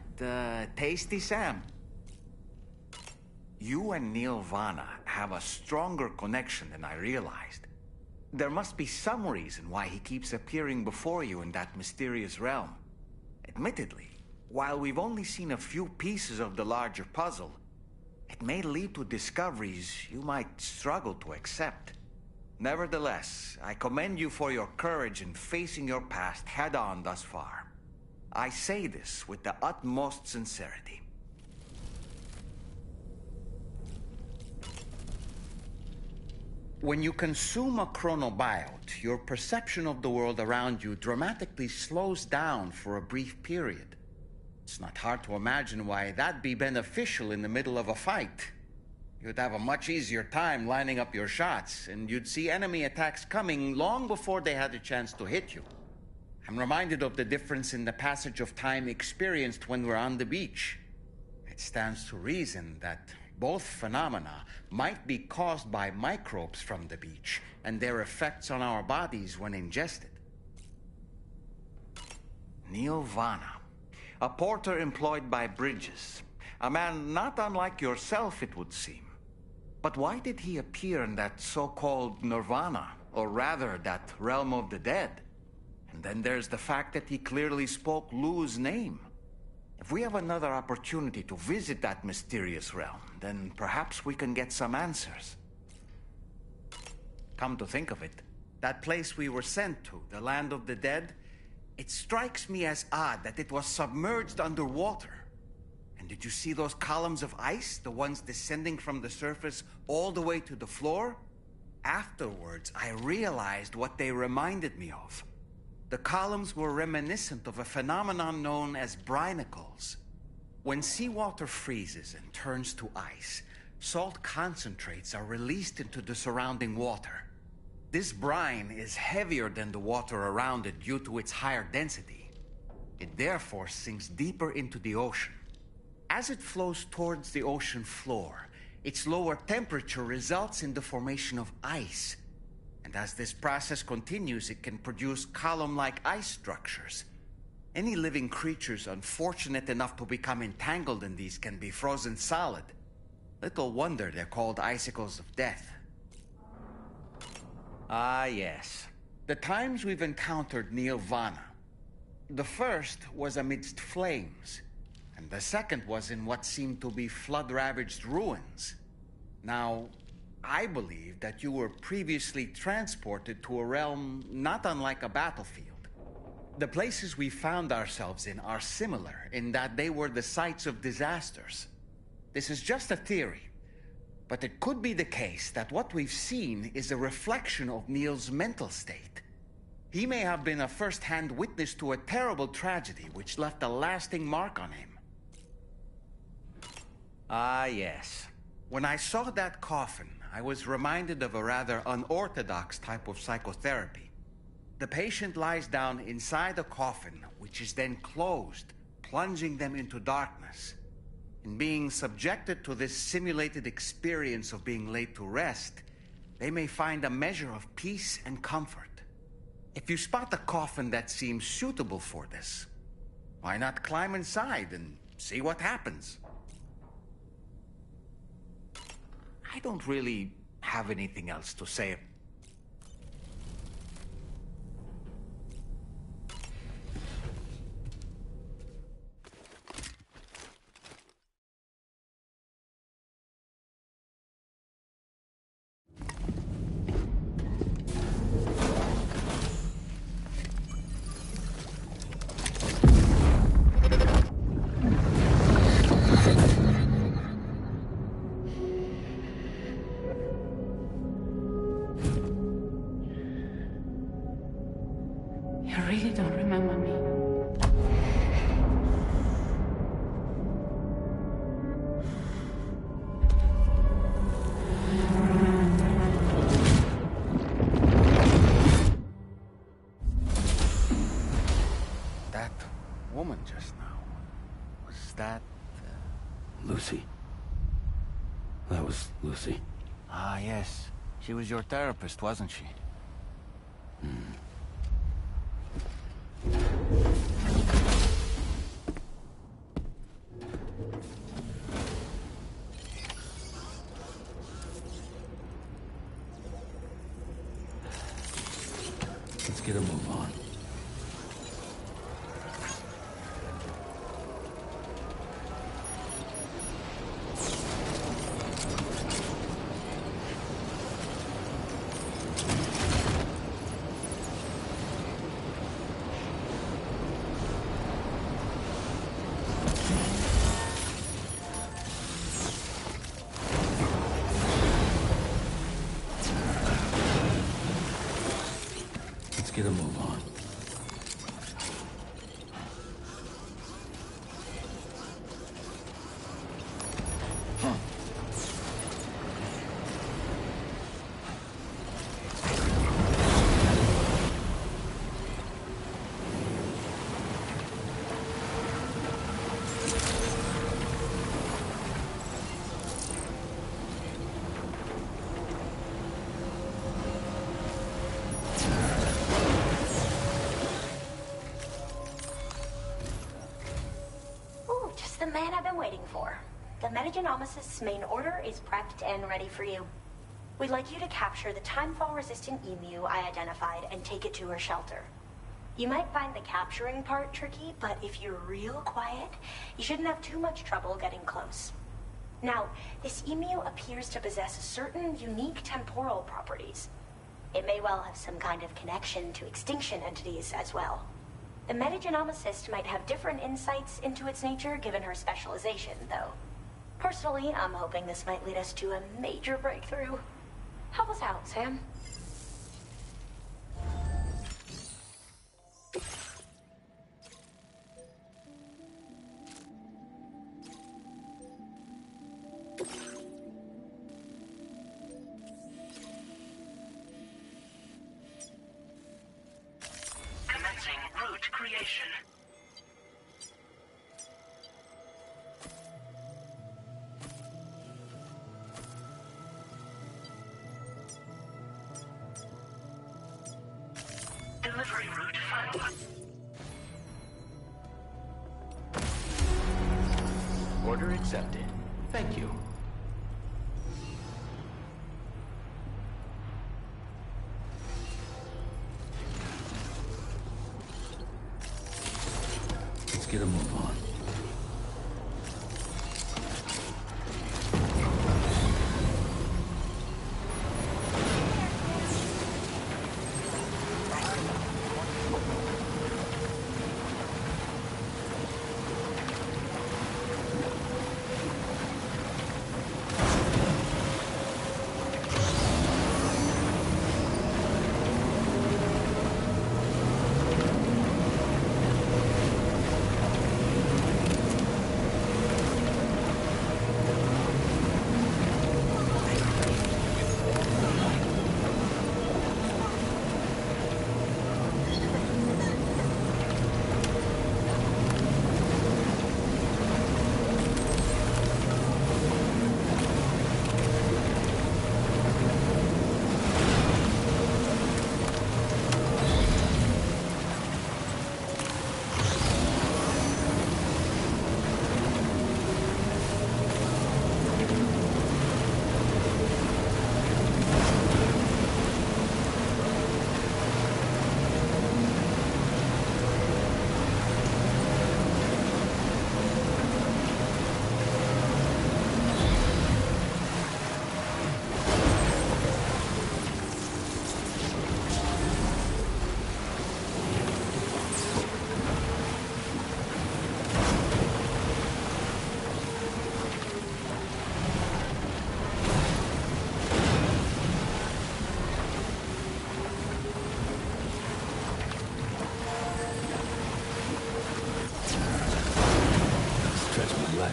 tasty, Sam? You and Neil Vana have a stronger connection than I realized. There must be some reason why he keeps appearing before you in that mysterious realm. Admittedly, while we've only seen a few pieces of the larger puzzle, it may lead to discoveries you might struggle to accept. Nevertheless, I commend you for your courage in facing your past head-on thus far. I say this with the utmost sincerity. When you consume a chronobiote, your perception of the world around you dramatically slows down for a brief period. It's not hard to imagine why that'd be beneficial in the middle of a fight. You'd have a much easier time lining up your shots, and you'd see enemy attacks coming long before they had a chance to hit you. I'm reminded of the difference in the passage of time experienced when we're on the beach. It stands to reason that both phenomena might be caused by microbes from the beach and their effects on our bodies when ingested. Neil Vana, a porter employed by Bridges, a man not unlike yourself, it would seem. But why did he appear in that so-called nirvana, or rather, that realm of the dead? And then there's the fact that he clearly spoke Lu's name. If we have another opportunity to visit that mysterious realm, then perhaps we can get some answers. Come to think of it, that place we were sent to, the land of the dead, it strikes me as odd that it was submerged underwater. And did you see those columns of ice, the ones descending from the surface all the way to the floor? Afterwards, I realized what they reminded me of. The columns were reminiscent of a phenomenon known as brinicles. When seawater freezes and turns to ice, salt concentrates are released into the surrounding water. This brine is heavier than the water around it due to its higher density. It therefore sinks deeper into the ocean. As it flows towards the ocean floor, its lower temperature results in the formation of ice. And as this process continues, it can produce column-like ice structures. Any living creatures unfortunate enough to become entangled in these can be frozen solid. Little wonder they're called icicles of death. Ah, yes. The times we've encountered Neil Vana. The first was amidst flames, and the second was in what seemed to be flood-ravaged ruins. Now, I believe that you were previously transported to a realm not unlike a battlefield. The places we found ourselves in are similar in that they were the sites of disasters. This is just a theory, but it could be the case that what we've seen is a reflection of Neil's mental state. He may have been a first-hand witness to a terrible tragedy which left a lasting mark on him. Ah, yes. When I saw that coffin, I was reminded of a rather unorthodox type of psychotherapy. The patient lies down inside a coffin, which is then closed, plunging them into darkness. In being subjected to this simulated experience of being laid to rest, they may find a measure of peace and comfort. If you spot a coffin that seems suitable for this, why not climb inside and see what happens? I don't really have anything else to say. You really don't remember me. That woman just now, was that... Lucy. That was Lucy. Ah, yes. She was your therapist, wasn't she? Hmm. get a move on. Get a move on. The man I've been waiting for. The Metagenomicist's main order is prepped and ready for you. We'd like you to capture the timefall-resistant emu I identified and take it to her shelter. You might find the capturing part tricky, but if you're real quiet, you shouldn't have too much trouble getting close. Now, this emu appears to possess certain unique temporal properties. It may well have some kind of connection to extinction entities as well. The Metagenomicist might have different insights into its nature given her specialization, though. Personally, I'm hoping this might lead us to a major breakthrough. Help us out, Sam. Commencing route creation. Delivery route found. Order accepted. Thank you. Let's get a move on.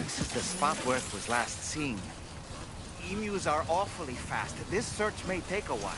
This is the spot where it was last seen. Emus are awfully fast. This search may take a while.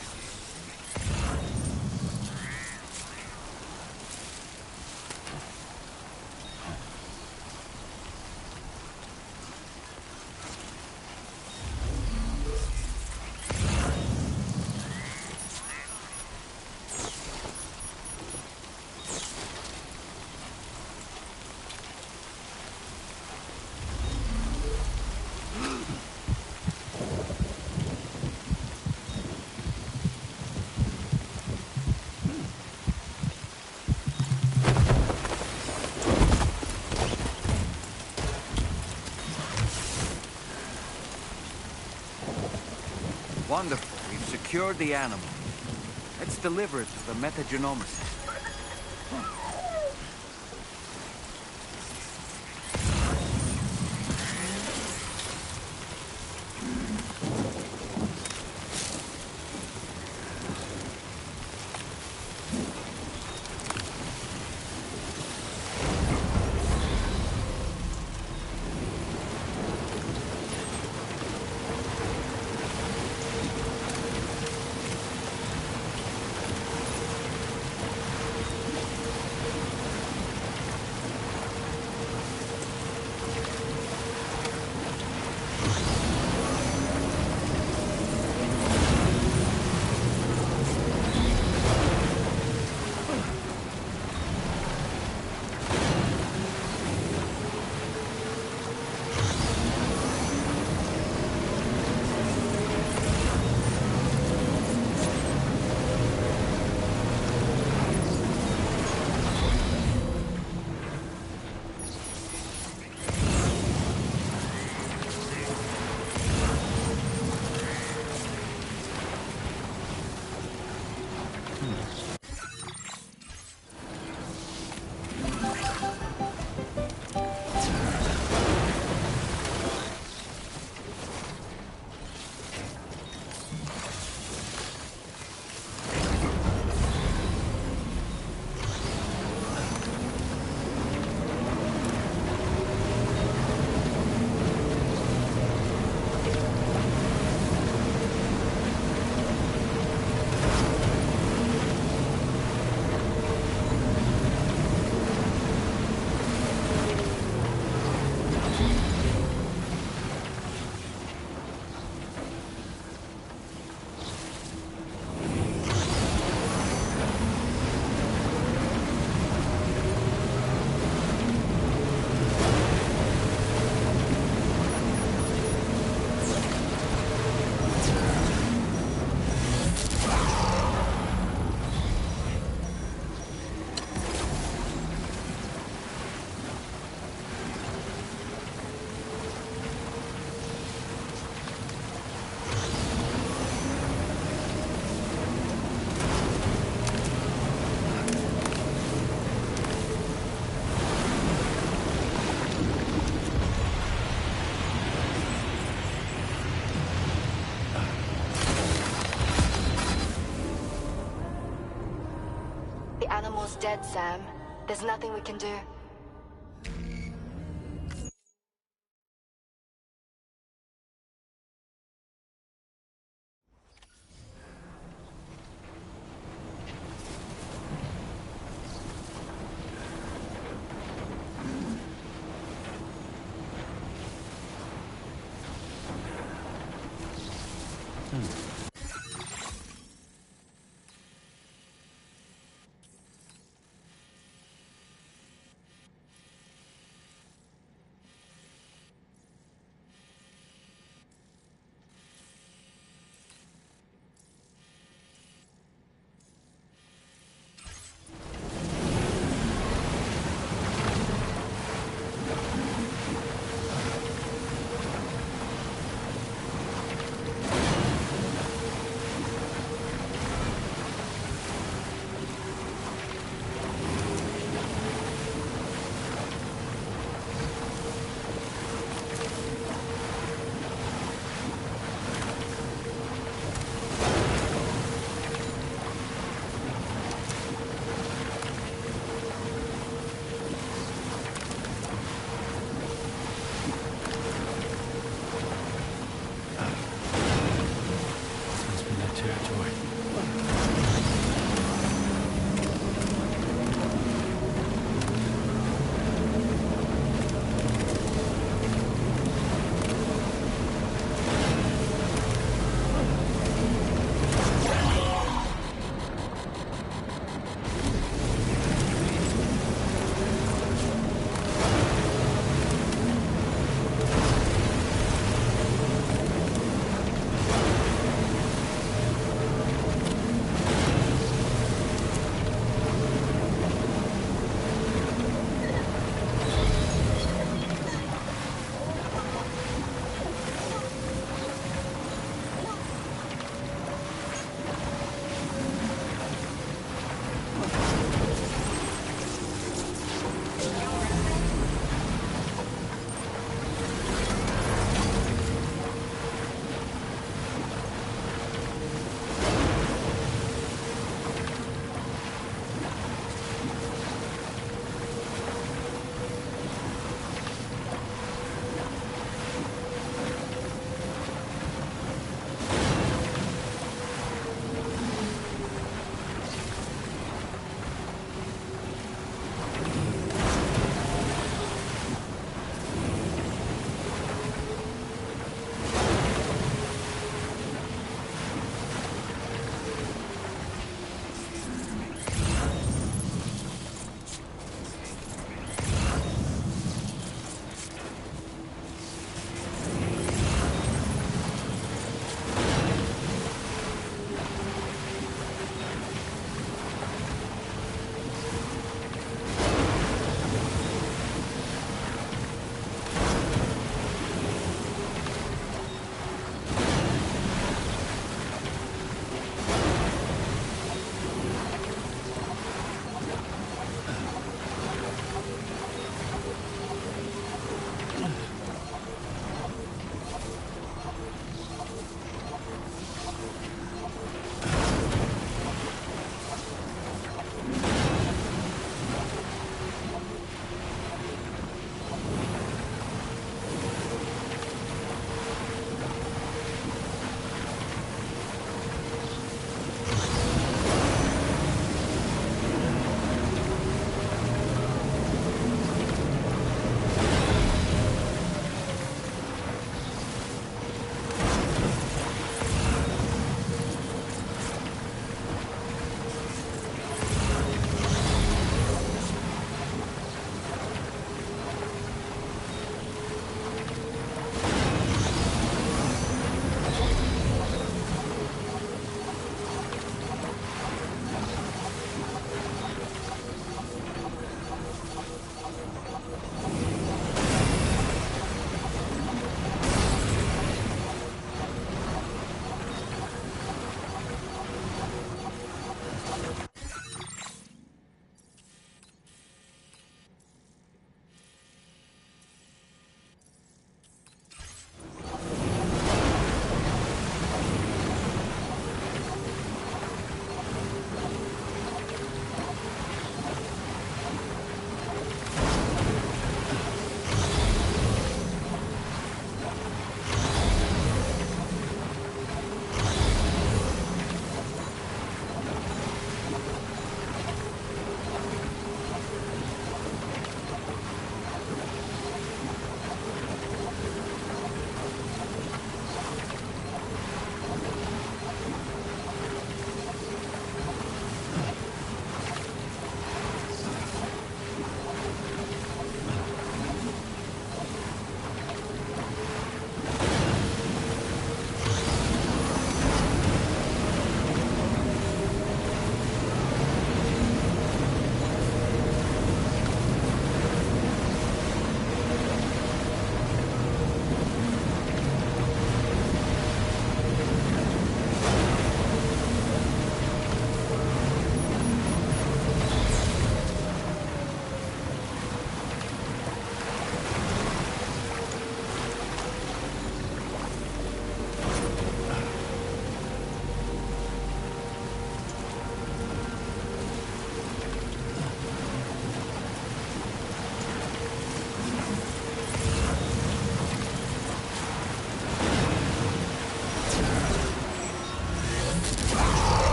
Wonderful. We've secured the animal. Let's deliver it to the metagenomicist. The animal's dead, Sam. There's nothing we can do.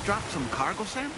drop some cargo, Sam?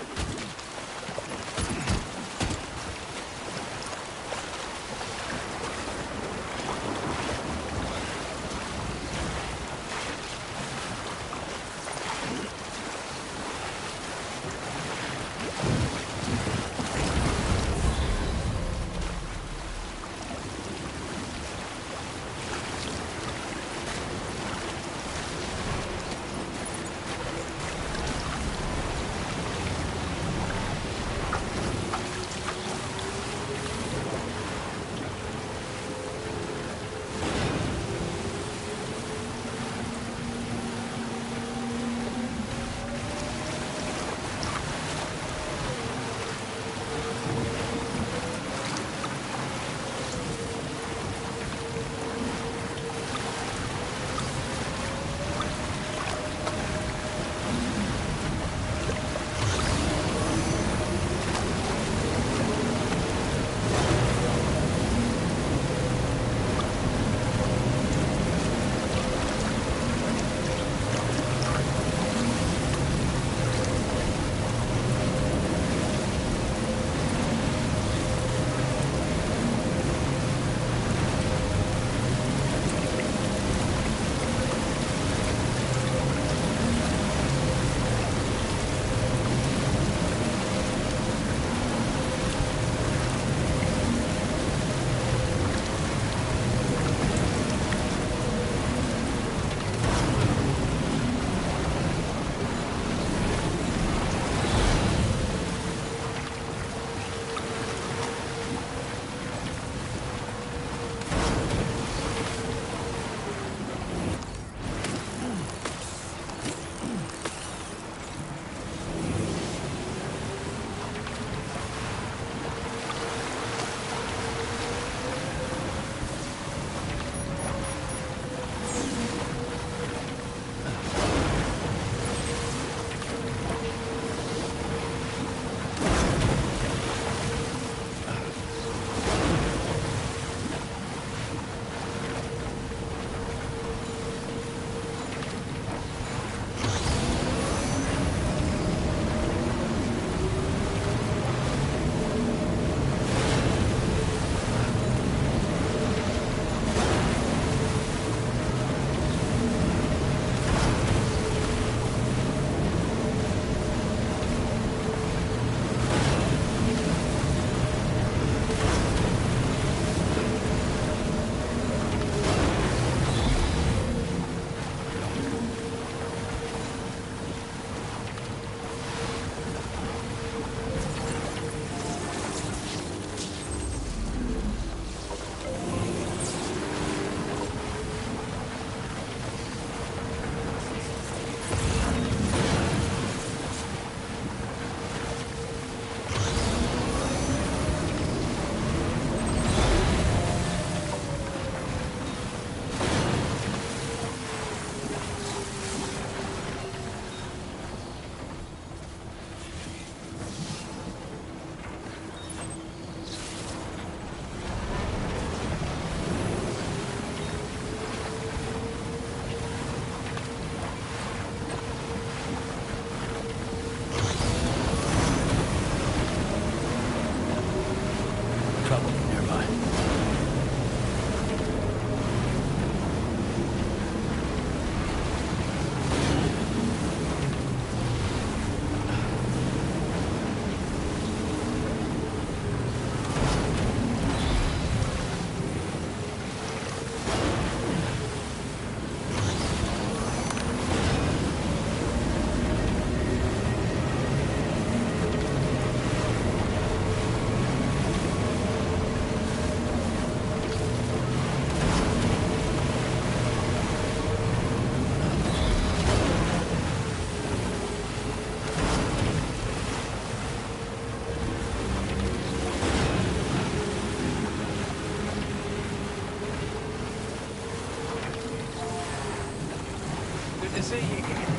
to see you again.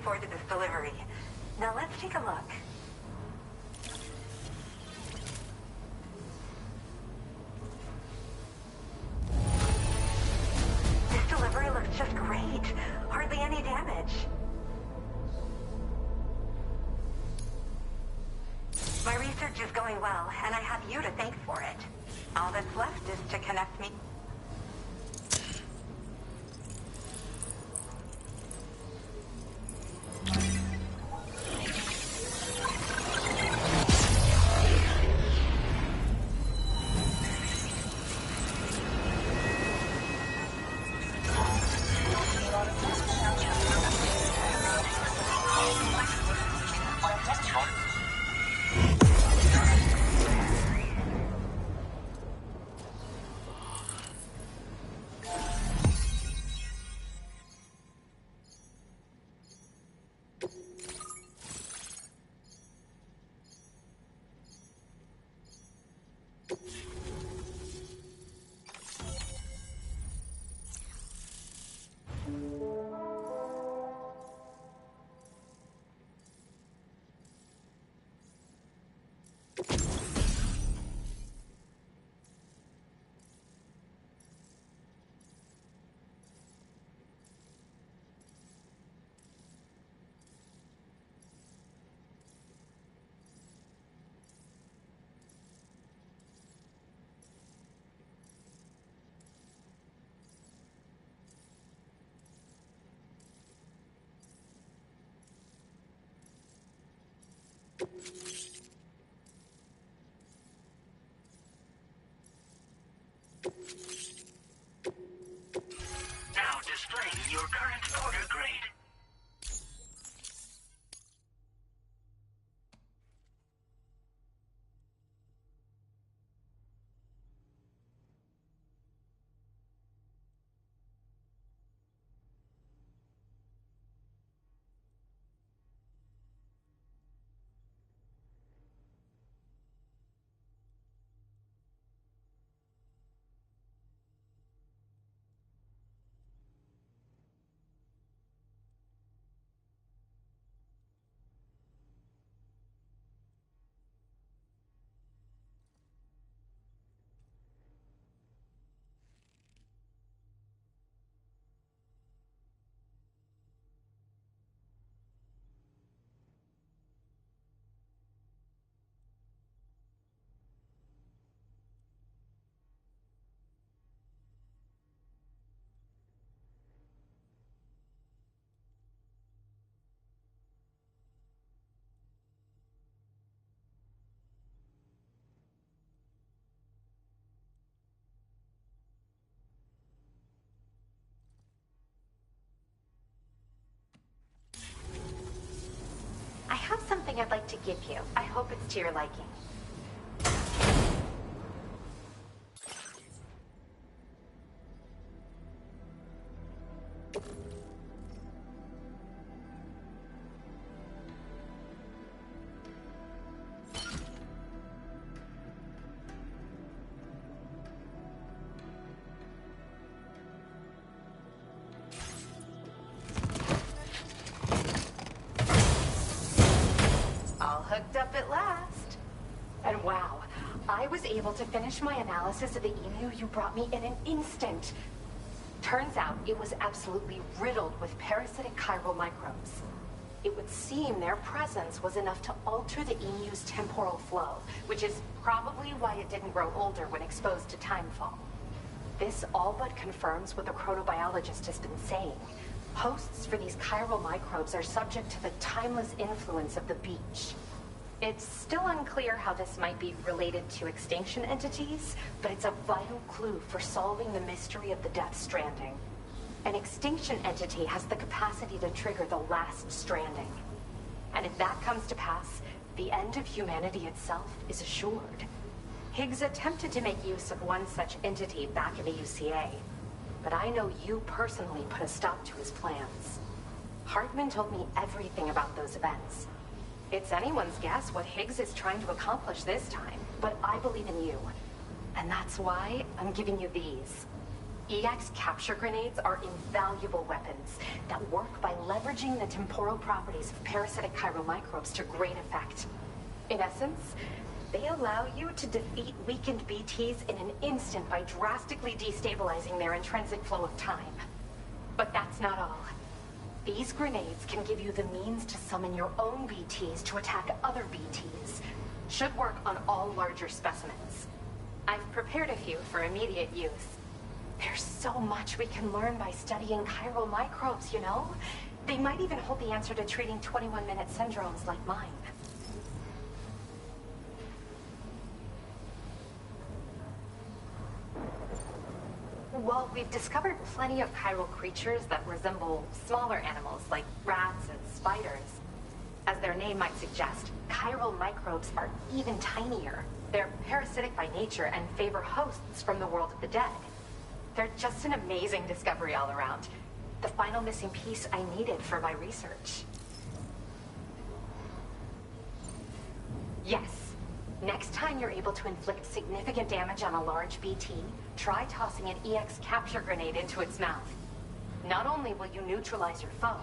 forward to this delivery. Now let's take a look. This delivery looks just great. Hardly any damage. My research is going well, and I have you to thank for it. All that's left is to connect me. Now displaying your current order grade. I have something I'd like to give you. I hope it's to your liking. Hooked up at last. And wow, I was able to finish my analysis of the emu you brought me in an instant. Turns out it was absolutely riddled with parasitic chiral microbes. It would seem their presence was enough to alter the emu's temporal flow, which is probably why it didn't grow older when exposed to timefall. This all but confirms what the chronobiologist has been saying. Hosts for these chiral microbes are subject to the timeless influence of the beach. It's still unclear how this might be related to extinction entities, but it's a vital clue for solving the mystery of the Death Stranding. An extinction entity has the capacity to trigger the last stranding. And if that comes to pass, the end of humanity itself is assured. Higgs attempted to make use of one such entity back in the UCA, but I know you personally put a stop to his plans. Hartman told me everything about those events. It's anyone's guess what Higgs is trying to accomplish this time, but I believe in you. And that's why I'm giving you these. EX capture grenades are invaluable weapons that work by leveraging the temporal properties of parasitic chiromicrobes to great effect. In essence, they allow you to defeat weakened BTs in an instant by drastically destabilizing their intrinsic flow of time. But that's not all. These grenades can give you the means to summon your own BTs to attack other BTs. Should work on all larger specimens. I've prepared a few for immediate use. There's so much we can learn by studying chiral microbes, you know? They might even hold the answer to treating 21-minute syndromes like mine. Well, we've discovered plenty of chiral creatures that resemble smaller animals like rats and spiders. As their name might suggest, chiral microbes are even tinier. They're parasitic by nature and favor hosts from the world of the dead. They're just an amazing discovery all around. The final missing piece I needed for my research. Yes. Next time you're able to inflict significant damage on a large BT, try tossing an EX capture grenade into its mouth. Not only will you neutralize your foe,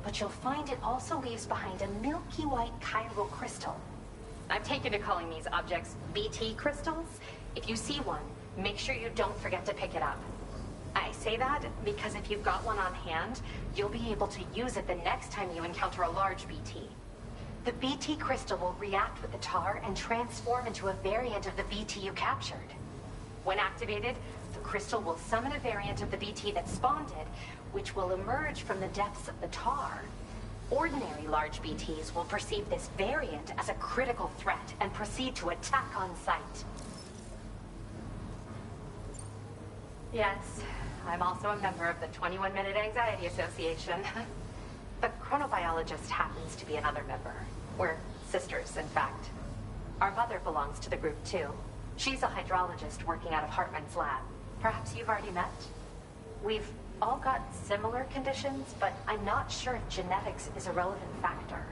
but you'll find it also leaves behind a milky white chiral crystal. I've taken to calling these objects BT crystals. If you see one, make sure you don't forget to pick it up. I say that because if you've got one on hand, you'll be able to use it the next time you encounter a large BT. The BT crystal will react with the tar and transform into a variant of the BT you captured. When activated, the crystal will summon a variant of the BT that spawned it, which will emerge from the depths of the tar. Ordinary large BTs will perceive this variant as a critical threat and proceed to attack on sight. Yes, I'm also a member of the 21-Minute Anxiety Association. The chronobiologist happens to be another member. We're sisters, in fact. Our mother belongs to the group, too. She's a hydrologist working out of Hartman's lab. Perhaps you've already met? We've all got similar conditions, but I'm not sure if genetics is a relevant factor.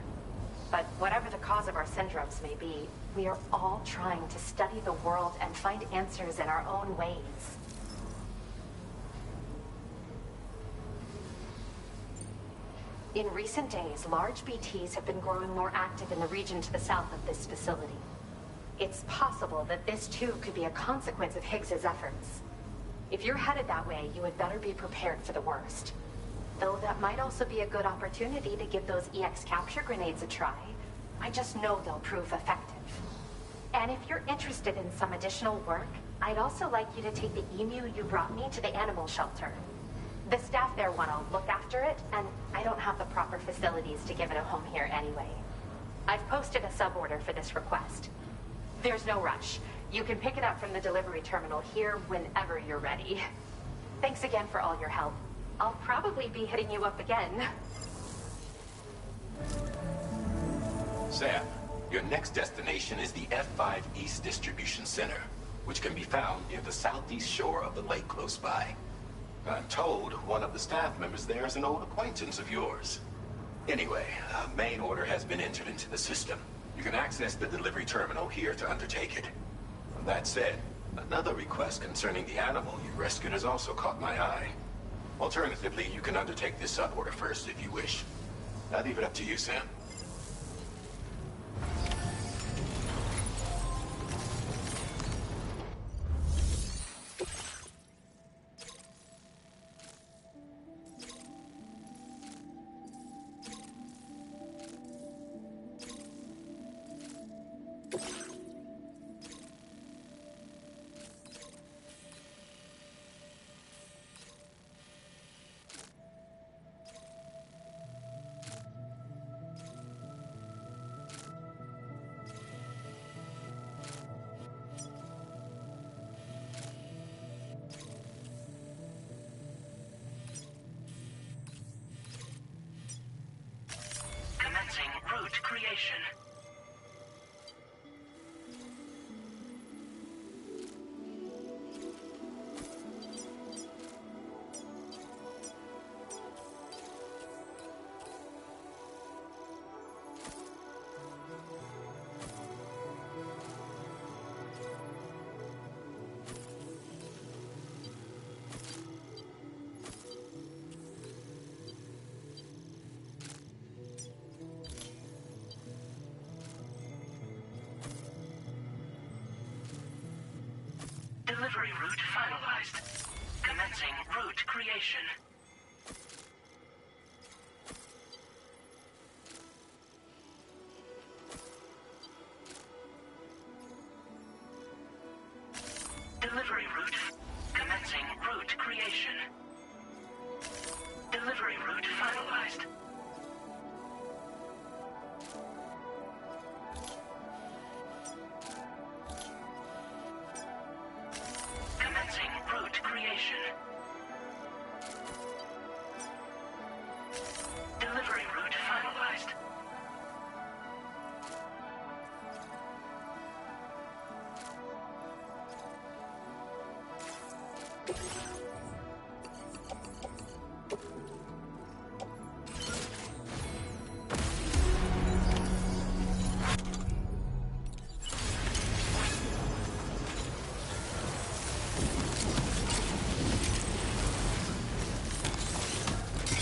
But whatever the cause of our syndromes may be, we are all trying to study the world and find answers in our own ways. In recent days, large BTs have been growing more active in the region to the south of this facility. It's possible that this too could be a consequence of Higgs's efforts. If you're headed that way, you had better be prepared for the worst. Though that might also be a good opportunity to give those EX capture grenades a try. I just know they'll prove effective. And if you're interested in some additional work, I'd also like you to take the emu you brought me to the animal shelter. The staff there want to look after it, and I don't have the proper facilities to give it a home here anyway. I've posted a sub-order for this request. There's no rush. You can pick it up from the delivery terminal here whenever you're ready. Thanks again for all your help. I'll probably be hitting you up again. Sam, your next destination is the F5 East Distribution Center, which can be found near the southeast shore of the lake close by. I'm told one of the staff members there is an old acquaintance of yours. Anyway, a main order has been entered into the system. You can access the delivery terminal here to undertake it. That said, another request concerning the animal you rescued has also caught my eye. Alternatively, you can undertake this sub-order first if you wish. I'll leave it up to you, Sam. Delivery route finalized. Commencing route creation. Delivery route. Commencing route creation. Delivery route finalized. Commencing route creation. Delivery route finalized.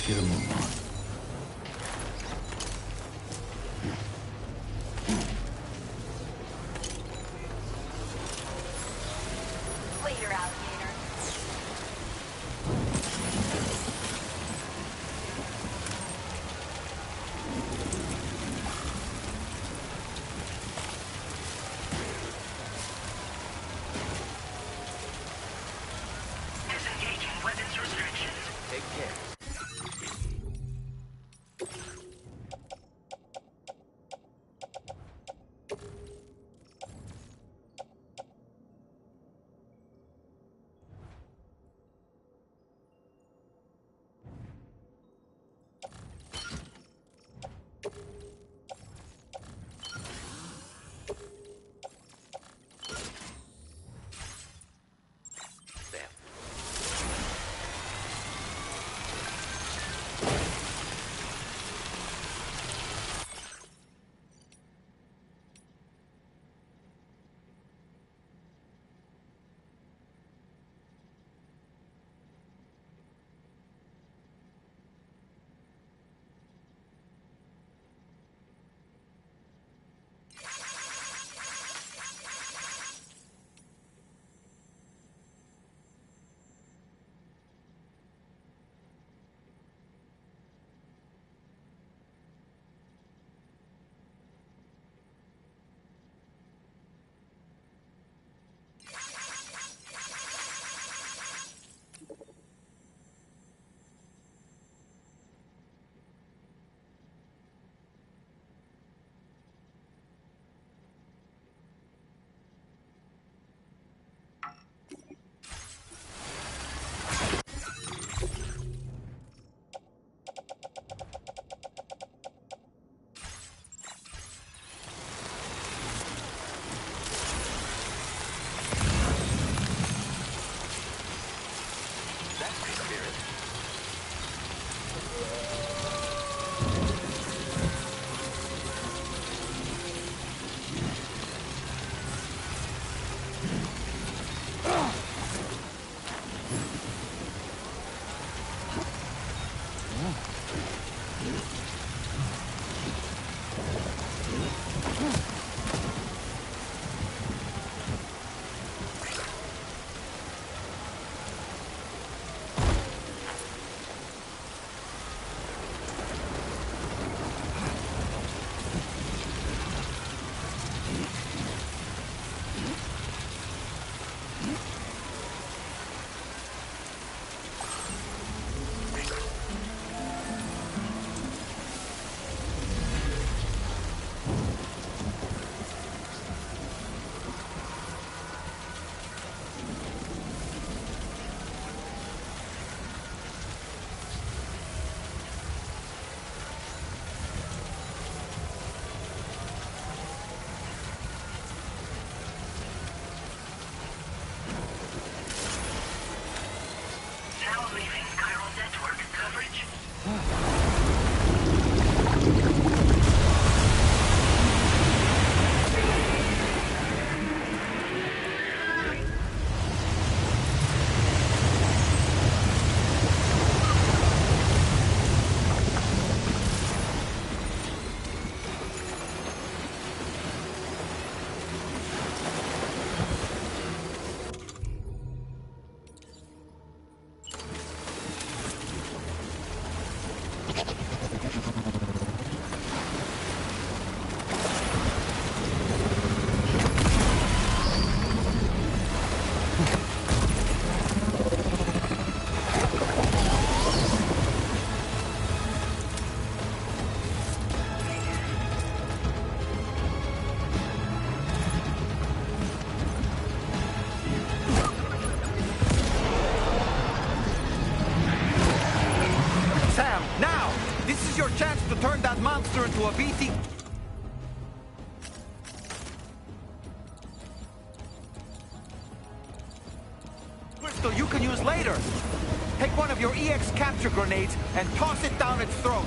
Get a move on. Later, alligator. Disengaging weapons restrictions. Take care. that monster into a BT... crystal you can use later. Take one of your EX capture grenades and toss it down its throat.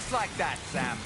Just like that, Sam.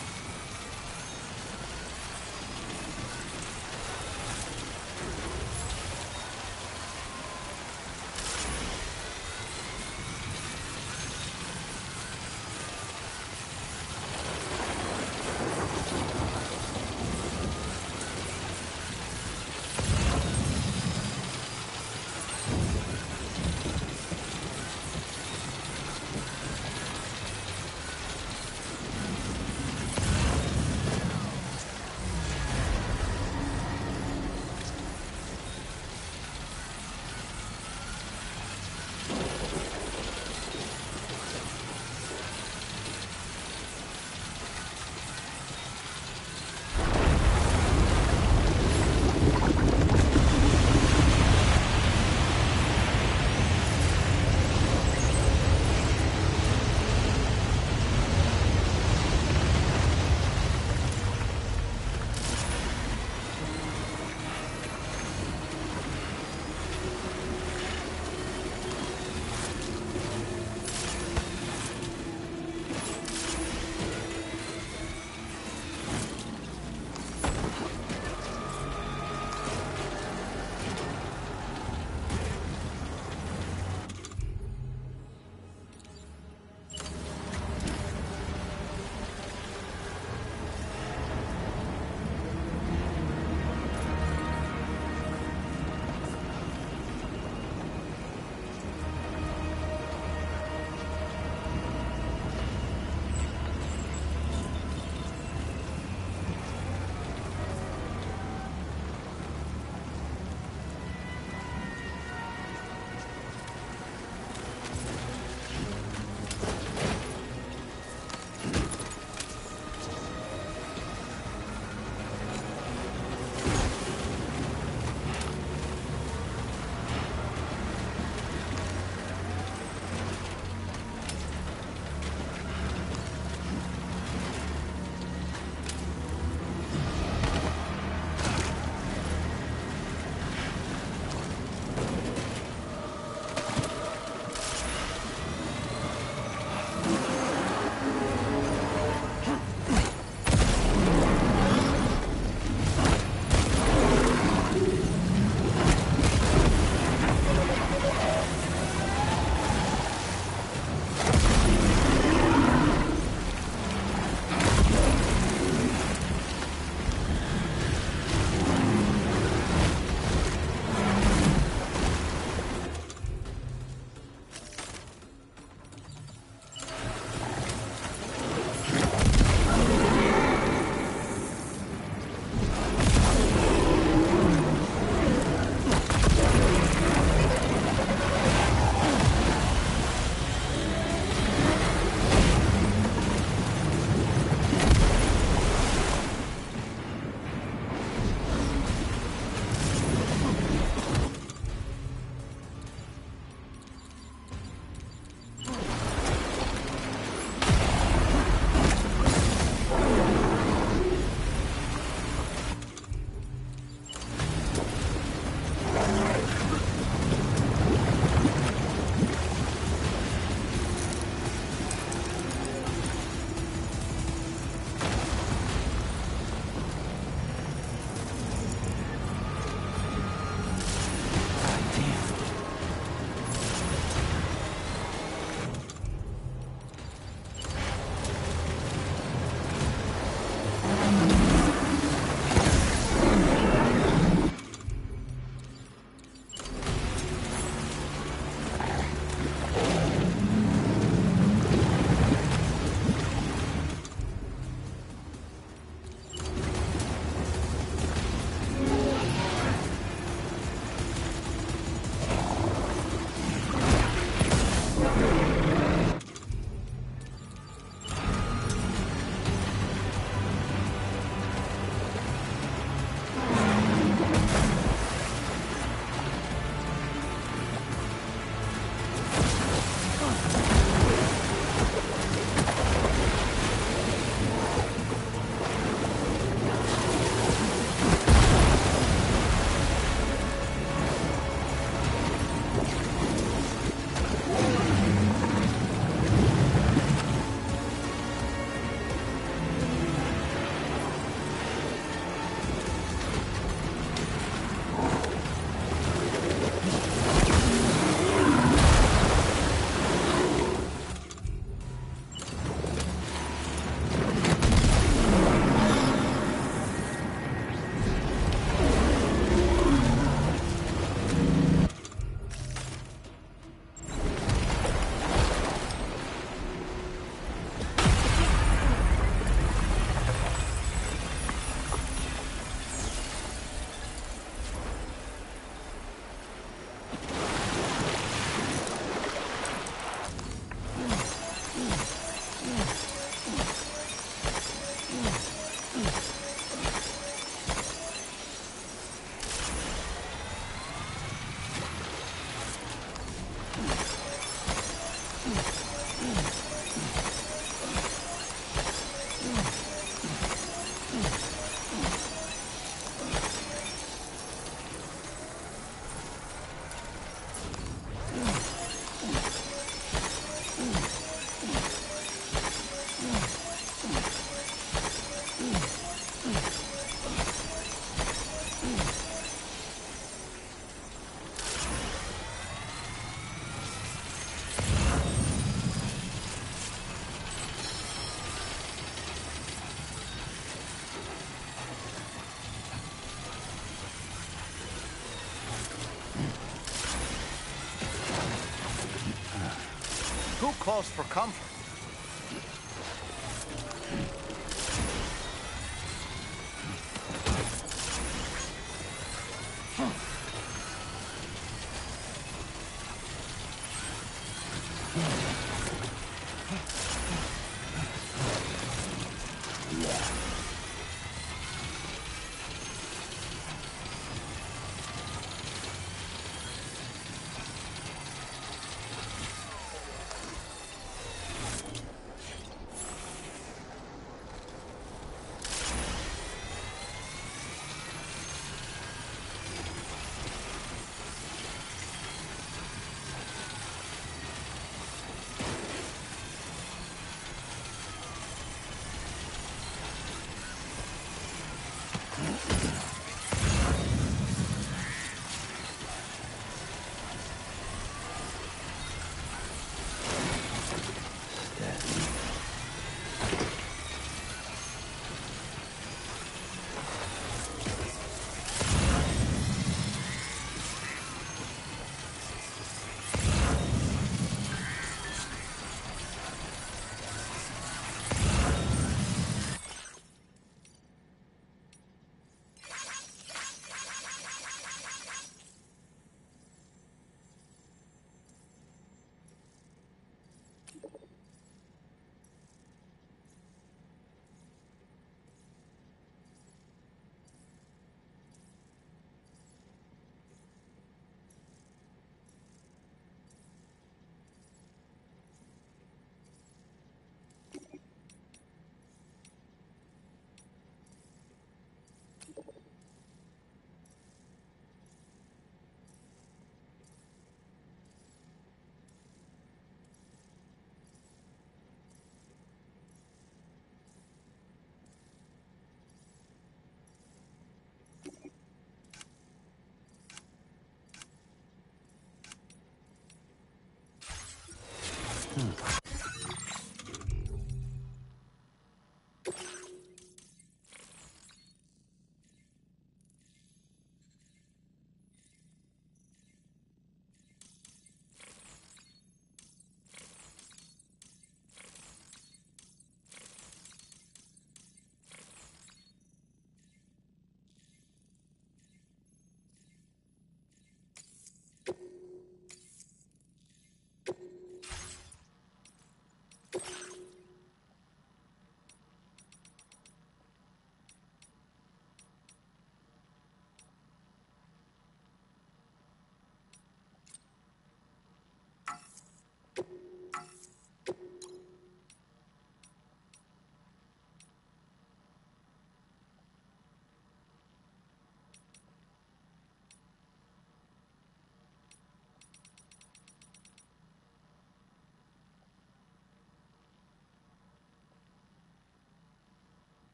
close for comfort.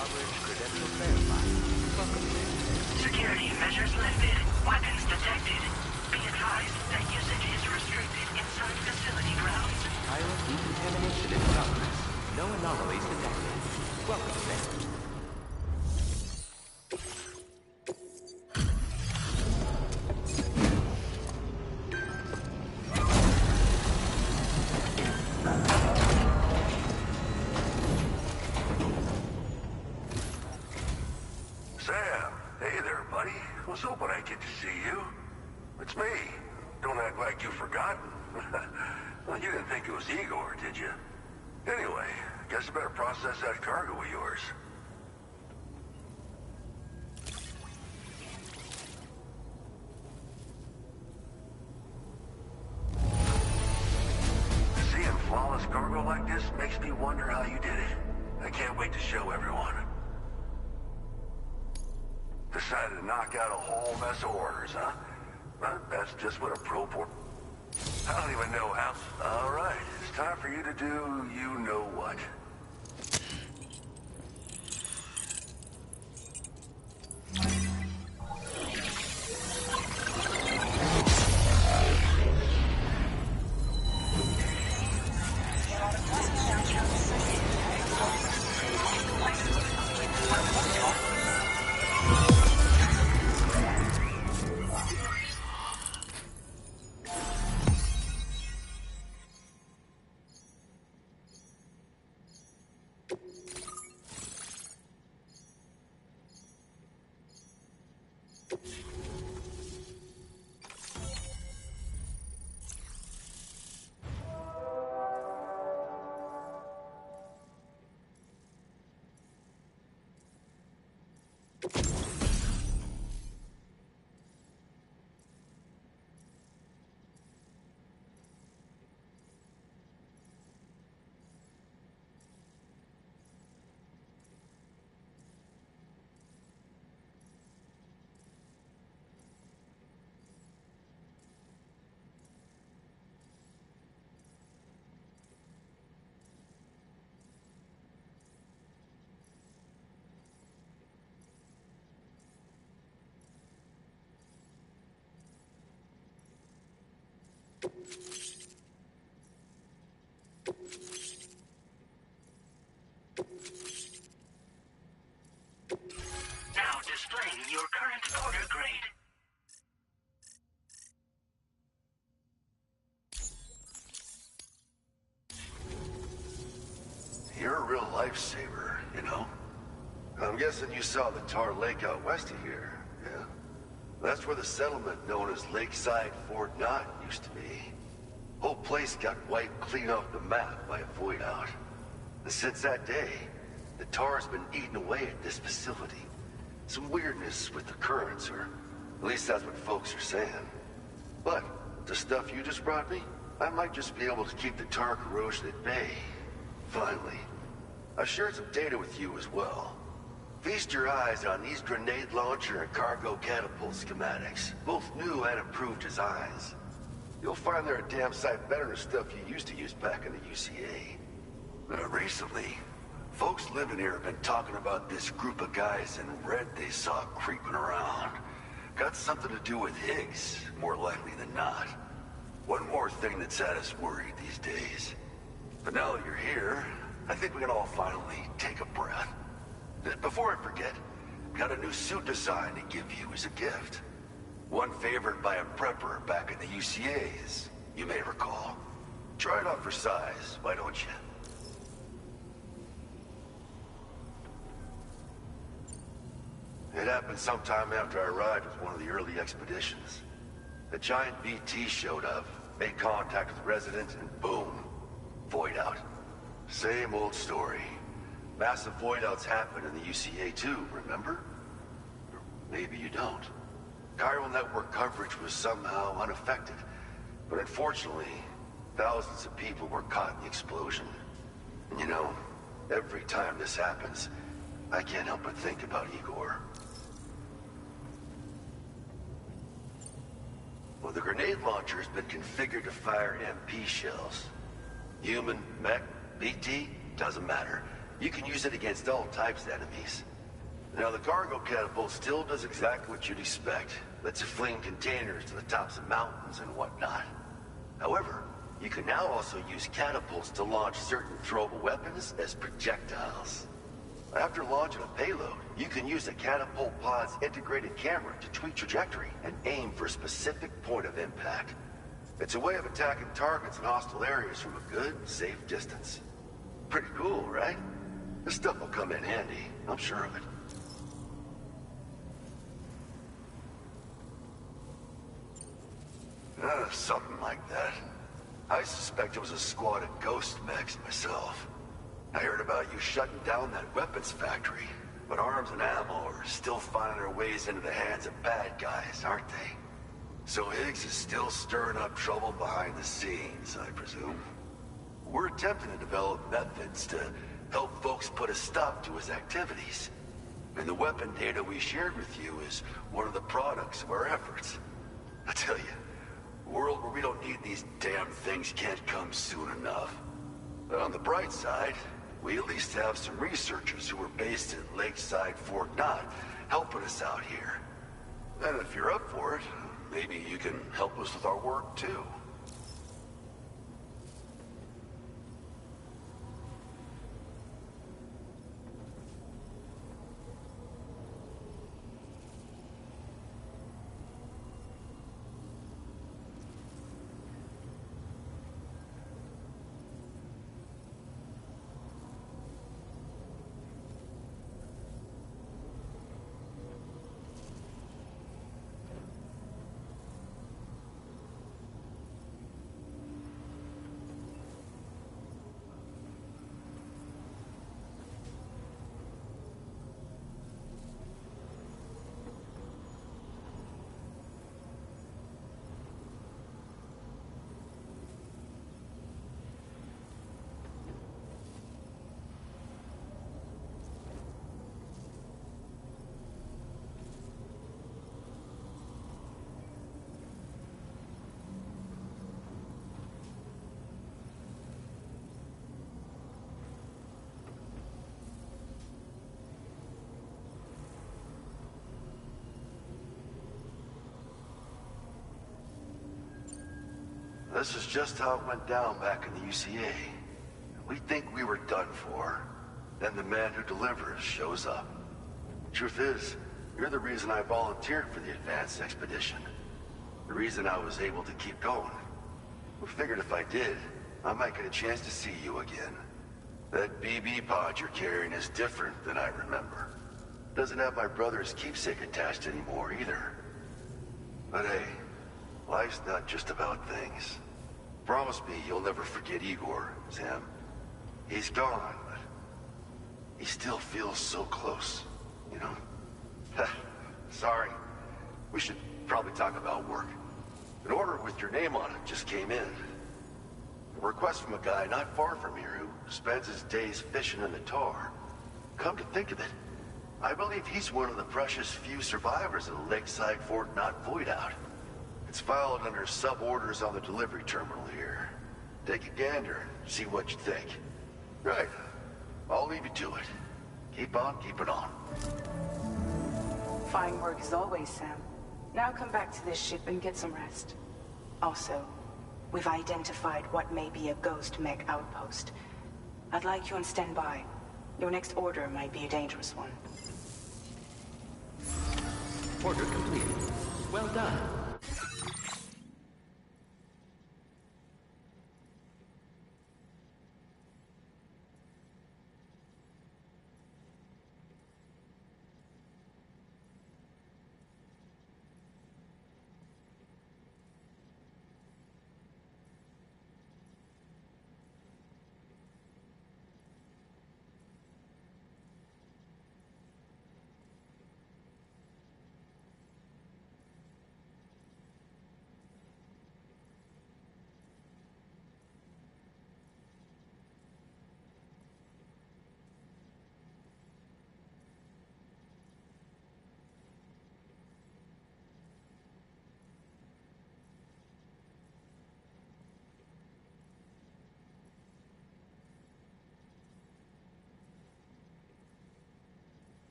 Drawbridge credentials verified. Welcome, Sam. Security measures lifted. Weapons detected. Be advised that usage is restricted inside facility grounds. Chiral decontamination in progress. No anomalies detected. Welcome, Sam. Sam, hey there, buddy. Was hoping I'd get to see you. It's me. Don't act like you've forgotten. Well, you didn't think it was Igor, did you? Anyway, guess I better process that cargo of yours. Seeing flawless cargo like this makes me wonder how you did it. I can't wait to show everyone. Decided to knock out a whole mess of orders, huh? Well, that's just what a pro port... I don't even know how... All right, it's time for you to do you-know-what. Now displaying your current order grade. You're a real lifesaver, you know? I'm guessing you saw the Tar Lake out west of here, yeah? That's where the settlement known as Lakeside Fort Knott used to be. Whole place got wiped clean off the map by a void out. And since that day, the Tar's been eating away at this facility. Some weirdness with the currents, or at least that's what folks are saying. But the stuff you just brought me, I might just be able to keep the Tar corrosion at bay. Finally. I've shared some data with you as well. Feast your eyes on these grenade launcher and cargo catapult schematics, both new and improved designs. You'll find they're a damn sight better than stuff you used to use back in the UCA. Recently, folks living here have been talking about this group of guys in red they saw creeping around. Got something to do with Higgs, more likely than not. One more thing that's had us worried these days. But now that you're here, I think we can all finally take a breath. Before I forget, got a new suit design to give you as a gift. One favored by a prepper back in the UCAs, you may recall. Try it on for size, why don't you? It happened sometime after I arrived with one of the early expeditions. A giant BT showed up, made contact with residents, and boom, void out. Same old story. Massive void outs happen in the UCA too, remember? Or maybe you don't. Chiral network coverage was somehow unaffected, but unfortunately, thousands of people were caught in the explosion. And you know, every time this happens, I can't help but think about Igor. Well, the grenade launcher has been configured to fire MP shells. Human, mech, BT, doesn't matter. You can use it against all types of enemies. Now, the cargo catapult still does exactly what you'd expect. Lets you fling containers to the tops of mountains and whatnot. However, you can now also use catapults to launch certain throwable weapons as projectiles. After launching a payload, you can use a catapult pod's integrated camera to tweak trajectory and aim for a specific point of impact. It's a way of attacking targets in hostile areas from a good, safe distance. Pretty cool, right? This stuff will come in handy, I'm sure of it. Something like that. I suspect it was a squad of ghost mechs myself. I heard about you shutting down that weapons factory, but arms and ammo are still finding their ways into the hands of bad guys, aren't they? So Higgs is still stirring up trouble behind the scenes, I presume. We're attempting to develop methods to help folks put a stop to his activities. And the weapon data we shared with you is one of the products of our efforts. I tell you, a world where we don't need these damn things can't come soon enough. But on the bright side, we at least have some researchers who are based in Lakeside Fort Knott helping us out here. And if you're up for it, maybe you can help us with our work too. This is just how it went down back in the UCA. We think we were done for. Then the man who delivers shows up. Truth is, you're the reason I volunteered for the advanced expedition. The reason I was able to keep going. We figured if I did, I might get a chance to see you again. That BB pod you're carrying is different than I remember. Doesn't have my brother's keepsake attached anymore either. But hey, life's not just about things. Promise me you'll never forget Igor, Sam. He's gone, but he still feels so close, you know? Sorry. We should probably talk about work. An order with your name on it just came in. A request from a guy not far from here who spends his days fishing in the tar. Come to think of it, I believe he's one of the precious few survivors of the Lakeside Fort Knott void out. It's filed under sub-orders on the delivery terminal here. Take a gander, see what you think. Right. I'll leave you to it. Keep on keeping on. Fine work as always, Sam. Now come back to this ship and get some rest. Also, we've identified what may be a ghost mech outpost. I'd like you on standby. Your next order might be a dangerous one. Order completed. Well done.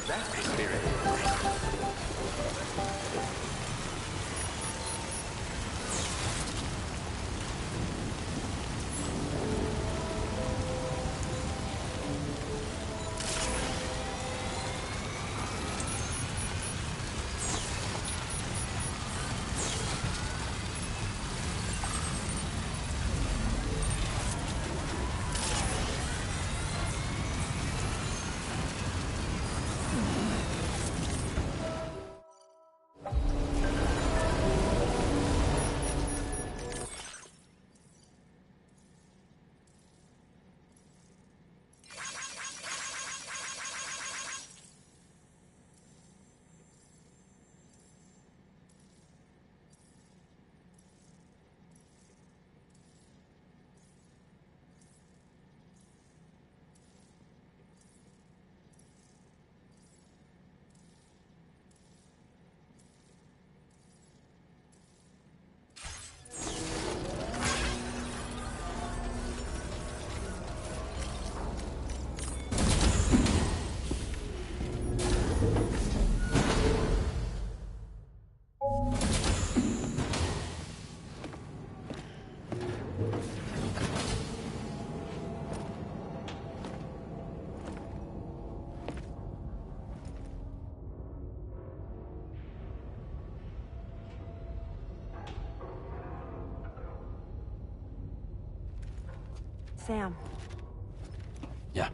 That's the spirit. Sam. Yeah.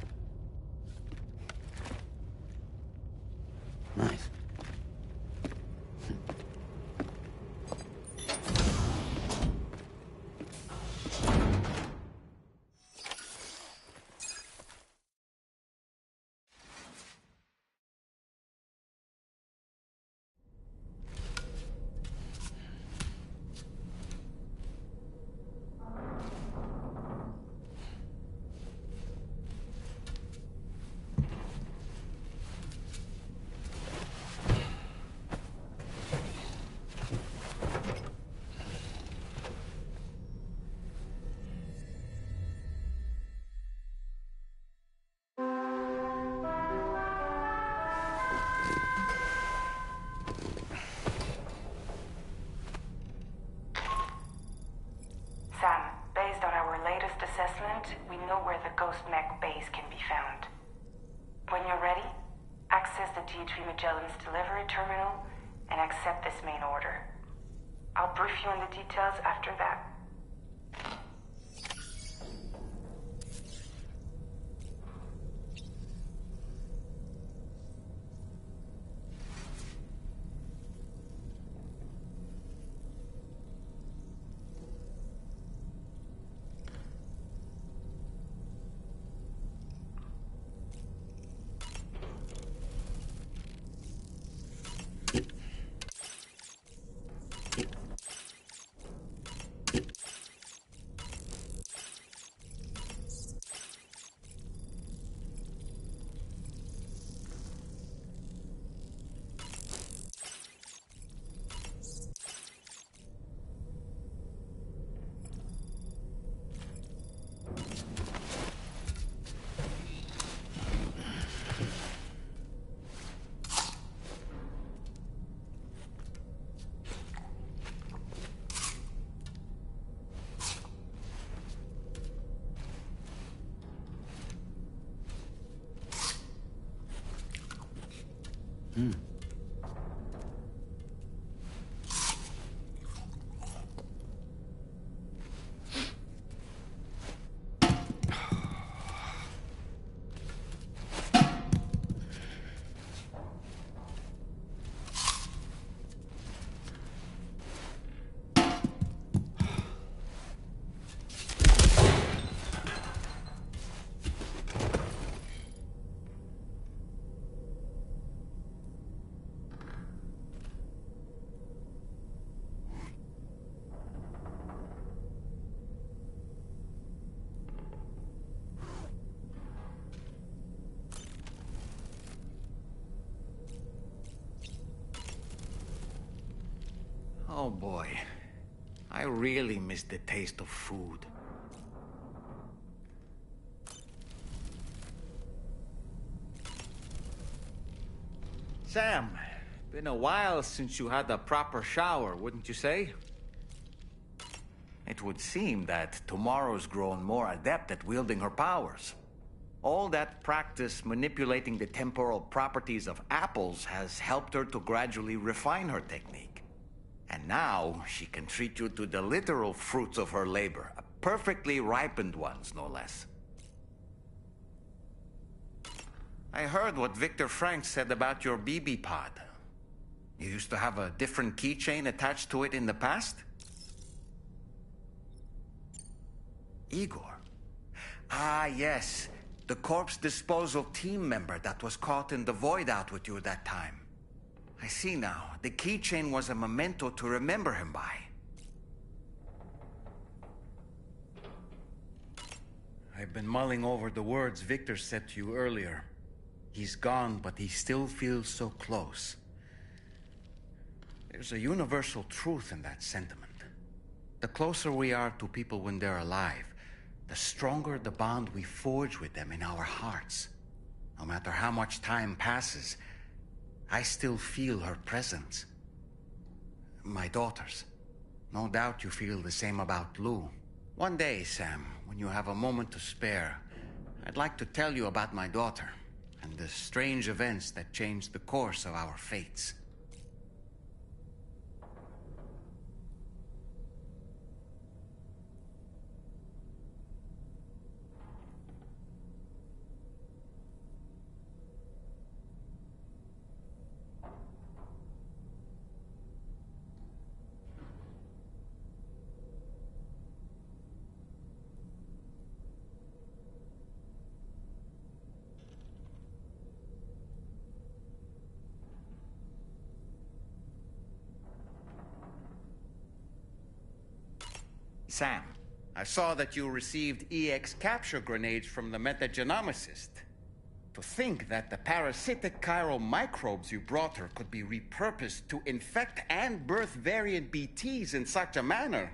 Nice. Sam, based on our latest assessment, we know where the Ghost Mech base can be found. When you're ready, access the T3 Magellan's delivery terminal and accept this main order. I'll brief you on the details after that. Oh boy. I really miss the taste of food. Sam, been a while since you had a proper shower, wouldn't you say? It would seem that Tomorrow's grown more adept at wielding her powers. All that practice manipulating the temporal properties of apples has helped her to gradually refine her technique. And now she can treat you to the literal fruits of her labor, perfectly ripened ones, no less. I heard what Victor Frank said about your BB pod. You used to have a different keychain attached to it in the past? Igor. Ah, yes. The corpse disposal team member that was caught in the void out with you that time. I see now. The keychain was a memento to remember him by. I've been mulling over the words Victor said to you earlier. He's gone, but he still feels so close. There's a universal truth in that sentiment. The closer we are to people when they're alive, the stronger the bond we forge with them in our hearts. No matter how much time passes, I still feel her presence. My daughters. No doubt you feel the same about Lou. One day, Sam, when you have a moment to spare, I'd like to tell you about my daughter and the strange events that changed the course of our fates. Sam, I saw that you received EX capture grenades from the metagenomicist. To think that the parasitic chiral microbes you brought her could be repurposed to infect and birth variant BTs in such a manner.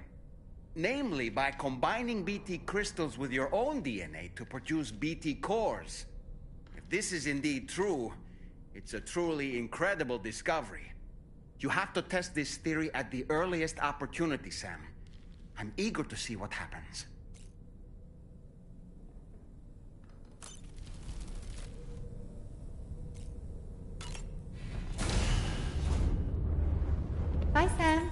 Namely, by combining BT crystals with your own DNA to produce BT cores. If this is indeed true, it's a truly incredible discovery. You have to test this theory at the earliest opportunity, Sam. I'm eager to see what happens. Bye, Sam.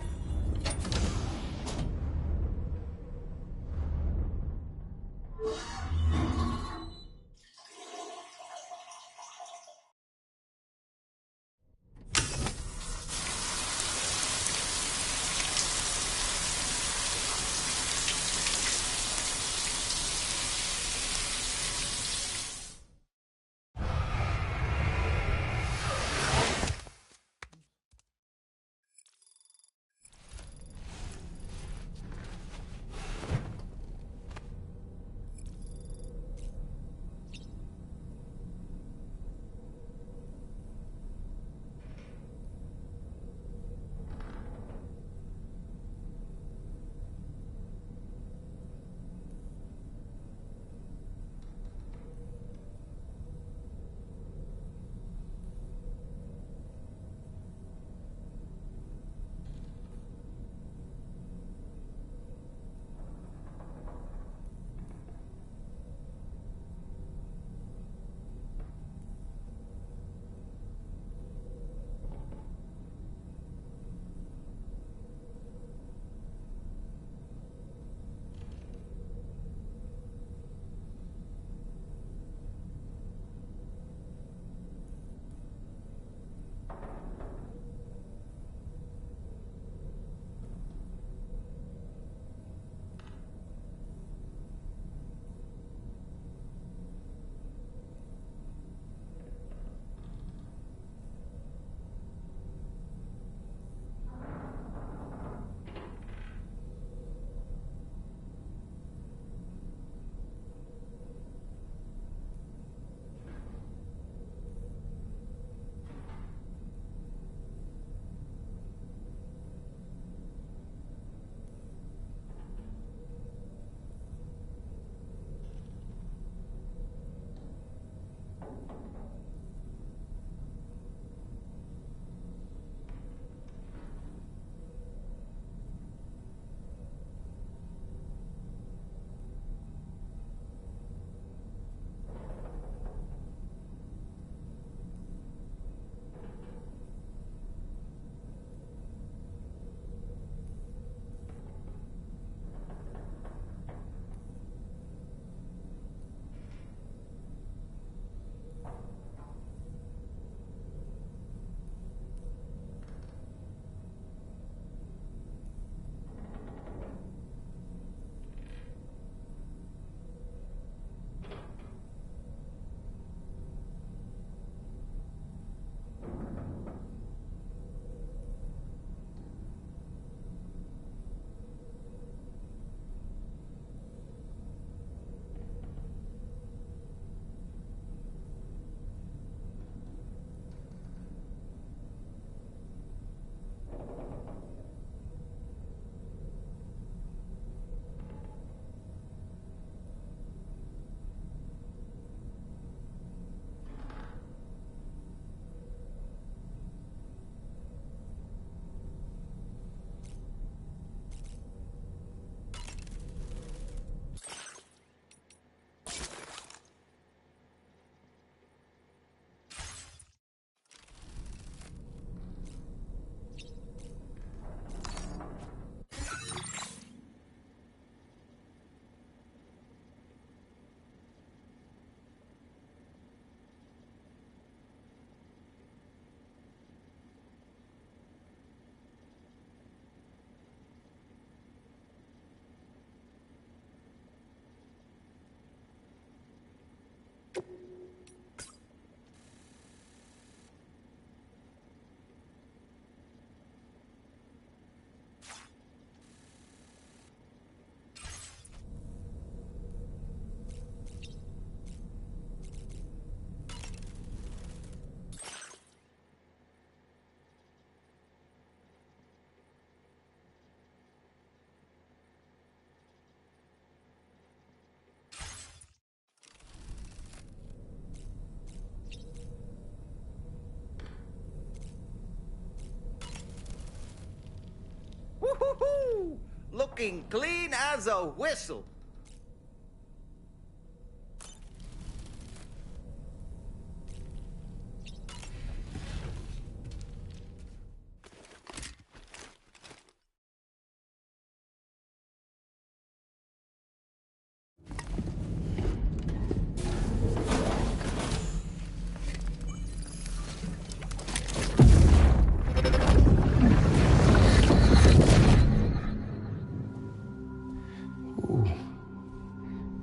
Smoking clean as a whistle.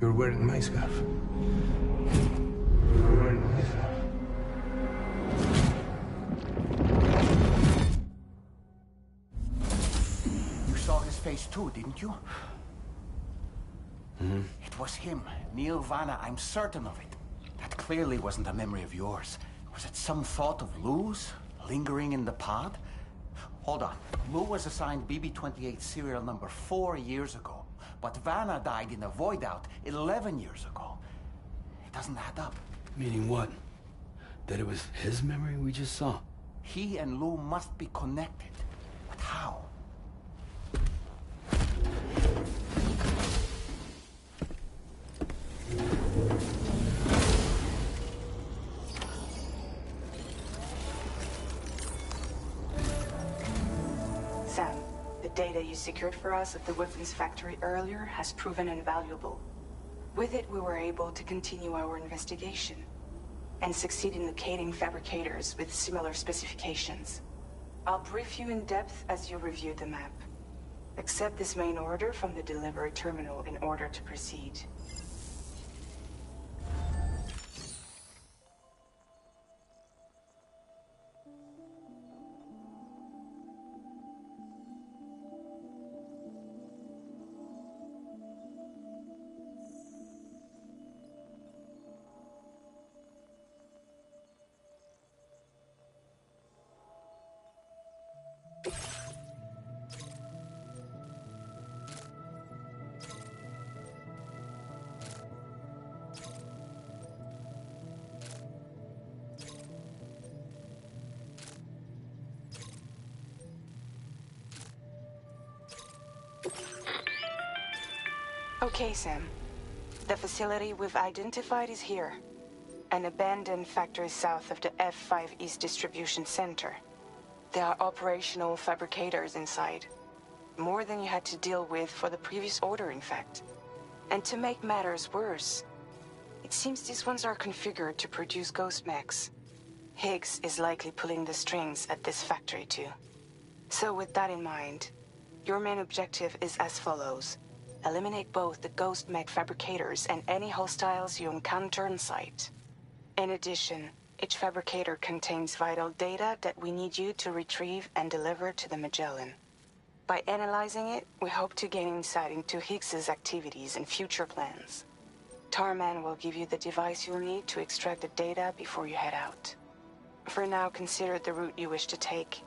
You're wearing my scarf. You're wearing my scarf. You saw his face too, didn't you? Mm-hmm. It was him, Neil Vanna. I'm certain of it. That clearly wasn't a memory of yours. Was it some thought of Lou's lingering in the pod? Hold on. Lou was assigned BB-28 serial number 4 years ago. But Vanna died in a void out 11 years ago. It doesn't add up. Meaning what? That it was his memory we just saw? He and Lou must be connected. But how? Sam, the data you secured for us at the weapons factory earlier has proven invaluable. With it, we were able to continue our investigation and succeed in locating fabricators with similar specifications. I'll brief you in depth as you review the map. Accept this main order from the delivery terminal in order to proceed. Okay, Sam. The facility we've identified is here. An abandoned factory south of the F5 East Distribution Center. There are operational fabricators inside. More than you had to deal with for the previous order, in fact. And to make matters worse, it seems these ones are configured to produce ghost mechs. Higgs is likely pulling the strings at this factory too. So with that in mind, your main objective is as follows. Eliminate both the ghost mech fabricators and any hostiles you encounter on site. In addition, each fabricator contains vital data that we need you to retrieve and deliver to the Magellan. By analyzing it, we hope to gain insight into Higgs's activities and future plans. Tarman will give you the device you'll need to extract the data before you head out. For now, consider the route you wish to take.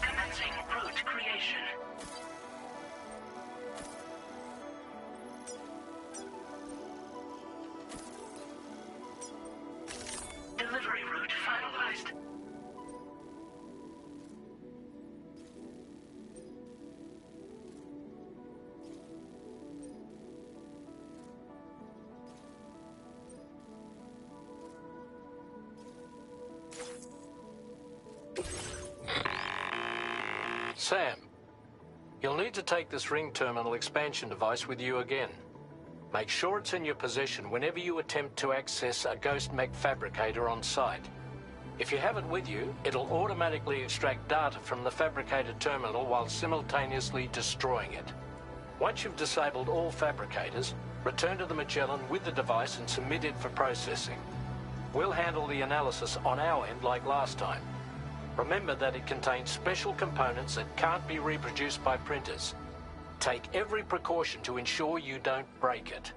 Commencing route creation. Delivery route finalized. Sam, you'll need to take this ring terminal expansion device with you again. Make sure it's in your possession whenever you attempt to access a ghost mech fabricator on site. If you have it with you, it'll automatically extract data from the fabricator terminal while simultaneously destroying it. Once you've disabled all fabricators, return to the Magellan with the device and submit it for processing. We'll handle the analysis on our end like last time. Remember that it contains special components that can't be reproduced by printers. Take every precaution to ensure you don't break it.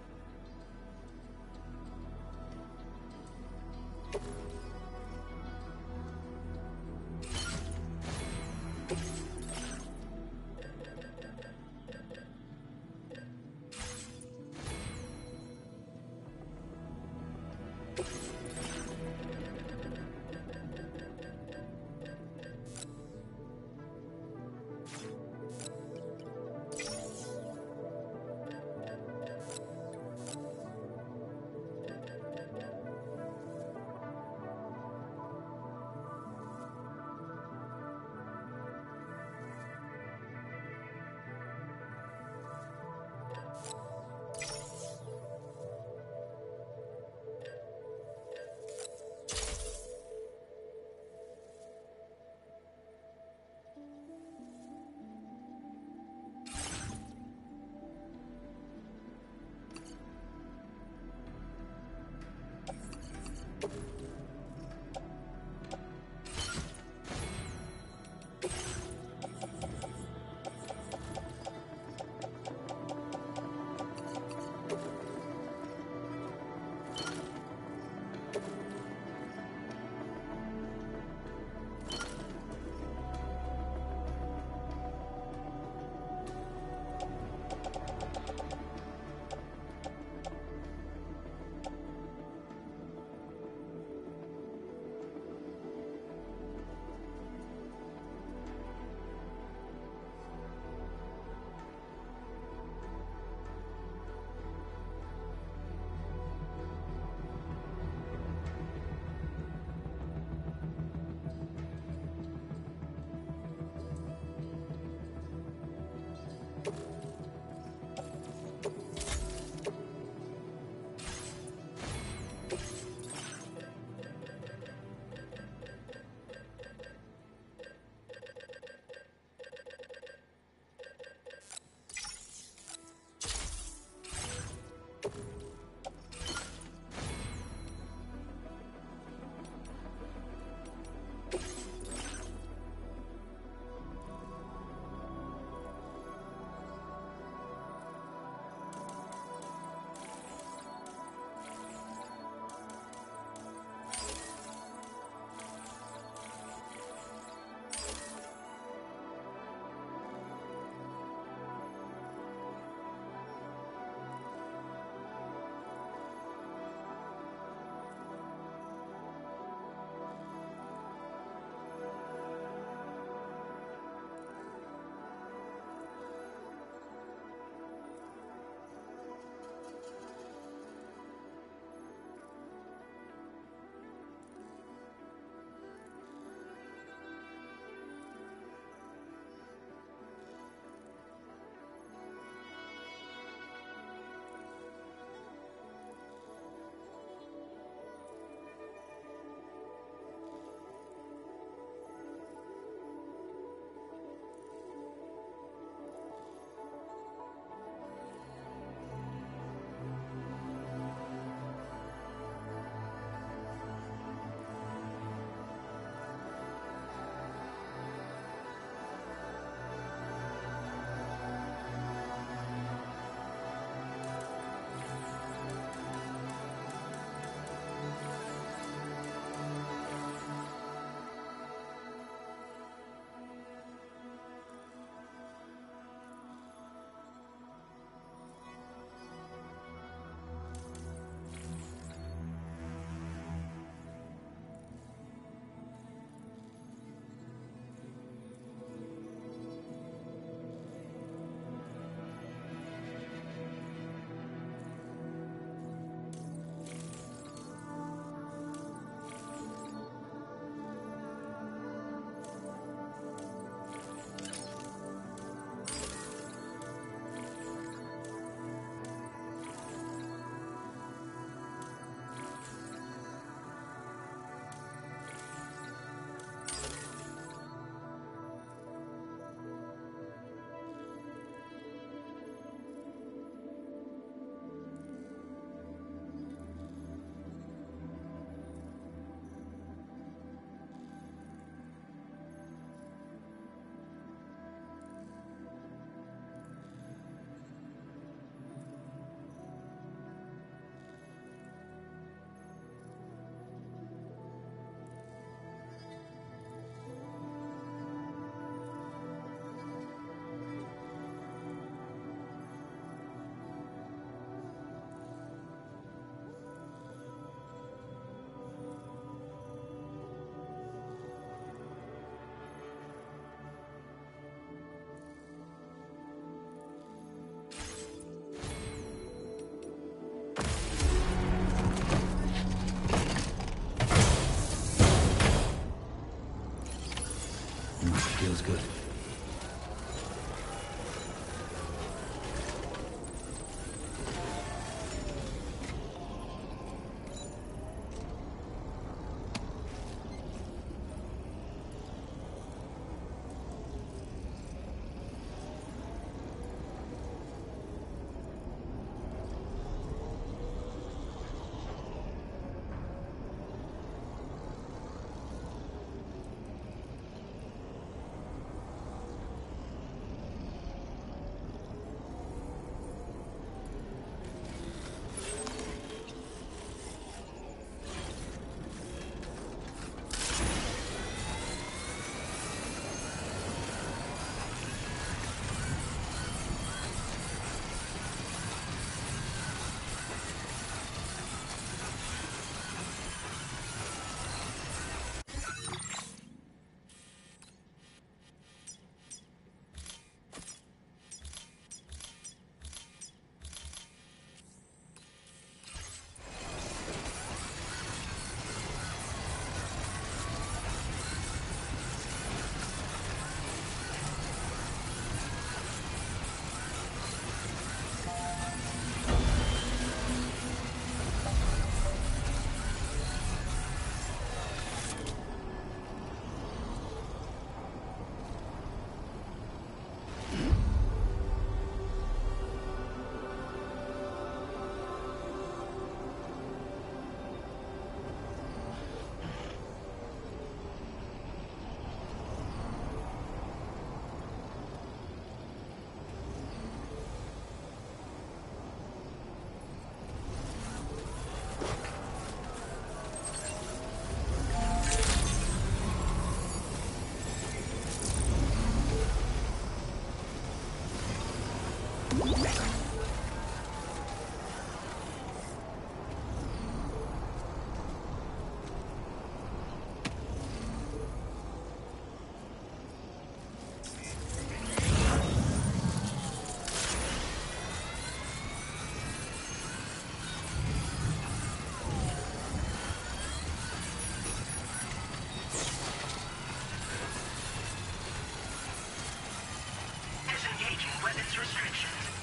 Feels good.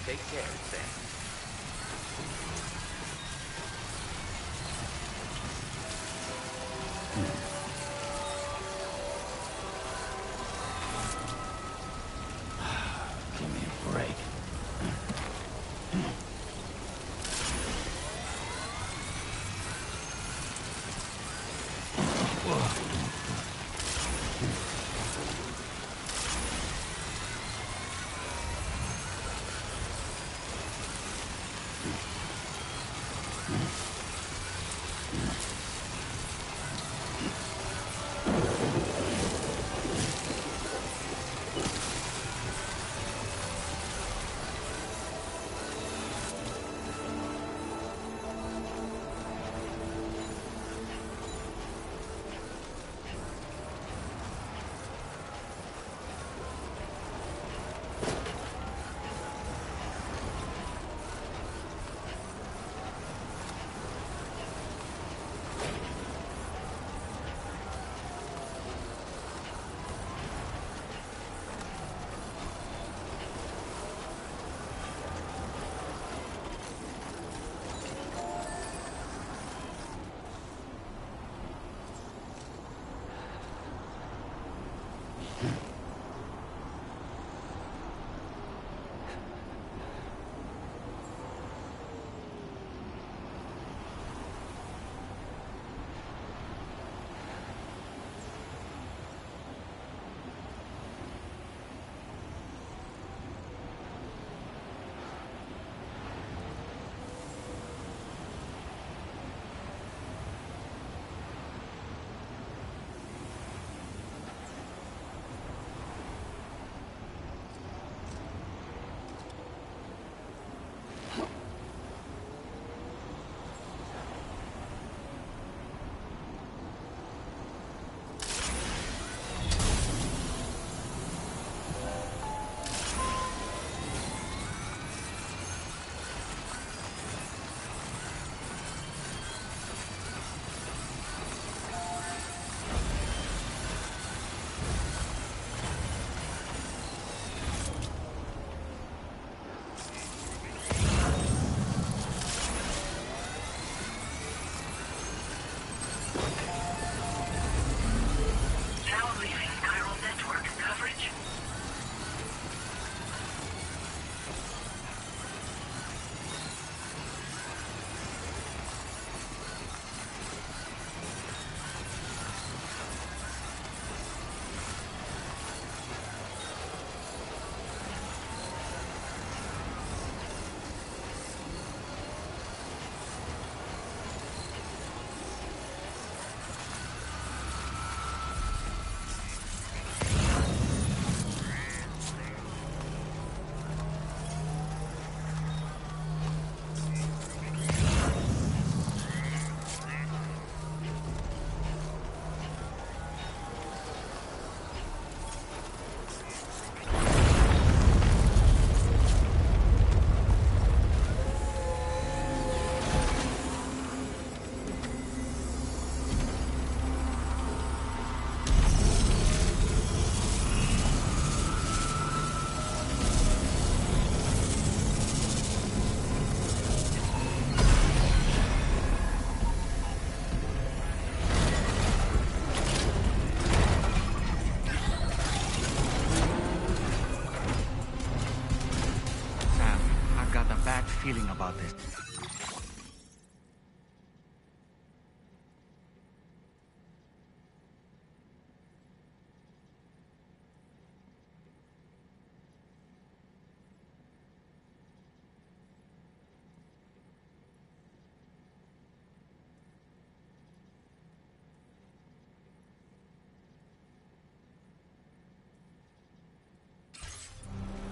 Take care, Sam. Give me a break.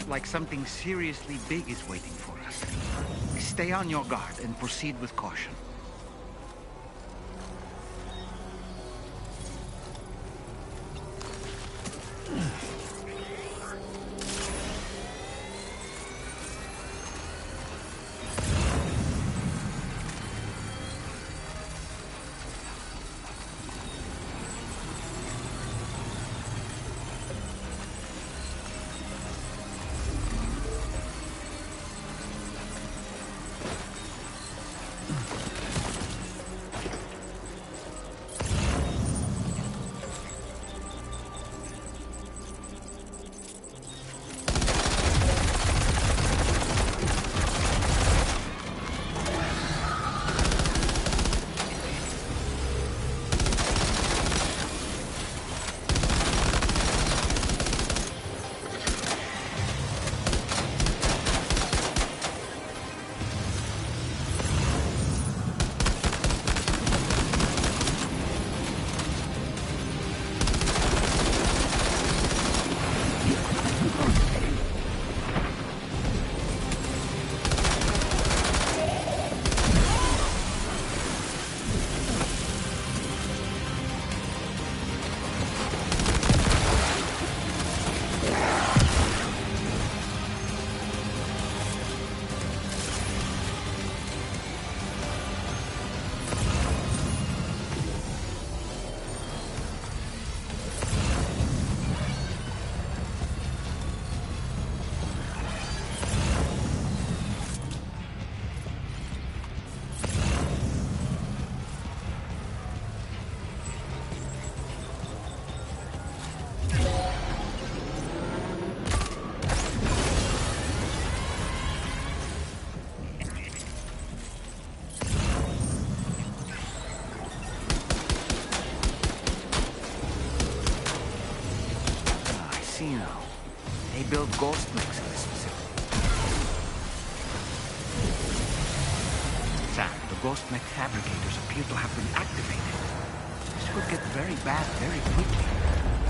Like something seriously big is waiting for us. Stay on your guard and proceed with caution. They build ghost mechs in this facility. Sam, the ghost mech fabricators appear to have been activated. This could get very bad very quickly.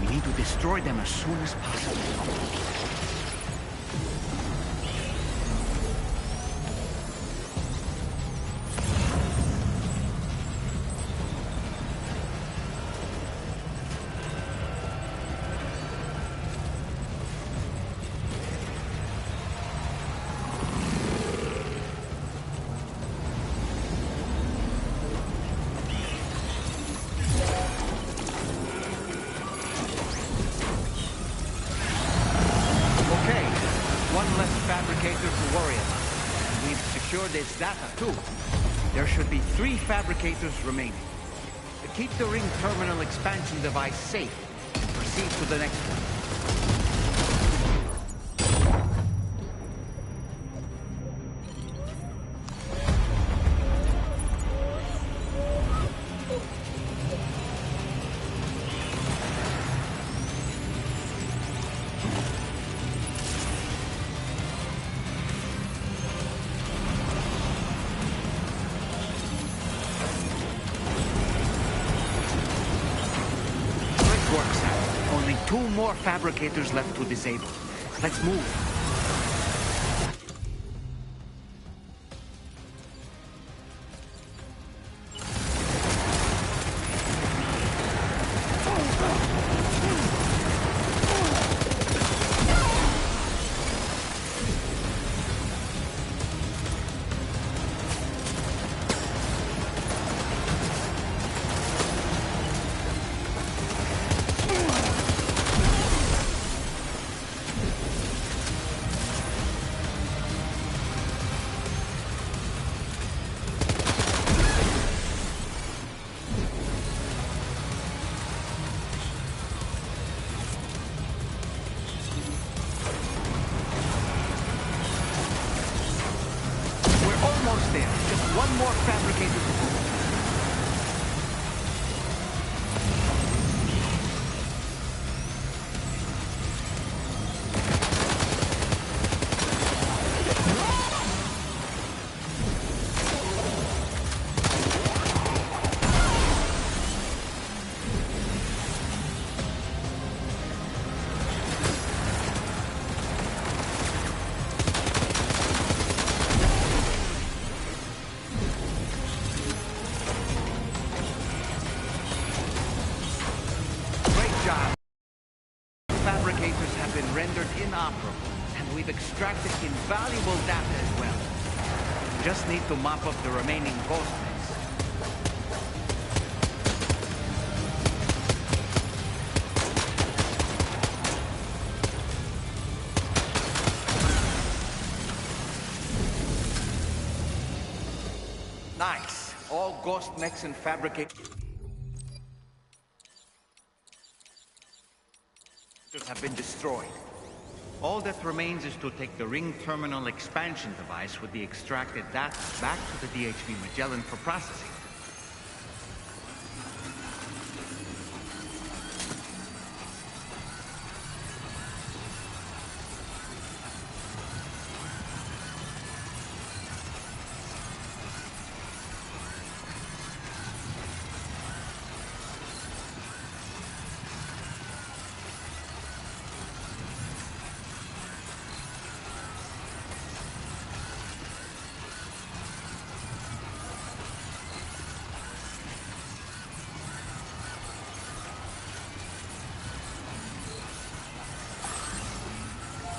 We need to destroy them as soon as possible. This data too. There should be 3 fabricators remaining. Keep the ring terminal expansion device safe and proceed to the next one. More fabricators left to disable. Let's move. One more fabricator to go. Fabricators have been rendered inoperable, and we've extracted invaluable data as well. Just need to mop up the remaining ghost mix. Nice. All ghost mechs and fabricators have been destroyed. All that remains is to take the ring terminal expansion device with the extracted data back to the DHV Magellan for processing.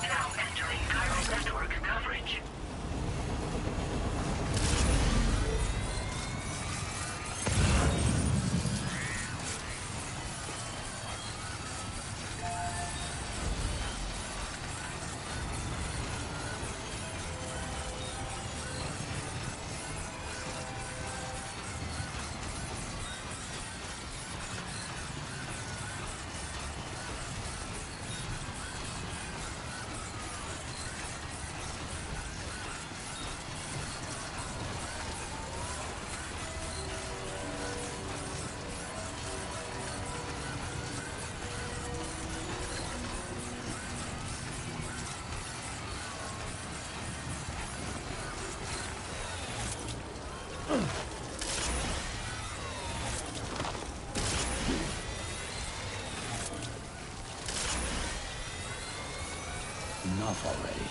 Now entering Chiral network coverage. Enough already.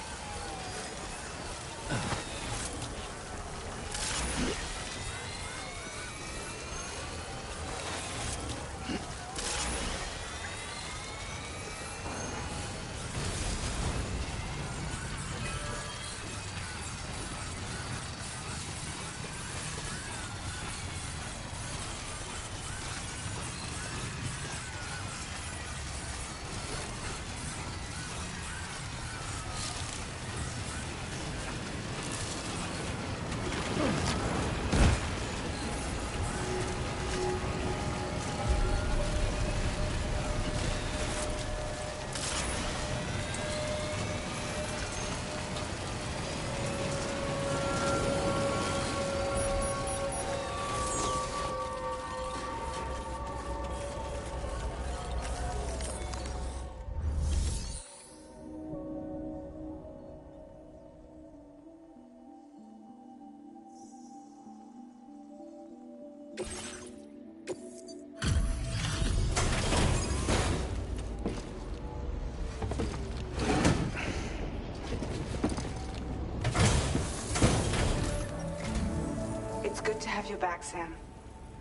It's good to have you back, Sam.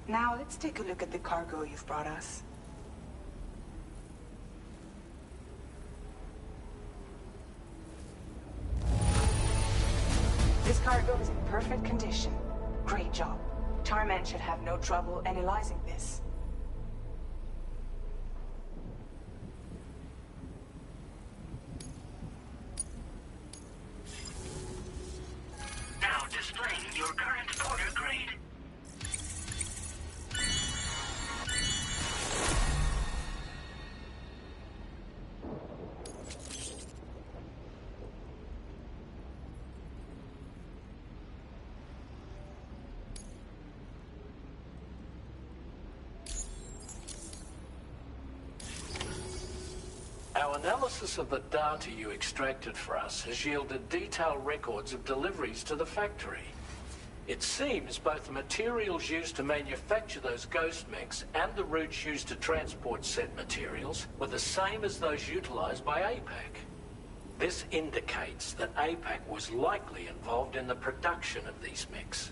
Now let's take a look at the cargo you've brought us. This cargo is in perfect condition. Great job. Tarman should have no trouble analyzing this. Now displaying your current porter grade. Our analysis of the data you extracted for us has yielded detailed records of deliveries to the factory. It seems both the materials used to manufacture those ghost mechs and the routes used to transport said materials were the same as those utilized by APAC. This indicates that APAC was likely involved in the production of these mechs.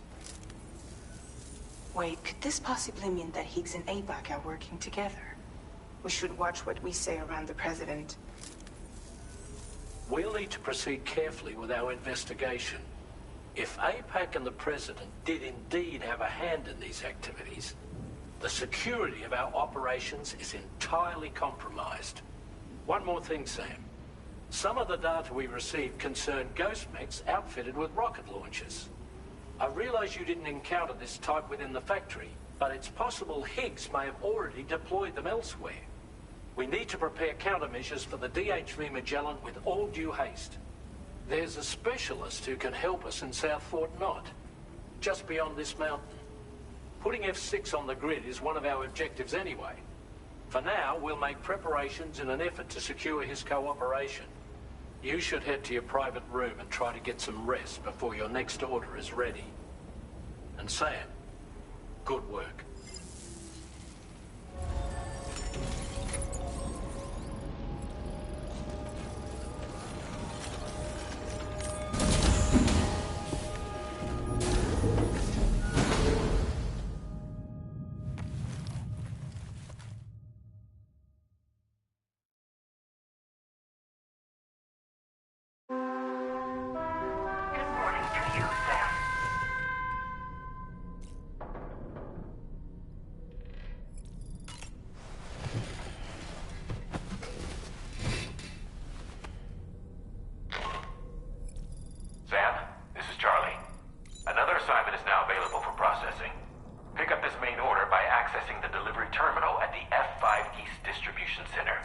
Wait, could this possibly mean that Higgs and APAC are working together? We should watch what we say around the President. We'll need to proceed carefully with our investigation. If APAC and the President did indeed have a hand in these activities, the security of our operations is entirely compromised. One more thing, Sam. Some of the data we received concerned ghost mechs outfitted with rocket launchers. I realize you didn't encounter this type within the factory, but it's possible Higgs may have already deployed them elsewhere. We need to prepare countermeasures for the DHV Magellan with all due haste. There's a specialist who can help us in South Fort Knott, just beyond this mountain. Putting F6 on the grid is one of our objectives anyway. For now, we'll make preparations in an effort to secure his cooperation. You should head to your private room and try to get some rest before your next order is ready. And Sam, good work. Sam, this is Charlie. Another assignment is now available for processing. Pick up this main order by accessing the delivery terminal at the F5 East Distribution Center.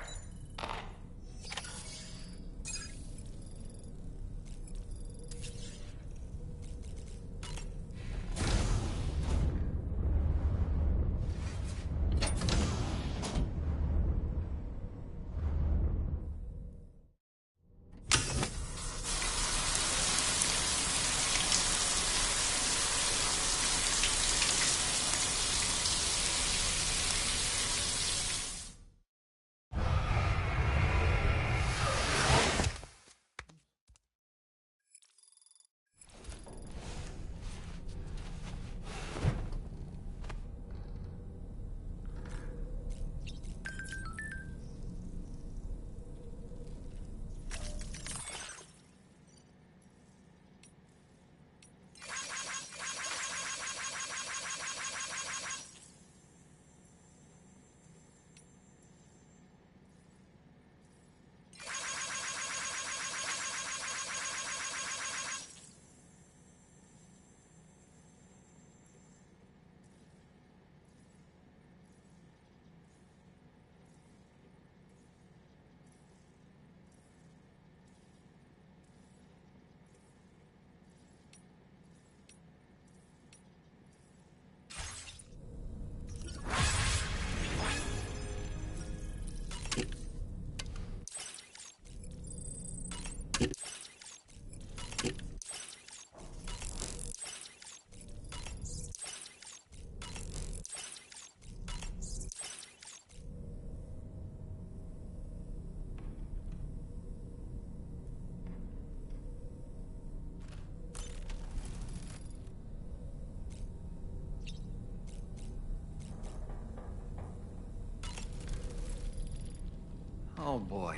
Oh boy,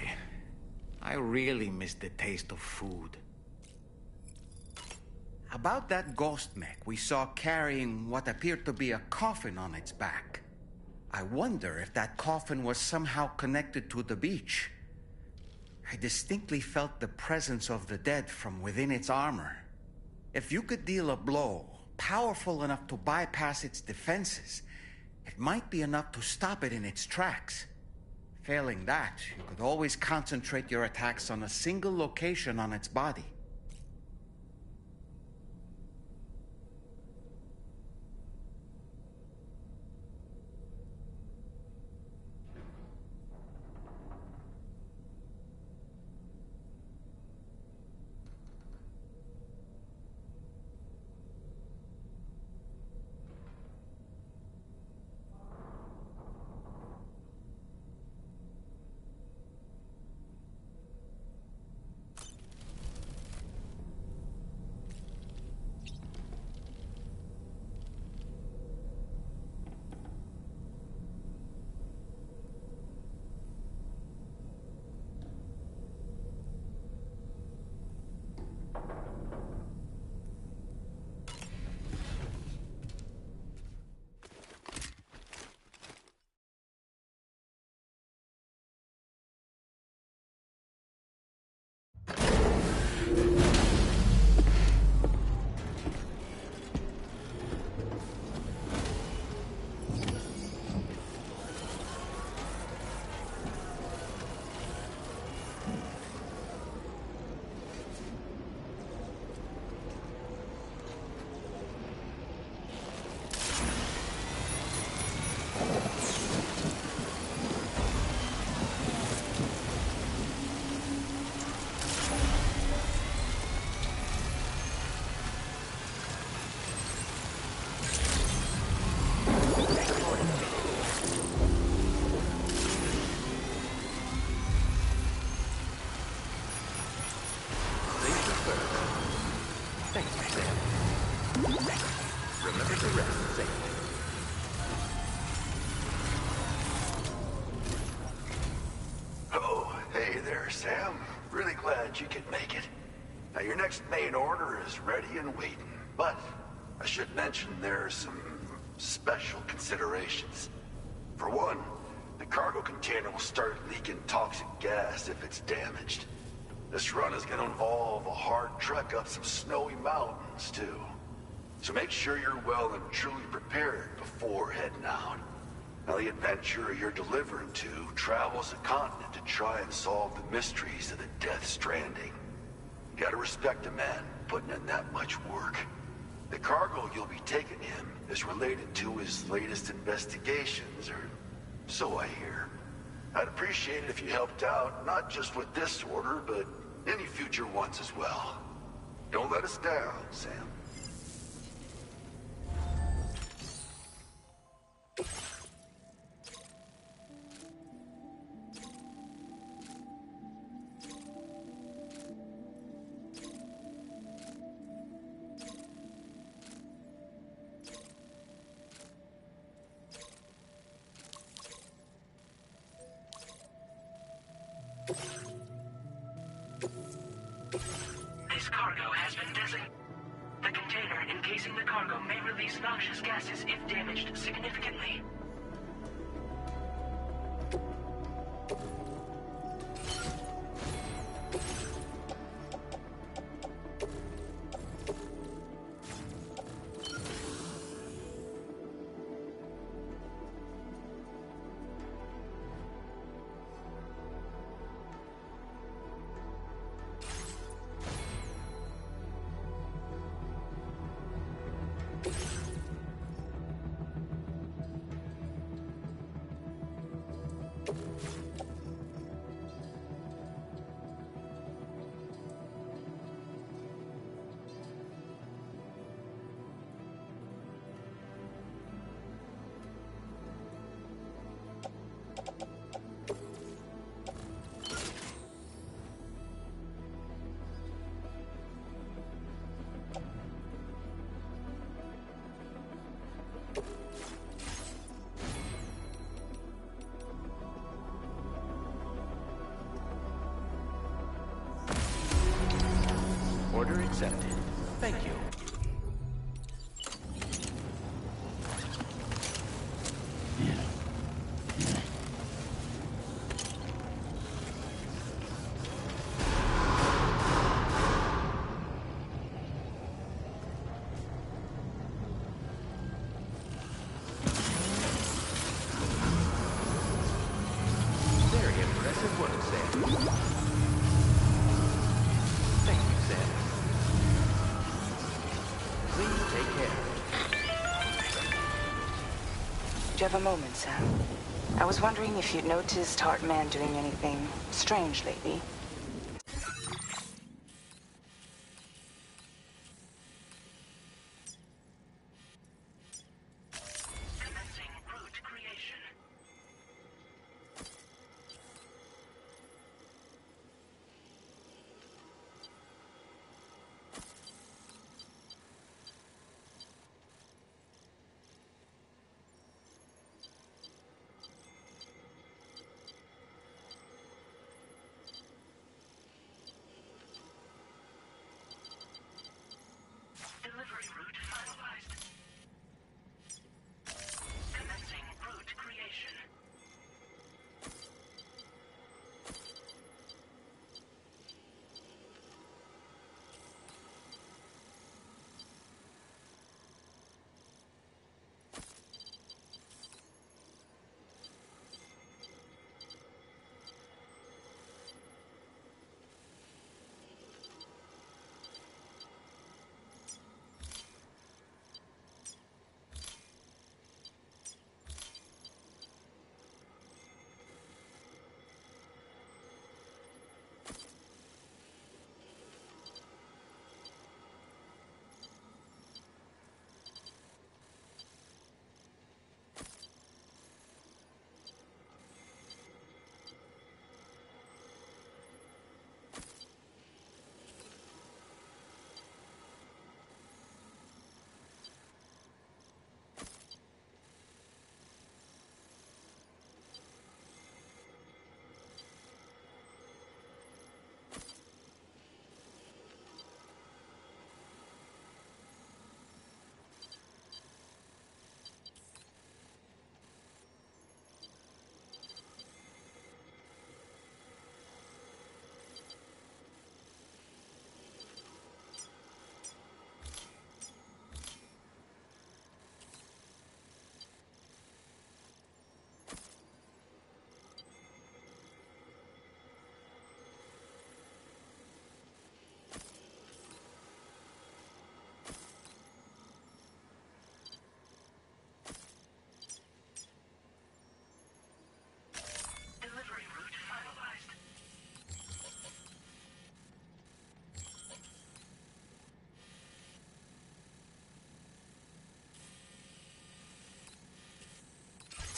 I really miss the taste of food. About that ghost mech we saw carrying what appeared to be a coffin on its back. I wonder if that coffin was somehow connected to the beach. I distinctly felt the presence of the dead from within its armor. If you could deal a blow powerful enough to bypass its defenses, it might be enough to stop it in its tracks. Failing that, you could always concentrate your attacks on a single location on its body. Remember to rest safely. Oh, hey there, Sam. Really glad you could make it. Now, your next main order is ready and waiting. But I should mention there are some special considerations. For one, the cargo container will start leaking toxic gas if it's damaged. This run is going to involve a hard trek up some snowy mountains, too. So make sure you're well and truly prepared before heading out. Now, the adventurer you're delivering to travels a continent to try and solve the mysteries of the Death Stranding. You gotta respect a man putting in that much work. The cargo you'll be taking him is related to his latest investigations, or so I hear. I'd appreciate it if you helped out, not just with this order, but any future ones as well. Don't let us down, Sam. This cargo has been designated. The container encasing the cargo may release noxious gases if damaged significantly. Order accepted. Thank you. Very impressive work, Sam. Thank you, Sam. Please take care. Do you have a moment, Sam? I was wondering if you'd noticed Hartman doing anything strange lately. Commencing route creation.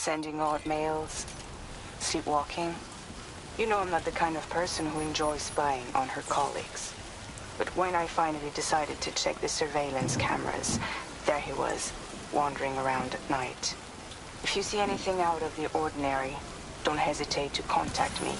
Sending odd mails, sleepwalking. You know I'm not the kind of person who enjoys spying on her colleagues. But when I finally decided to check the surveillance cameras, there he was, wandering around at night. If you see anything out of the ordinary, don't hesitate to contact me.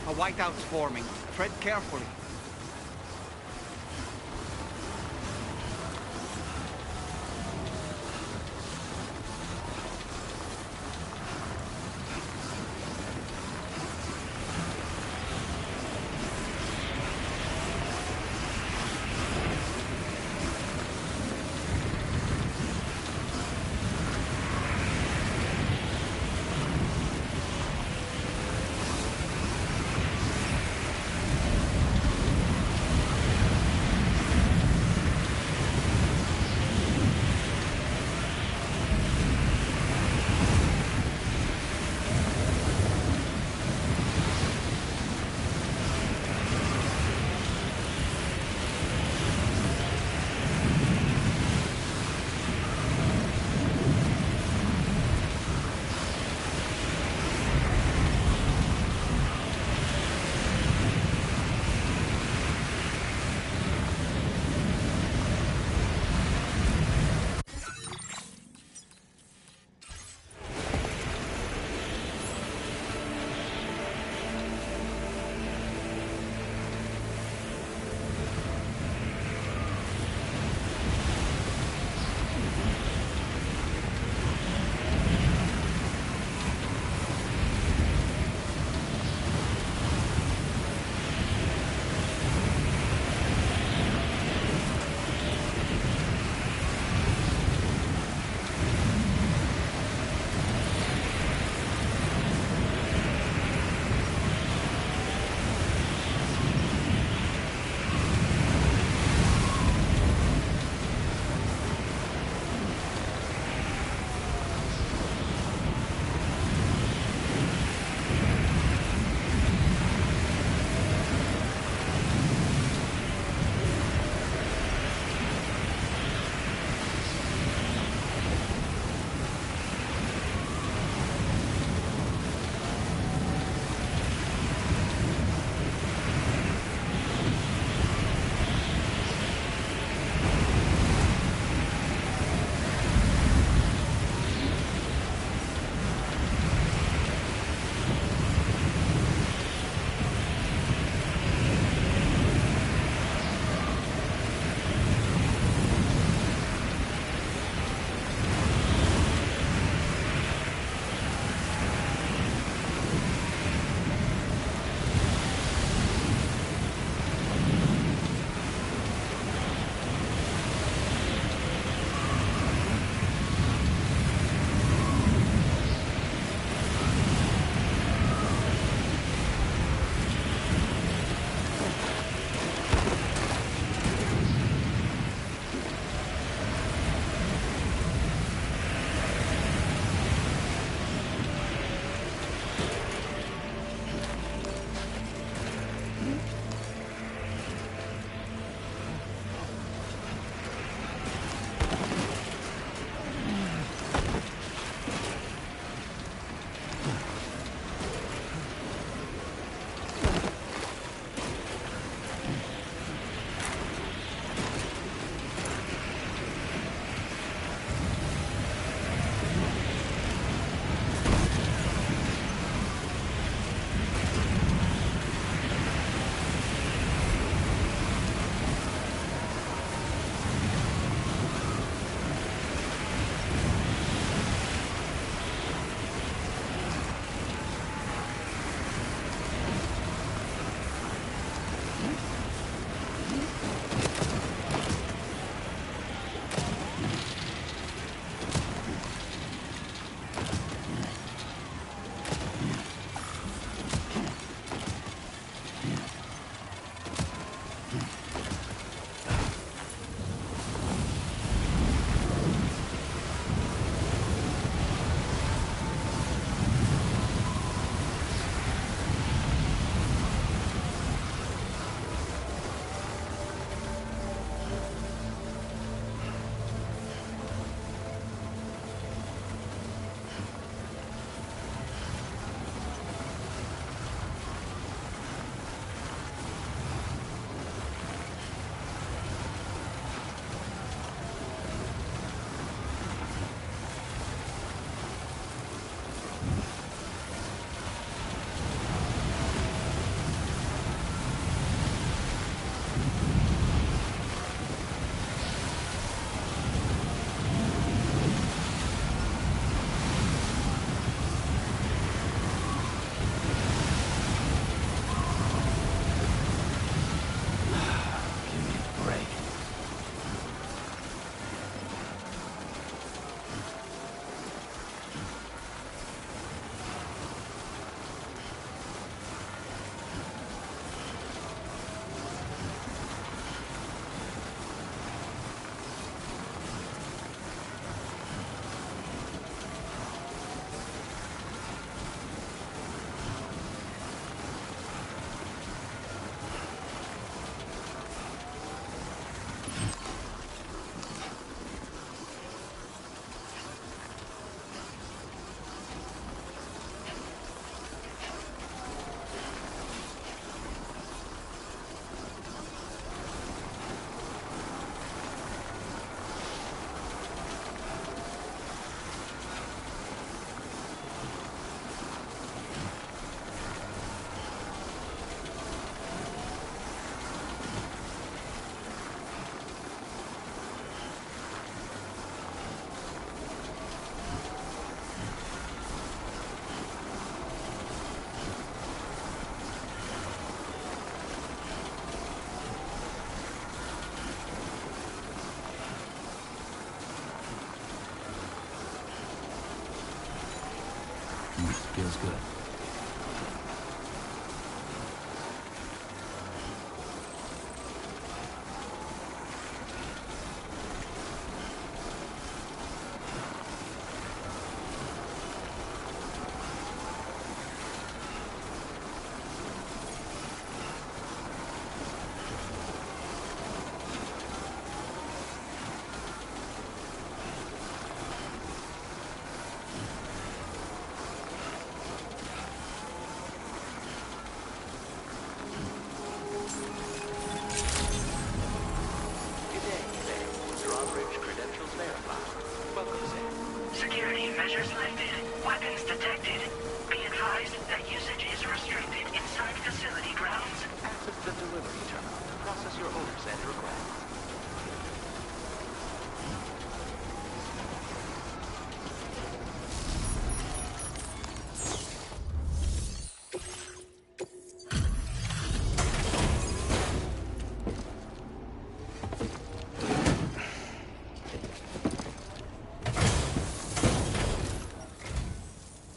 A whiteout's forming. Tread carefully. Feels good. Security measures lifted. Weapons detected. Be advised that usage is restricted inside facility grounds. Access the delivery terminal to process your orders and requests.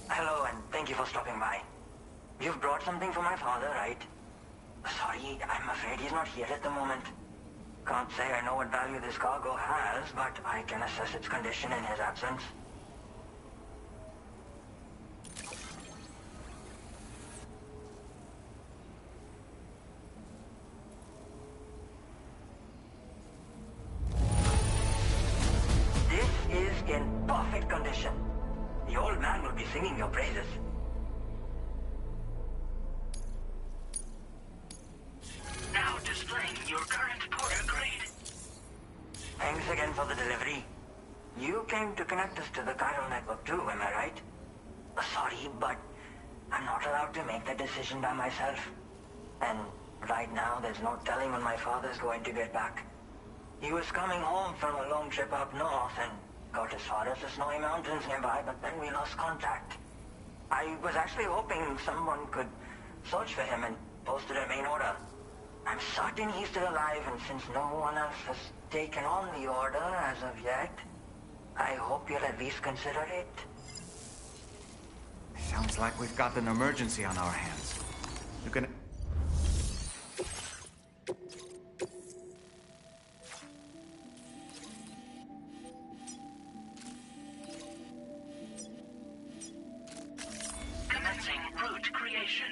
Hello, and thank you for stopping by. You've brought something for my father, right? Sorry, I'm afraid he's not here at the moment. Can't say I know what value this cargo has, but I can assess its condition in his absence. This is in perfect condition. The old man will be singing your praises. Now displaying your current porter grade. Thanks again for the delivery. You came to connect us to the chiral network too, am I right? Sorry, but I'm not allowed to make that decision by myself. And right now, there's no telling when my father's going to get back. He was coming home from a long trip up north and got as far as the snowy mountains nearby, but then we lost contact. I was actually hoping someone could search for him and post a main order. I'm certain he's still alive, and since no one else has taken on the order as of yet, I hope you'll at least consider it. Sounds like we've got an emergency on our hands. You can... Commencing route creation.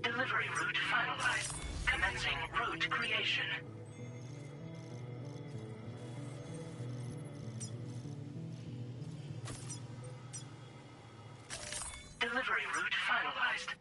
Delivery route finalized. Commencing route creation. Delivery route finalized.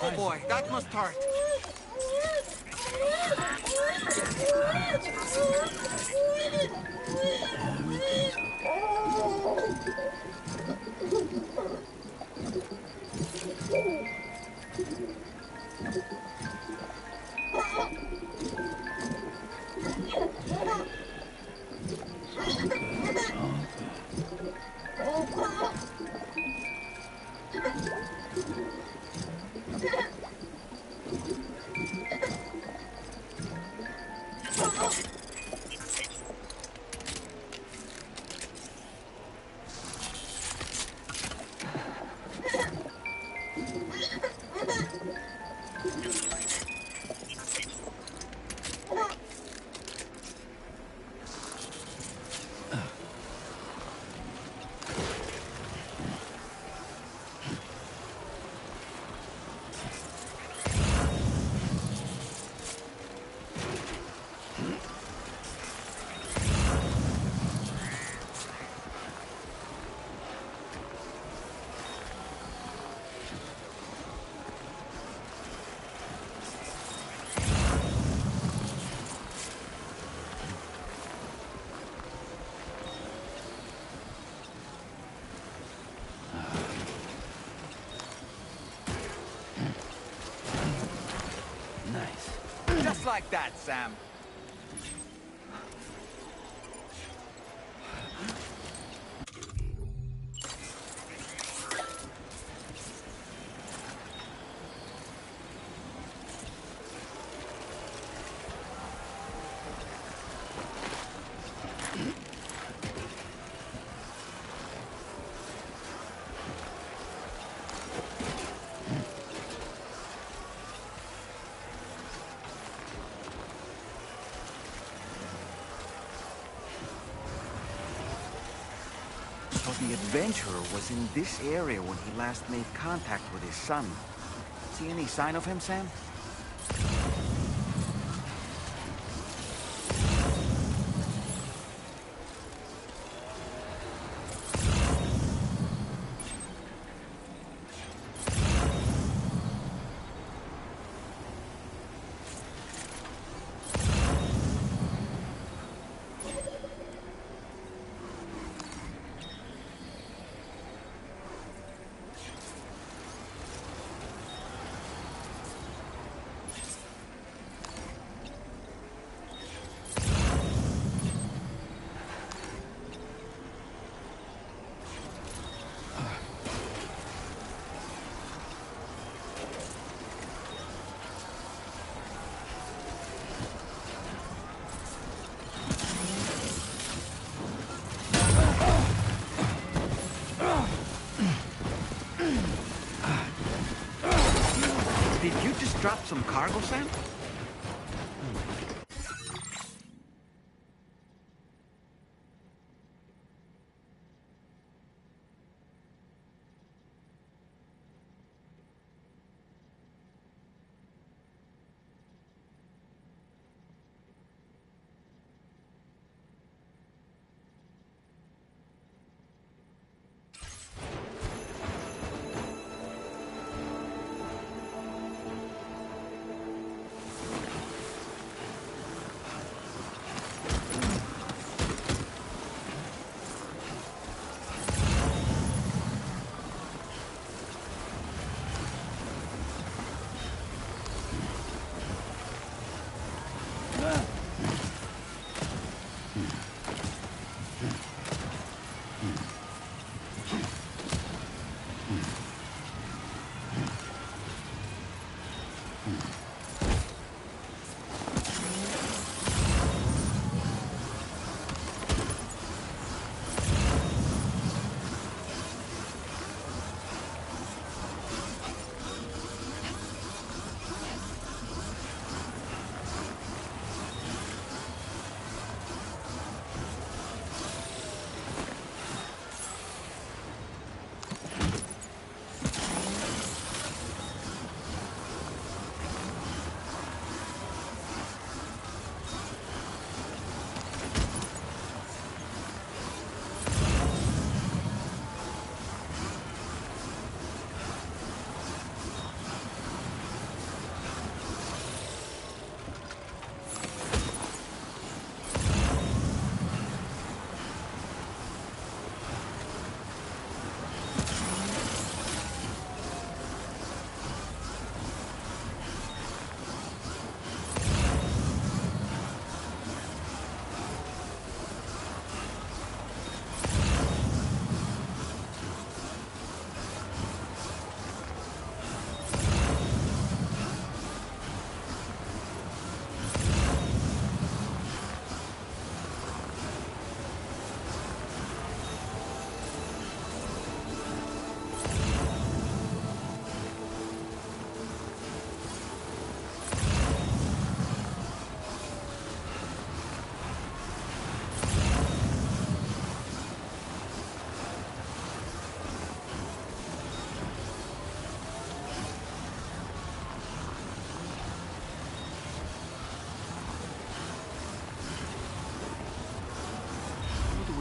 Oh boy, that must hurt. Everything's okay. It's all nice. Just like that, Sam. So the adventurer was in this area when he last made contact with his son. See any sign of him, Sam? Did you just drop some cargo, Sam?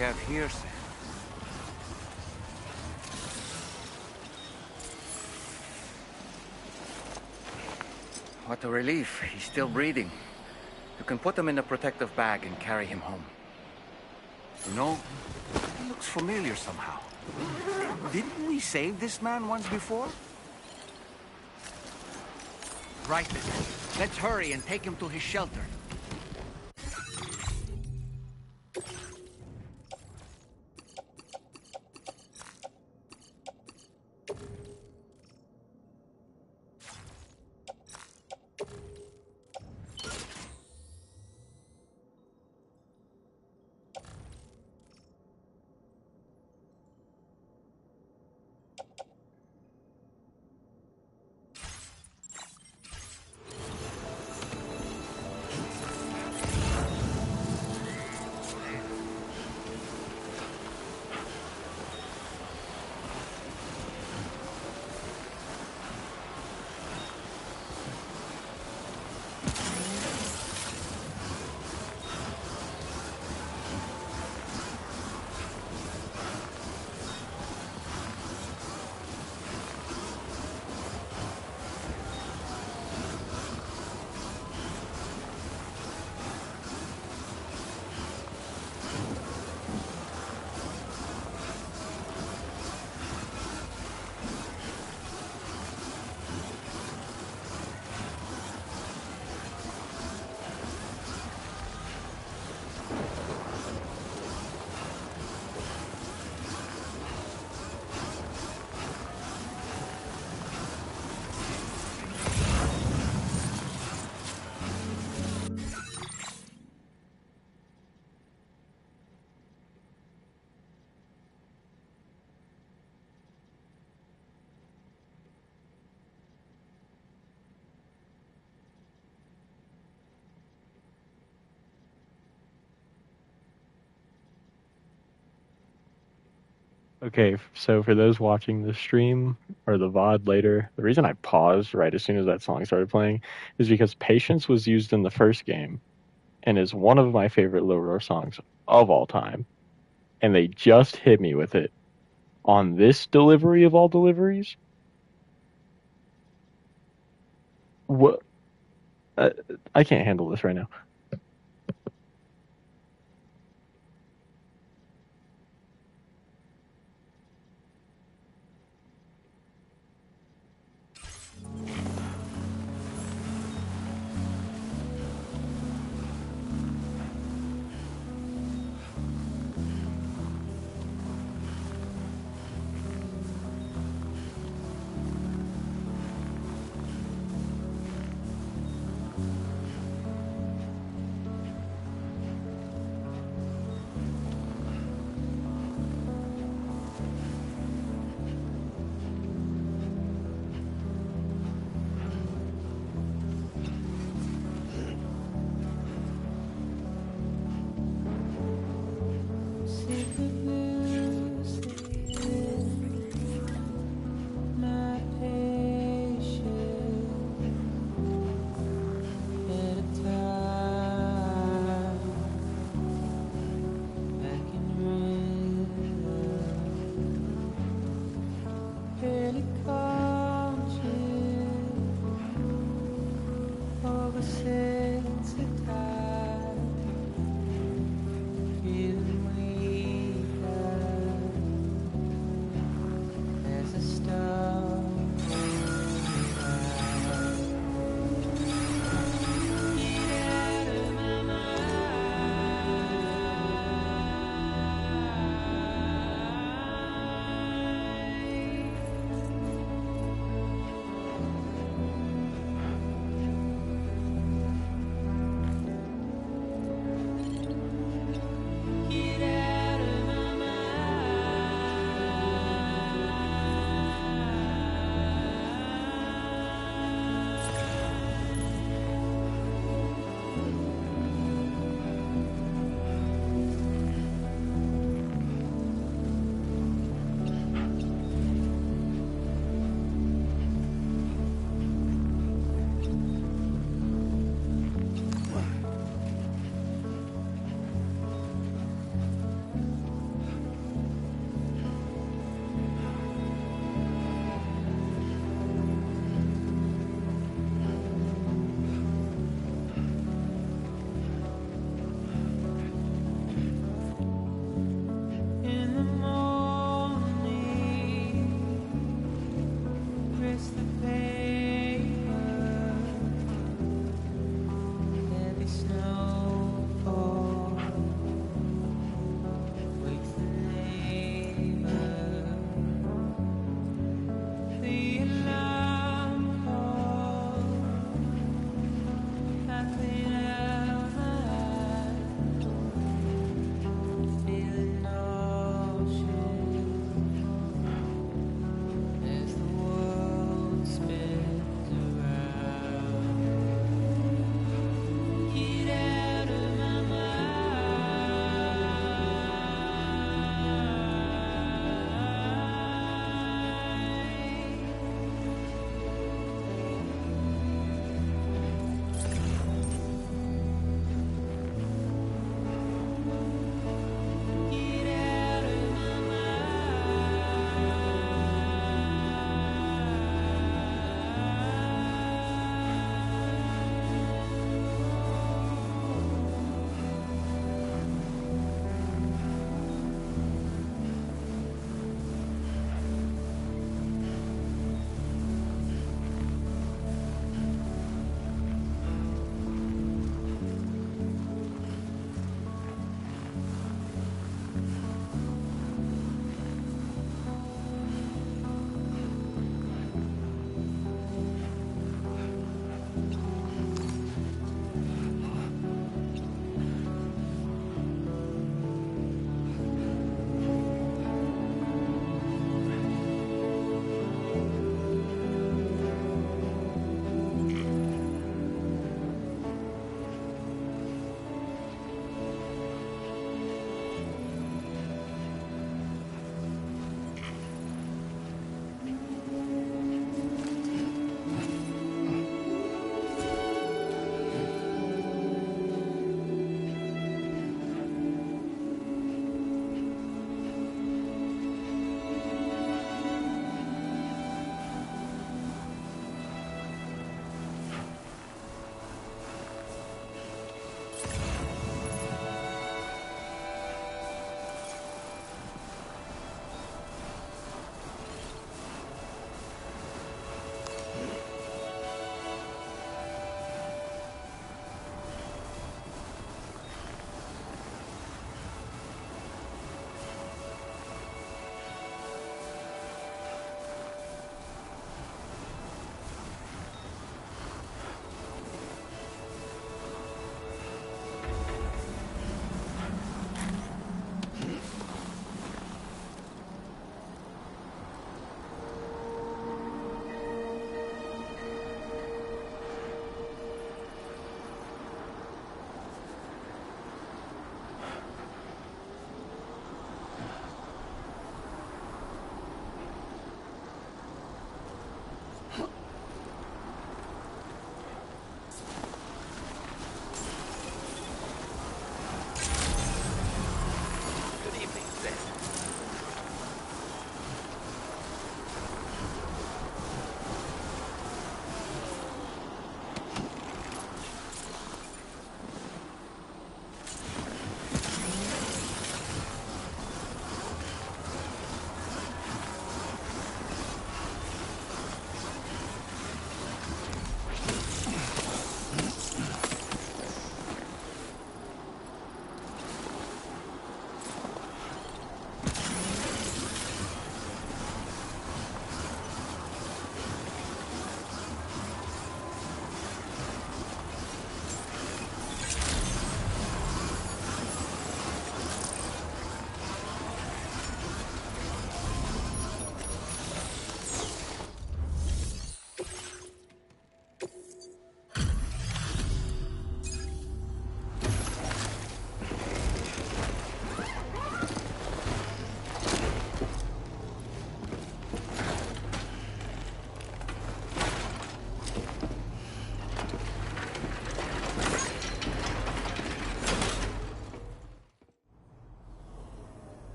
have here, Sam? What a relief. He's still breathing. You can put him in a protective bag and carry him home. You know, he looks familiar somehow. Didn't we save this man once before? Right then. Let's hurry and take him to his shelter. Okay, so for those watching the stream or the VOD later, the reason I paused right as soon as that song started playing is because Patience was used in the first game and is one of my favorite Low Roar songs of all time. And they just hit me with it on this delivery of all deliveries. What? I can't handle this right now.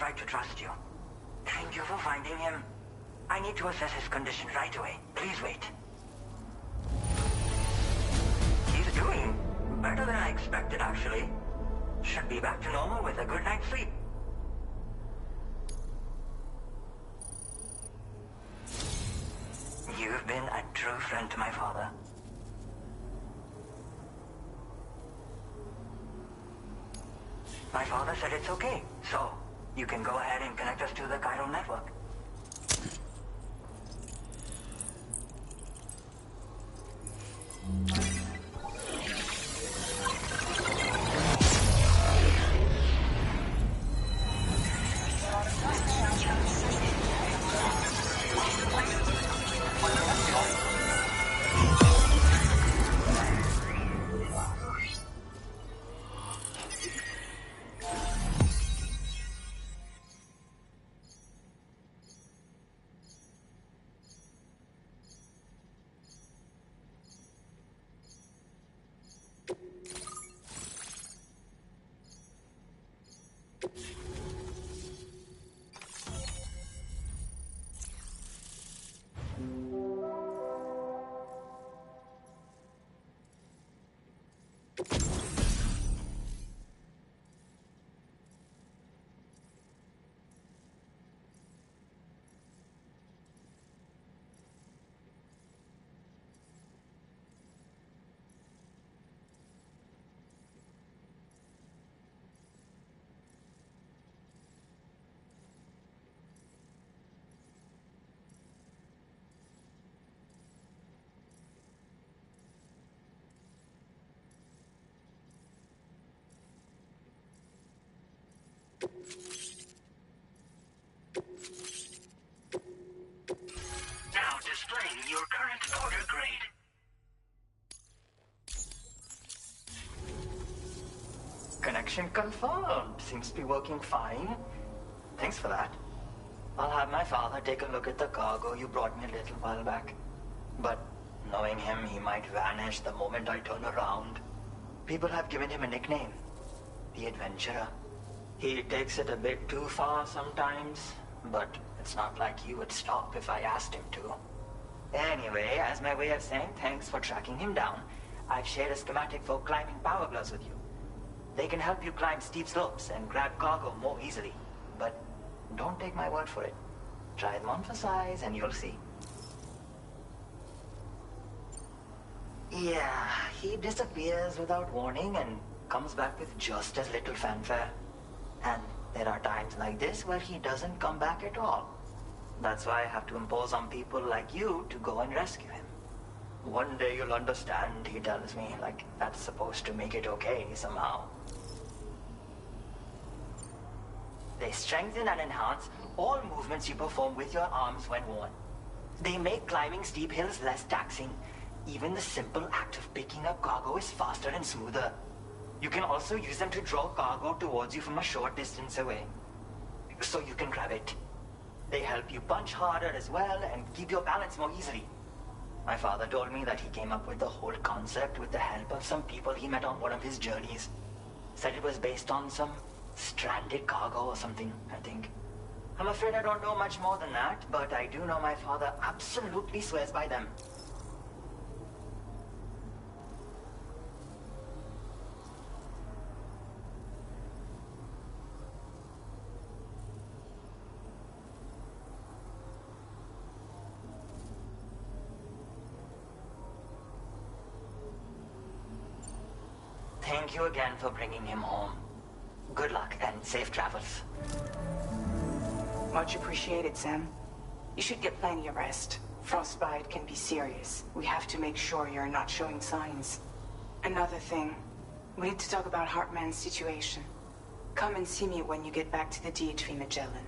right to trust you. Thank you for finding him. I need to assess his condition right away. Please wait. He's doing better than I expected, actually. Should be back to normal with a good night's sleep. You've been a true friend to my father. My father said it's okay, so you can go ahead and connect us to the chiral network. Now displaying your current order grade. Connection confirmed. Seems to be working fine. Thanks for that. I'll have my father take a look at the cargo you brought me a little while back. But knowing him, he might vanish the moment I turn around. People have given him a nickname. The Adventurer. He takes it a bit too far sometimes, but it's not like he would stop if I asked him to. Anyway, as my way of saying thanks for tracking him down, I've shared a schematic for climbing power gloves with you. They can help you climb steep slopes and grab cargo more easily. But don't take my word for it. Try them on for size and you'll see. Yeah, he disappears without warning and comes back with just as little fanfare. And there are times like this where he doesn't come back at all. That's why I have to impose on people like you to go and rescue him. One day you'll understand, he tells me, like that's supposed to make it okay somehow. They strengthen and enhance all movements you perform with your arms when worn. They make climbing steep hills less taxing. Even the simple act of picking up cargo is faster and smoother. You can also use them to draw cargo towards you from a short distance away, so you can grab it. They help you punch harder as well and keep your balance more easily. My father told me that he came up with the whole concept with the help of some people he met on one of his journeys. Said it was based on some stranded cargo or something, I think. I'm afraid I don't know much more than that, but I do know my father absolutely swears by them. Thank you again for bringing him home. Good luck and safe travels. Much appreciated, Sam. You should get plenty of rest. Frostbite can be serious. We have to make sure you're not showing signs. Another thing, we need to talk about Hartman's situation. Come and see me when you get back to the DHV Magellan.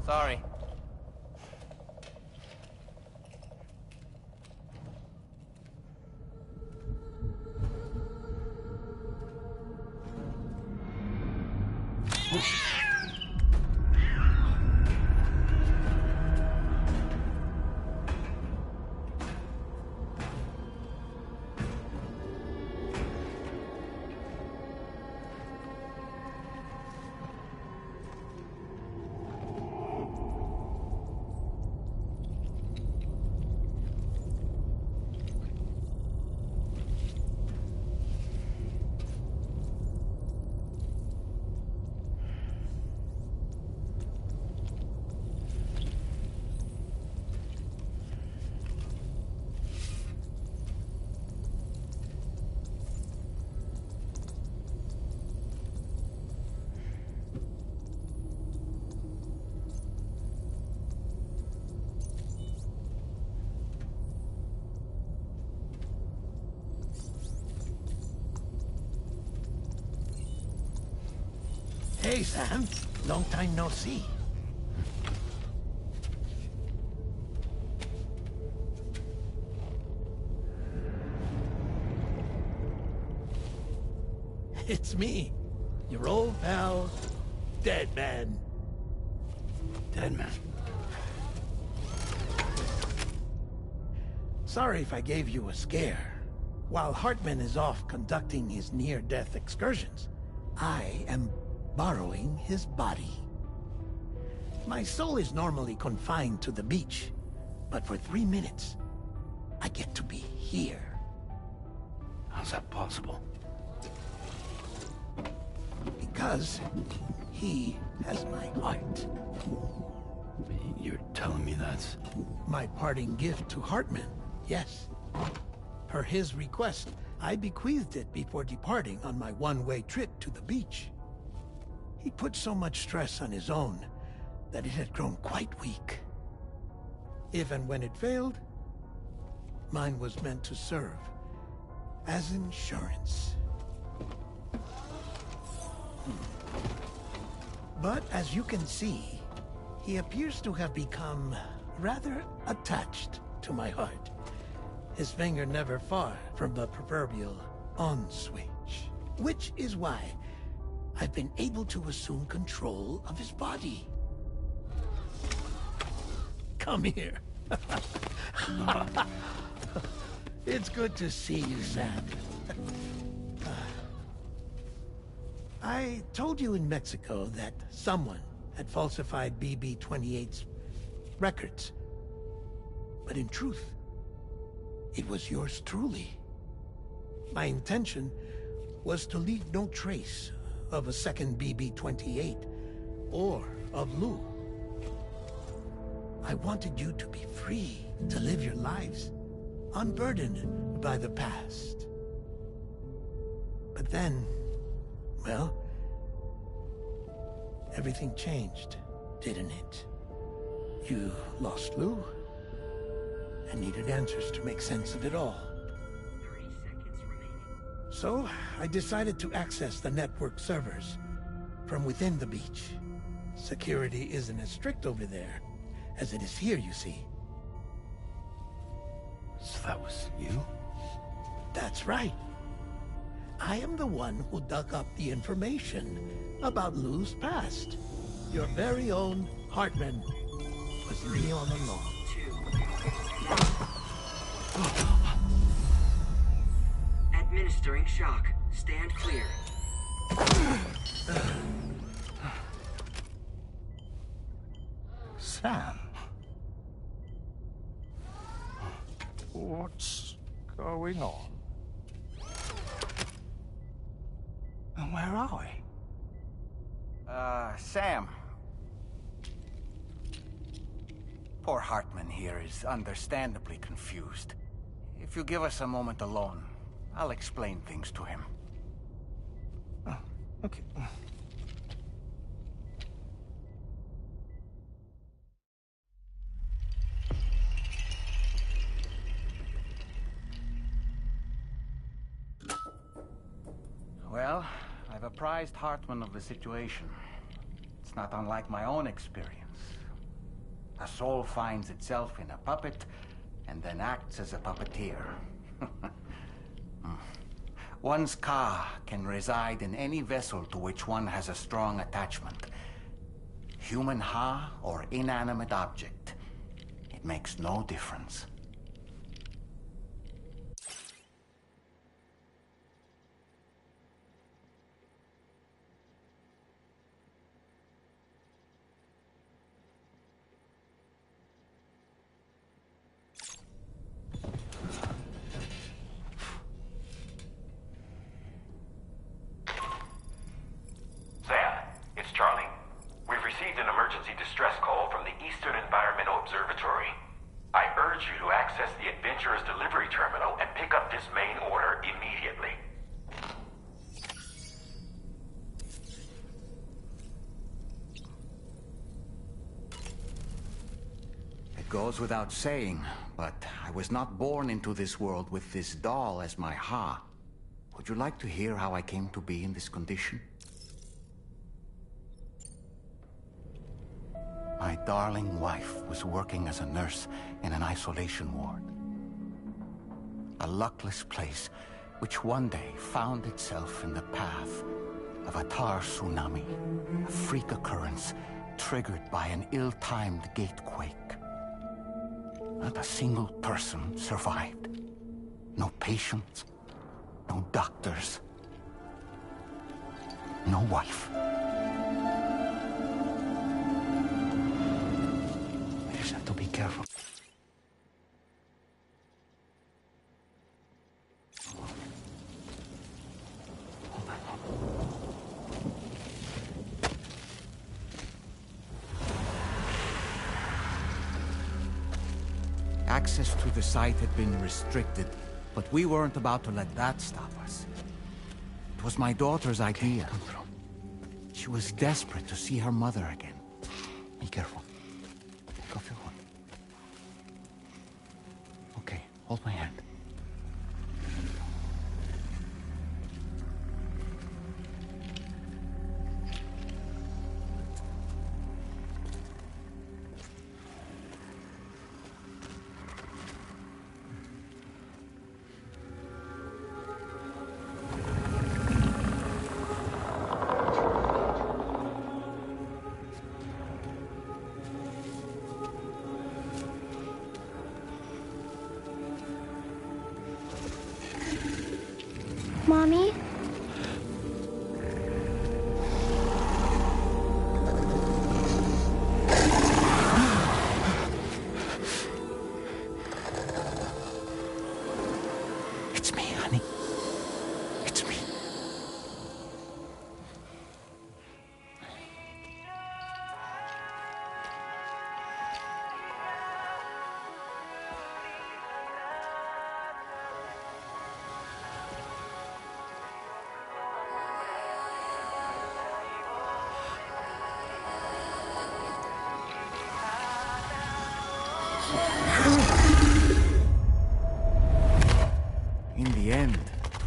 Sorry. Hey, Sam. Long time no see. It's me, your old pal, Dead Man. Dead Man. Sorry if I gave you a scare. While Hartman is off conducting his near-death excursions, I am borrowing his body. My soul is normally confined to the beach, but for 3 minutes, I get to be here. How's that possible? Because he has my heart. You're telling me that's... My parting gift to Hartman, yes. Per his request, I bequeathed it before departing on my one-way trip to the beach. He put so much stress on his own that it had grown quite weak. If and when it failed, mine was meant to serve as insurance. But as you can see, he appears to have become rather attached to my heart. His finger never far from the proverbial on switch. Which is why I've been able to assume control of his body. Come here. It's good to see you, Sam. I told you in Mexico that someone had falsified BB-28's records. But in truth, it was yours truly. My intention was to leave no trace of a second BB-28 or of Lou. I wanted you to be free to live your lives, unburdened by the past. But then, well, everything changed, didn't it? You lost Lou, and needed answers to make sense of it all. So, I decided to access the network servers from within the beach. Security isn't as strict over there as it is here, you see. So that was you? That's right. I am the one who dug up the information about Lou's past. Your very own Hartman was me all along. Administering shock. Stand clear. Sam. What's going on? And where are we? Sam. Poor Hartman here is understandably confused. If you give us a moment alone, I'll explain things to him. Oh, okay. Well, I've apprised Hartman of the situation. It's not unlike my own experience. A soul finds itself in a puppet, and then acts as a puppeteer. One's ka can reside in any vessel to which one has a strong attachment. Human ha or inanimate object. It makes no difference. Observatory. I urge you to access the Adventurer's delivery terminal and pick up this main order immediately. It goes without saying, but I was not born into this world with this doll as my ha. Would you like to hear how I came to be in this condition? My darling wife was working as a nurse in an isolation ward. A luckless place which one day found itself in the path of a tar tsunami, a freak occurrence triggered by an ill-timed gatequake. Not a single person survived. No patients, no doctors, no wife. We just have to be careful. Access to the site had been restricted, but we weren't about to let that stop us. It was my daughter's idea. She was desperate to see her mother again. Be careful. Take off your hood. Okay, hold my hand.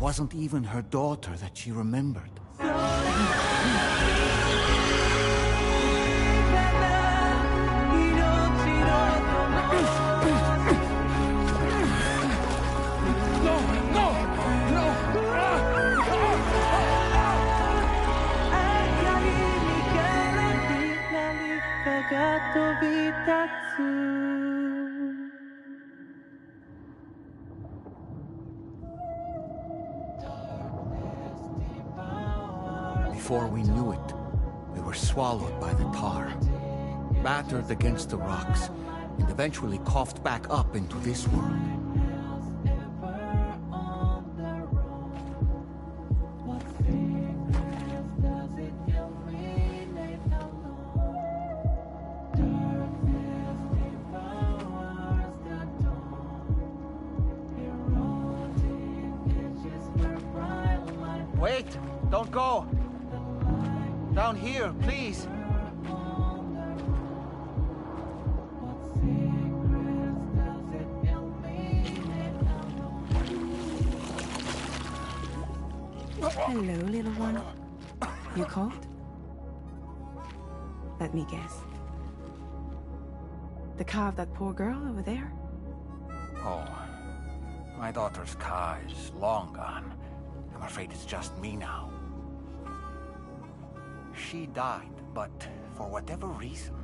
wasn't even her daughter that she remembered. Before we knew it, we were swallowed by the tar, battered against the rocks, and eventually coughed back up into this world. Wait! Don't go! Down here, please! Hello, little one. You cold? Let me guess. The car of that poor girl over there? Oh, my daughter's car is long gone. I'm afraid it's just me now. She died, but for whatever reason,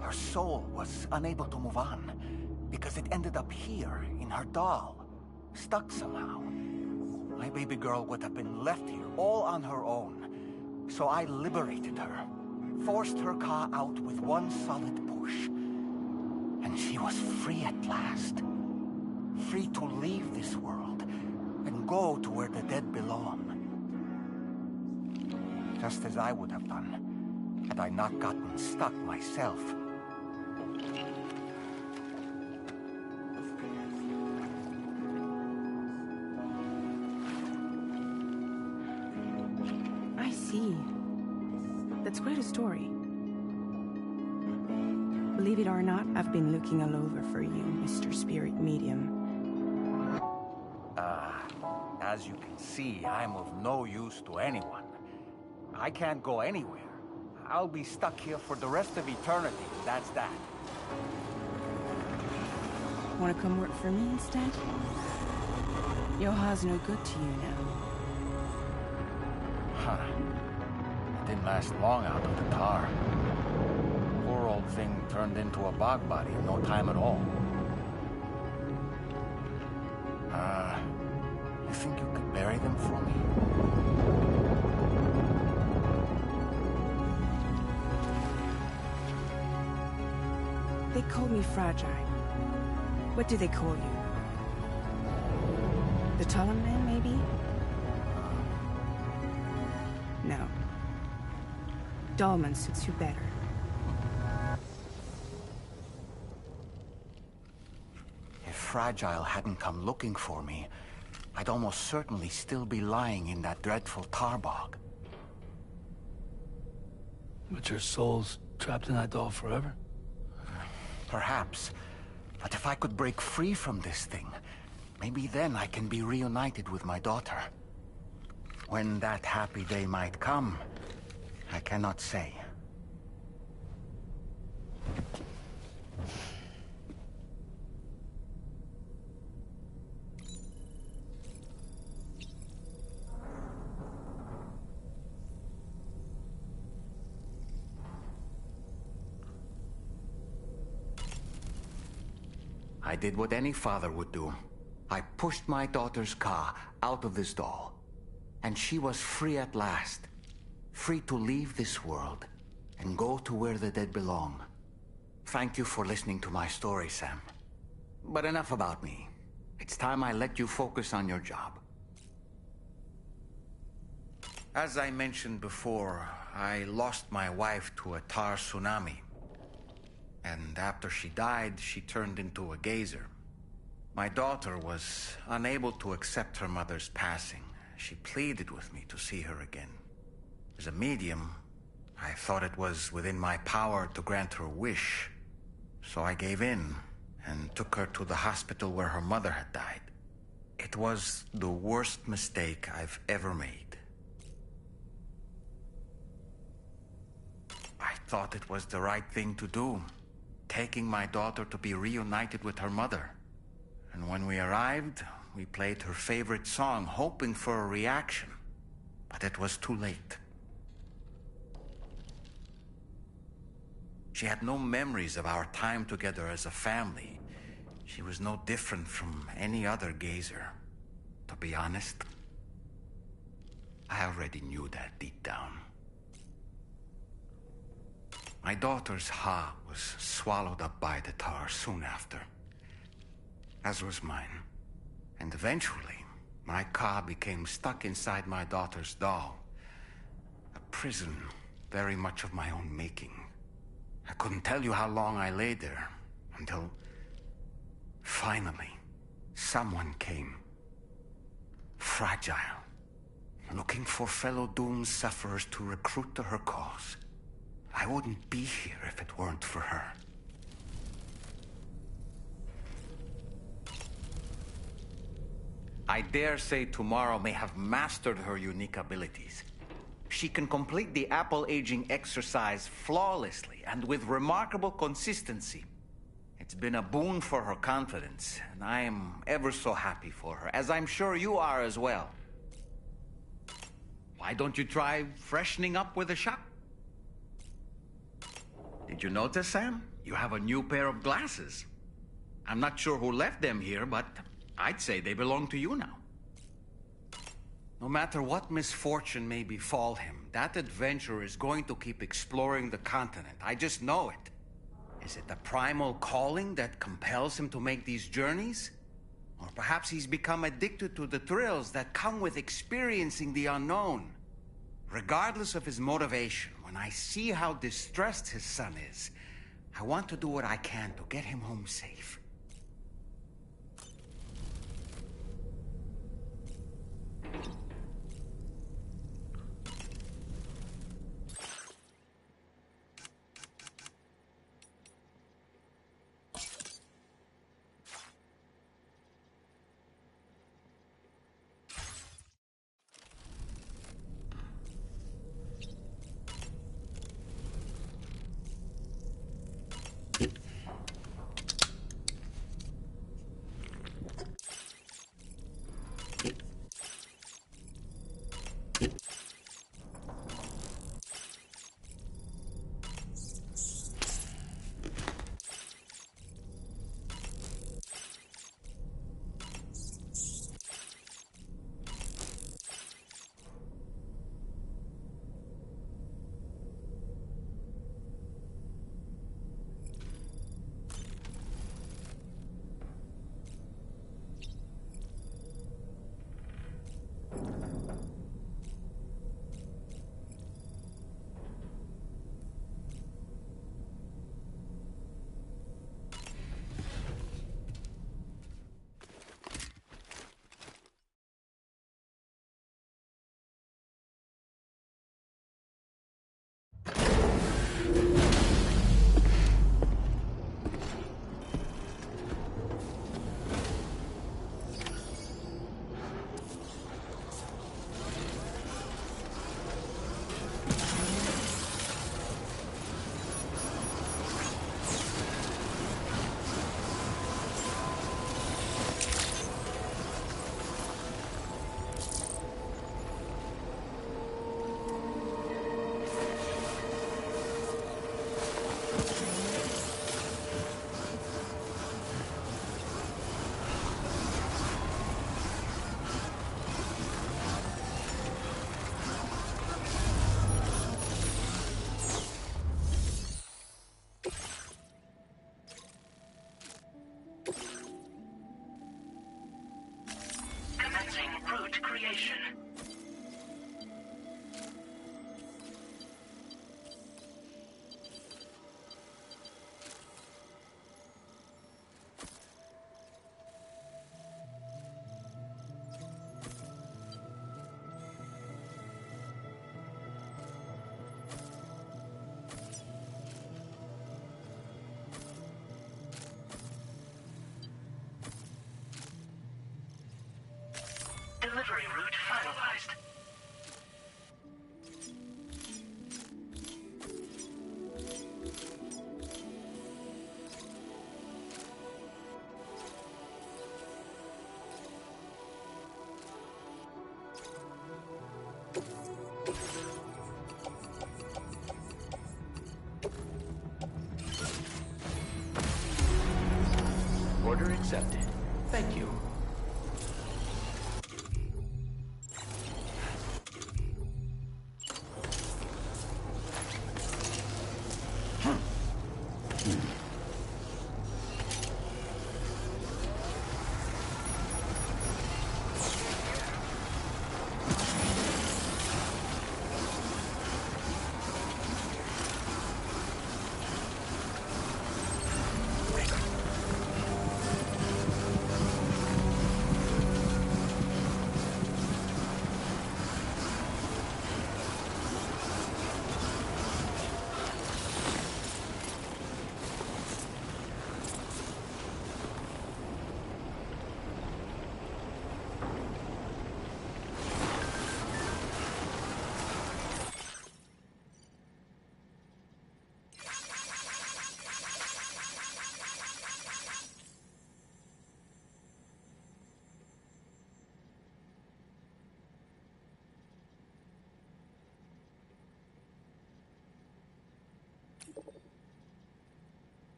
her soul was unable to move on, because it ended up here, in her doll, stuck somehow. My baby girl would have been left here all on her own, so I liberated her, forced her car out with one solid push, and she was free at last. Free to leave this world, and go to where the dead belong. Just as I would have done, had I not gotten stuck myself. I see. That's quite a story. Believe it or not, I've been looking all over for you, Mr. Spirit Medium. As you can see, I'm of no use to anyone. I can't go anywhere. I'll be stuck here for the rest of eternity, that's that. Want to come work for me instead? Yoha's no good to you now. Huh. It didn't last long out of the tar. Poor old thing turned into a bog body in no time at all. You think you could bury them for me? They call me fragile. What do they call you? The taller man, maybe? No. Dolman suits you better. If Fragile hadn't come looking for me, I'd almost certainly still be lying in that dreadful tar bog. But your soul's trapped in that doll forever? Perhaps. But if I could break free from this thing, maybe then I can be reunited with my daughter. When that happy day might come, I cannot say. I did what any father would do. I pushed my daughter's car out of this doll. And she was free at last. Free to leave this world and go to where the dead belong. Thank you for listening to my story, Sam. But enough about me. It's time I let you focus on your job. As I mentioned before, I lost my wife to a tar tsunami. And after she died, she turned into a gazer. My daughter was unable to accept her mother's passing. She pleaded with me to see her again. As a medium, I thought it was within my power to grant her wish. So I gave in and took her to the hospital where her mother had died. It was the worst mistake I've ever made. I thought it was the right thing to do, taking my daughter to be reunited with her mother. And when we arrived, we played her favorite song, hoping for a reaction. But it was too late. She had no memories of our time together as a family. She was no different from any other gazer. To be honest, I already knew that deep down. My daughter's heart was swallowed up by the tar soon after, as was mine. And eventually, my car became stuck inside my daughter's doll. A prison very much of my own making. I couldn't tell you how long I lay there, until finally, someone came. Fragile, looking for fellow doomed sufferers to recruit to her cause. I wouldn't be here if it weren't for her. I dare say tomorrow may have mastered her unique abilities. She can complete the apple aging exercise flawlessly and with remarkable consistency. It's been a boon for her confidence, and I am ever so happy for her, as I'm sure you are as well. Why don't you try freshening up with a shot? Did you notice, Sam? You have a new pair of glasses. I'm not sure who left them here, but I'd say they belong to you now. No matter what misfortune may befall him, that adventurer is going to keep exploring the continent. I just know it. Is it the primal calling that compels him to make these journeys? Or perhaps he's become addicted to the thrills that come with experiencing the unknown. Regardless of his motivation, when I see how distressed his son is, I want to do what I can to get him home safe. delivery route finalized. Order accepted. Thank you.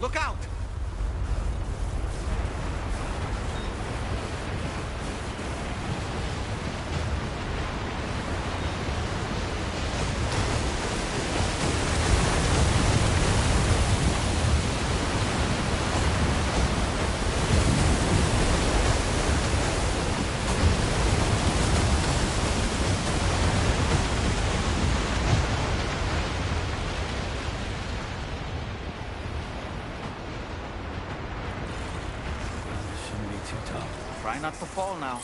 Look out! Try not to fall now.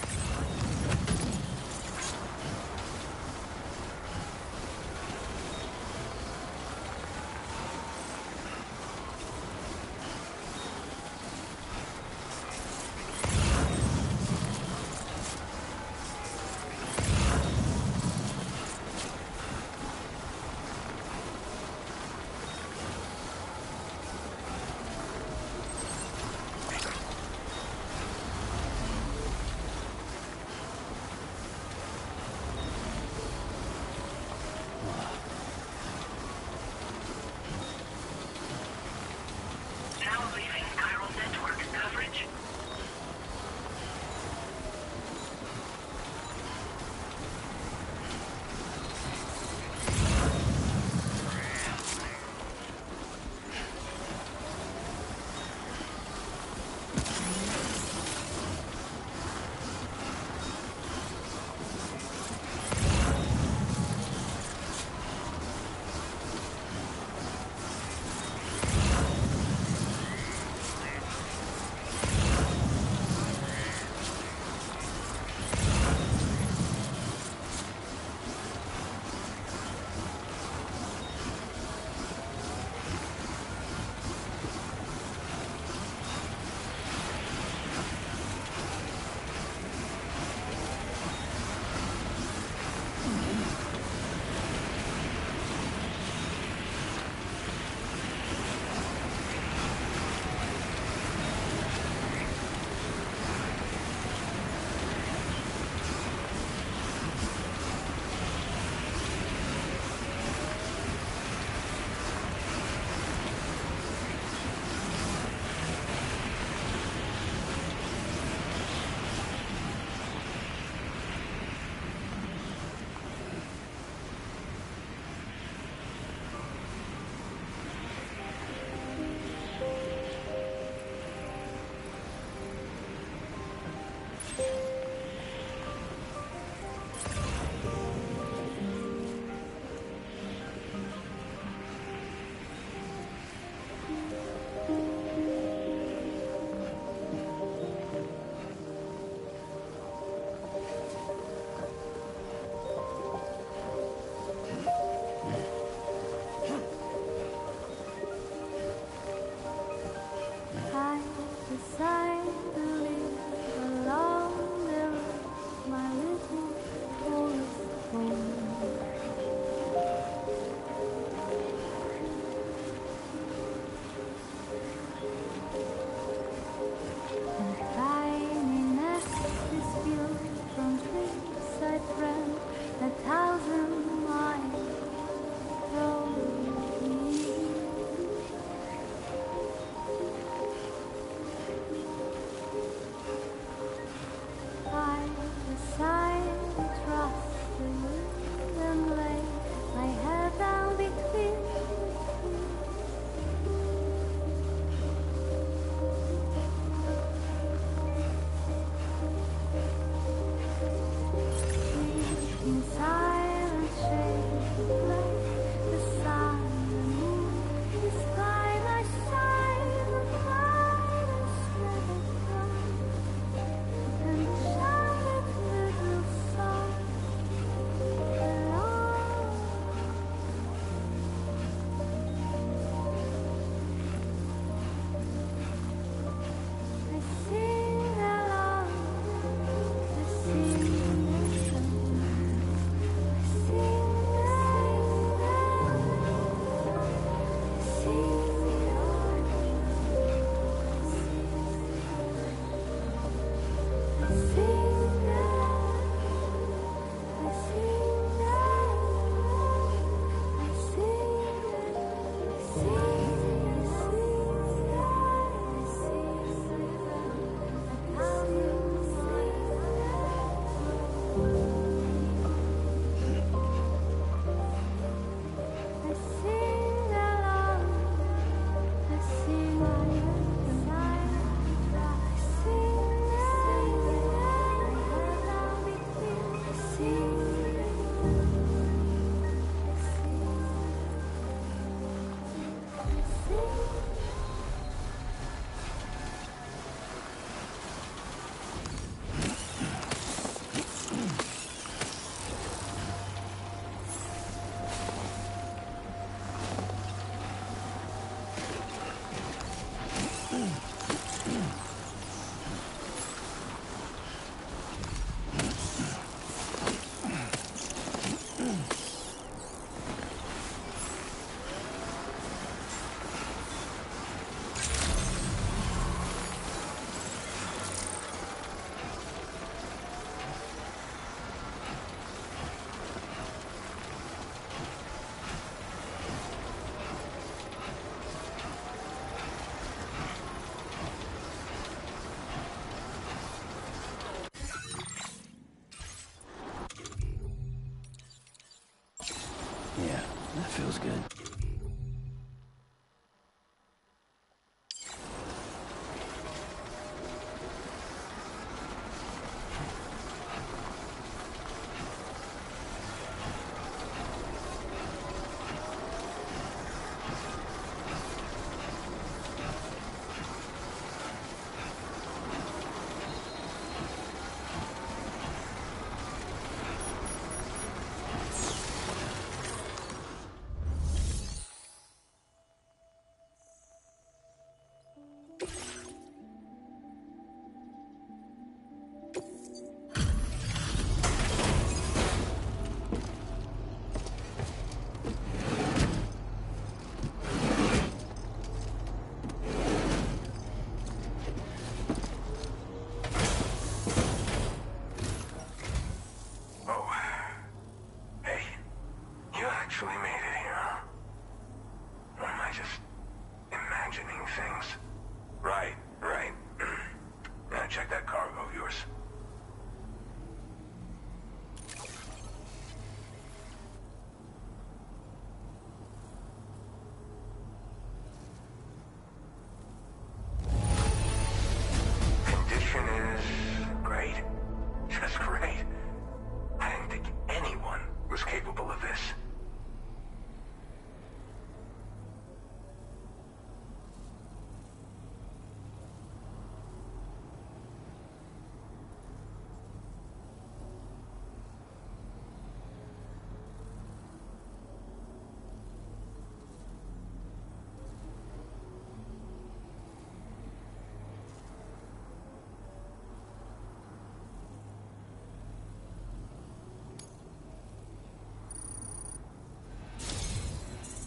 Yeah, that feels good.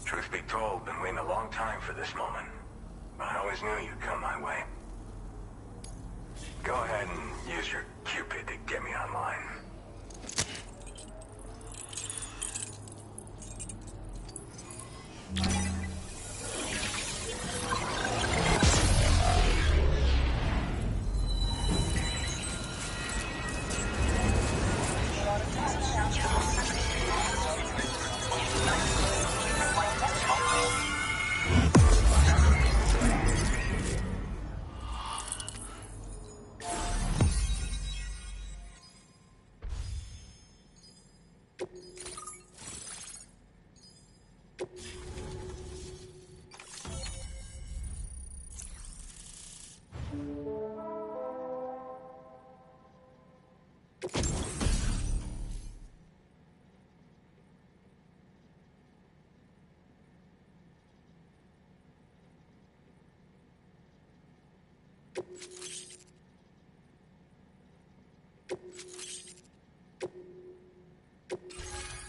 Truth be told, been waiting a long time for this moment. I always knew you'd come my way. Go ahead and use your Cupid to get me online.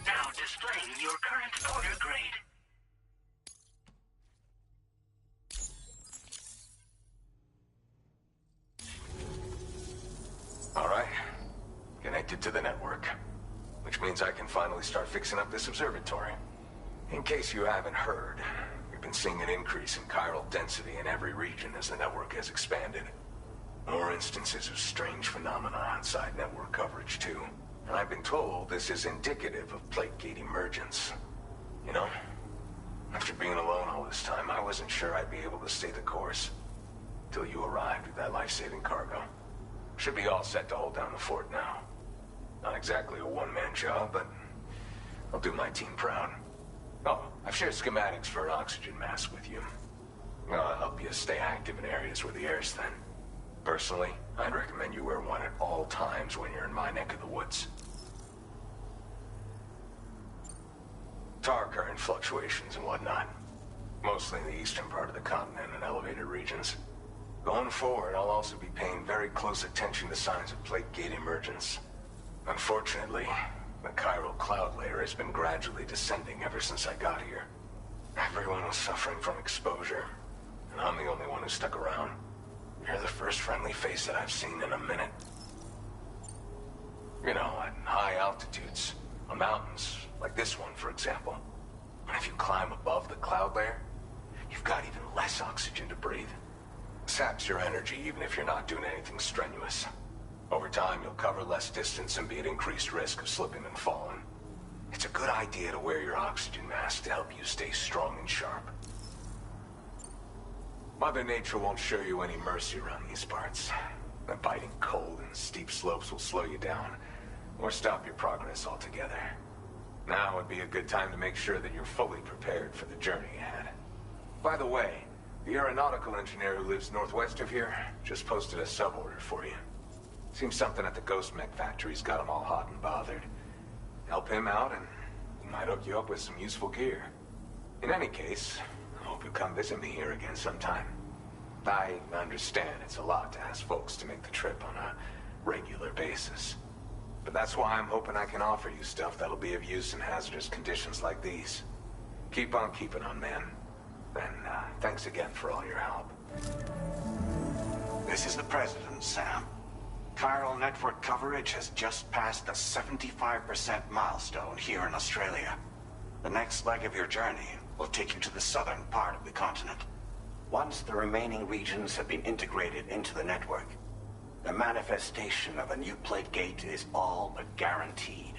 Now displaying your current order grade. All right. Connected to the network. Which means I can finally start fixing up this observatory. In case you haven't heard, we've been seeing an increase in chiral density in every region as the network has expanded. More instances of strange phenomena outside network coverage, too. And I've been told this is indicative of plate gate emergence. You know, after being alone all this time, I wasn't sure I'd be able to stay the course. Till you arrived with that life-saving cargo. Should be all set to hold down the fort now. Not exactly a one-man job, but I'll do my team proud. Oh, I've shared schematics for an oxygen mask with you. I'll help you stay active in areas where the air's thin. Personally, I'd recommend you wear one at all times when you're in my neck of the woods. Tar current fluctuations and whatnot. Mostly in the eastern part of the continent and elevated regions. Going forward, I'll also be paying very close attention to signs of plate gate emergence. Unfortunately, the chiral cloud layer has been gradually descending ever since I got here. Everyone was suffering from exposure, and I'm the only one who stuck around. You're the first friendly face that I've seen in a minute. You know, at high altitudes, on mountains, like this one, for example. And if you climb above the cloud layer, you've got even less oxygen to breathe. Saps your energy even if you're not doing anything strenuous. Over time, you'll cover less distance and be at increased risk of slipping and falling. It's a good idea to wear your oxygen mask to help you stay strong and sharp. Mother Nature won't show you any mercy around these parts. The biting cold and steep slopes will slow you down, or stop your progress altogether. Now would be a good time to make sure that you're fully prepared for the journey ahead. By the way, the aeronautical engineer who lives northwest of here just posted a sub-order for you. Seems something at the Ghost Mech factory's got him all hot and bothered. Help him out and he might hook you up with some useful gear. In any case, I hope you'll come visit me here again sometime. I understand it's a lot to ask folks to make the trip on a regular basis. But that's why I'm hoping I can offer you stuff that'll be of use in hazardous conditions like these. Keep on keeping on, man. And thanks again for all your help. This is the President, Sam. Chiral network coverage has just passed the 75% milestone here in Australia. The next leg of your journey will take you to the southern part of the continent. Once the remaining regions have been integrated into the network, the manifestation of a new plate gate is all but guaranteed.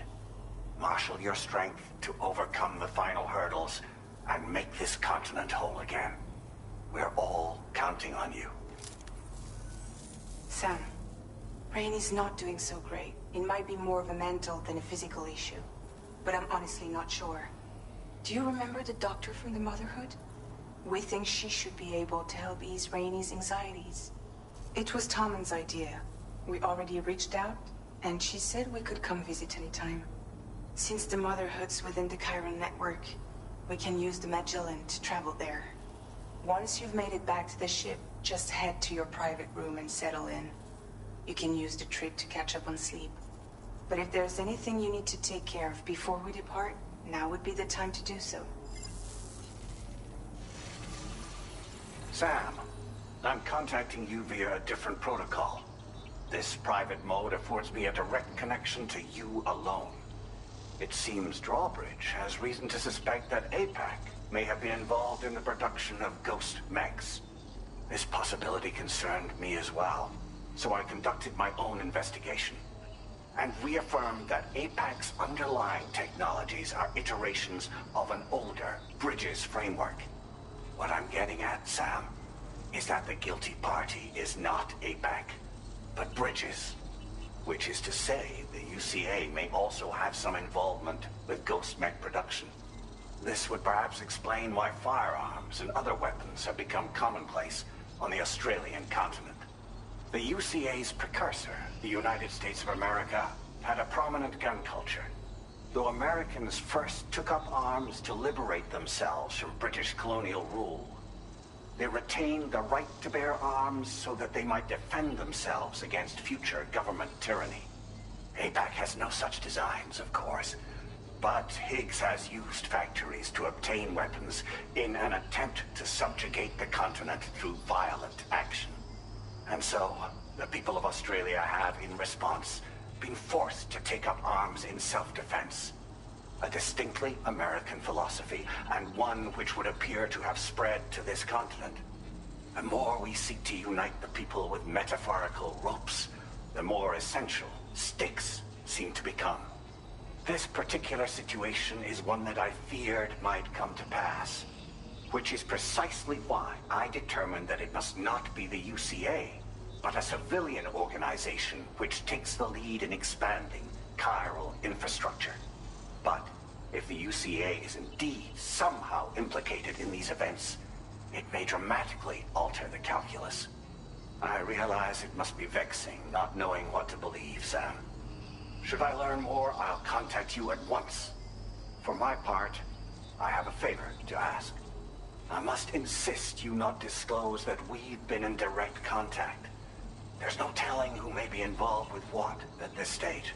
Marshal your strength to overcome the final hurdles and make this continent whole again. We're all counting on you. Sam, Rainey's not doing so great. It might be more of a mental than a physical issue, but I'm honestly not sure. Do you remember the doctor from the Motherhood? We think she should be able to help ease Rainey's anxieties. It was Tommen's idea. We already reached out, and she said we could come visit anytime. Since the Motherhood's within the Chiron network, we can use the Magellan to travel there. Once you've made it back to the ship, just head to your private room and settle in. You can use the trip to catch up on sleep. But if there's anything you need to take care of before we depart, now would be the time to do so. Sam, I'm contacting you via a different protocol. This private mode affords me a direct connection to you alone. It seems Drawbridge has reason to suspect that APAC may have been involved in the production of ghost mechs. This possibility concerned me as well, so I conducted my own investigation and reaffirmed that APAC's underlying technologies are iterations of an older Bridges framework. What I'm getting at, Sam, is that the guilty party is not APAC, but Bridges. Which is to say, the UCA may also have some involvement with ghost mech production. This would perhaps explain why firearms and other weapons have become commonplace on the Australian continent. The UCA's precursor, the United States of America, had a prominent gun culture. Though Americans first took up arms to liberate themselves from British colonial rule, they retained the right to bear arms so that they might defend themselves against future government tyranny. APAC has no such designs, of course, but Higgs has used factories to obtain weapons in an attempt to subjugate the continent through violent action. And so, the people of Australia have, in response, been forced to take up arms in self-defense. A distinctly American philosophy, and one which would appear to have spread to this continent. The more we seek to unite the people with metaphorical ropes, the more essential stakes seem to become. This particular situation is one that I feared might come to pass, which is precisely why I determined that it must not be the UCA, but a civilian organization which takes the lead in expanding chiral infrastructure. But if the UCA is indeed somehow implicated in these events, it may dramatically alter the calculus. I realize it must be vexing not knowing what to believe, Sam. Should I learn more, I'll contact you at once. For my part, I have a favor to ask. I must insist you not disclose that we've been in direct contact. There's no telling who may be involved with what at this stage.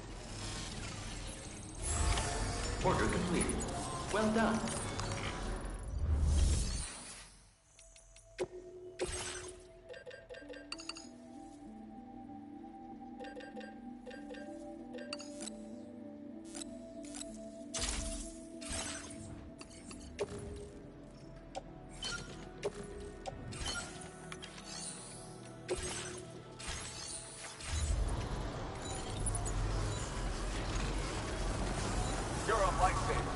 Order completed. Well done. You're a lifesaver.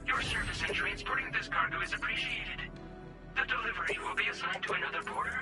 Your service in transporting this cargo is appreciated. The delivery will be assigned to another porter.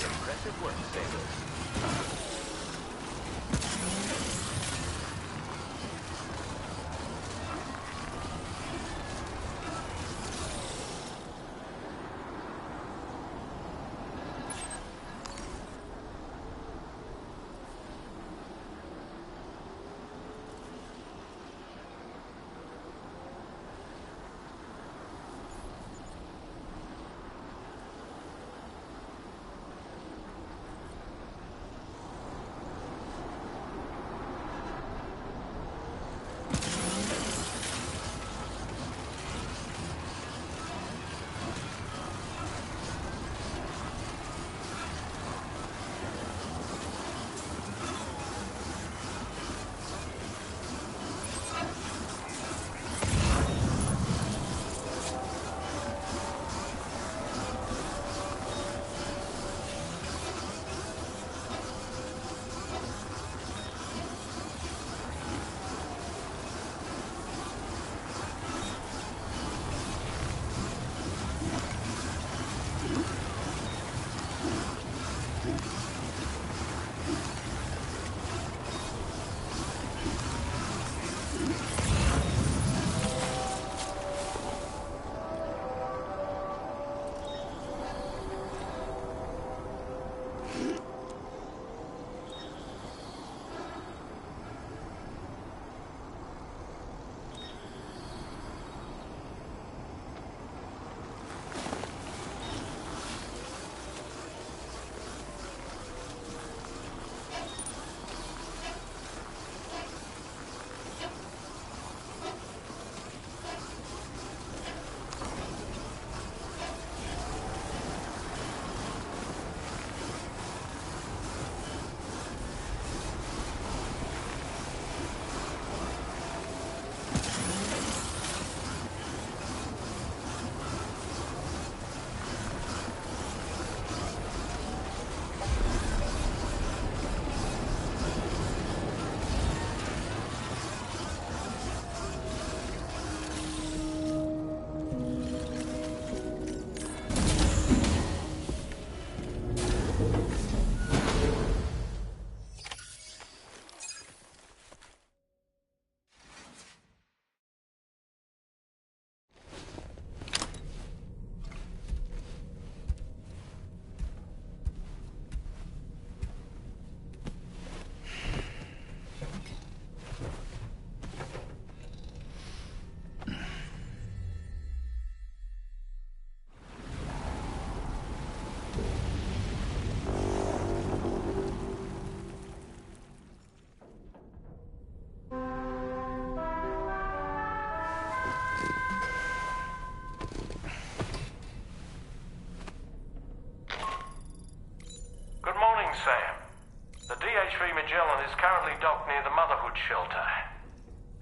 Impressive work, Sailor. Sam. The DHV Magellan is currently docked near the Motherhood shelter.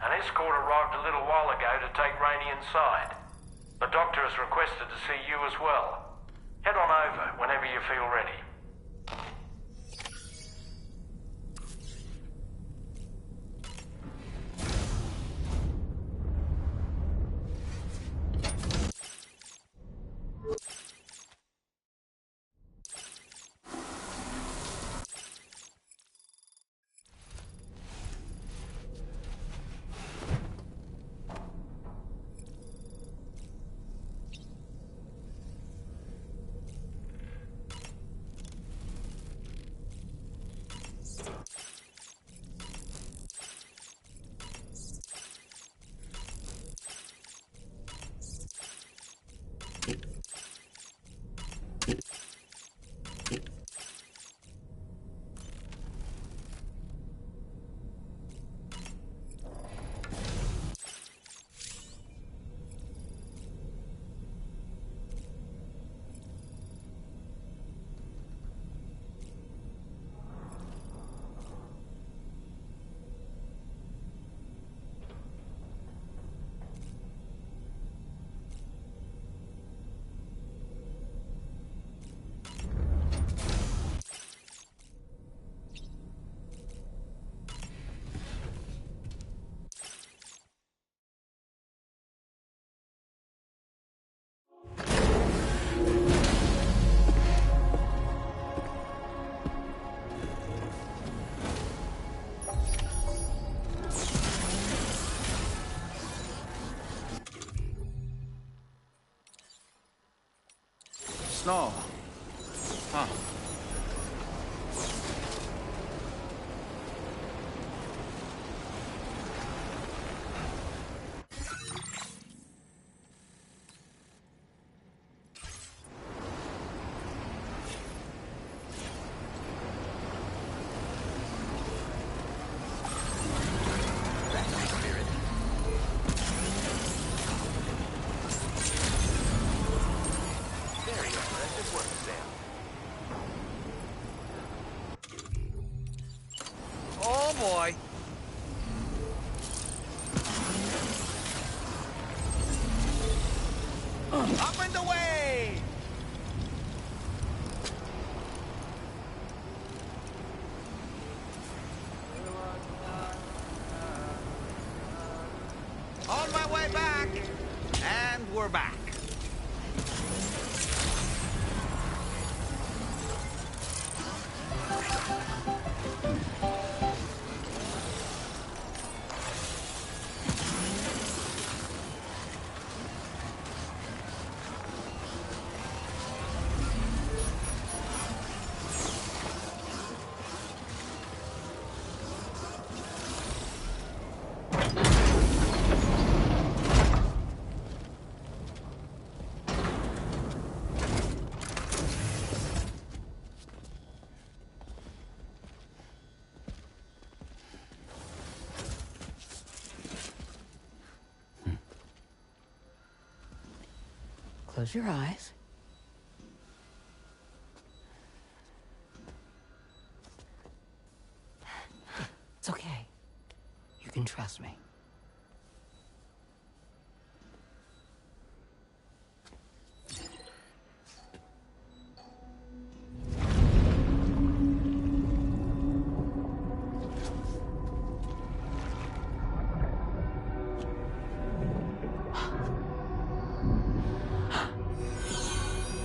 An escort arrived a little while ago to take Rainey inside. The doctor has requested to see you as well. Head on over whenever you feel ready. Snow. Huh. Oh boy. Up and away! On my way back! And we're back. Close your eyes. It's okay. You can trust me.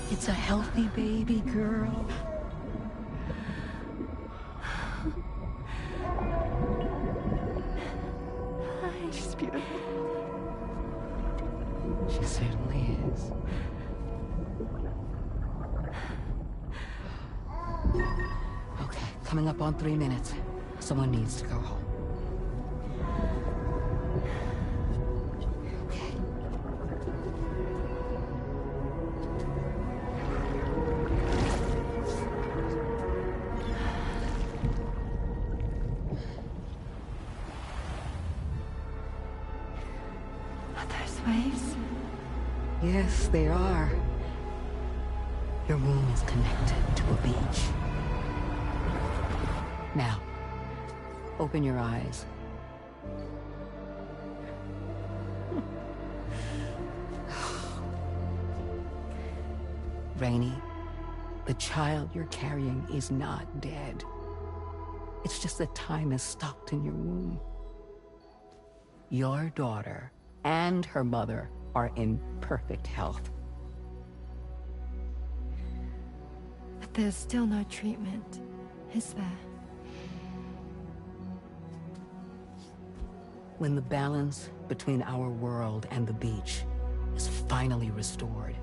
It's a healthy baby girl. She's beautiful. She certainly is. Okay, coming up on 3 minutes. Someone needs to go home. Waves? Yes, they are. Your womb is connected to a beach. Now, open your eyes. Rainey, the child you're carrying is not dead. It's just that time is stopped in your womb. Your daughter and her mother are in perfect health. But there's still no treatment, is there? When the balance between our world and the beach is finally restored,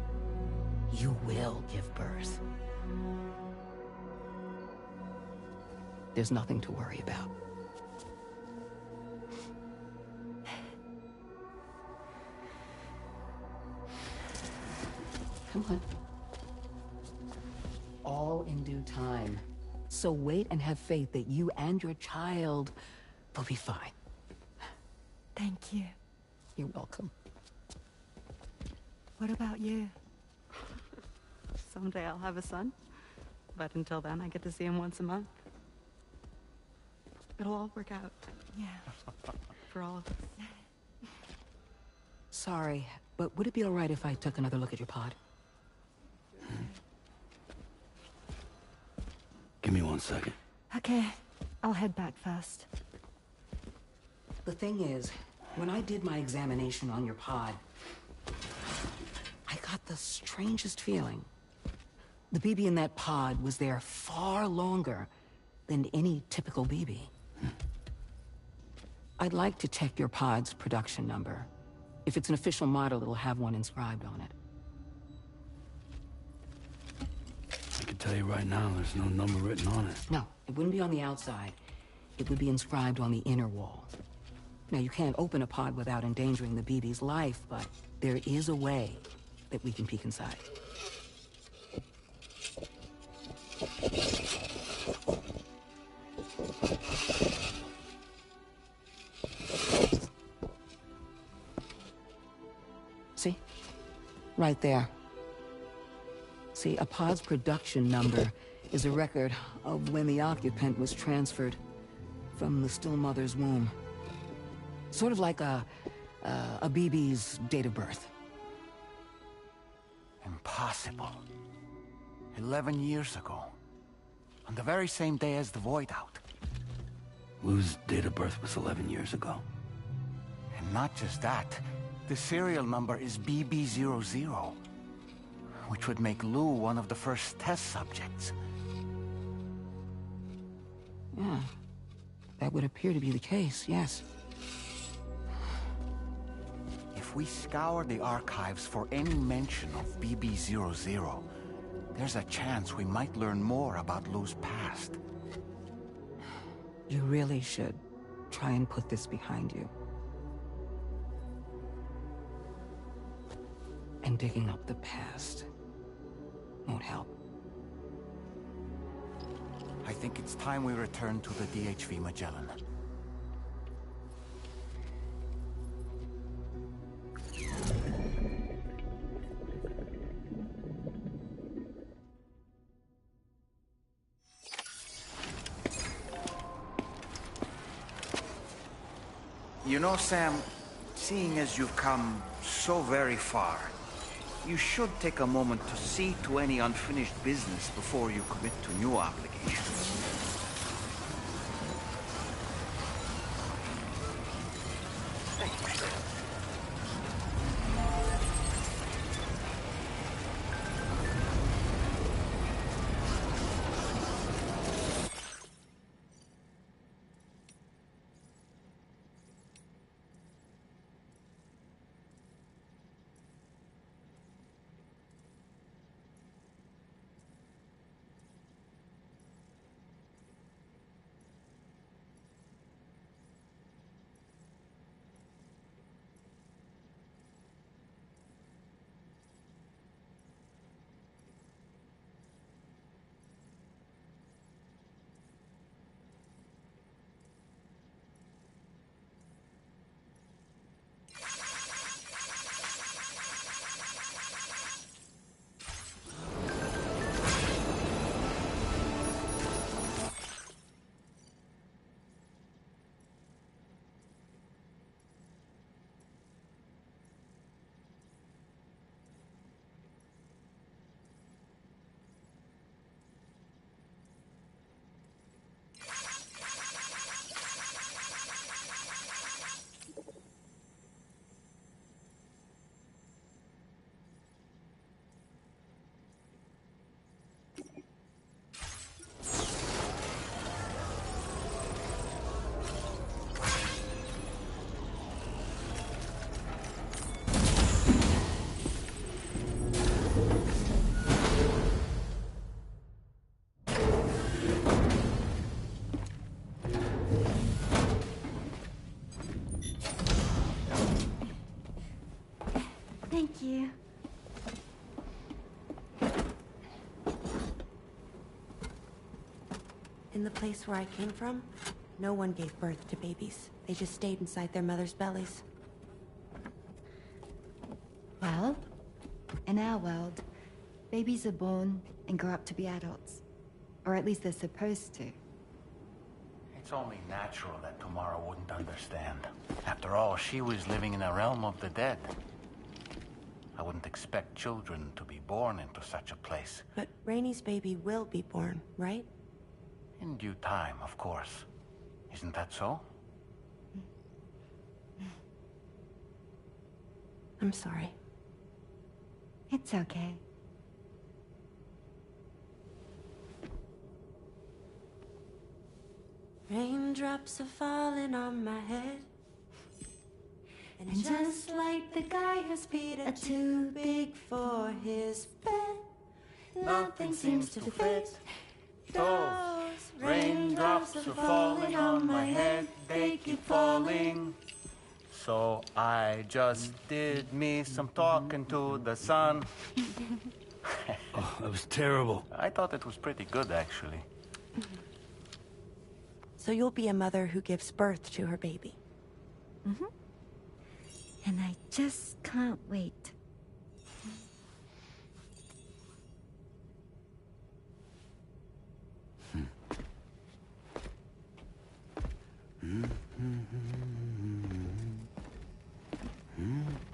you will give birth. There's nothing to worry about. Come on. All in due time. So wait and have faith that you and your child will be fine. Thank you. You're welcome. What about you? Someday I'll have a son, but until then I get to see him once a month. It'll all work out. Yeah. For all of us. Sorry, but would it be all right if I took another look at your pod? Give me 1 second. Okay, I'll head back first. The thing is, when I did my examination on your pod, I got the strangest feeling. The BB in that pod was there far longer than any typical BB. I'd like to check your pod's production number. If it's an official model, it'll have one inscribed on it. tell you right now, there's no number written on it. No, it wouldn't be on the outside. It would be inscribed on the inner wall. Now, you can't open a pod without endangering the BB's life, but there is a way that we can peek inside. See? Right there. See, a pod's production number is a record of when the occupant was transferred from the still mother's womb. Sort of like a BB's date of birth. Impossible. 11 years ago. On the very same day as the Void Out. Lou's date of birth was 11 years ago. And not just that, the serial number is BB00, which would make Lou one of the first test subjects. Yeah, that would appear to be the case, yes. If we scour the archives for any mention of BB00, there's a chance we might learn more about Lou's past. You really should try and put this behind you. And digging up the past won't help. I think it's time we return to the DHV Magellan. You know, Sam, seeing as you've come so very far, you should take a moment to see to any unfinished business before you commit to new obligations. Thank you. In the place where I came from, no one gave birth to babies. They just stayed inside their mother's bellies. Well, in our world, babies are born and grow up to be adults. Or at least they're supposed to. It's only natural that Tamara wouldn't understand. After all, she was living in a realm of the dead. I wouldn't expect children to be born into such a place. But Rainey's baby will be born, right? In due time, of course. Isn't that so? I'm sorry. It's okay. Raindrops are falling on my head. And just like the guy who's Peter, too big for his bed. nothing seems to fit. Those raindrops are falling on my head, they keep falling. So I just did me some talking to the sun. Oh, that was terrible. I thought it was pretty good, actually. So you'll be a mother who gives birth to her baby. Mm-hmm. And I just can't wait.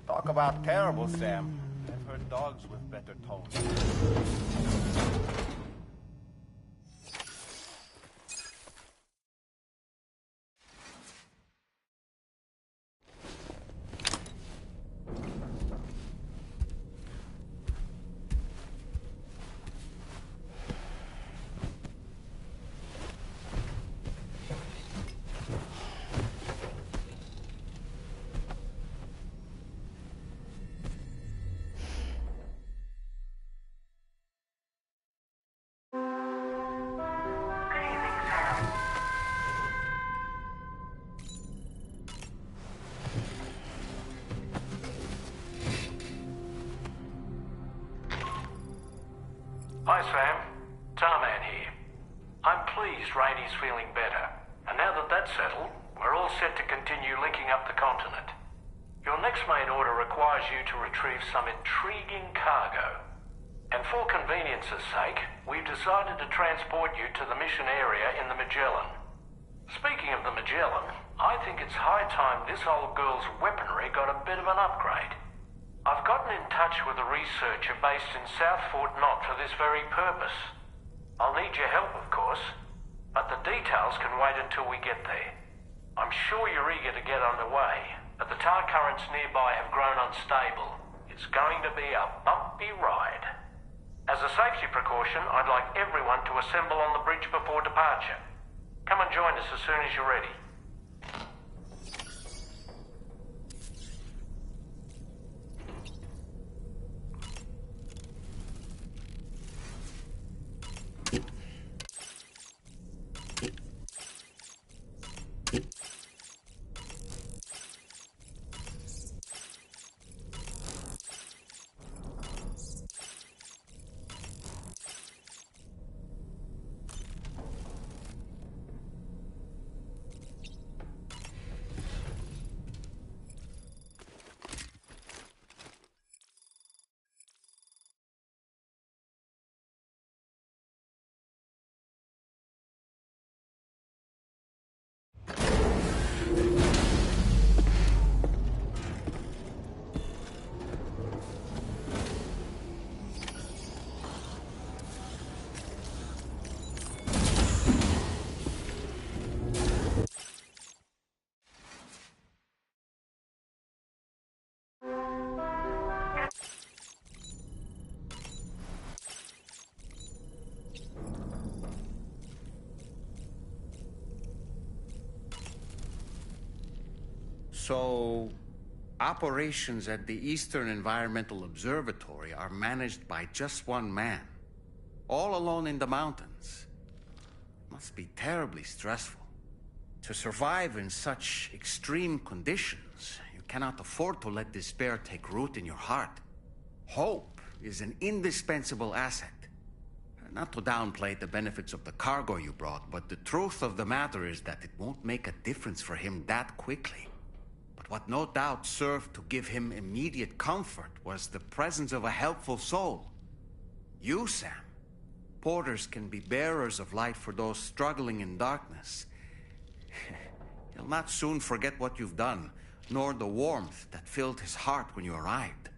Talk about terrible, Sam. I've heard dogs with better tones. Hi, Sam. Tarman here. I'm pleased Rainey's feeling better. And now that that's settled, we're all set to continue linking up the continent. Your next main order requires you to retrieve some intriguing cargo. And for convenience's sake, we've decided to transport you to the mission area in the Magellan. Speaking of the Magellan, I think it's high time this old girl's weaponry got a bit of an upgrade. I've gotten in touch with a researcher based in South Fort Knott for this very purpose. I'll need your help, of course, but the details can wait until we get there. I'm sure you're eager to get underway, but the tar currents nearby have grown unstable. It's going to be a bumpy ride. As a safety precaution, I'd like everyone to assemble on the bridge before departure. Come and join us as soon as you're ready. So, operations at the Eastern Environmental Observatory are managed by just one man, all alone in the mountains. Must be terribly stressful. To survive in such extreme conditions, you cannot afford to let despair take root in your heart. Hope is an indispensable asset. Not to downplay the benefits of the cargo you brought, but the truth of the matter is that it won't make a difference for him that quickly. But what no doubt served to give him immediate comfort was the presence of a helpful soul. You, Sam. Porters can be bearers of light for those struggling in darkness. He'll not soon forget what you've done, nor the warmth that filled his heart when you arrived.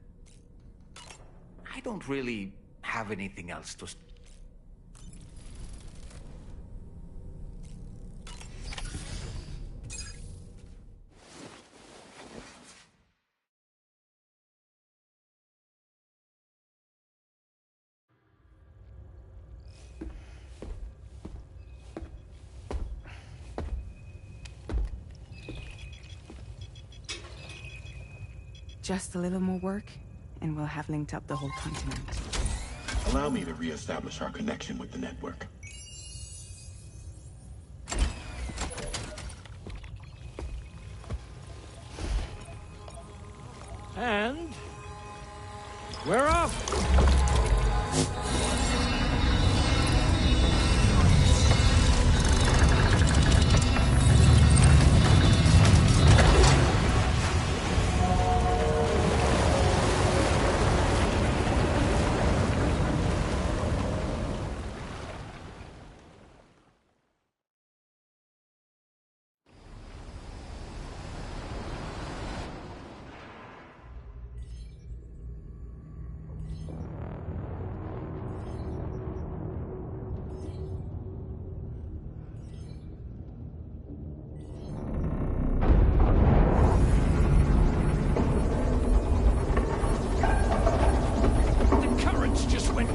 I don't really have anything else to... Just a little more work, and we'll have linked up the whole continent. Allow me to reestablish our connection with the network. And we're off.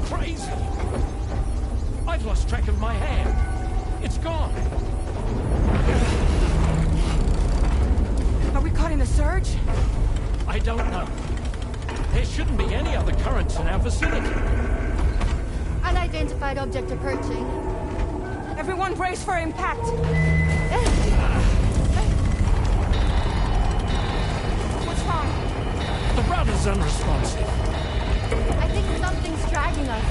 Crazy! I've lost track of my hand. It's gone. Are we caught in a surge? I don't know. There shouldn't be any other currents in our vicinity. Unidentified object approaching. Everyone brace for impact. What's wrong? The rudder's unresponsive. I think something's dragging us.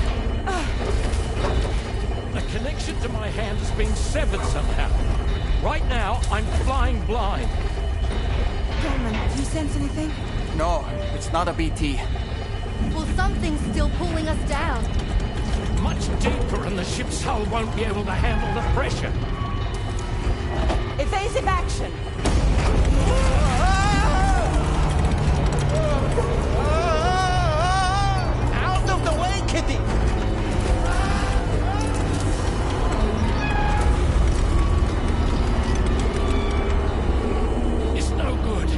The connection to my hand has been severed somehow. Right now, I'm flying blind. Gentlemen, do you sense anything? No, it's not a BT. Well, something's still pulling us down. Much deeper, and the ship's hull won't be able to handle the pressure. Evasive action. Out of the way, Kitty! It's no good.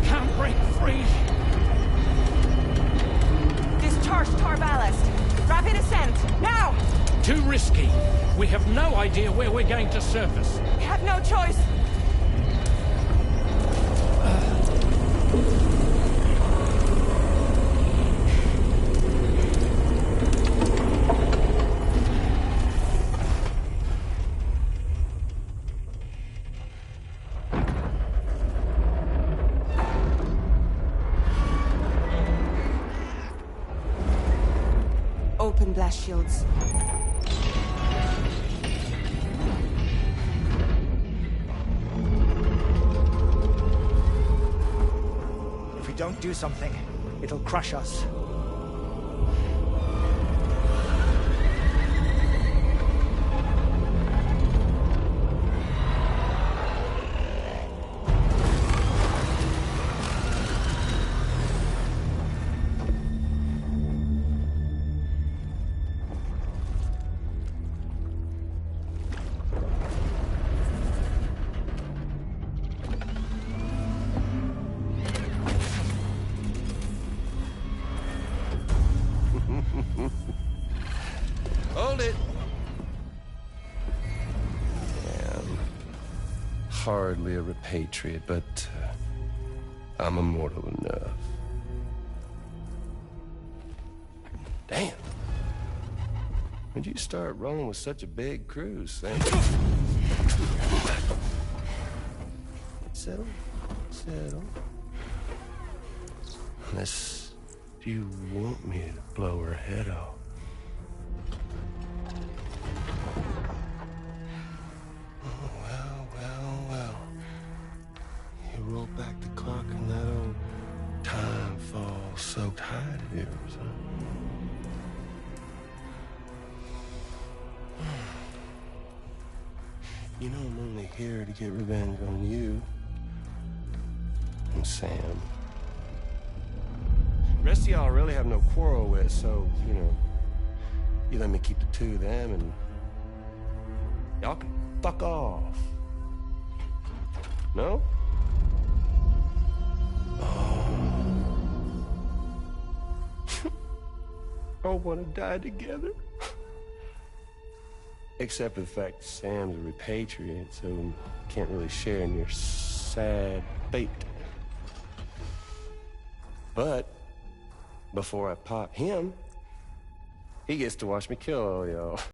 Can't break free. Discharge tar ballast. Rapid ascent, now! Too risky. We have no idea where we're going to surface. We have no choice. Open blast shields. If we don't do something, it'll crush us. Hold it. I'm hardly a repatriate, but I'm immortal enough. Damn. When'd you start rolling with such a big crew, Sam? Settle. Settle. Unless you want me to blow her head off. Well. You roll back the clock and that old time fall soaked hide of yours, huh? You know I'm only here to get revenge on you and Sam. The rest of y'all I really have no quarrel with, so, you let me keep the two of them and y'all can fuck off. No? All want to die together. Except for the fact that Sam's a repatriate, so can't really share in your sad fate. But before I pop him, He gets to watch me kill all y'all.